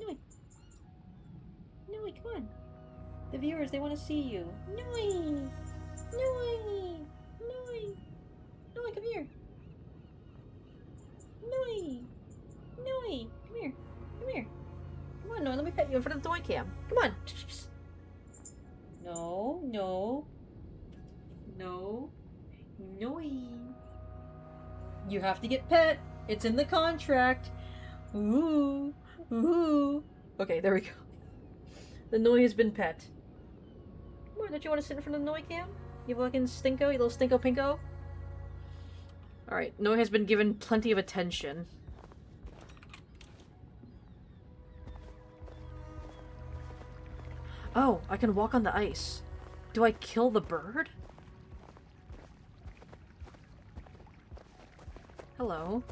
Noi! Noi, come on! The viewers, they want to see you. Noi! Noi! Noi! Noi, come here! Noi! Noi! Come here! Come here! Come on, Noi, let me pet you in front of the toy cam. Come on! No, no. No. No. You have to get pet. It's in the contract. Ooh. Ooh. Okay, there we go. The Noi has been pet. Come on, don't you want to sit in front of the Noi cam? You fucking stinko, you little stinko pinko? Alright, Noi has been given plenty of attention. Oh, I can walk on the ice. Do I kill the bird? Hello.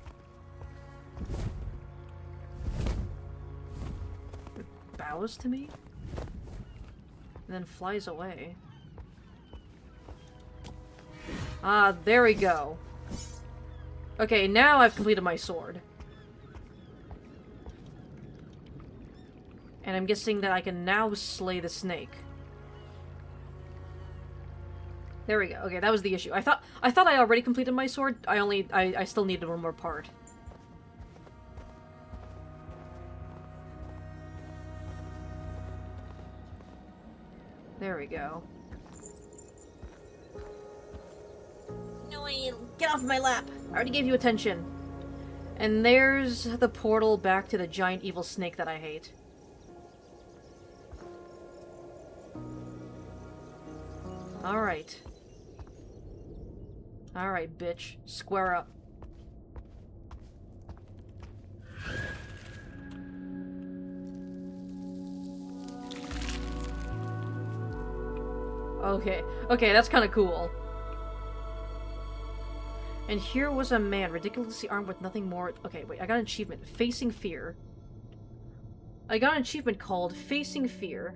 It bows to me? And then flies away. Ah, there we go. Okay, now I've completed my sword. And I'm guessing that I can now slay the snake. There we go. Okay, that was the issue. I thought I already completed my sword. I still needed one more part. There we go. No, get off my lap! I already gave you attention. And there's the portal back to the giant evil snake that I hate. Alright. Alright, bitch. Square up. Okay. Okay, that's kind of cool. And here was a man, ridiculously armed with nothing more... Okay, wait, I got an achievement. Facing Fear. I got an achievement called Facing Fear.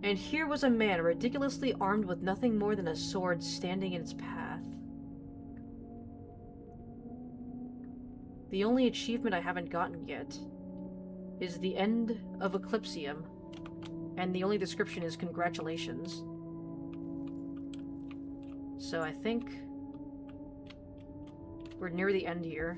And here was a man, ridiculously armed with nothing more than a sword standing in its path. The only achievement I haven't gotten yet is the end of Eclipsium. And the only description is congratulations. So I think we're near the end here.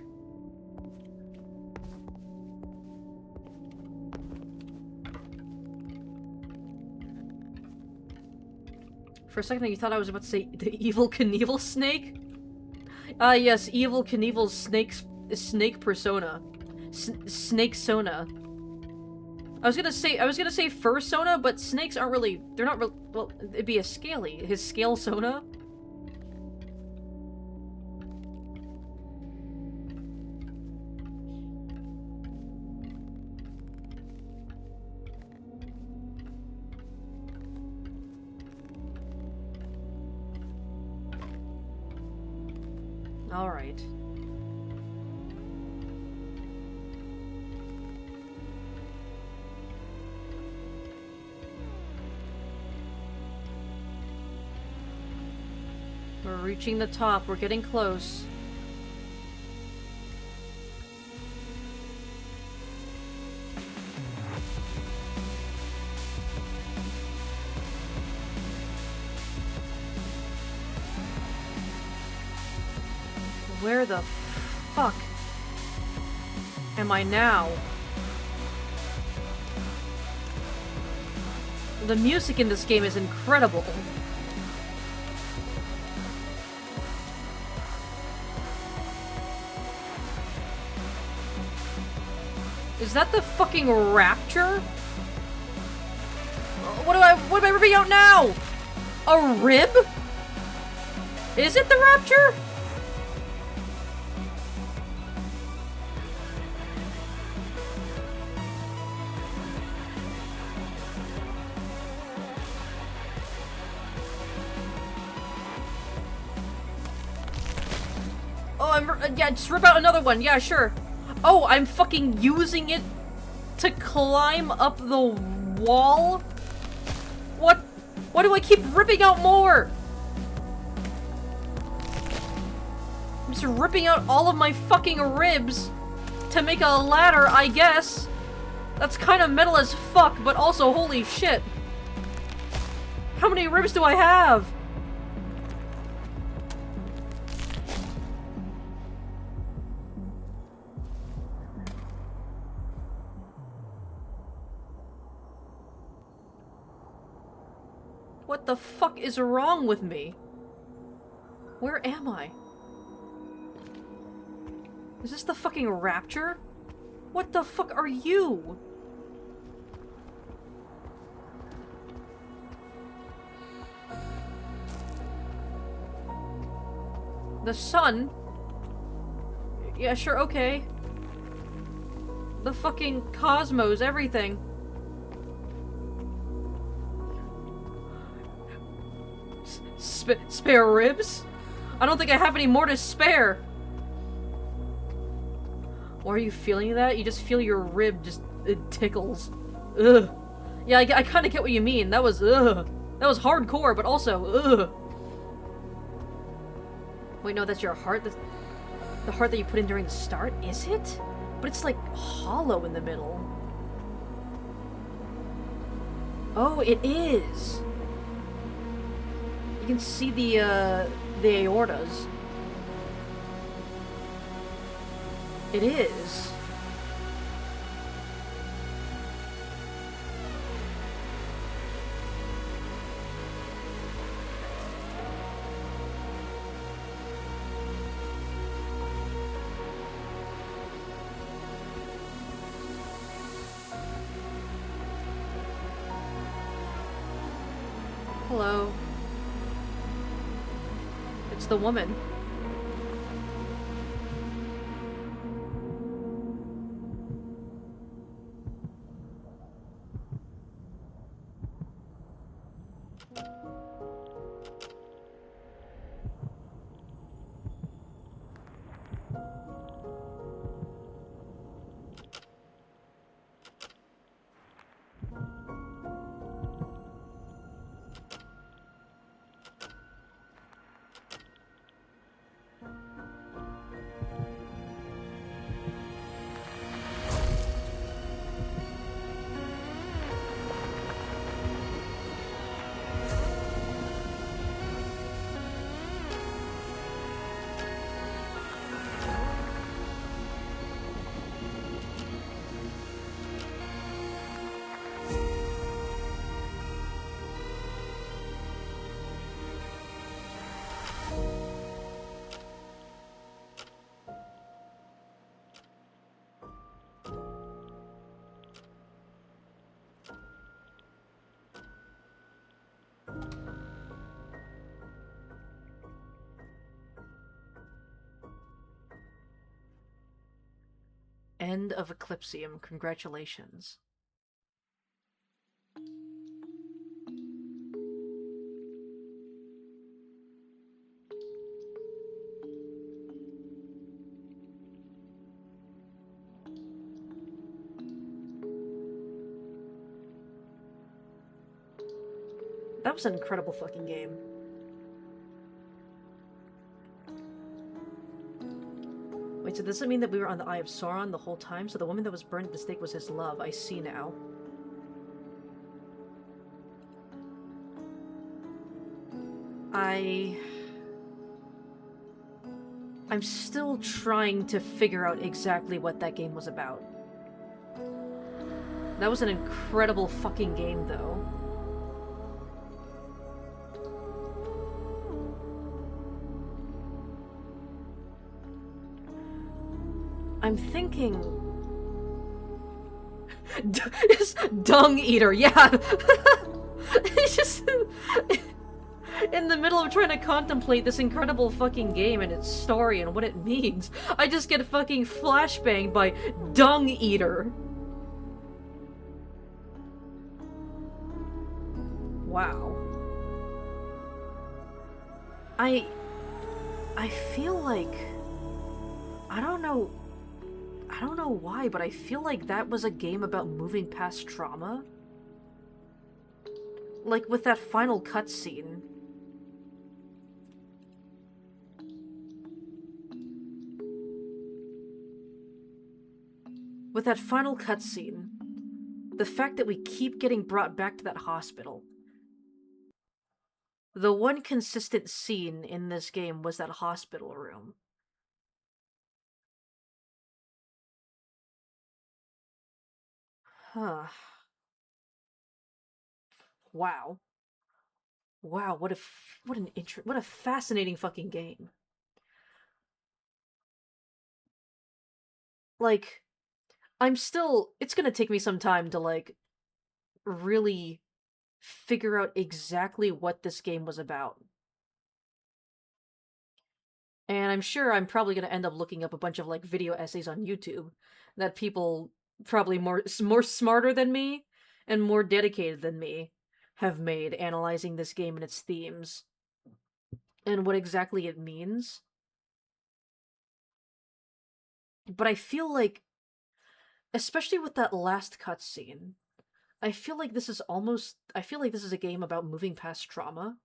For a second, you thought I was about to say the Evil Knievel snake? Ah, yes, Evil Knievel's snake persona. Snake Sona. I was gonna say Fursona, but snakes aren't really, they're not real, well, it'd be a scaly. His scale Sona? Alright. We're reaching the top. We're getting close. Where the fuck am I now? The music in this game is incredible. Is that the fucking Rapture? What am I ripping out now? A rib? Is it the Rapture? Yeah, just rip out another one. Yeah, sure. Oh, I'm fucking using it to climb up the wall? What? Why do I keep ripping out more? I'm just ripping out all of my fucking ribs to make a ladder, I guess. That's kind of metal as fuck, but also holy shit. How many ribs do I have? What the fuck is wrong with me? Where am I? Is this the fucking Rapture? What the fuck are you? The sun? Yeah, sure, okay. The fucking cosmos, everything. Spare ribs? I don't think I have any more to spare. Why are you feeling that? You just feel your rib just, it tickles. Ugh. Yeah, I kind of get what you mean. That was, ugh. That was hardcore, but also, ugh. Wait, no, that's your heart? That's the heart that you put in during the start? Is it? But it's like hollow in the middle. Oh, it is. You can see the aortas. It is. Hello. It's the woman. end of Eclipsium. Congratulations. That was an incredible fucking game. Wait, so does it mean that we were on the Eye of Sauron the whole time? So the woman that was burned at the stake was his love. I see now. I'm still trying to figure out exactly what that game was about. That was an incredible fucking game, though. I'm thinking... Dung Eater, yeah! It's just... in the middle of trying to contemplate this incredible fucking game and its story and what it means, I just get fucking flashbanged by Dung Eater. Wow. I feel like... I don't know why, but I feel like that was a game about moving past trauma. Like, with that final cutscene. With that final cutscene, the fact that we keep getting brought back to that hospital. The one consistent scene in this game was that hospital room. Huh. Wow. Wow, what a fascinating fucking game. Like, it's gonna take me some time to, like, really figure out exactly what this game was about. And I'm sure I'm probably gonna end up looking up a bunch of, like, video essays on YouTube that people probably more smarter than me and more dedicated than me have made analyzing this game and its themes and what exactly it means. But I feel like, especially with that last cutscene, I feel like this is a game about moving past trauma.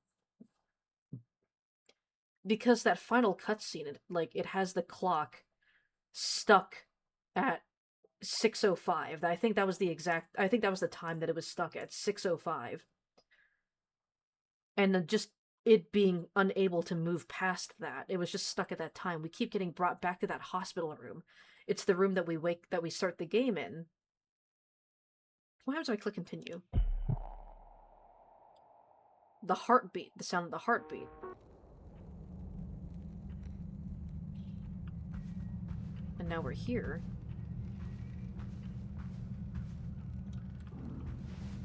Because that final cutscene, it has the clock stuck at 6:05. I think that was the time that it was stuck at, 6:05. And then just it being unable to move past that. It was just stuck at that time. We keep getting brought back to that hospital room. It's the room that we start the game in. What happens if I click continue? The heartbeat, the sound of the heartbeat. And now we're here.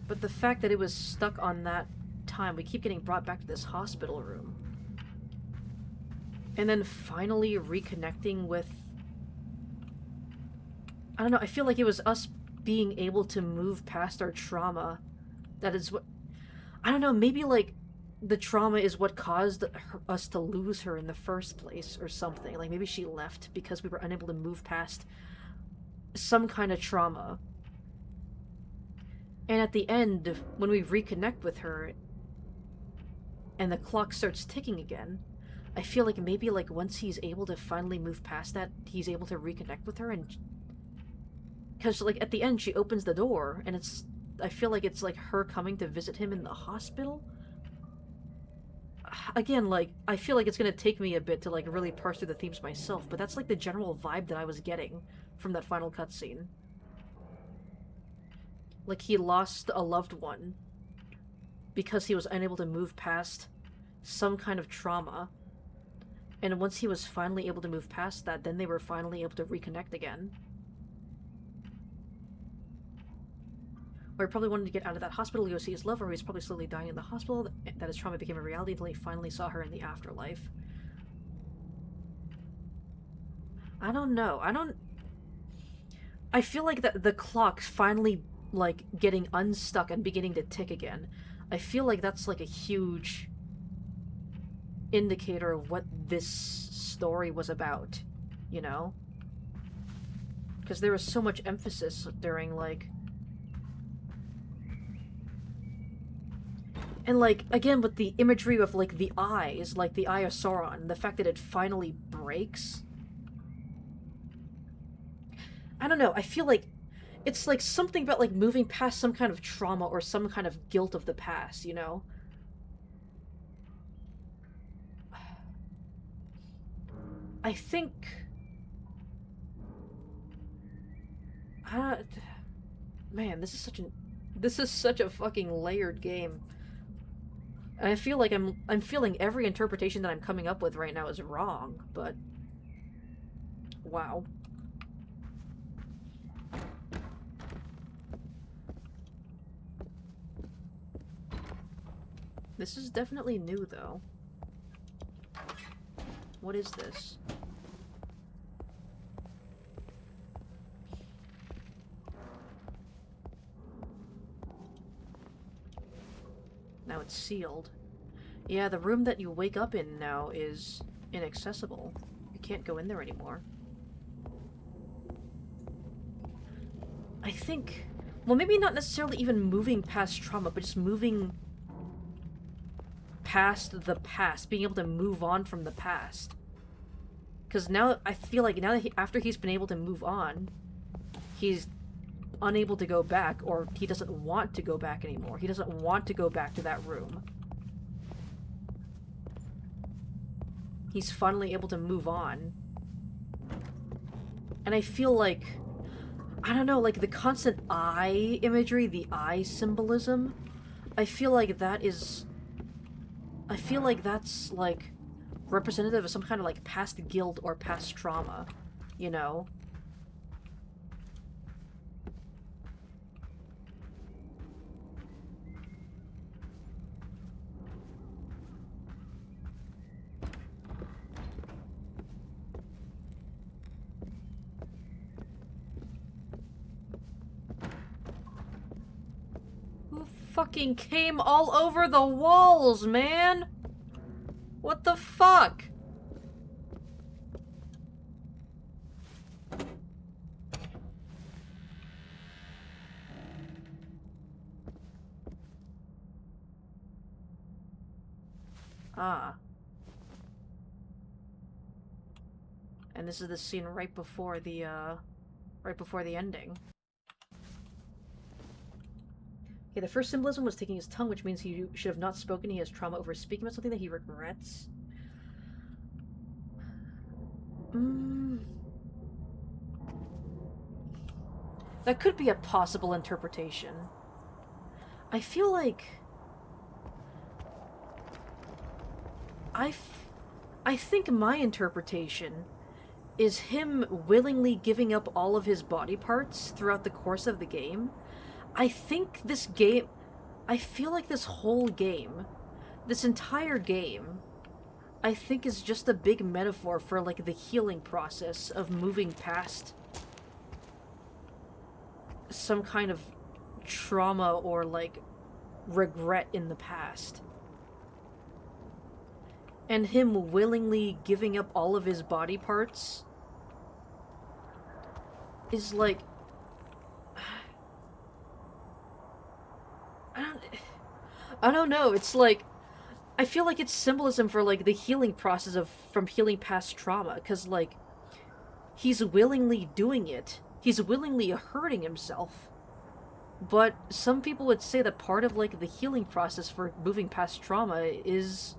But the fact that it was stuck on that time, we keep getting brought back to this hospital room. And then finally reconnecting with... I don't know, I feel like it was us being able to move past our trauma. That is what... I don't know, maybe, like, the trauma is what caused us to lose her in the first place, or something. Like, maybe she left because we were unable to move past some kind of trauma. And at the end, when we reconnect with her, and the clock starts ticking again, I feel like maybe, like, once he's able to finally move past that, he's able to reconnect with her, and... Because, like, at the end, she opens the door, and it's... I feel like it's, like, her coming to visit him in the hospital? Again, like, I feel like it's gonna take me a bit to, like, really parse through the themes myself, but that's, like, the general vibe that I was getting from that final cutscene. Like, he lost a loved one because he was unable to move past some kind of trauma. And once he was finally able to move past that, then they were finally able to reconnect again. Or he probably wanted to get out of that hospital to go see his lover, who was probably slowly dying in the hospital, that his trauma became a reality until he finally saw her in the afterlife. I don't know. I feel like the clock's finally, like, getting unstuck and beginning to tick again. I feel like that's, like, a huge indicator of what this story was about, you know? Because there was so much emphasis during, like... And, like, again, with the imagery of, like, the eyes, like the Eye of Sauron, the fact that it finally breaks. I don't know, I feel like it's, like, something about, like, moving past some kind of trauma or some kind of guilt of the past, you know? I think... man, this is such a fucking layered game. And I feel like I'm feeling every interpretation that I'm coming up with right now is wrong, but... wow. This is definitely new, though. What is this? Now it's sealed. Yeah, the room that you wake up in now is inaccessible. You can't go in there anymore. I think... well, maybe not necessarily even moving past trauma, but just moving past the past. Being able to move on from the past. Because now, I feel like now that after he's been able to move on, he's unable to go back, or he doesn't want to go back anymore. He doesn't want to go back to that room. He's finally able to move on. And I feel like, I don't know, like the constant eye imagery, the eye symbolism, I feel like that's like representative of some kind of like past guilt or past trauma, you know? Who fucking came all over the walls, man? What the fuck? Ah. And this is the scene right before the ending. Okay, the first symbolism was taking his tongue, which means he should have not spoken. He has trauma over speaking about something that he regrets. That could be a possible interpretation. I feel like... I think my interpretation is him willingly giving up all of his body parts throughout the course of the game. I think this game... I feel like this whole game, this entire game, I think is just a big metaphor for, like, the healing process of moving past some kind of trauma or, like, regret in the past. And him willingly giving up all of his body parts is, like... I don't know, it's like... I feel like it's symbolism for, like, the healing process from healing past trauma, because, like, he's willingly doing it. He's willingly hurting himself. But some people would say that part of, like, the healing process for moving past trauma is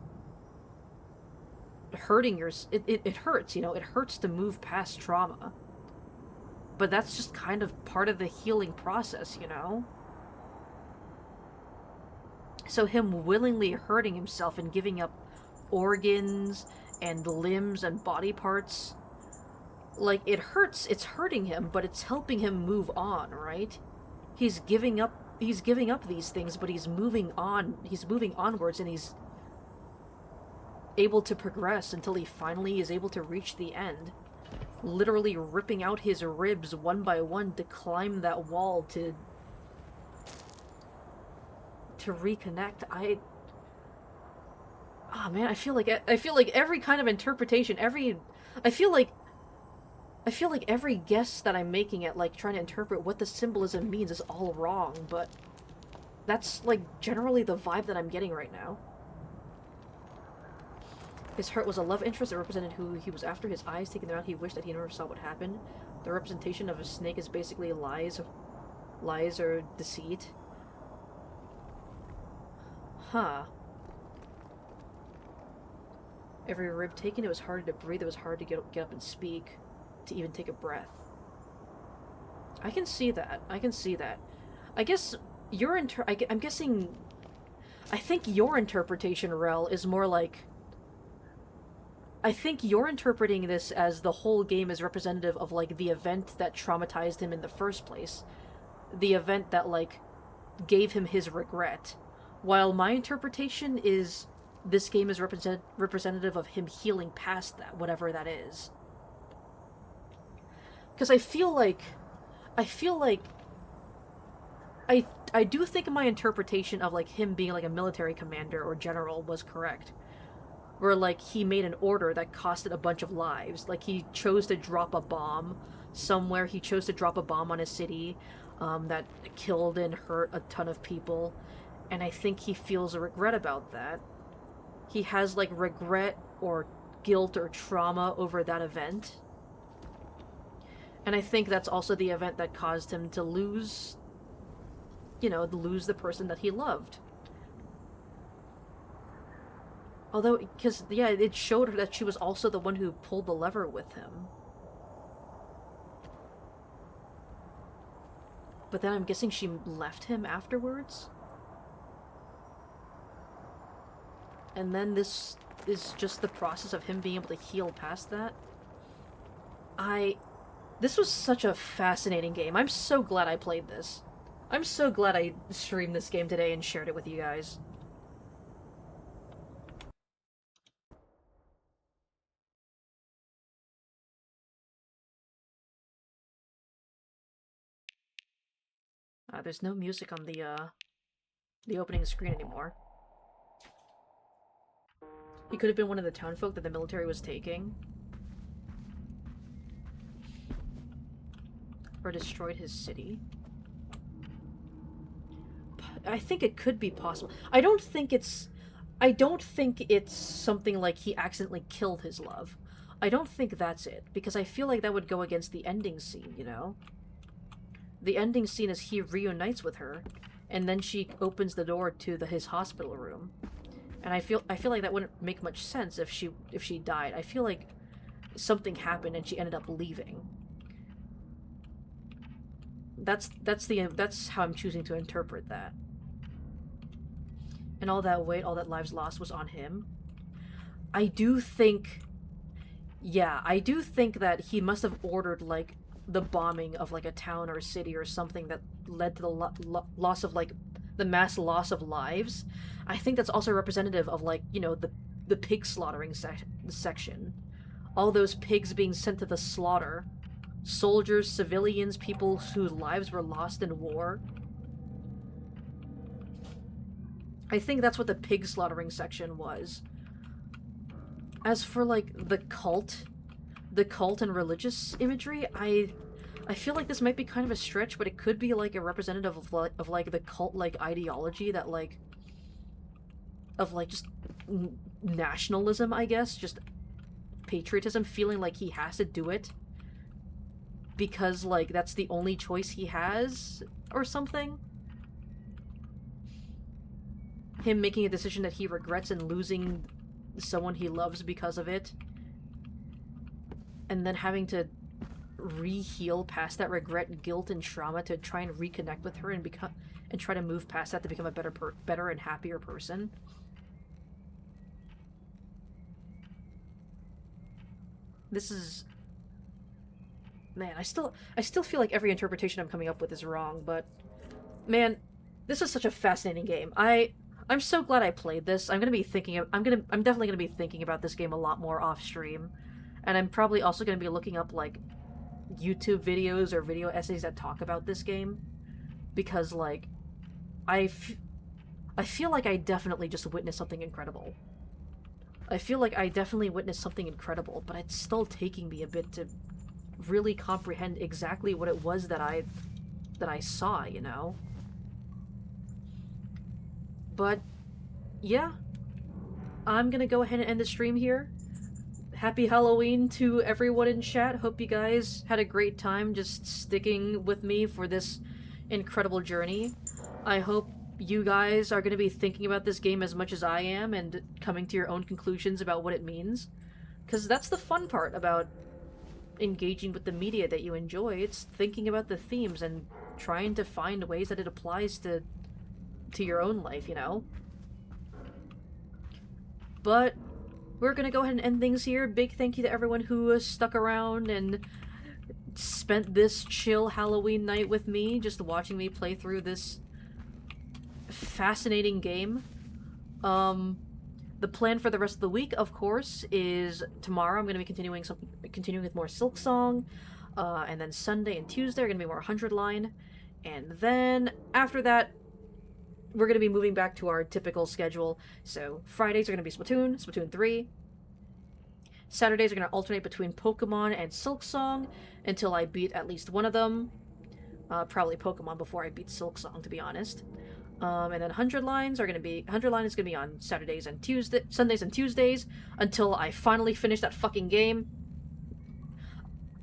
hurting it hurts, you know? It hurts to move past trauma. But that's just kind of part of the healing process, you know? So him willingly hurting himself and giving up organs and limbs and body parts, like, it hurts, it's hurting him, but it's helping him move on, right? He's giving up these things, but he's moving on, he's moving onwards, and he's able to progress until he finally is able to reach the end. literally ripping out his ribs one by one to climb that wall to reconnect. Oh man, I feel like every kind of interpretation, I feel like every guess that I'm making at like trying to interpret what the symbolism means is all wrong, but that's like generally the vibe that I'm getting right now. His heart was a love interest that represented who he was after. His eyes taken out, he wished that he never saw what happened. The representation of a snake is basically lies or deceit. Huh. Every rib taken, it was harder to breathe, it was hard to get up and speak, to even take a breath. I can see that. I can see that. I guess I'm guessing... I think your interpretation, Rel, is more like... I think you're interpreting this as the whole game is representative of, like, the event that traumatized him in the first place. The event that, like, gave him his regret. While my interpretation is this game is representative of him healing past that, whatever that is. Because I feel like I do think my interpretation of, like, him being, like, a military commander or general was correct. Where, like, he made an order that costed a bunch of lives. Like, he chose to drop a bomb somewhere. He chose to drop a bomb on a city that killed and hurt a ton of people. And I think he feels a regret about that. He has, like, regret or guilt or trauma over that event. And I think that's also the event that caused him to lose, you know, lose the person that he loved. Although, because, yeah, it showed her that she was also the one who pulled the lever with him. But then I'm guessing she left him afterwards? And then this is just the process of him being able to heal past that. This was such a fascinating game. I'm so glad I played this. I'm so glad I streamed this game today and shared it with you guys. There's no music on the opening screen anymore. He could have been one of the townfolk that the military was taking. Or destroyed his city. I think it could be possible. I don't think it's something like he accidentally killed his love. I don't think that's it, because I feel like that would go against the ending scene, you know? The ending scene is he reunites with her, and then she opens the door to his hospital room. And I feel like that wouldn't make much sense if she died. I feel like something happened and she ended up leaving. That's how I'm choosing to interpret that. And all that weight, all that lives lost was on him. I do think that he must have ordered, like, the bombing of, like, a town or a city or something that led to the loss of, like, the mass loss of lives. I think that's also representative of, like, you know, the pig slaughtering section. All those pigs being sent to the slaughter. Soldiers, civilians, people whose lives were lost in war. I think that's what the pig slaughtering section was. As for, like, the cult and religious imagery, I feel like this might be kind of a stretch, but it could be, like, a representative of like the cult-like ideology that, like, of, like, just nationalism, I guess, just patriotism, feeling like he has to do it because, like, that's the only choice he has, or something. Him making a decision that he regrets and losing someone he loves because of it. And then having to re-heal past that regret, guilt, and trauma to try and reconnect with her and try to move past that to become a better and happier person. This is... Man, I still feel like every interpretation I'm coming up with is wrong, but... Man, this is such a fascinating game. I'm so glad I played this. I'm definitely gonna be thinking about this game a lot more off stream. And I'm probably also going to be looking up, like, YouTube videos or video essays that talk about this game. Because, like, I feel like I definitely just witnessed something incredible. I feel like I definitely witnessed something incredible, but it's still taking me a bit to really comprehend exactly what it was that I saw, you know? But, yeah. I'm gonna go ahead and end the stream here. Happy Halloween to everyone in chat. Hope you guys had a great time just sticking with me for this incredible journey. I hope you guys are going to be thinking about this game as much as I am and coming to your own conclusions about what it means. Because that's the fun part about engaging with the media that you enjoy. It's thinking about the themes and trying to find ways that it applies to your own life, you know? But we're gonna go ahead and end things here. Big thank you to everyone who stuck around and spent this chill Halloween night with me, just watching me play through this fascinating game. The plan for the rest of the week, of course, is tomorrow I'm going to be continuing with more Silksong, and then Sunday and Tuesday are going to be more 100 line, and then after that, we're going to be moving back to our typical schedule. So Fridays are going to be Splatoon 3. Saturdays are going to alternate between Pokemon and Silksong until I beat at least one of them. Probably Pokemon before I beat Silksong, to be honest. And then 100 lines are gonna be 100 line is gonna be on Sundays and Tuesdays until I finally finish that fucking game.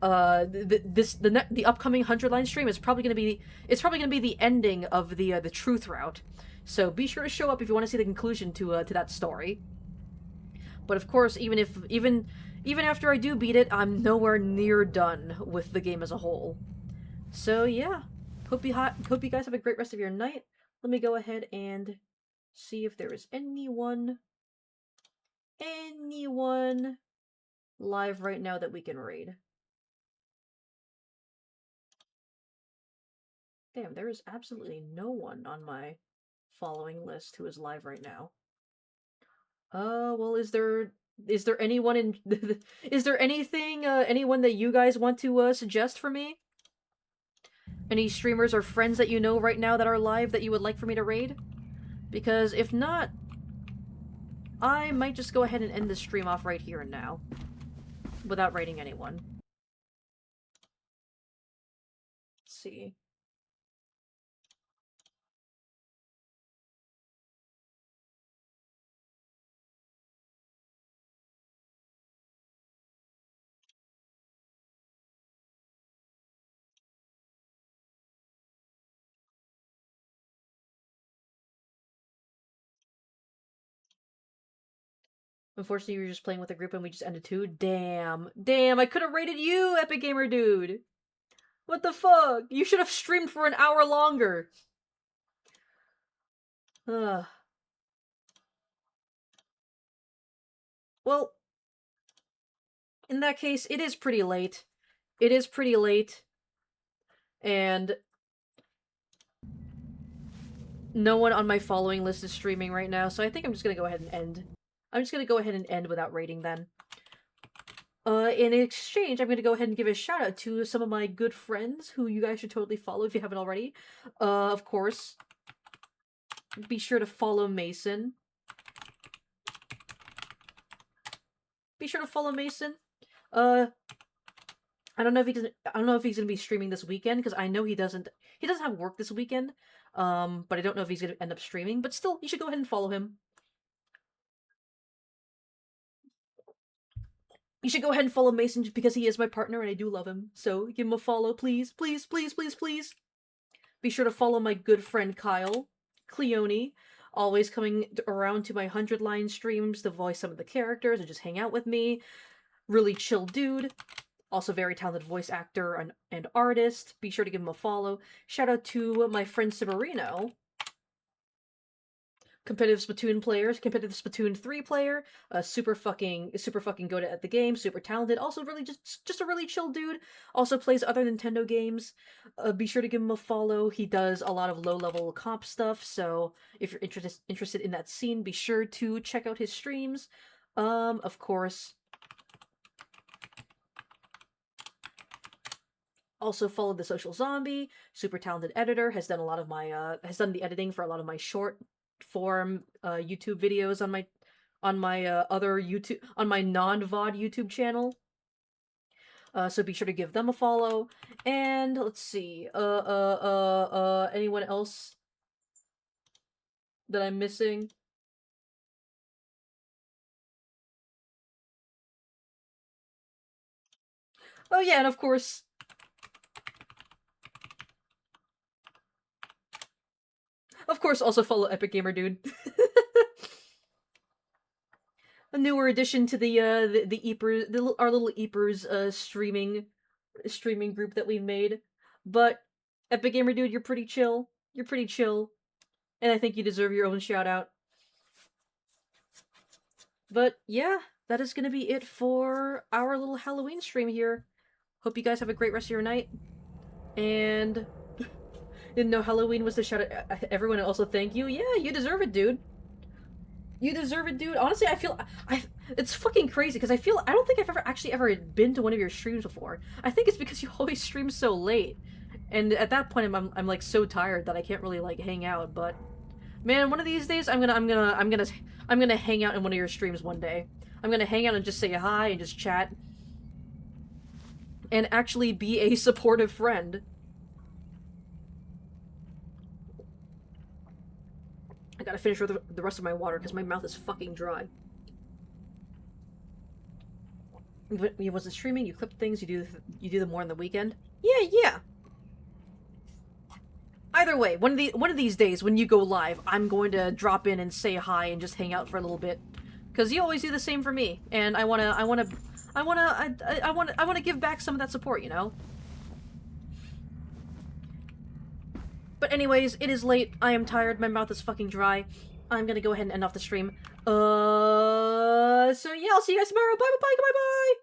The upcoming 100 line stream is probably gonna be the ending of the truth route. So be sure to show up if you want to see the conclusion to that story. But of course, even after I do beat it, I'm nowhere near done with the game as a whole. So yeah, hope you guys have a great rest of your night. Let me go ahead and see if there is anyone live right now that we can raid. Damn, there is absolutely no one on my following list who is live right now. Well, is there anyone in is there anyone that you guys want to suggest for me? Any streamers or friends that you know right now that are live that you would like for me to raid? Because if not, I might just go ahead and end the stream off right here and now. Without raiding anyone. Let's see. Unfortunately, you were just playing with a group and we just ended too. Damn. Damn, I could have rated you, Epic Gamer Dude! What the fuck? You should have streamed for an hour longer! Ugh. Well, in that case, it is pretty late. It is pretty late. And no one on my following list is streaming right now, so I think I'm just gonna go ahead and end. I'm just gonna go ahead and end without rating then. In exchange, I'm gonna go ahead and give a shout out to some of my good friends who you guys should totally follow if you haven't already. Of course, be sure to follow Mason. Be sure to follow Mason. I don't know if he's gonna be streaming this weekend because I know he doesn't have work this weekend. But I don't know if he's gonna end up streaming. But still, you should go ahead and follow him. You should go ahead and follow Mason just because he is my partner and I do love him. So give him a follow, please. Please, please, please, please. Be sure to follow my good friend Kyle, Cleone, always coming around to my 100 line streams to voice some of the characters and just hang out with me. Really chill dude. Also very talented voice actor and artist. Be sure to give him a follow. Shout out to my friend Ciberino, competitive Splatoon 3 player, super fucking good at the game, super talented, also really just a really chill dude, also plays other Nintendo games. Be sure to give him a follow. He does a lot of low-level comp stuff, so if you're interested in that scene, be sure to check out his streams. Of course, Also follow the social zombie, super talented editor, has done a lot of my has done the editing for a lot of my short form YouTube videos on my other YouTube on my non-VOD YouTube channel. So be sure to give them a follow. And let's see, anyone else that I'm missing? Oh yeah, and of course, also follow Epic Gamer Dude. A newer addition to the Eepers, our little Eepers streaming group that we've made. But Epic Gamer Dude, you're pretty chill. You're pretty chill, and I think you deserve your own shout out. But yeah, that is gonna be it for our little Halloween stream here. Hope you guys have a great rest of your night. And didn't know Halloween was to shout at everyone and also thank you. Yeah, you deserve it, dude. You deserve it, dude. Honestly, it's fucking crazy because I don't think I've ever been to one of your streams before. I think it's because you always stream so late, and at that point I'm like so tired that I can't really like hang out. But man, one of these days I'm gonna hang out in one of your streams one day. I'm gonna hang out and just say hi and just chat and actually be a supportive friend. I gotta finish with the rest of my water because my mouth is fucking dry. When you wasn't streaming, you clip things, you do them more on the weekend. Yeah. Either way, one of these days when you go live, I'm going to drop in and say hi and just hang out for a little bit, because you always do the same for me, and I wanna give back some of that support, you know. But anyways, it is late. I am tired. My mouth is fucking dry. I'm gonna go ahead and end off the stream. So yeah, I'll see you guys tomorrow. Bye.